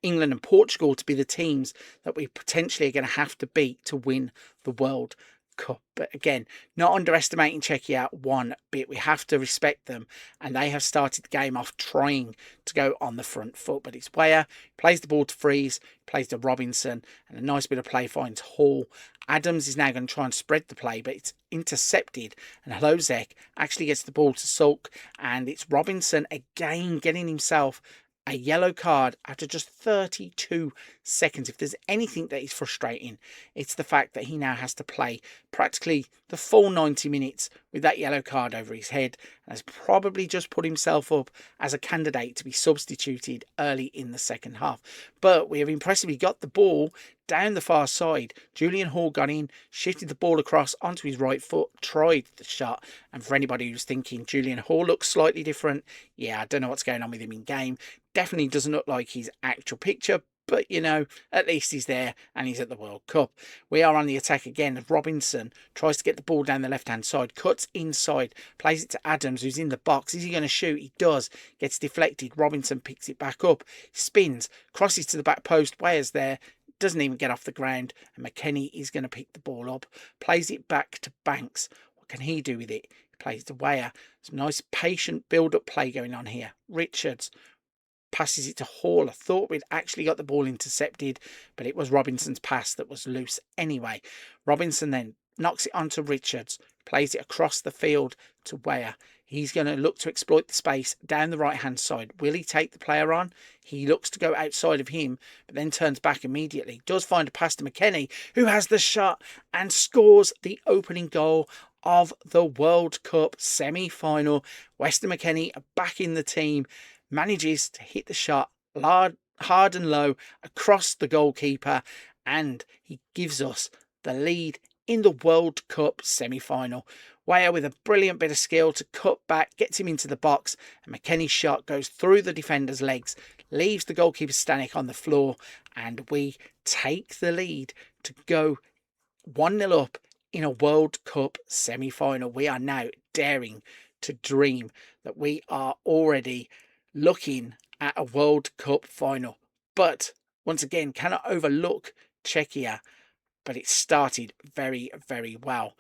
England and Portugal to be the teams that we potentially are going to have to beat to win the World Cup. But again, not underestimating Czechia one bit. We have to respect them, and they have started the game off trying to go on the front foot. But it's Weah plays the ball to Freese, plays to Robinson, and a nice bit of play finds Hall. Adams is now going to try and spread the play, but it's intercepted, and Hlozek actually gets the ball to Sulk, and it's Robinson again getting himself a yellow card after just 32 seconds. If there's anything that is frustrating, it's the fact that he now has to play practically the full 90 minutes with that yellow card over his head, and has probably just put himself up as a candidate to be substituted early in the second half. But we have impressively got the ball down the far side. Julian Hall got in, shifted the ball across onto his right foot, tried the shot. And for anybody who's thinking Julian Hall looks slightly different, yeah, I don't know what's going on with him in game. Definitely doesn't look like his actual picture, but you know, at least he's there and he's at the World Cup. We are on the attack again. Robinson tries to get the ball down the left hand side, cuts inside, plays it to Adams, who's in the box. Is he going to shoot? He does. Gets deflected. Robinson picks it back up, spins, crosses to the back post. Weah's there, doesn't even get off the ground, and McKennie is going to pick the ball up, plays it back to Banks. What can he do with it? He plays to Weah. Some nice patient build-up play going on here. Richards passes it to Hall. I thought we'd actually got the ball intercepted, but it was Robinson's pass that was loose anyway. Robinson then knocks it onto Richards, plays it across the field to Weah. He's going to look to exploit the space down the right-hand side. Will he take the player on? He looks to go outside of him, but then turns back immediately. Does find a pass to McKennie, who has the shot and scores the opening goal of the World Cup semi-final. Weston McKennie back in the team, manages to hit the shot hard and low across the goalkeeper, and he gives us the lead in the World Cup semi-final. Weah with a brilliant bit of skill to cut back, gets him into the box, and McKennie's shot goes through the defender's legs, leaves the goalkeeper Stanek on the floor, and we take the lead to go 1-0 up in a World Cup semi-final. We are now daring to dream that we are already looking at a World Cup final. But once again, cannot overlook Czechia, but it started very, very well.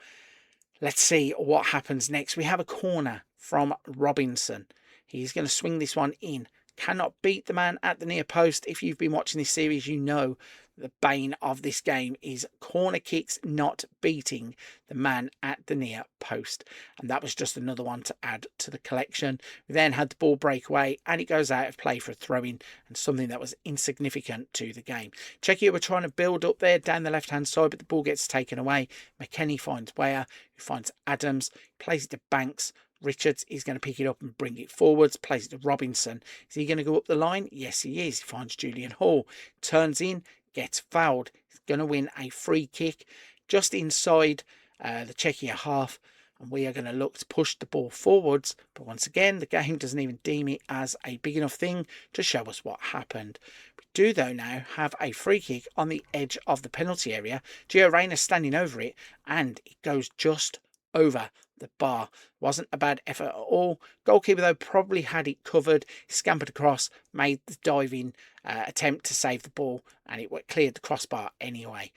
Let's see what happens next. We have a corner from Robinson. He's going to swing this one in. Cannot beat the man at the near post. If you've been watching this series, you know the bane of this game is corner kicks not beating the man at the near post. And that was just another one to add to the collection. We then had the ball break away, and it goes out of play for a throw-in, and something that was insignificant to the game. Czechia were trying to build up there down the left-hand side, but the ball gets taken away. McKennie finds Weah, who finds Adams, plays it to Banks. Richards is going to pick it up and bring it forwards, plays it to Robinson. Is he going to go up the line? Yes, he is. He finds Julian Hall, turns in, gets fouled. He's going to win a free kick just inside the Czechia half, and we are going to look to push the ball forwards. But once again, the game doesn't even deem it as a big enough thing to show us what happened. We do, though, now have a free kick on the edge of the penalty area. Gio Reyna standing over it, and it goes just over the bar. Wasn't a bad effort at all. Goalkeeper, though, probably had it covered. Scampered across, made the diving attempt to save the ball, and it cleared the crossbar anyway.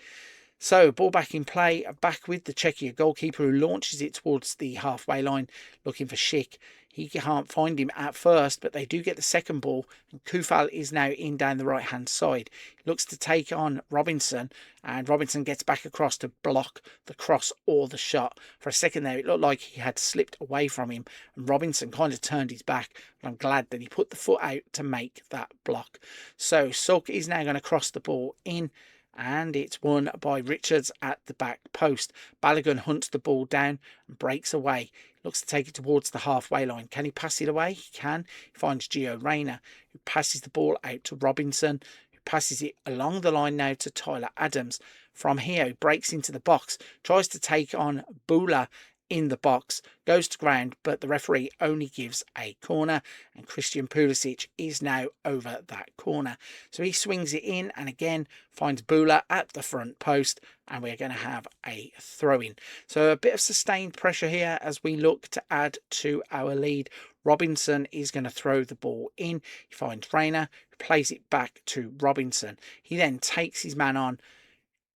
So, ball back in play, back with the Czechia goalkeeper, who launches it towards the halfway line, looking for Schick. He can't find him at first, but they do get the second ball, and Kufal is now in down the right-hand side. He looks to take on Robinson, and Robinson gets back across to block the cross or the shot. For a second there, it looked like he had slipped away from him, and Robinson kind of turned his back, but I'm glad that he put the foot out to make that block. So, Sulk is now going to cross the ball in, and it's won by Richards at the back post. Balogun hunts the ball down and breaks away. Looks to take it towards the halfway line. Can he pass it away? He can. He finds Gio Reyna, who passes the ball out to Robinson, who passes it along the line now to Tyler Adams. From here, he breaks into the box, tries to take on Bula in the box, goes to ground, but the referee only gives a corner, and Christian Pulisic is now over that corner. So he swings it in and again finds Bula at the front post, and we're going to have a throw-in. So a bit of sustained pressure here as we look to add to our lead. Robinson is going to throw the ball in. He finds Reyna, who plays it back to Robinson. He then takes his man on,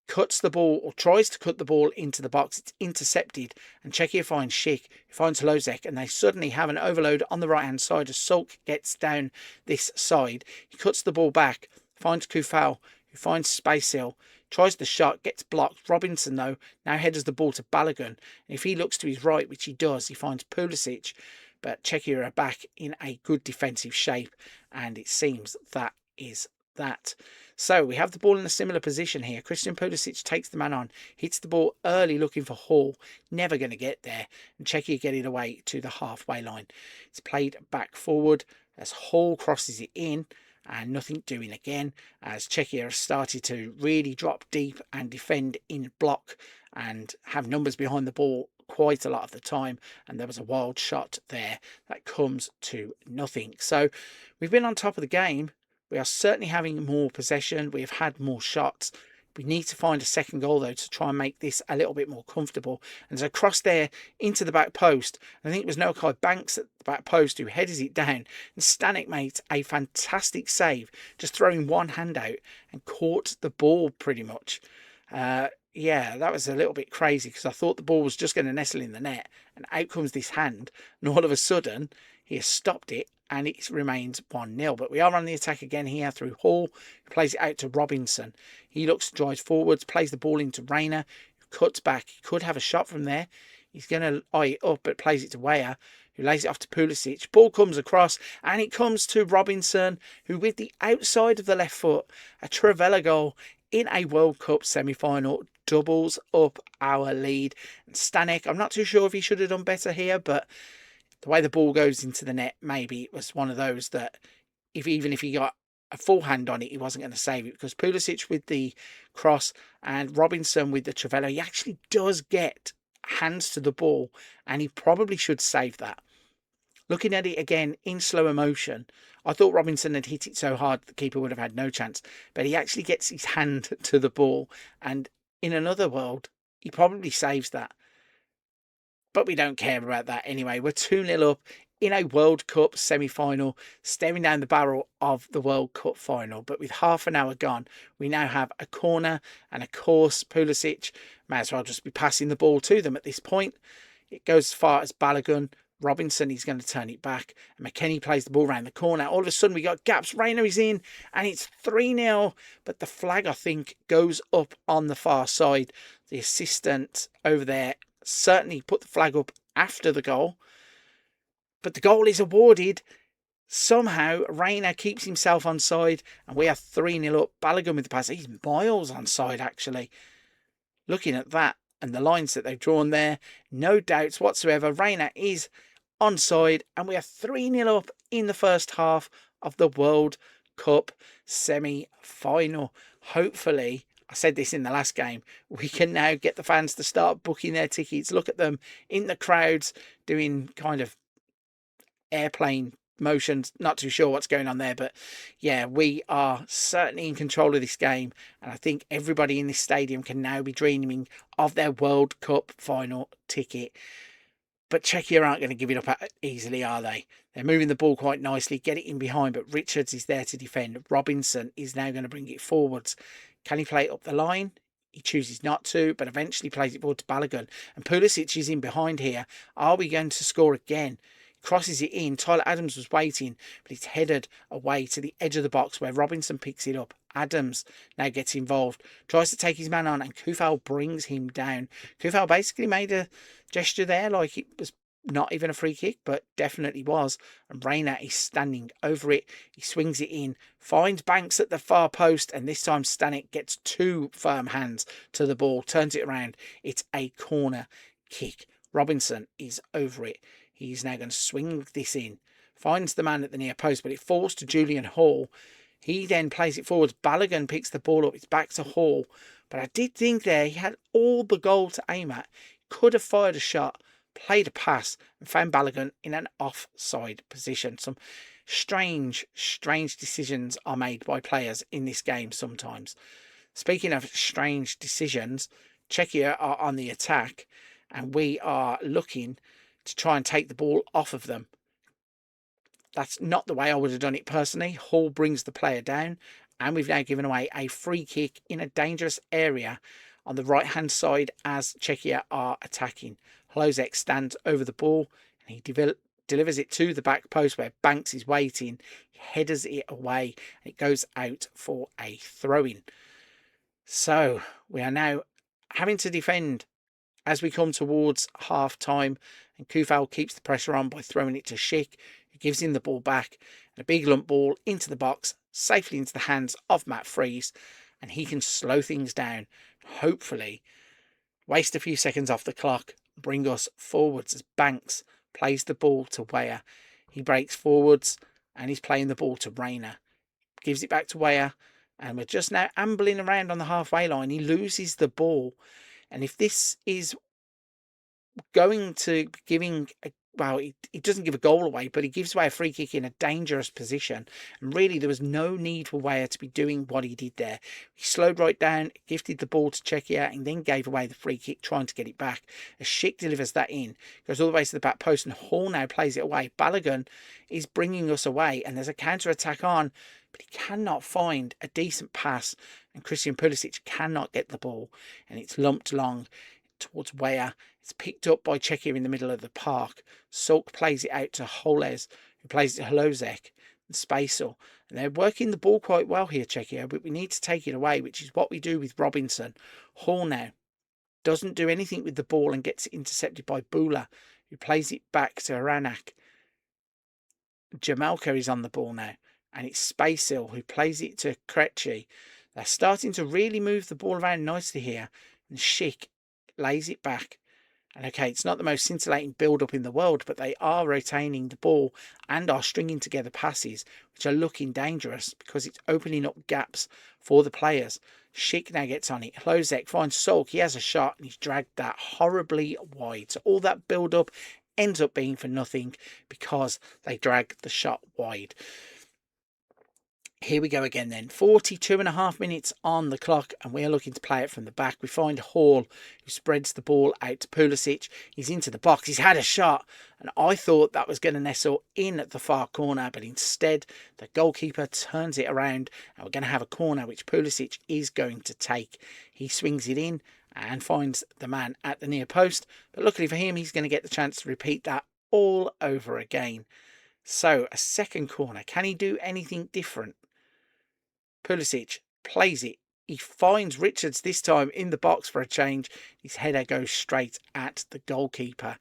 cuts the ball, or tries to cut the ball into the box. It's intercepted, and Czechia finds Schick, who finds Lozek, and they suddenly have an overload on the right-hand side as Sulk gets down this side. He cuts the ball back, finds Kufal, who finds Spacehill, tries the shot, gets blocked. Robinson, though, now headers the ball to Balogun, and if he looks to his right, which he does, he finds Pulisic, but Czechia are back in a good defensive shape, and it seems that is that. So we have the ball in a similar position here. Christian Pulisic takes the man on, hits the ball early looking for Hall, never going to get there, and Czechia get it away to the halfway line. It's played back forward as Hall crosses it in, and nothing doing again as Czechia has started to really drop deep and defend in block and have numbers behind the ball quite a lot of the time, and there was a wild shot there that comes to nothing. So we've been on top of the game. We are certainly having more possession. We have had more shots. We need to find a second goal, though, to try and make this a little bit more comfortable. And there's a cross there into the back post. I think it was Nokai Banks at the back post who headers it down. And Stanek made a fantastic save, just throwing one hand out and caught the ball pretty much. Yeah, that was a little bit crazy because I thought the ball was just going to nestle in the net. And out comes this hand. And all of a sudden, he has stopped it. And it remains 1-0. But we are on the attack again here through Hall, who plays it out to Robinson. He looks to drive forwards, plays the ball into Reyna, who cuts back. He could have a shot from there. He's going to eye it up, but plays it to Weah, who lays it off to Pulisic. Ball comes across, and it comes to Robinson, who with the outside of the left foot, a Trivela goal in a World Cup semi-final, doubles up our lead. And Stanek, I'm not too sure if he should have done better here, but the way the ball goes into the net, maybe it was one of those that even if he got a full hand on it, he wasn't going to save it, because Pulisic with the cross and Robinson with the Trivela, he actually does get hands to the ball, and he probably should save that. Looking at it again in slower motion, I thought Robinson had hit it so hard the keeper would have had no chance, but he actually gets his hand to the ball, and in another world, he probably saves that. But we don't care about that anyway. We're 2-0 up in a World Cup semi-final, staring down the barrel of the World Cup final. But with half an hour gone, we now have a corner, and of course, Pulisic may as well just be passing the ball to them at this point. It goes as far as Balogun. Robinson is going to turn it back, and McKennie plays the ball around the corner. All of a sudden, we got gaps. Reyna is in, and it's 3-0. But the flag, I think, goes up on the far side. The assistant over there certainly put the flag up after the goal, but the goal is awarded. Somehow Reyna keeps himself onside, and we are 3-0 up. Balogun with the pass. He's miles onside, actually. Looking at that and the lines that they've drawn there, no doubts whatsoever. Reyna is onside, and we are 3-0 up in the first half of the World Cup semi-final. Hopefully, I said this in the last game, we can now get the fans to start booking their tickets. Look at them in the crowds doing kind of airplane motions. Not too sure what's going on there, but yeah, we are certainly in control of this game, and I think everybody in this stadium can now be dreaming of their World Cup final ticket. But Czechia aren't going to give it up easily, are they? They're moving the ball quite nicely, get it in behind, but Richards is there to defend. Robinson is now going to bring it forwards. Can he play it up the line? He chooses not to, but eventually plays it forward to Balogun. And Pulisic is in behind here. Are we going to score again? Crosses it in. Tyler Adams was waiting, but it's headed away to the edge of the box where Robinson picks it up. Adams now gets involved, tries to take his man on, and Kufal brings him down. Kufal basically made a gesture there like it was not even a free kick, but definitely was. And Reina is standing over it. He swings it in, finds Banks at the far post, and this time Stanek gets two firm hands to the ball, turns it around. It's a corner kick. Robinson is over it. He's now going to swing this in. Finds the man at the near post, but it falls to Julian Hall. He then plays it forwards. Balogun picks the ball up. It's back to Hall. But I did think there he had all the goal to aim at. Could have fired a shot, played a pass, and found Balogun in an offside position. Some strange decisions are made by players in this game sometimes. Speaking of strange decisions, Czechia are on the attack, and we are looking to try and take the ball off of them. That's not the way I would have done it personally. Hall brings the player down, and we've now given away a free kick in a dangerous area on the right-hand side as Czechia are attacking. Hlozek stands over the ball, and he delivers it to the back post where Banks is waiting. He headers it away, and it goes out for a throw-in. So we are now having to defend as we come towards half-time, and Kufal keeps the pressure on by throwing it to Schick, who gives him the ball back, and a big lump ball into the box, safely into the hands of Matt Fries, and he can slow things down, hopefully waste a few seconds off the clock, bring us forwards as Banks plays the ball to Weah. He breaks forwards, and he's playing the ball to Reina. Gives it back to Weah, and we're just now ambling around on the halfway line. He loses the ball. And if this is going to giving, he doesn't give a goal away, but he gives away a free kick in a dangerous position. And really, there was no need for Weah to be doing what he did there. He slowed right down, gifted the ball to Czechia, and then gave away the free kick, trying to get it back. As Schick delivers that in, goes all the way to the back post, and Hall now plays it away. Balogun is bringing us away, and there's a counter-attack on, but he cannot find a decent pass, and Christian Pulisic cannot get the ball, and it's lumped long towards Weah. It's picked up by Czechia in the middle of the park. Sulk plays it out to Holes, who plays it to Hlozek and Spacel. And they're working the ball quite well here, Czechia, but we need to take it away, which is what we do with Robinson. Hall now doesn't do anything with the ball and gets it intercepted by Bula, who plays it back to Hranak. Jamelka is on the ball now, and it's Spacel who plays it to Krejci. They're starting to really move the ball around nicely here, and Schick lays it back. And okay, it's not the most scintillating build-up in the world, but they are retaining the ball and are stringing together passes, which are looking dangerous because it's opening up gaps for the players. Schick now gets on it. Hlozek finds Sulk. He has a shot, and he's dragged that horribly wide. So all that build-up ends up being for nothing because they drag the shot wide. Here we go again then. 42.5 minutes on the clock, and we are looking to play it from the back. We find Hall, who spreads the ball out to Pulisic. He's into the box. He's had a shot, and I thought that was going to nestle in at the far corner, but instead the goalkeeper turns it around, and we're going to have a corner which Pulisic is going to take. He swings it in and finds the man at the near post, but luckily for him, he's going to get the chance to repeat that all over again. So a second corner. Can he do anything different? Pulisic plays it. He finds Richards this time in the box for a change. His header goes straight at the goalkeeper.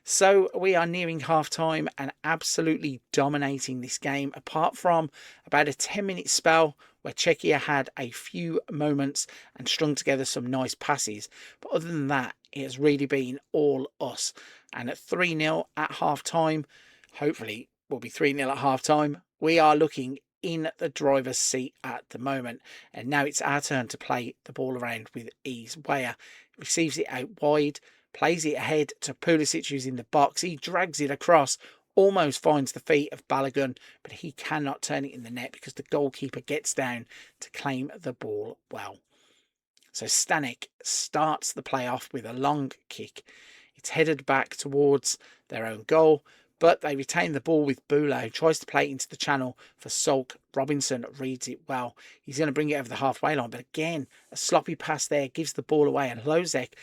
So we are nearing half-time and absolutely dominating this game, apart from about a 10-minute spell where Czechia had a few moments and strung together some nice passes. But other than that, it has really been all us. And at 3-0 at half-time, hopefully we'll be 3-0 at half-time, we are looking in the driver's seat at the moment. And now it's our turn to play the ball around with ease. Weah receives it out wide, plays it ahead to Pulisic, who's in the box. He drags it across, almost finds the feet of Balogun, but he cannot turn it in the net because the goalkeeper gets down to claim the ball well. So Stanek starts the play off with a long kick. It's headed back towards their own goal, but they retain the ball with Bula, who tries to play it into the channel for Sulk. Robinson reads it well. He's going to bring it over the halfway line, but again, a sloppy pass there gives the ball away, and Lozek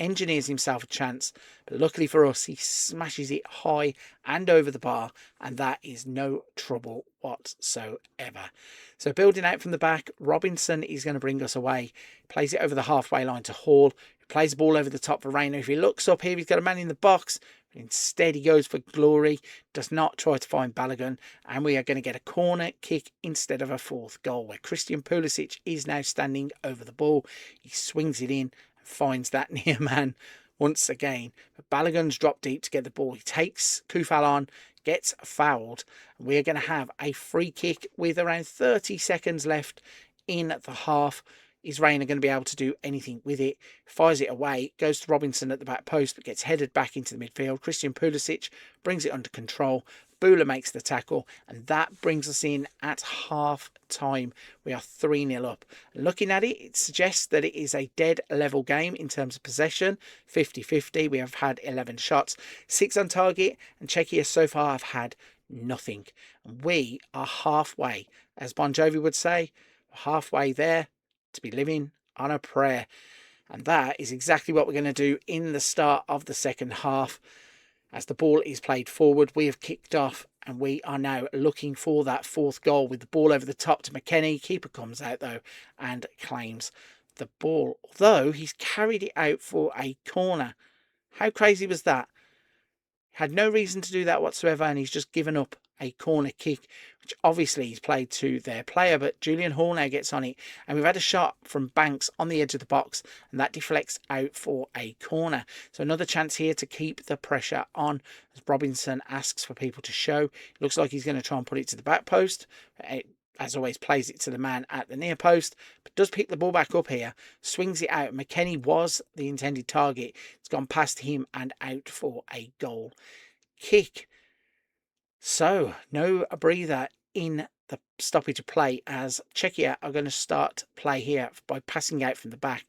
engineers himself a chance, but luckily for us, he smashes it high and over the bar, and that is no trouble whatsoever. So building out from the back, Robinson is going to bring us away. Plays it over the halfway line to Hall, who plays the ball over the top for Reina. If he looks up here, he's got a man in the box, but instead he goes for glory, does not try to find Balogun, and we are going to get a corner kick instead of a fourth goal, where Christian Pulisic is now standing over the ball. He swings it in, finds that near man once again, but Balogun's dropped deep to get the ball. He takes Kufal on, gets fouled, and we're going to have a free kick with around 30 seconds left in the half. Is Reina going to be able to do anything with it? Fires it away, goes to Robinson at the back post, but gets headed back into the midfield. Christian Pulisic brings it under control. Bula makes the tackle, and that brings us in at half time. We are 3-0 up. Looking at it, it suggests that it is a dead level game in terms of possession, 50-50. We have had 11 shots, 6 on target, and Czechia so far have had nothing. And we are halfway, as Bon Jovi would say, halfway there to be living on a prayer. And that is exactly what we're going to do in the start of the second half. As the ball is played forward, we have kicked off, and we are now looking for that fourth goal with the ball over the top to McKennie. Keeper comes out, though, and claims the ball, although he's carried it out for a corner. How crazy was that? Had no reason to do that whatsoever, and he's just given up a corner kick, which obviously he's played to their player, but Julian Hall now gets on it, and we've had a shot from Banks on the edge of the box, and that deflects out for a corner. So another chance here to keep the pressure on, as Robinson asks for people to show. It looks like he's going to try and put it to the back post. As always, plays it to the man at the near post, but does pick the ball back up here, swings it out. McKennie was the intended target. It's gone past him and out for a goal kick. So, no breather in the stoppage of play, as Czechia are going to start play here by passing out from the back.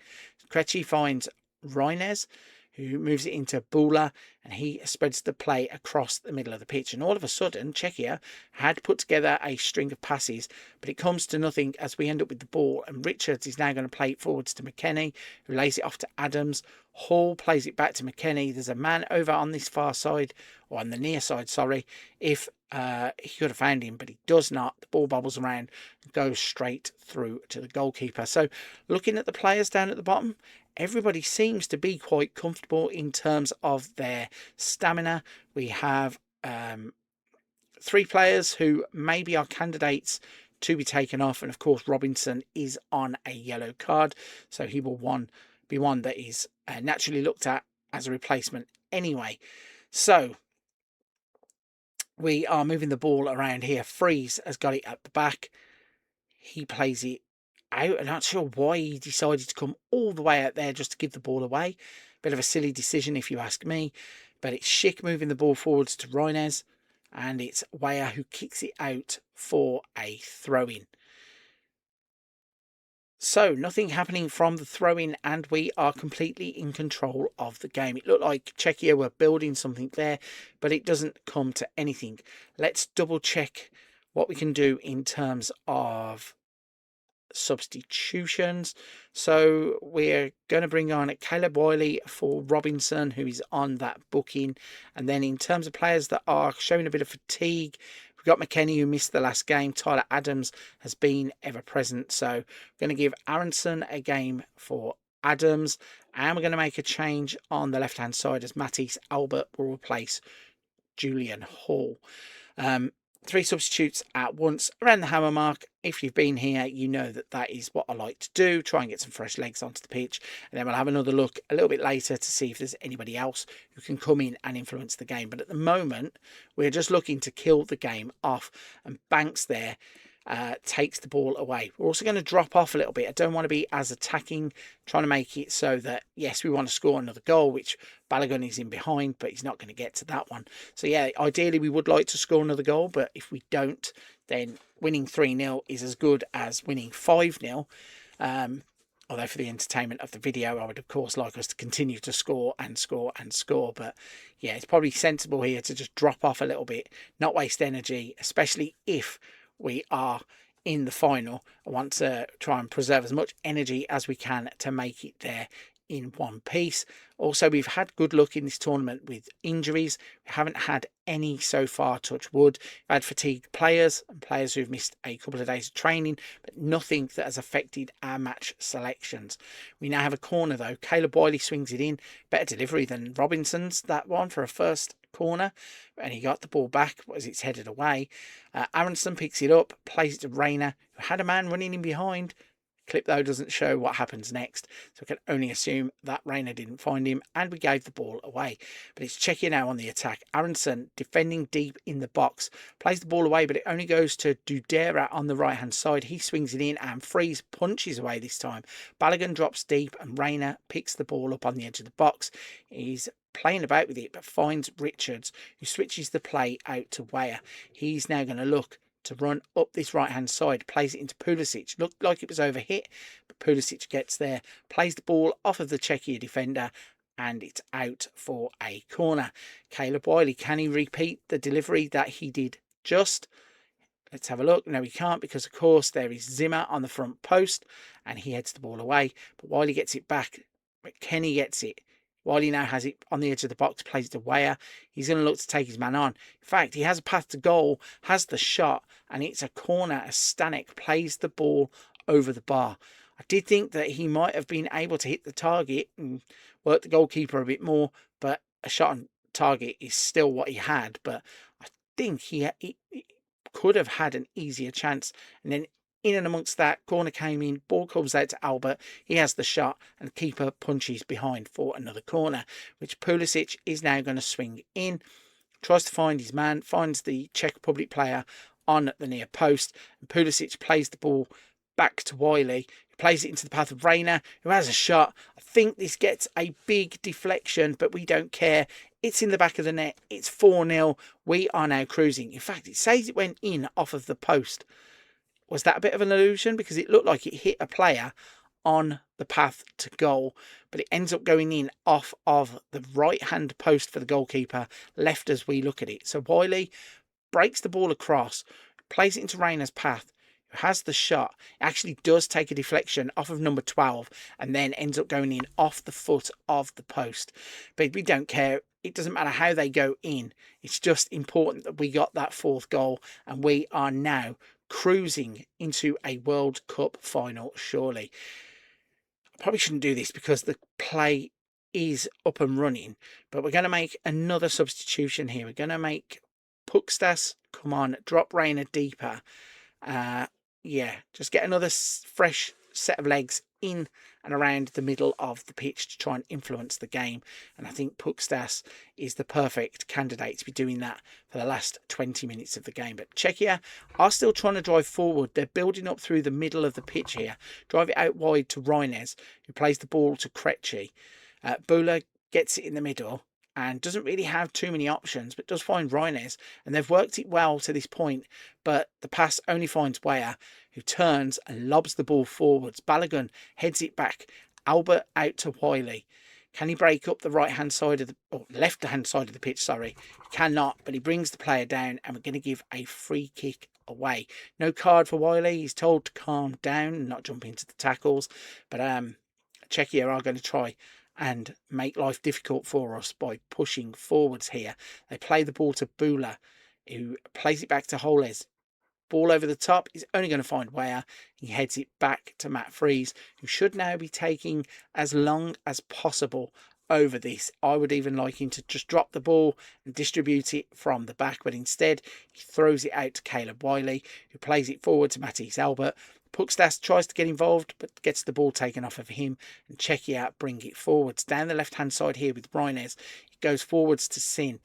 Krejci finds Reines, who moves it into Bula, and he spreads the play across the middle of the pitch. And all of a sudden, Czechia had put together a string of passes, but it comes to nothing as we end up with the ball. And Richards is now going to play it forwards to McKennie, who lays it off to Adams. Hall plays it back to McKennie. There's a man over on this far side, or on the near side, sorry, if he could have found him, but he does not. The ball bobbles around and goes straight through to the goalkeeper. So looking at the players down at the bottom, everybody seems to be quite comfortable in terms of their stamina. We have 3 players who maybe are candidates to be taken off, and of course Robinson is on a yellow card, so he will be one that is naturally looked at as a replacement anyway. So we are moving the ball around here. Freeze has got it at the back. He plays it out. I'm not sure why he decided to come all the way out there just to give the ball away. Bit of a silly decision if you ask me. But it's Schick moving the ball forwards to Reines, and it's Weah who kicks it out for a throw-in. So nothing happening from the throw-in, and we are completely in control of the game. It looked like Czechia were building something there, but it doesn't come to anything. Let's double check what we can do in terms of substitutions. So we're going to bring on Caleb Wiley for Robinson, who is on that booking. And then in terms of players that are showing a bit of fatigue, we've got McKennie, who missed the last game. Tyler Adams has been ever present. So we're going to give Aronson a game for Adams, and we're going to make a change on the left-hand side as Matisse Albert will replace Julian Hall. 3 substitutes at once around the hammer mark. If you've been here, you know that that is what I like to do, try and get some fresh legs onto the pitch, and then we'll have another look a little bit later to see if there's anybody else who can come in and influence the game. But at the moment, we're just looking to kill the game off, and Banks there takes the ball away. We're also going to drop off a little bit. I don't want to be as attacking, trying to make it so that, yes, we want to score another goal, which Balogun is in behind, but he's not going to get to that one. So, yeah, ideally we would like to score another goal, but if we don't, then winning 3-0 is as good as winning 5-0. Although for the entertainment of the video, I would, of course, like us to continue to score and score and score. But, yeah, it's probably sensible here to just drop off a little bit, not waste energy, especially if we are in the final. I want to try and preserve as much energy as we can to make it there in one piece. Also, we've had good luck in this tournament with injuries. We haven't had any so far, touch wood. We've had fatigued players and players who've missed a couple of days of training, but nothing that has affected our match selections. We now have a corner though. Caleb Wiley swings it in. Better delivery than Robinson's, that one, for a first corner, and he got the ball back as it's headed away. Aronson picks it up, plays it to Rayner, who had a man running in behind. Clip though doesn't show what happens next, so we can only assume that Rayner didn't find him and we gave the ball away. But it's Czechia now on the attack. Aronson defending deep in the box, plays the ball away, but it only goes to Dudera on the right hand side. He swings it in and Freeze punches away this time. Balogun drops deep and Rayner picks the ball up on the edge of the box. He's playing about with it but finds Richards, who switches the play out to Weyer. He's now going to look to run up this right hand side, plays it into Pulisic. Looked like it was overhit, but Pulisic gets there, plays the ball off of the Czechia defender, and it's out for a corner. Caleb Wiley, can he repeat the delivery that he did just? Let's have a look. No, he can't, because of course there is Zimmer on the front post and he heads the ball away, but Wiley gets it back. McKennie gets it. Wiley now has it on the edge of the box, plays it to Weyer. He's going to look to take his man on. In fact, he has a path to goal, has the shot, and it's a corner as Stanek plays the ball over the bar. I did think that he might have been able to hit the target and work the goalkeeper a bit more, but a shot on target is still what he had. But I think he could have had an easier chance. And then in and amongst that, corner came in, ball comes out to Albert, he has the shot, and the keeper punches behind for another corner, which Pulisic is now going to swing in, tries to find his man, finds the Czech Republic player on the near post, and Pulisic plays the ball back to Wiley, who plays it into the path of Rayner, who has a shot. I think this gets a big deflection, but we don't care. It's in the back of the net, it's 4-0, we are now cruising. In fact, it says it went in off of the post. Was that a bit of an illusion? Because it looked like it hit a player on the path to goal, but it ends up going in off of the right-hand post for the goalkeeper, left as we look at it. So Wiley breaks the ball across, plays it into Rayner's path, who has the shot. It actually does take a deflection off of number 12 and then ends up going in off the foot of the post. But we don't care. It doesn't matter how they go in. It's just important that we got that 4th goal, and we are now cruising into a World Cup final, surely. I probably shouldn't do this because the play is up and running, but we're going to make another substitution here. We're going to make Pukstas come on, drop Rayner deeper. Yeah, just get another fresh set of legs in and around the middle of the pitch to try and influence the game. And I think Pukstas is the perfect candidate to be doing that for the last 20 minutes of the game. But Czechia are still trying to drive forward. They're building up through the middle of the pitch here. Drive it out wide to Reynes, who plays the ball to Krejci. Bula gets it in the middle and doesn't really have too many options, but does find Reynes, and they've worked it well to this point, but the pass only finds Weyer, who turns and lobs the ball forwards. Balogun heads it back. Albert out to Wiley. Can he break up the right-hand side of the, or left-hand side of the pitch, sorry? He cannot, but he brings the player down, and we're going to give a free kick away. No card for Wiley. He's told to calm down and not jump into the tackles, but Czechia are going to try and make life difficult for us by pushing forwards here. They play the ball to Bula, who plays it back to Holes. Ball over the top. He's only going to find Weah. He heads it back to Matt Freese, who should now be taking as long as possible over this. I would even like him to just drop the ball and distribute it from the back, but instead he throws it out to Caleb Wiley, who plays it forward to Matisse Albert. Pukstas tries to get involved, but gets the ball taken off of him, and Czechia bring it forwards. Down the left-hand side here with Reines, it goes forwards to Sin.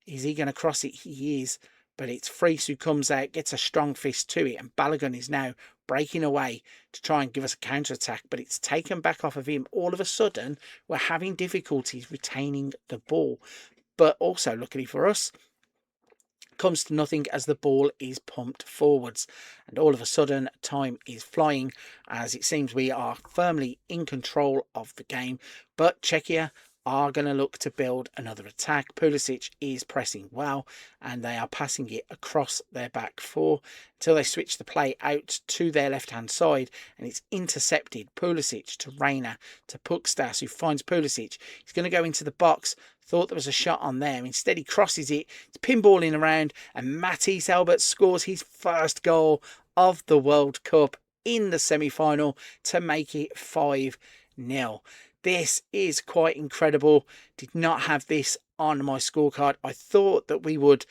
Is he going to cross it? He is, but it's Freese who comes out, gets a strong fist to it, and Balogun is now breaking away to try and give us a counter-attack, but it's taken back off of him. All of a sudden, we're having difficulties retaining the ball, but also, luckily for us, comes to nothing as the ball is pumped forwards, and all of a sudden time is flying as it seems we are firmly in control of the game. But Czechia are going to look to build another attack. Pulisic is pressing well, and they are passing it across their back four until they switch the play out to their left-hand side, and it's intercepted. Pulisic to Reina to Pukstas, who finds Pulisic. He's going to go into the box. Thought there was a shot on there. Instead, he crosses it. It's pinballing around, and Matisse Albert scores his first goal of the World Cup in the semi-final to make it 5-0. This is quite incredible. Did not have this on my scorecard. I thought that we would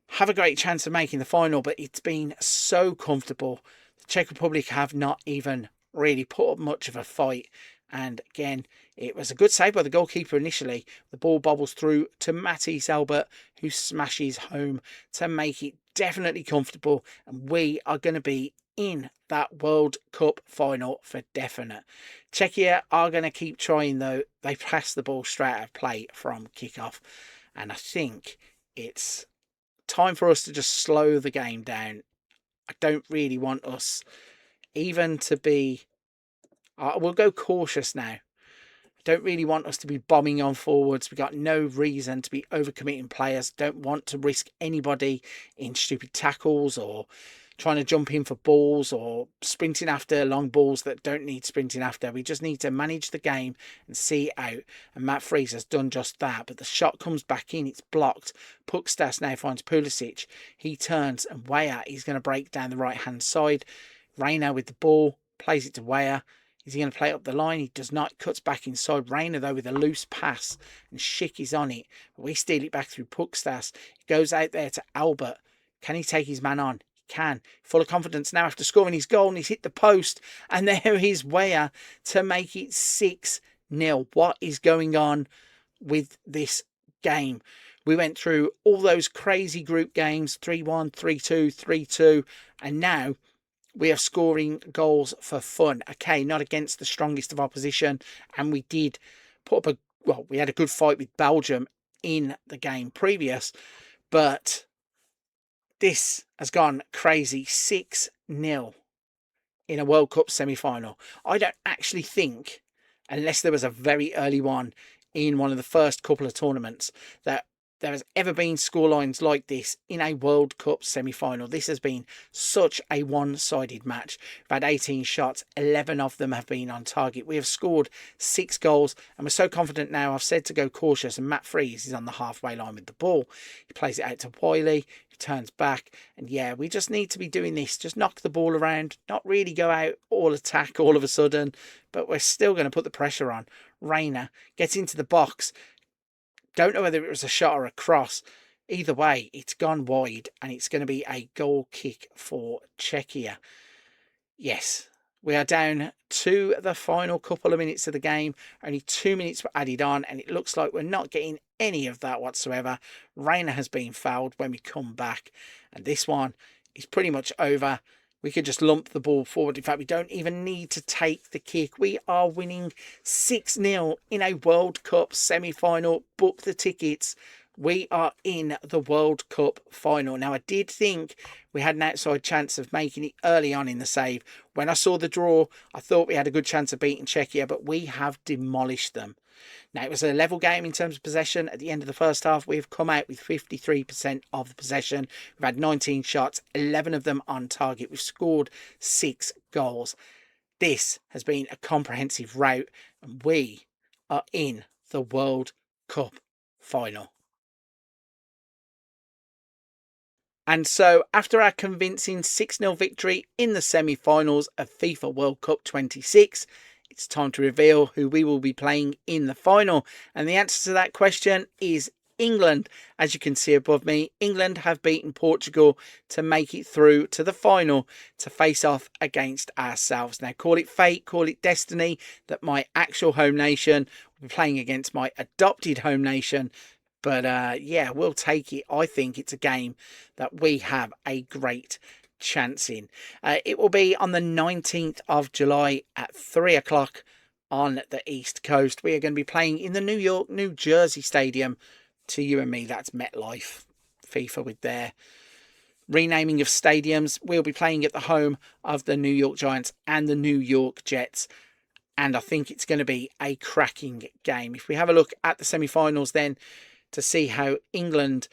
have a great chance of making the final, but it's been so comfortable. The Czech Republic have not even really put up much of a fight. And again, it was a good save by the goalkeeper initially. The ball bobbles through to Matisse Albert, who smashes home to make it definitely comfortable. And we are going to be in that World Cup final for definite. Czechia are going to keep trying though. They pass the ball straight out of play from kickoff. And I think it's time for us to just slow the game down. I don't really want us even to be... we'll go cautious now. I don't really want us to be bombing on forwards. We've got no reason to be overcommitting players. Don't want to risk anybody in stupid tackles or trying to jump in for balls or sprinting after long balls that don't need sprinting after. We just need to manage the game and see it out. And Matt Freese has done just that. But the shot comes back in. It's blocked. Pukstas now finds Pulisic. He turns and Weah is going to break down the right-hand side. Reina with the ball. Plays it to Weah. Is he going to play up the line? He does not. Cuts back inside. Reina, though, with a loose pass. And Schick is on it. But we steal it back through Pukstas. It goes out there to Albert. Can he take his man on? He can. Full of confidence now after scoring his goal. And he's hit the post. And there is Weah to make it 6-0. What is going on with this game? We went through all those crazy group games. 3-1, 3-2, 3-2. And now... we are scoring goals for fun. Okay, not against the strongest of opposition. And we did put up we had a good fight with Belgium in the game previous. But this has gone crazy. 6-0 in a World Cup semi-final. I don't actually think, unless there was a very early one in one of the first couple of tournaments, that there has ever been scorelines like this in a World Cup semi-final. This has been such a one-sided match. We've had 18 shots, 11 of them have been on target. We have scored 6 goals, and we're so confident now. I've said to go cautious, and Matt Freese is on the halfway line with the ball. He plays it out to Wiley, who turns back, and yeah, we just need to be doing this. Just knock the ball around, not really go out all attack all of a sudden, but we're still going to put the pressure on. Reina gets into the box. Don't know whether it was a shot or a cross. Either way, it's gone wide, and it's going to be a goal kick for Czechia. Yes, we are down to the final couple of minutes of the game. Only 2 minutes were added on, and it looks like we're not getting any of that whatsoever. Reina has been fouled when we come back, and this one is pretty much over. We could just lump the ball forward. In fact, we don't even need to take the kick. We are winning 6-0 in a World Cup semi-final. Book the tickets. We are in the World Cup final. Now, I did think we had an outside chance of making it early on in the save. When I saw the draw, I thought we had a good chance of beating Czechia, but we have demolished them. Now, it was a level game in terms of possession. At the end of the first half, we've come out with 53% of the possession. We've had 19 shots, 11 of them on target. We've scored 6 goals. This has been a comprehensive rout, and we are in the World Cup final. And so, after our convincing 6-0 victory in the semi-finals of FIFA World Cup 26, it's time to reveal who we will be playing in the final. And the answer to that question is England. As you can see above me, England have beaten Portugal to make it through to the final to face off against ourselves. Now, call it fate, call it destiny, that my actual home nation will be playing against my adopted home nation. But yeah, we'll take it. I think it's a game that we have a great chance in. It will be on the 19th of July at 3 o'clock on the East Coast. We are going to be playing in the New York, New Jersey Stadium. To you and me, that's MetLife. FIFA with their renaming of stadiums. We'll be playing at the home of the New York Giants and the New York Jets. And I think it's going to be a cracking game. If we have a look at the semi-finals then, to see how England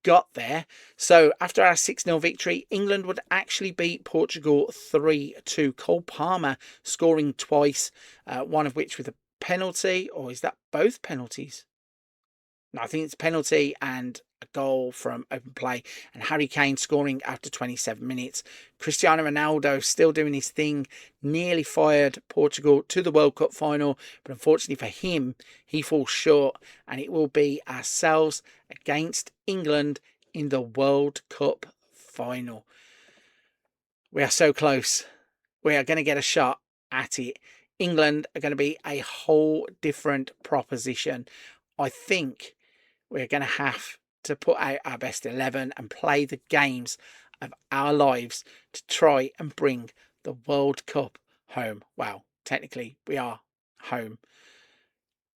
got there. So after our 6-0 victory, England would actually beat Portugal 3-2. Cole Palmer scoring twice, one of which with a penalty, or is that both penalties? No, I think it's a penalty and a goal from open play, and Harry Kane scoring after 27 minutes. Cristiano Ronaldo still doing his thing, nearly fired Portugal to the World Cup final, but unfortunately for him, he falls short, and it will be ourselves against England in the World Cup final. We are so close. We are going to get a shot at it. England are going to be a whole different proposition. I think we're going to have to put out our best 11 and play the games of our lives to try and bring the World Cup home. Well, technically we are home.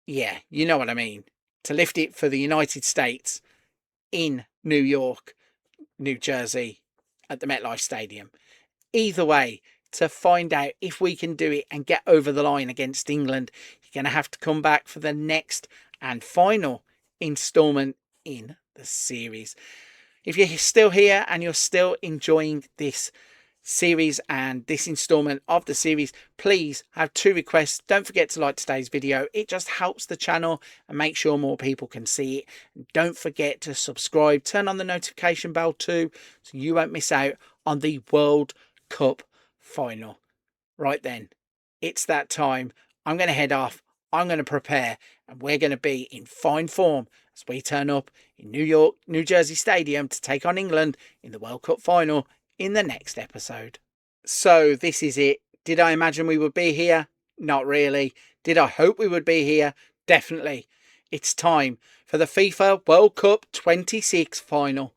Yeah, you know what I mean. To lift it for the United States in New York, New Jersey at the MetLife Stadium. Either way, to find out if we can do it and get over the line against England, you're going to have to come back for the next and final installment in the series. If you're still here and you're still enjoying this series and this installment of the series, please have 2 requests. Don't forget to like today's video. It just helps the channel and make sure more people can see it. And don't forget to subscribe. Turn on the notification bell too, so you won't miss out on the World Cup final. Right then, it's that time. I'm going to head off. I'm going to prepare, and we're going to be in fine form as we turn up in New York, New Jersey Stadium to take on England in the World Cup final in the next episode. So this is it. Did I imagine we would be here? Not really. Did I hope we would be here? Definitely. It's time for the FIFA World Cup 26 final.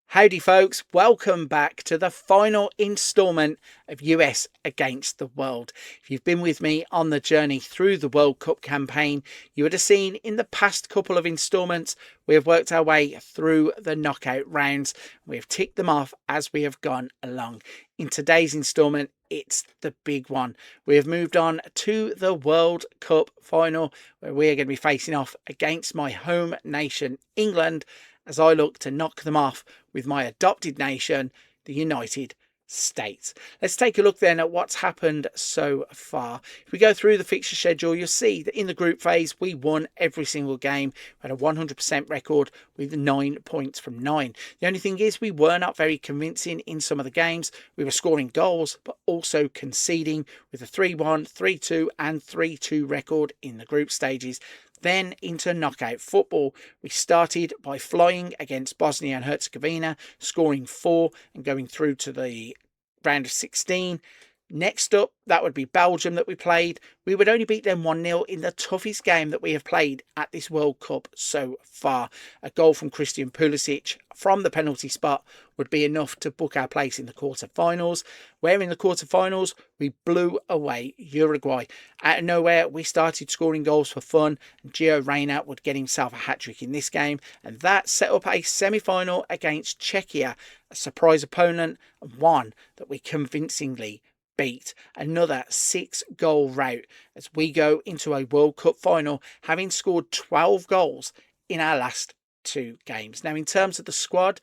Howdy folks, welcome back to the final instalment of US Against the World. If you've been with me on the journey through the World Cup campaign, you would have seen in the past couple of instalments we have worked our way through the knockout rounds. We have ticked them off as we have gone along. In today's instalment, it's the big one. We have moved on to the World Cup final, where we are going to be facing off against my home nation, England, as I look to knock them off with my adopted nation, the United States. Let's take a look then at what's happened so far. If we go through the fixture schedule, you'll see that in the group phase, we won every single game. We had a 100% record with 9 points from 9. The only thing is we were not very convincing in some of the games. We were scoring goals, but also conceding with a 3-1, 3-2 and 3-2 record in the group stages. Then into knockout football, we started by flying against Bosnia and Herzegovina, scoring 4 and going through to the round of 16. Next up, that would be Belgium that we played. We would only beat them 1-0 in the toughest game that we have played at this World Cup so far. A goal from Christian Pulisic from the penalty spot would be enough to book our place in the quarterfinals, where in the quarterfinals we blew away Uruguay. Out of nowhere, we started scoring goals for fun, and Gio Reyna would get himself a hat-trick in this game, and that set up a semi-final against Czechia, a surprise opponent, and one that we convincingly beat. Another 6-goal rout as we go into a World Cup final, having scored 12 goals in our last 2 games. Now, in terms of the squad,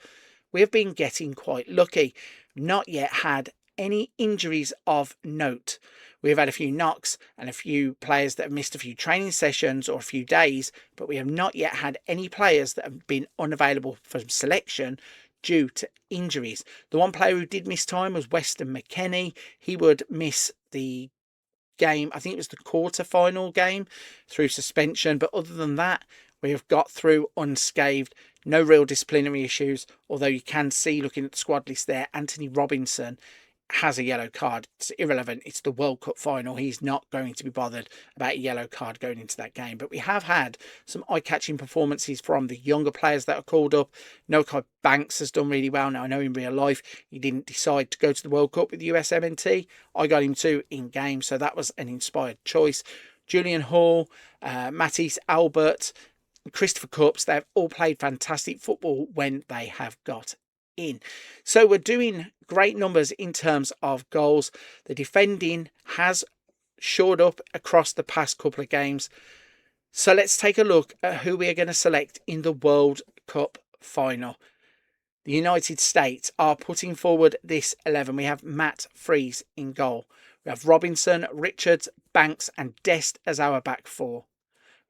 we have been getting quite lucky. Not yet had any injuries of note. We've had a few knocks and a few players that have missed a few training sessions or a few days, but we have not yet had any players that have been unavailable from selection due to injuries. The one player who did miss time was Weston McKennie. He would miss the game, I think it was the quarter-final game, through suspension. But other than that, we have got through unscathed. No real disciplinary issues, although you can see, looking at the squad list there, Anthony Robinson has a yellow card. It's irrelevant. It's the World Cup final. He's not going to be bothered about a yellow card going into that game. But we have had some eye-catching performances from the younger players that are called up. Nokai Banks has done really well. Now, I know in real life he didn't decide to go to the World Cup with the USMNT. I got him too in game, so that was an inspired choice. Julian Hall, Matisse Albert, Christopher Cooks, they've all played fantastic football when they have got in. So we're doing great numbers in terms of goals. The defending has shored up across the past couple of games. So let's take a look at who we are going to select in the World Cup final. The United States are putting forward this 11. We have Matt Freese in goal. We have Robinson, Richards, Banks and Dest as our back four.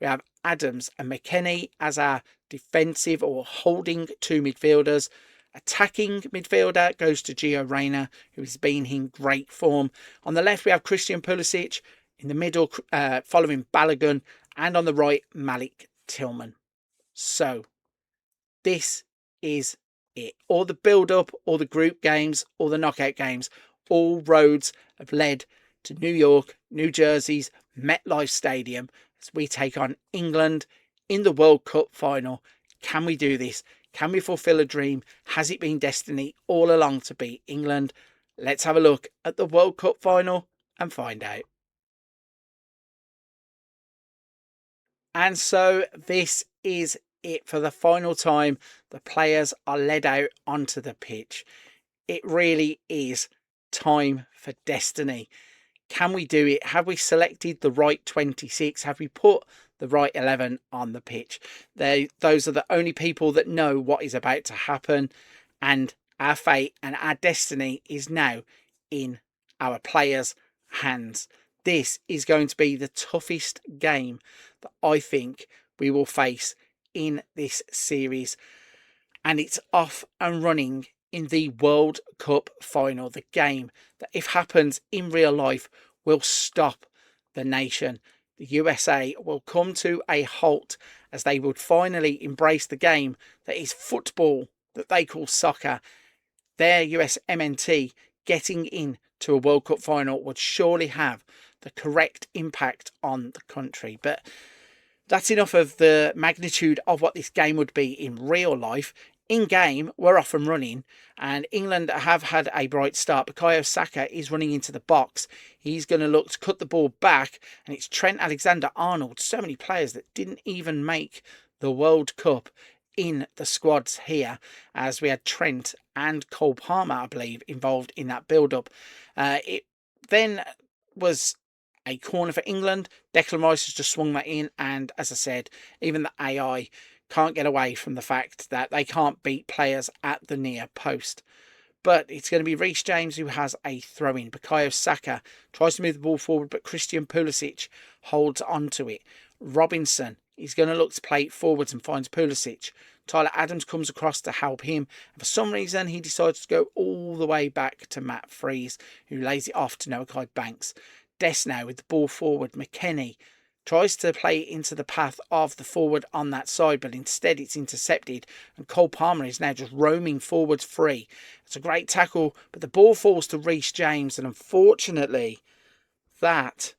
We have Adams and McKennie as our defensive or holding two midfielders. Attacking midfielder goes to Gio Reyna, who has been in great form. On the left, we have Christian Pulisic. In the middle, following Balogun. And on the right, Malik Tillman. So, this is it. All the build-up, all the group games, all the knockout games, all roads have led to New York, New Jersey's MetLife Stadium as we take on England in the World Cup final. Can we do this? Can we fulfill a dream? Has it been destiny all along to beat England? Let's have a look at the World Cup final and find out. And so this is it. For the final time, the players are led out onto the pitch. It really is time for destiny. Can we do it? Have we selected the right 26? Have we put the right 11 on the pitch? Those are the only people that know what is about to happen, and our fate and our destiny is now in our players' hands. This is going to be the toughest game that I think we will face in this series, and it's off and running in the World Cup final, the game that, if happens in real life, will stop the nation. The USA will come to a halt as they would finally embrace the game that is football, that they call soccer. Their USMNT getting into a World Cup final would surely have the correct impact on the country. But that's enough of the magnitude of what this game would be in real life. In game, we're off and running, and England have had a bright start. Bukayo Saka is running into the box. He's going to look to cut the ball back, and it's Trent Alexander-Arnold. So many players that didn't even make the World Cup in the squads here, as we had Trent and Cole Palmer, I believe, involved in that build-up. It then was a corner for England. Declan Rice has just swung that in, and as I said, even the AI can't get away from the fact that they can't beat players at the near post. But it's going to be Reece James who has a throw-in. Bukayo Saka tries to move the ball forward, but Christian Pulisic holds onto it. Robinson is going to look to play it forwards and finds Pulisic. Tyler Adams comes across to help him. And for some reason, he decides to go all the way back to Matt Freese, who lays it off to Nokai Banks. Des now with the ball forward. McKennie tries to play it into the path of the forward on that side, but instead it's intercepted, and Cole Palmer is now just roaming forwards free. It's a great tackle, but the ball falls to Reece James, and unfortunately, that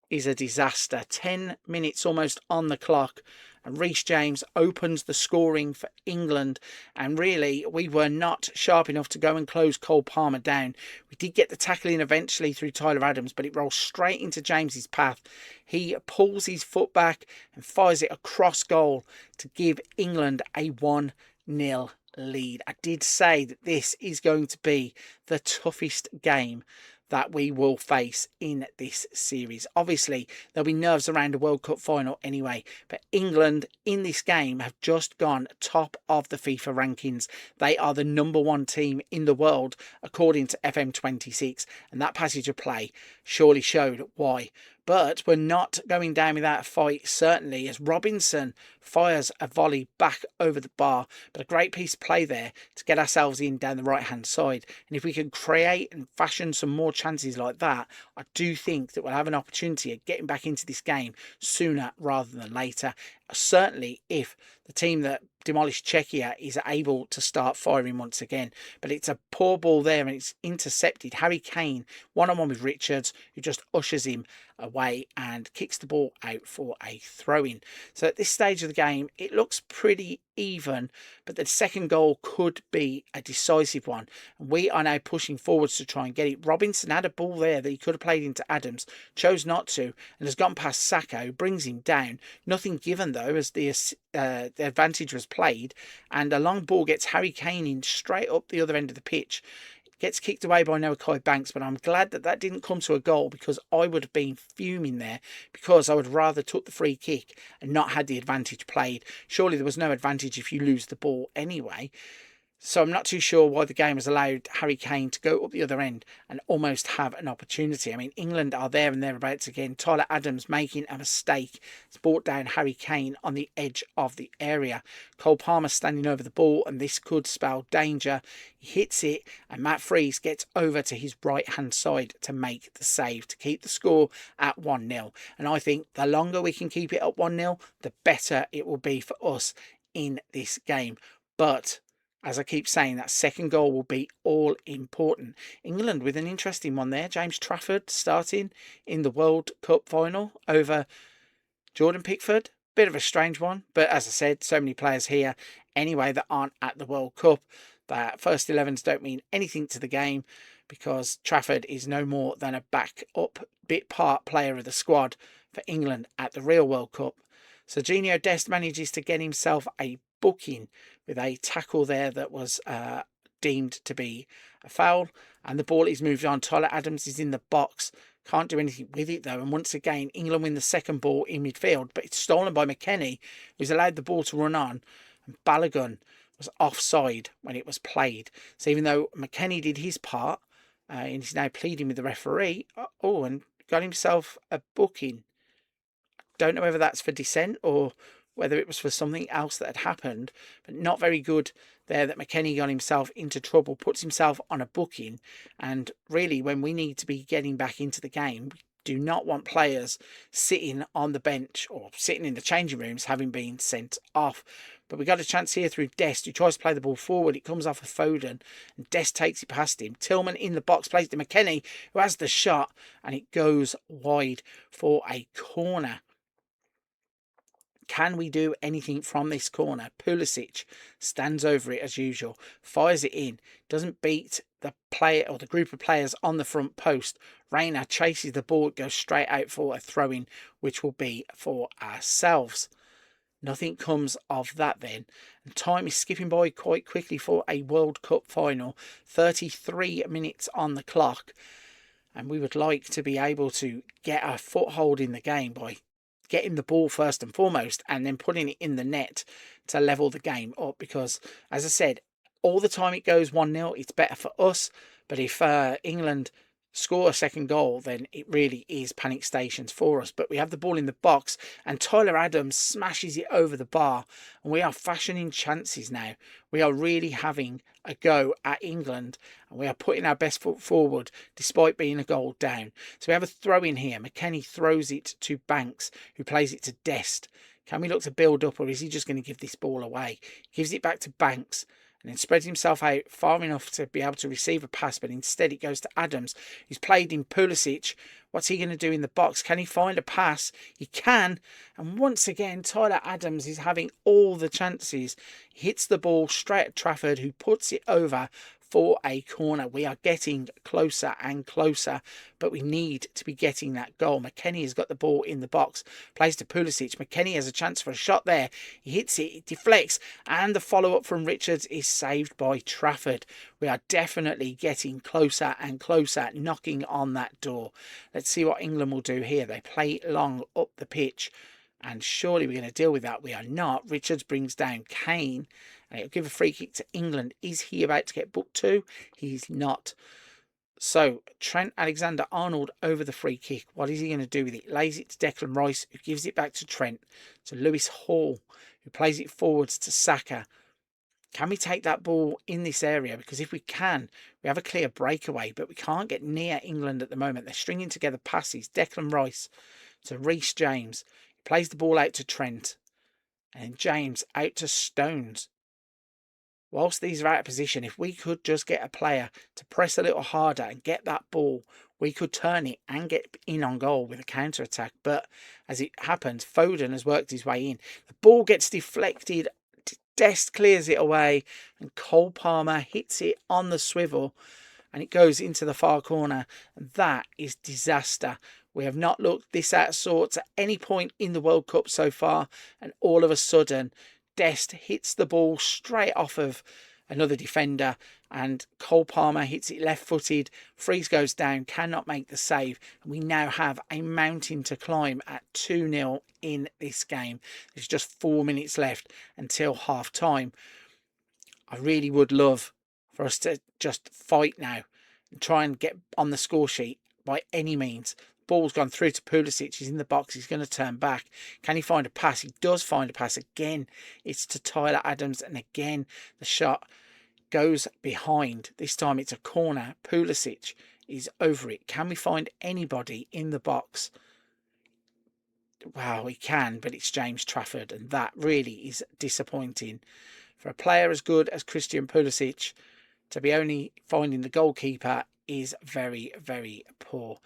is a disaster. 10 minutes almost on the clock, and Reece James opens the scoring for England, and really we were not sharp enough to go and close Cole Palmer down. We did get the tackle in eventually through Tyler Adams, but it rolls straight into James's path. He pulls his foot back and fires it across goal to give England a 1-0 lead. I did say that this is going to be the toughest game that we will face in this series. Obviously, there'll be nerves around a World Cup final anyway, but England in this game have just gone top of the FIFA rankings. They are the #1 team in the world, according to FM26, and that passage of play surely showed why. But we're not going down without a fight, certainly, as Robinson fires a volley back over the bar. But a great piece of play there to get ourselves in down the right-hand side. And if we can create and fashion some more chances like that, I do think that we'll have an opportunity of getting back into this game sooner rather than later. Certainly if the team that demolished Czechia is able to start firing once again. But it's a poor ball there and it's intercepted. Harry Kane, one-on-one with Richards, who just ushers him away and kicks the ball out for a throw-in. So at this stage of the game, it looks pretty even, but the second goal could be a decisive one. And we are now pushing forwards to try and get it. Robinson had a ball there that he could have played into Adams, chose not to, and has gone past Sacco, brings him down. Nothing given though, as the advantage was played, and a long ball gets Harry Kane in straight up the other end of the pitch. Gets kicked away by Noah Banks, but I'm glad that that didn't come to a goal, because I would have been fuming there, because I would rather took the free kick and not had the advantage played. Surely there was no advantage if you lose the ball anyway. So I'm not too sure why the game has allowed Harry Kane to go up the other end and almost have an opportunity. I mean, England are there and thereabouts again. Tyler Adams making a mistake. It's brought down Harry Kane on the edge of the area. Cole Palmer standing over the ball, and this could spell danger. He hits it, and Matt Freese gets over to his right-hand side to make the save to keep the score at 1-0. And I think the longer we can keep it at 1-0, the better it will be for us in this game. But as I keep saying, that second goal will be all important. England with an interesting one there. James Trafford starting in the World Cup final over Jordan Pickford. Bit of a strange one, but as I said, so many players here anyway that aren't at the World Cup. That first 11s don't mean anything to the game, because Trafford is no more than a back-up bit part player of the squad for England at the real World Cup. Serginho Dest manages to get himself a booking with a tackle there that was deemed to be a foul, and the ball is moved on. Tyler Adams is in the box, can't do anything with it though, and once again England win the second ball in midfield, but it's stolen by McKennie, who's allowed the ball to run on, and Balogun was offside when it was played. So even though McKennie did his part, and he's now pleading with the referee, and got himself a booking. Don't know whether that's for dissent or whether it was for something else that had happened, but not very good there that McKennie got himself into trouble, puts himself on a booking. And really, when we need to be getting back into the game, we do not want players sitting on the bench or sitting in the changing rooms having been sent off. But we got a chance here through Dest, who tries to play the ball forward. It comes off of Foden, and Dest takes it past him. Tillman in the box, plays to McKennie, who has the shot, and it goes wide for a corner. Can we do anything from this corner? Pulisic stands over it as usual, fires it in, doesn't beat the player or the group of players on the front post. Reina chases the ball, goes straight out for a throw-in, which will be for ourselves. Nothing comes of that then. And time is skipping by quite quickly for a World Cup final. 33 minutes on the clock. And we would like to be able to get a foothold in the game by getting the ball first and foremost, and then putting it in the net to level the game up, because as I said, all the time it goes 1-0, it's better for us. But if England score a second goal, then it really is panic stations for us. But we have the ball in the box, and Tyler Adams smashes it over the bar, and we are fashioning chances now. We are really having a go at England, and we are putting our best foot forward despite being a goal down. So we have a throw in here. McKennie throws it to Banks, who plays it to Dest. Can we look to build up, or is he just going to give this ball away? He gives it back to Banks, and then spreads himself out far enough to be able to receive a pass, but instead it goes to Adams, who's played in Pulisic. What's he going to do in the box? Can he find a pass? He can, and once again Tyler Adams is having all the chances. He hits the ball straight at Trafford, who puts it over for a corner. We are getting closer and closer, but we need to be getting that goal. McKennie has got the ball in the box, plays to Pulisic. McKennie has a chance for a shot there. He hits it, it deflects, and the follow-up from Richards is saved by Trafford. We are definitely getting closer and closer, knocking on that door. Let's see what England will do here. They play long up the pitch, and surely we're going to deal with that. We are not. Richards brings down Kane, and it'll give a free kick to England. Is he about to get booked too? He's not. So Trent Alexander-Arnold over the free kick. What is he going to do with it? Lays it to Declan Rice, who gives it back to Trent, to Lewis Hall, who plays it forwards to Saka. Can we take that ball in this area? Because if we can, we have a clear breakaway, but we can't get near England at the moment. They're stringing together passes. Declan Rice to Reece James. He plays the ball out to Trent. And James out to Stones. Whilst these are out of position, if we could just get a player to press a little harder and get that ball, we could turn it and get in on goal with a counter-attack. But as it happens, Foden has worked his way in. The ball gets deflected. Dest clears it away. And Cole Palmer hits it on the swivel. And it goes into the far corner. And that is disaster. We have not looked this out of sorts at any point in the World Cup so far. And all of a sudden, Dest hits the ball straight off of another defender, and Cole Palmer hits it left-footed. Freeze goes down, cannot make the save. We now have a mountain to climb at 2-0 in this game. There's just 4 minutes left until half-time. I really would love for us to just fight now and try and get on the score sheet by any means. Ball's gone through to Pulisic. He's in the box. He's going to turn back. Can he find a pass? He does find a pass. Again, it's to Tyler Adams. And again, the shot goes behind. This time it's a corner. Pulisic is over it. Can we find anybody in the box? Wow, he can, but it's James Trafford. And that really is disappointing. For a player as good as Christian Pulisic, to be only finding the goalkeeper is very, very poor.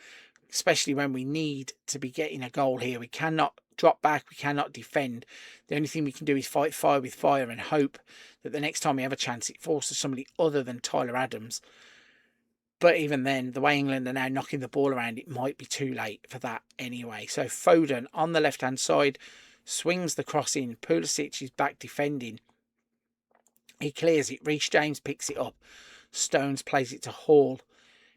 Especially when we need to be getting a goal here. We cannot drop back. We cannot defend. The only thing we can do is fight fire with fire and hope that the next time we have a chance, it falls to somebody other than Tyler Adams. But even then, the way England are now knocking the ball around, it might be too late for that anyway. So Foden on the left-hand side swings the cross in. Pulisic is back defending. He clears it. Reece James picks it up. Stones plays it to Hall.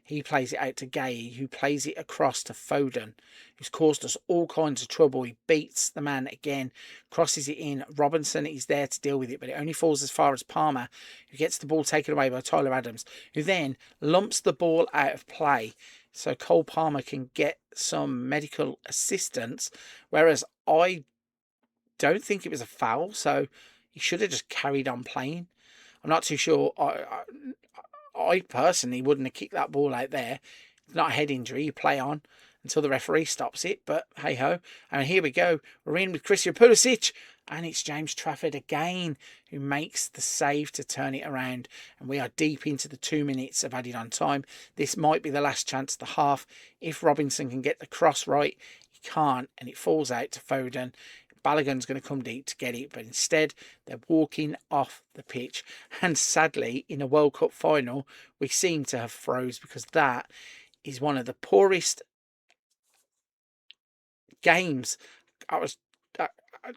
He plays it out to Gay, who plays it across to Foden, who's caused us all kinds of trouble. He beats the man again, crosses it in. Robinson is there to deal with it, but it only falls as far as Palmer, who gets the ball taken away by Tyler Adams, who then lumps the ball out of play so Cole Palmer can get some medical assistance, whereas I don't think it was a foul, so he should have just carried on playing. I'm not too sure. I personally wouldn't have kicked that ball out there. It's not a head injury. You play on until the referee stops it. But hey-ho. And here we go. We're in with Christian Pulisic. And it's James Trafford again who makes the save to turn it around. And we are deep into the 2 minutes of added on time. This might be the last chance of the half. If Robinson can get the cross right, he can't. And it falls out to Foden. Balogun's going to come deep to get it, but instead they're walking off the pitch. And sadly, in a World Cup final, we seem to have froze, because that is one of the poorest games. I was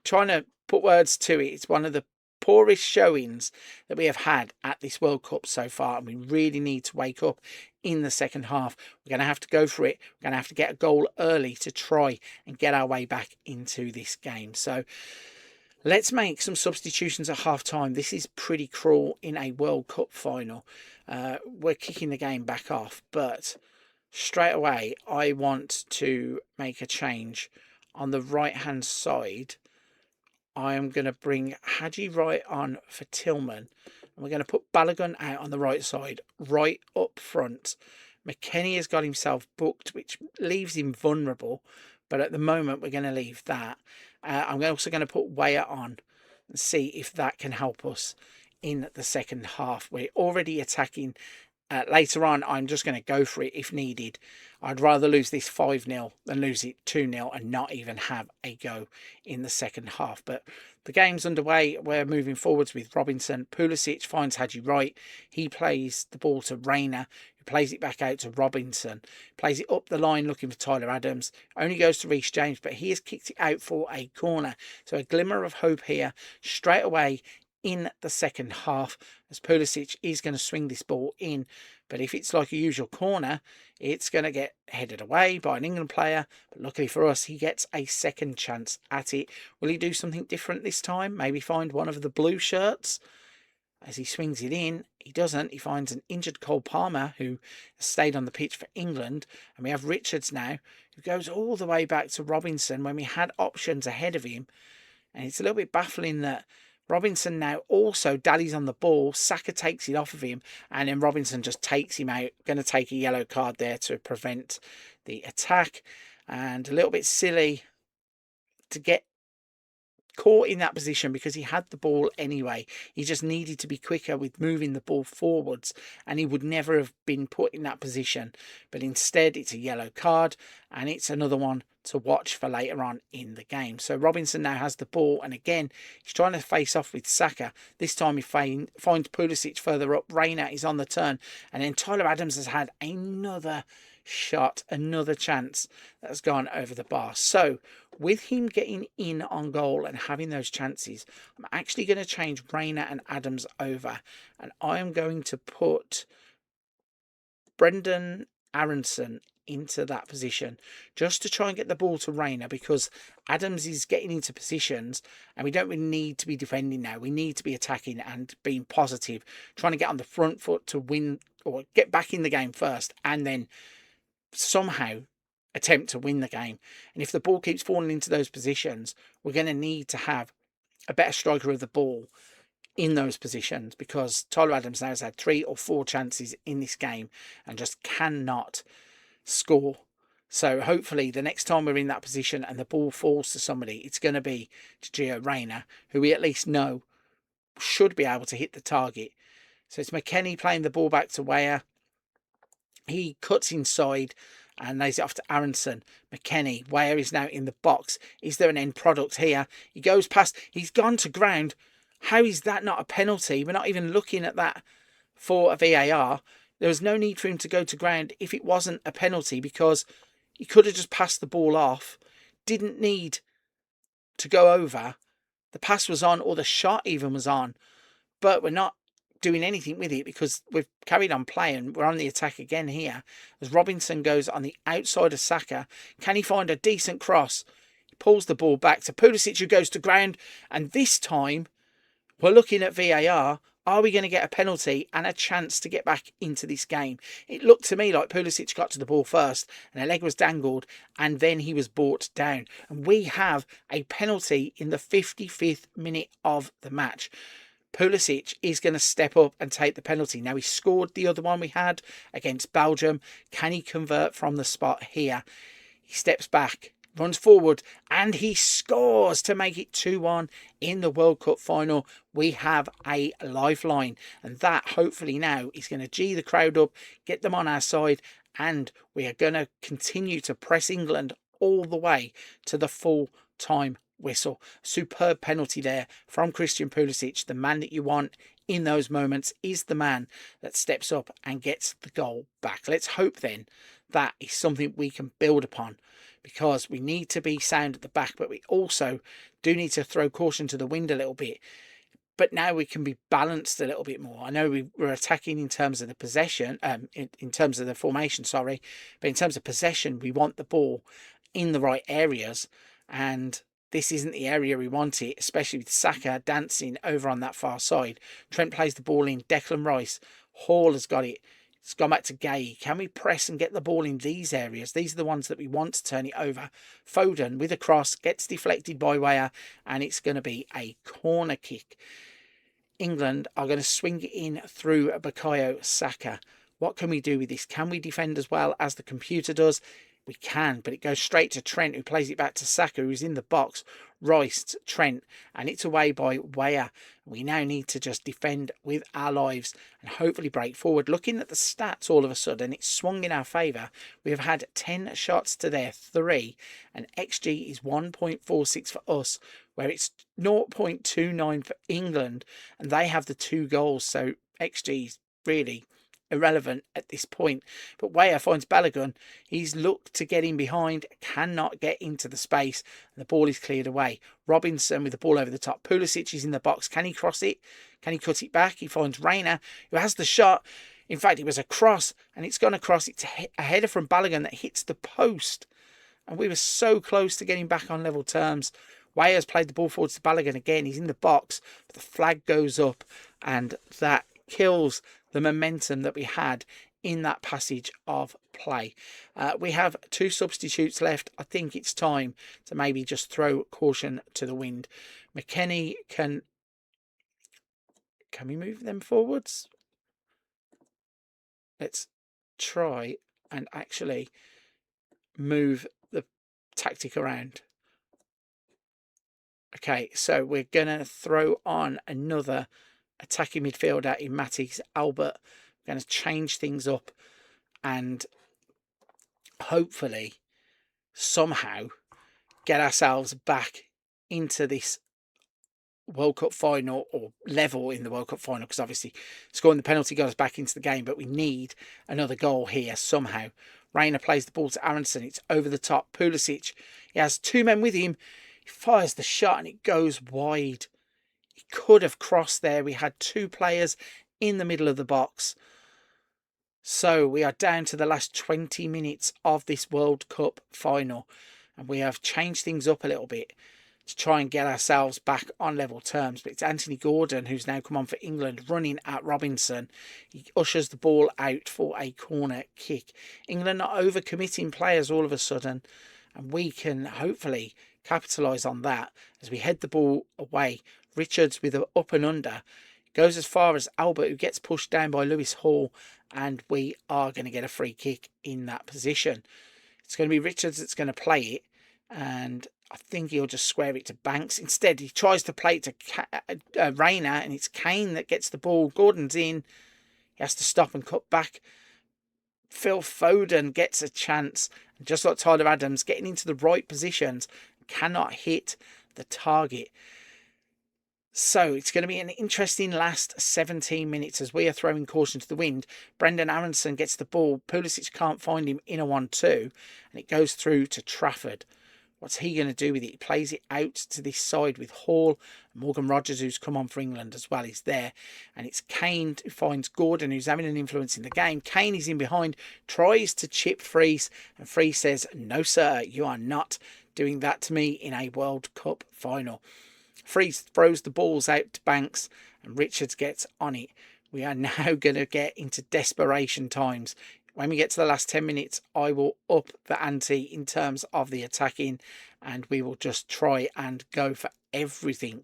trying to put words to it. It's one of the poorest showings that we have had at this World Cup so far, and we really need to wake up in the second half. We're going to have to go for it. We're going to have to get a goal early to try and get our way back into this game. So let's make some substitutions at half time. This is pretty cruel in a World Cup final. We're kicking the game back off, but straight away I want to make a change on the right hand side. I am going to bring Haji Wright on for Tillman. And we're going to put Balogun out on the right side, right up front. McKennie has got himself booked, which leaves him vulnerable. But at the moment, we're going to leave that. I'm also going to put Weah on and see if that can help us in the second half. We're already attacking. Later on, I'm just going to go for it if needed. I'd rather lose this 5-0 than lose it 2-0 and not even have a go in the second half. But the game's underway. We're moving forwards with Robinson. Pulisic finds Haji Wright. He plays the ball to Reina, who plays it back out to Robinson. Plays it up the line looking for Tyler Adams. Only goes to Reece James, but he has kicked it out for a corner. So a glimmer of hope here straight away in the second half, as Pulisic is going to swing this ball in. But if it's like a usual corner, it's going to get headed away by an England player. But luckily for us, he gets a second chance at it. Will he do something different this time? Maybe find one of the blue shirts? As he swings it in, he doesn't. He finds an injured Cole Palmer, who has stayed on the pitch for England. And we have Richards now, who goes all the way back to Robinson when we had options ahead of him. And it's a little bit baffling that Robinson now also dallies on the ball. Saka takes it off of him, and then Robinson just takes him out. Going to take a yellow card there to prevent the attack. And a little bit silly to get caught in that position because he had the ball anyway. He just needed to be quicker with moving the ball forwards, and he would never have been put in that position. But instead, it's a yellow card, and it's another one to watch for later on in the game. So Robinson now has the ball, and again, he's trying to face off with Saka. This time he finds Pulisic further up. Reina is on the turn, and then Tyler Adams has had another shot, another chance that's gone over the bar. So with him getting in on goal and having those chances, I'm actually going to change Reina and Adams over, and I am going to put Brendan Aronson into that position just to try and get the ball to Reina, because Adams is getting into positions and we don't really need to be defending now. We need to be attacking and being positive, trying to get on the front foot to win or get back in the game first, and then somehow attempt to win the game. And if the ball keeps falling into those positions, we're going to need to have a better striker of the ball in those positions, because Tyler Adams now has had 3 or 4 chances in this game and just cannot score. So hopefully the next time we're in that position and the ball falls to somebody, it's going to be to Gio Reyna, who we at least know should be able to hit the target. So it's McKennie playing the ball back to Weah. He cuts inside and lays it off to Aronson. McKennie, Weah is now in the box. Is there an end product here? He goes past. He's gone to ground. How is that not a penalty? We're not even looking at that for a VAR. There was no need for him to go to ground if it wasn't a penalty, because he could have just passed the ball off. Didn't need to go over. The pass was on, or the shot even was on. But we're not doing anything with it because we've carried on playing. We're on the attack again here as Robinson goes on the outside of Saka. Can he find a decent cross? He pulls the ball back to Pulisic, who goes to ground, and this time we're looking at VAR. Are we going to get a penalty and a chance to get back into this game? It looked to me like Pulisic got to the ball first and a leg was dangled and then he was brought down. And we have a penalty in the 55th minute of the match. Pulisic is going to step up and take the penalty. Now, he scored the other one we had against Belgium. Can he convert from the spot here? He steps back, runs forward, and he scores to make it 2-1 in the World Cup final. We have a lifeline, and that hopefully now is going to G the crowd up, get them on our side, and we are going to continue to press England all the way to the full-time whistle. Superb penalty there from Christian Pulisic. The man that you want in those moments is the man that steps up and gets the goal back. Let's hope then that is something we can build upon, because we need to be sound at the back, but we also do need to throw caution to the wind a little bit. But now we can be balanced a little bit more. I know we're attacking in terms of the possession, in terms of the formation, sorry, but in terms of possession, we want the ball in the right areas, and this isn't the area we want it, especially with Saka dancing over on that far side. Trent plays the ball in. Declan Rice. Hall has got it. It's gone back to Gay. Can we press and get the ball in these areas? These are the ones that we want to turn it over. Foden with a cross gets deflected by Weah, and it's going to be a corner kick. England are going to swing it in through Bukayo Saka. What can we do with this? Can we defend as well as the computer does? We can, but it goes straight to Trent, who plays it back to Saka, who's in the box. Rice, Trent, and it's away by Weah. We now need to just defend with our lives and hopefully break forward. Looking at the stats, all of a sudden, it's swung in our favour. We have had 10 shots to their 3, and XG is 1.46 for us, where it's 0.29 for England, and they have the 2 goals, so XG is really irrelevant at this point. But Weah finds Balogun. He's looked to get in behind, cannot get into the space, and the ball is cleared away. Robinson with the ball over the top. Pulisic is in the box. Can he cross it? Can he cut it back? He finds Reina, who has the shot. In fact, it was a cross, and it's gone across. It's a header from Balogun that hits the post, and we were so close to getting back on level terms. Weah's played the ball forwards to Balogun again. He's in the box, but the flag goes up, and that kills the momentum that we had in that passage of play. We have 2 substitutes left. I think it's time to maybe just throw caution to the wind. McKennie can we move them forwards? Let's try and actually move the tactic around. Okay, so we're going to throw on another attacking midfielder in Matisse Albert. We're going to change things up and hopefully somehow get ourselves back into this World Cup final, or level in the World Cup final, because obviously scoring the penalty got us back into the game, but we need another goal here somehow. Reina plays the ball to Aronson. It's over the top. Pulisic, he has 2 men with him. He fires the shot and it goes wide. He could have crossed there. We had 2 players in the middle of the box. So we are down to the last 20 minutes of this World Cup final, and we have changed things up a little bit to try and get ourselves back on level terms. But it's Anthony Gordon, who's now come on for England, running at Robinson. He ushers the ball out for a corner kick. England are overcommitting players all of a sudden, and we can hopefully capitalise on that as we head the ball away. Richards with an up and under goes as far as Albert, who gets pushed down by Lewis Hall, and we are going to get a free kick in that position. It's going to be Richards that's going to play it, and I think he'll just square it to Banks. Instead, he tries to play it to Reina, and it's Kane that gets the ball. Gordon's in. He has to stop and cut back. Phil Foden gets a chance, and just like Tyler Adams, getting into the right positions, cannot hit the target. So it's going to be an interesting last 17 minutes as we are throwing caution to the wind. Brendan Aronson gets the ball. Pulisic can't find him in a 1-2, and it goes through to Trafford. What's he going to do with it? He plays it out to this side with Hall. Morgan Rogers, who's come on for England as well, is there. And it's Kane who finds Gordon, who's having an influence in the game. Kane is in behind, tries to chip Freeze, and Freeze says, "No, sir, you are not doing that to me in a World Cup final." Freeze throws the balls out to Banks, and Richards gets on it. We are now going to get into desperation times. When we get to the last 10 minutes, I will up the ante in terms of the attacking, and we will just try and go for everything.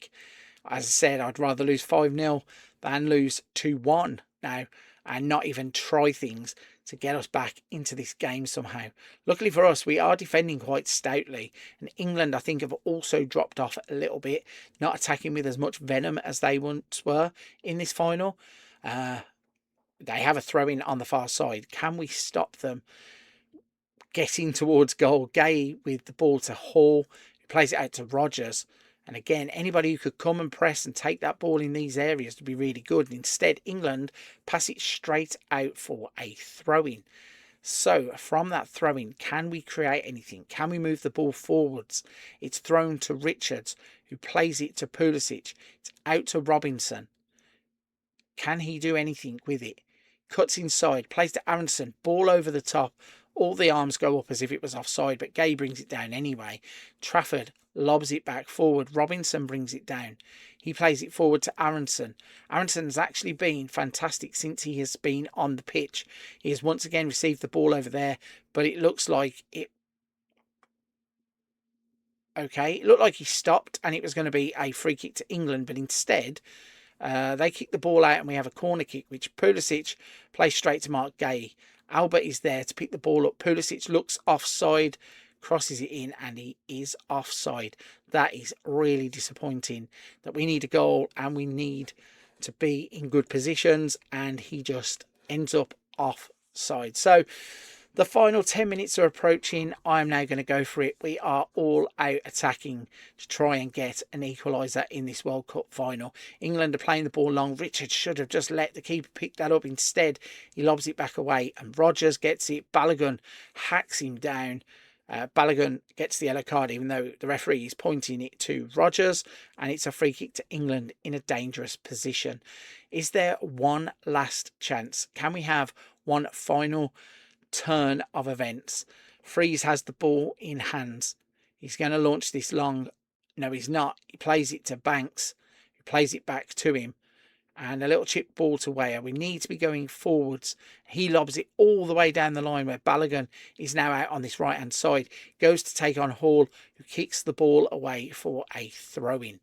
As I said, I'd rather lose 5-0 than lose 2-1 now, and not even try things to get us back into this game somehow. Luckily for us, we are defending quite stoutly, and England, I think, have also dropped off a little bit, not attacking with as much venom as they once were in this final. They have a throw-in on the far side. Can we stop them getting towards goal? Gay with the ball to Hall, who plays it out to Rogers. And again, anybody who could come and press and take that ball in these areas would be really good. And instead, England pass it straight out for a throw-in. So from that throw-in, can we create anything? Can we move the ball forwards? It's thrown to Richards, who plays it to Pulisic. It's out to Robinson. Can he do anything with it? Cuts inside, plays to Aronson, ball over the top. All the arms go up as if it was offside, but Gay brings it down anyway. Trafford lobs it back forward. Robinson brings it down. He plays it forward to Aronson. Aronson's actually been fantastic since he has been on the pitch. He has once again received the ball over there, but it looks like it... Okay, it looked like he stopped and it was going to be a free kick to England, but instead... they kick the ball out and we have a corner kick, which Pulisic plays straight to Mark Gay. Albert is there to pick the ball up. Pulisic looks offside, crosses it in, and he is offside. That is really disappointing, that we need a goal and we need to be in good positions, and he just ends up offside. So the final 10 minutes are approaching. I am now going to go for it. We are all out attacking to try and get an equaliser in this World Cup final. England are playing the ball long. Richard should have just let the keeper pick that up. Instead, he lobs it back away and Rogers gets it. Balogun hacks him down. Balogun gets the yellow card, even though the referee is pointing it to Rogers, and it's a free kick to England in a dangerous position. Is there one last chance? Can we have one final turn of events? Freeze has the ball in hands. He's going to launch this long. No, he's not. He plays it to Banks, who plays it back to him. And a little chip ball to Weah. We need to be going forwards. He lobs it all the way down the line where Balogun is now out on this right-hand side. Goes to take on Hall, who kicks the ball away for a throw-in.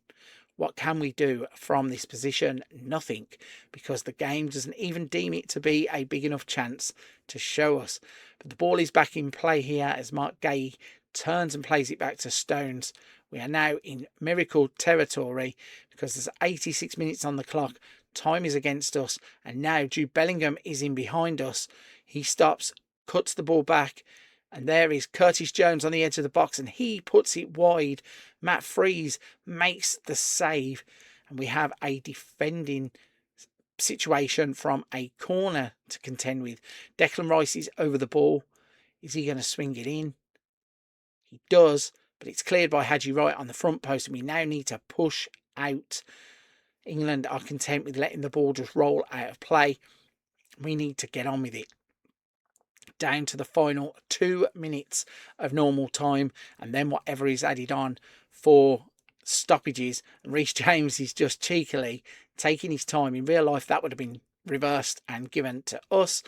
What can we do from this position? Nothing, because the game doesn't even deem it to be a big enough chance to show us. But the ball is back in play here as Mark Gay turns and plays it back to Stones. We are now in miracle territory because there's 86 minutes on the clock. Time is against us, and now Jude Bellingham is in behind us. He stops, cuts the ball back, and there is Curtis Jones on the edge of the box, and he puts it wide. Matt Freese makes the save, and we have a defending situation from a corner to contend with. Declan Rice is over the ball. Is he going to swing it in? He does, but it's cleared by Haji Wright on the front post, and we now need to push out. England are content with letting the ball just roll out of play. We need to get on with it. Down to the final 2 minutes of normal time, and then whatever is added on for stoppages. And Reece James is just cheekily taking his time. In real life, that would have been reversed and given to us,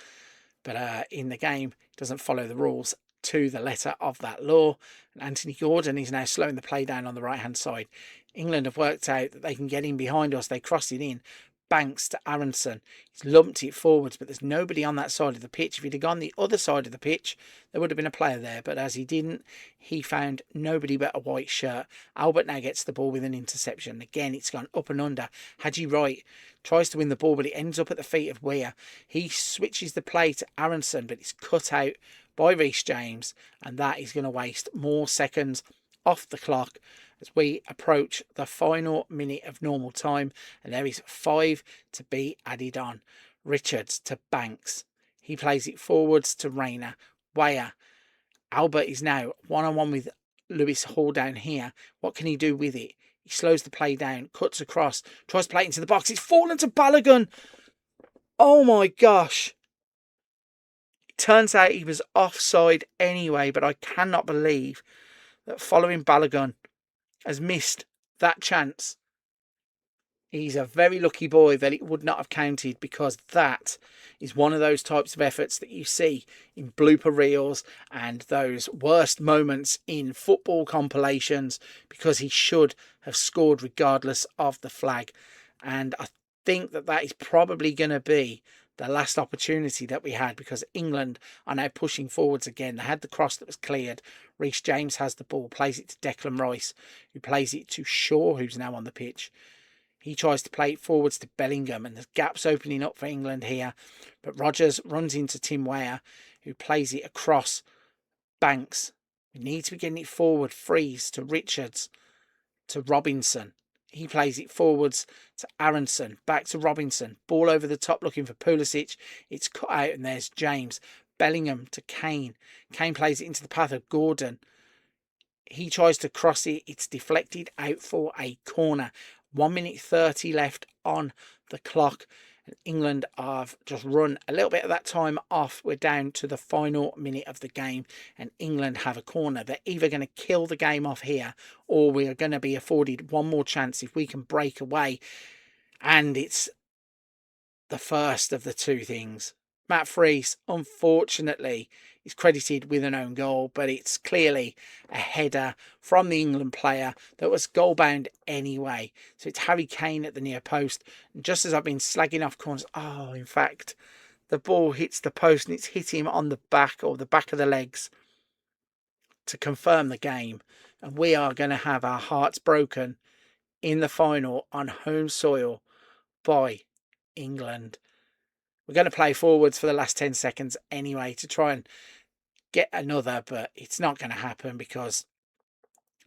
but in the game, it doesn't follow the rules to the letter of that law. And Anthony Gordon is now slowing the play down on the right hand side. England have worked out that they can get in behind us. They cross it in. Banks to Aronson. He's lumped it forwards, but there's nobody on that side of the pitch. If he'd have gone the other side of the pitch, there would have been a player there. But as he didn't, he found nobody but a white shirt. Albert now gets the ball with an interception. Again, it's gone up and under. Haji Wright tries to win the ball, but it ends up at the feet of Weah. He switches the play to Aronson, but it's cut out by Reece James, and that is going to waste more seconds off the clock as we approach the final minute of normal time, and there is 5 to be added on. Richards to Banks. He plays it forwards to Rayner. Weah. Albert is now one-on-one with Lewis Hall down here. What can he do with it? He slows the play down, cuts across, tries to play it into the box. It's fallen to Balogun. Oh my gosh. It turns out he was offside anyway, but I cannot believe that following Balogun has missed that chance. He's a very lucky boy that it would not have counted, because that is one of those types of efforts that you see in blooper reels and those worst moments in football compilations, because he should have scored regardless of the flag. And I think that is probably going to be the last opportunity that we had, because England are now pushing forwards again. They had the cross that was cleared. Reece James has the ball, plays it to Declan Rice, who plays it to Shaw, who's now on the pitch. He tries to play it forwards to Bellingham, and there's gaps opening up for England here. But Rogers runs into Tim Weah, who plays it across Banks. We need to be getting it forward. Freeze to Richards, to Robinson. He plays it forwards to Aronson, back to Robinson. Ball over the top looking for Pulisic. It's cut out, and there's James. Bellingham to Kane. Kane plays it into the path of Gordon. He tries to cross it. It's deflected out for a corner. 1 minute 30 left on the clock. And England have just run a little bit of that time off. We're down to the final minute of the game, and England have a corner. They're either going to kill the game off here, or we are going to be afforded one more chance if we can break away. And it's the first of the two things. Matt Freese, unfortunately, is credited with an own goal, but it's clearly a header from the England player that was goal-bound anyway. So it's Harry Kane at the near post. And just as I've been slagging off corners, in fact, the ball hits the post and it's hit him on the back, or the back of the legs, to confirm the game. And we are going to have our hearts broken in the final on home soil by England. We're going to play forwards for the last 10 seconds anyway to try and get another, but it's not going to happen because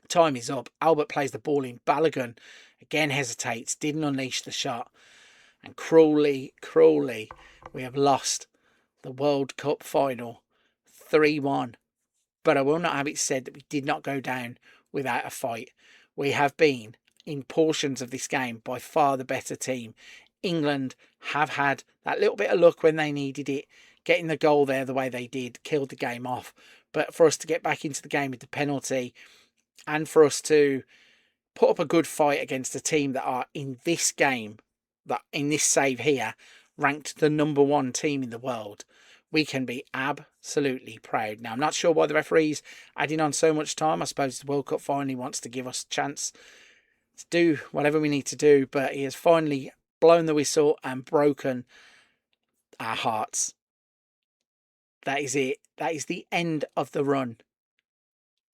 time is up. Albert plays the ball in. Balogun again hesitates, didn't unleash the shot. And cruelly, we have lost the World Cup final 3-1. But I will not have it said that we did not go down without a fight. We have been, in portions of this game, by far the better team. England have had that little bit of luck when they needed it. Getting the goal there the way they did killed the game off. But for us to get back into the game with the penalty, and for us to put up a good fight against a team that are, in this game, that in this save here ranked the #1 team in the world, we can be absolutely proud. Now, I'm not sure why the referee's adding on so much time. I suppose the World Cup finally wants to give us a chance to do whatever we need to do, but he has finally blown the whistle and broken our hearts. That is it. That is the end of the run.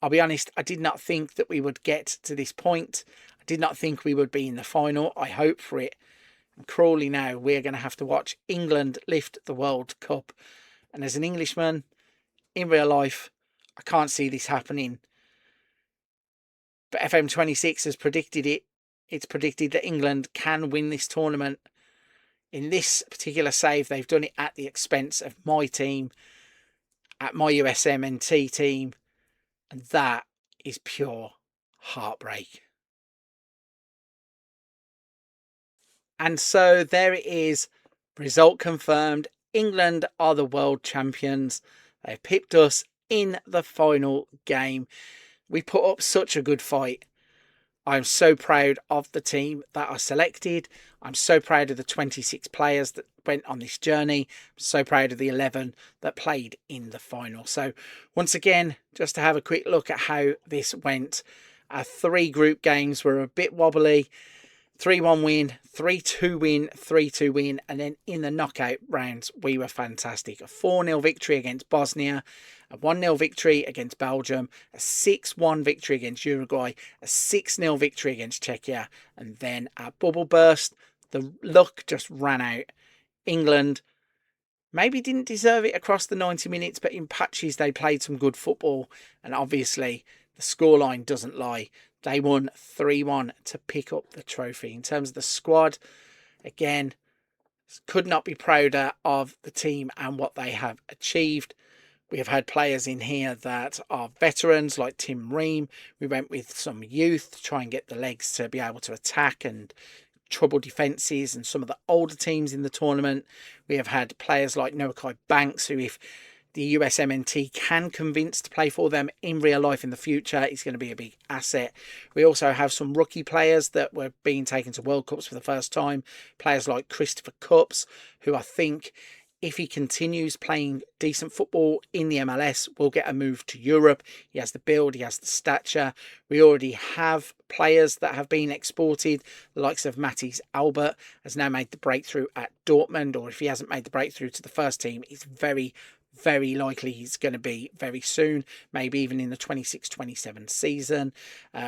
I'll be honest, I did not think that we would get to this point. I did not think we would be in the final. I hope for it. And Crawley now, we're going to have to watch England lift the World Cup. And as an Englishman, in real life, I can't see this happening. But FM26 has predicted it. It's predicted that England can win this tournament. In this particular save, they've done it at the expense of my team, at my USMNT team. And that is pure heartbreak. And so there it is. Result confirmed. England are the world champions. They pipped us in the final game. We put up such a good fight. I'm so proud of the team that are selected. I'm so proud of the 26 players that went on this journey. I'm so proud of the 11 that played in the final. So once again, just to have a quick look at how this went. Our 3 group games were a bit wobbly. 3-1 win, 3-2 win, 3-2 win. And then in the knockout rounds, we were fantastic. A 4-0 victory against Bosnia, a 1-0 victory against Belgium, a 6-1 victory against Uruguay, a 6-0 victory against Czechia. And then our bubble burst, the luck just ran out. England maybe didn't deserve it across the 90 minutes, but in patches they played some good football. And obviously the scoreline doesn't lie. They won 3-1 to pick up the trophy. In terms of the squad, again, could not be prouder of the team and what they have achieved. We have had players in here that are veterans like Tim Ream. We went with some youth to try and get the legs to be able to attack and trouble defences, and some of the older teams in the tournament. We have had players like Noakai Banks, who if the USMNT can convince to play for them in real life in the future, is going to be a big asset. We also have some rookie players that were being taken to World Cups for the first time. Players like Christopher Cupps, who I think, if he continues playing decent football in the MLS, will get a move to Europe. He has the build, he has the stature. We already have players that have been exported. The likes of Matthijs Albert has now made the breakthrough at Dortmund, or if he hasn't made the breakthrough to the first team, it's very likely he's going to be very soon, maybe even in the 26-27 season.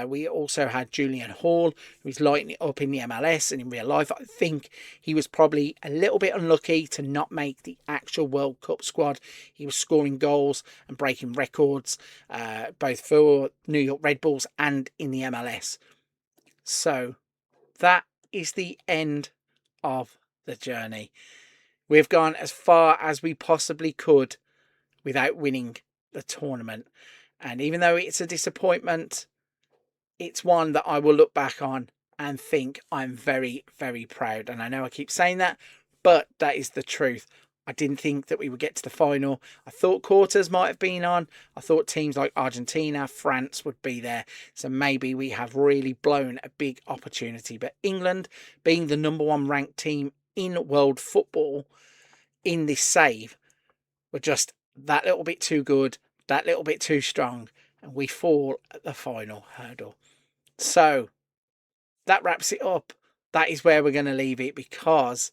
We also had Julian Hall, who's lighting it up in the MLS and in real life. I think he was probably a little bit unlucky to not make the actual World Cup squad. He was scoring goals and breaking records, both for New York Red Bulls and in the MLS. So that is the end of the journey. We've gone as far as we possibly could without winning the tournament. And even though it's a disappointment, it's one that I will look back on and think I'm very proud. And I know I keep saying that, but that is the truth. I didn't think that we would get to the final. I thought quarters might have been on. I thought teams like Argentina, France would be there. So maybe we have really blown a big opportunity. But England, being the #1 ranked team in world football, in this save, were just that little bit too good, that little bit too strong, and we fall at the final hurdle. So that wraps it up. That is where we're going to leave it, because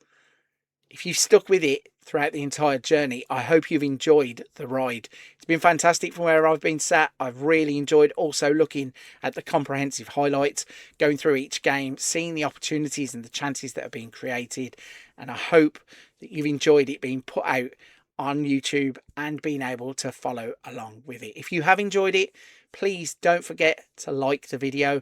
if you've stuck with it throughout the entire journey, I hope you've enjoyed the ride. It's been fantastic from where I've been sat. I've really enjoyed also looking at the comprehensive highlights, going through each game, seeing the opportunities and the chances that are being created. And I hope that you've enjoyed it being put out on YouTube and being able to follow along with it. If you have enjoyed it, please don't forget to like the video.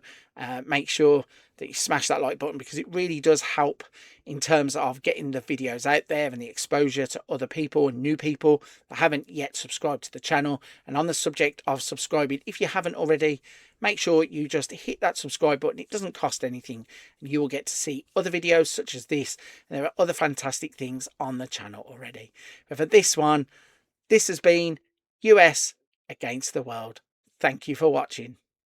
Make sure that you smash that like button, because it really does help in terms of getting the videos out there and the exposure to other people and new people that haven't yet subscribed to the channel. And on the subject of subscribing, if you haven't already, make sure you just hit that subscribe button. It doesn't cost anything, and you will get to see other videos such as this. And there are other fantastic things on the channel already. But for this one, this has been US against the world. Thank you for watching.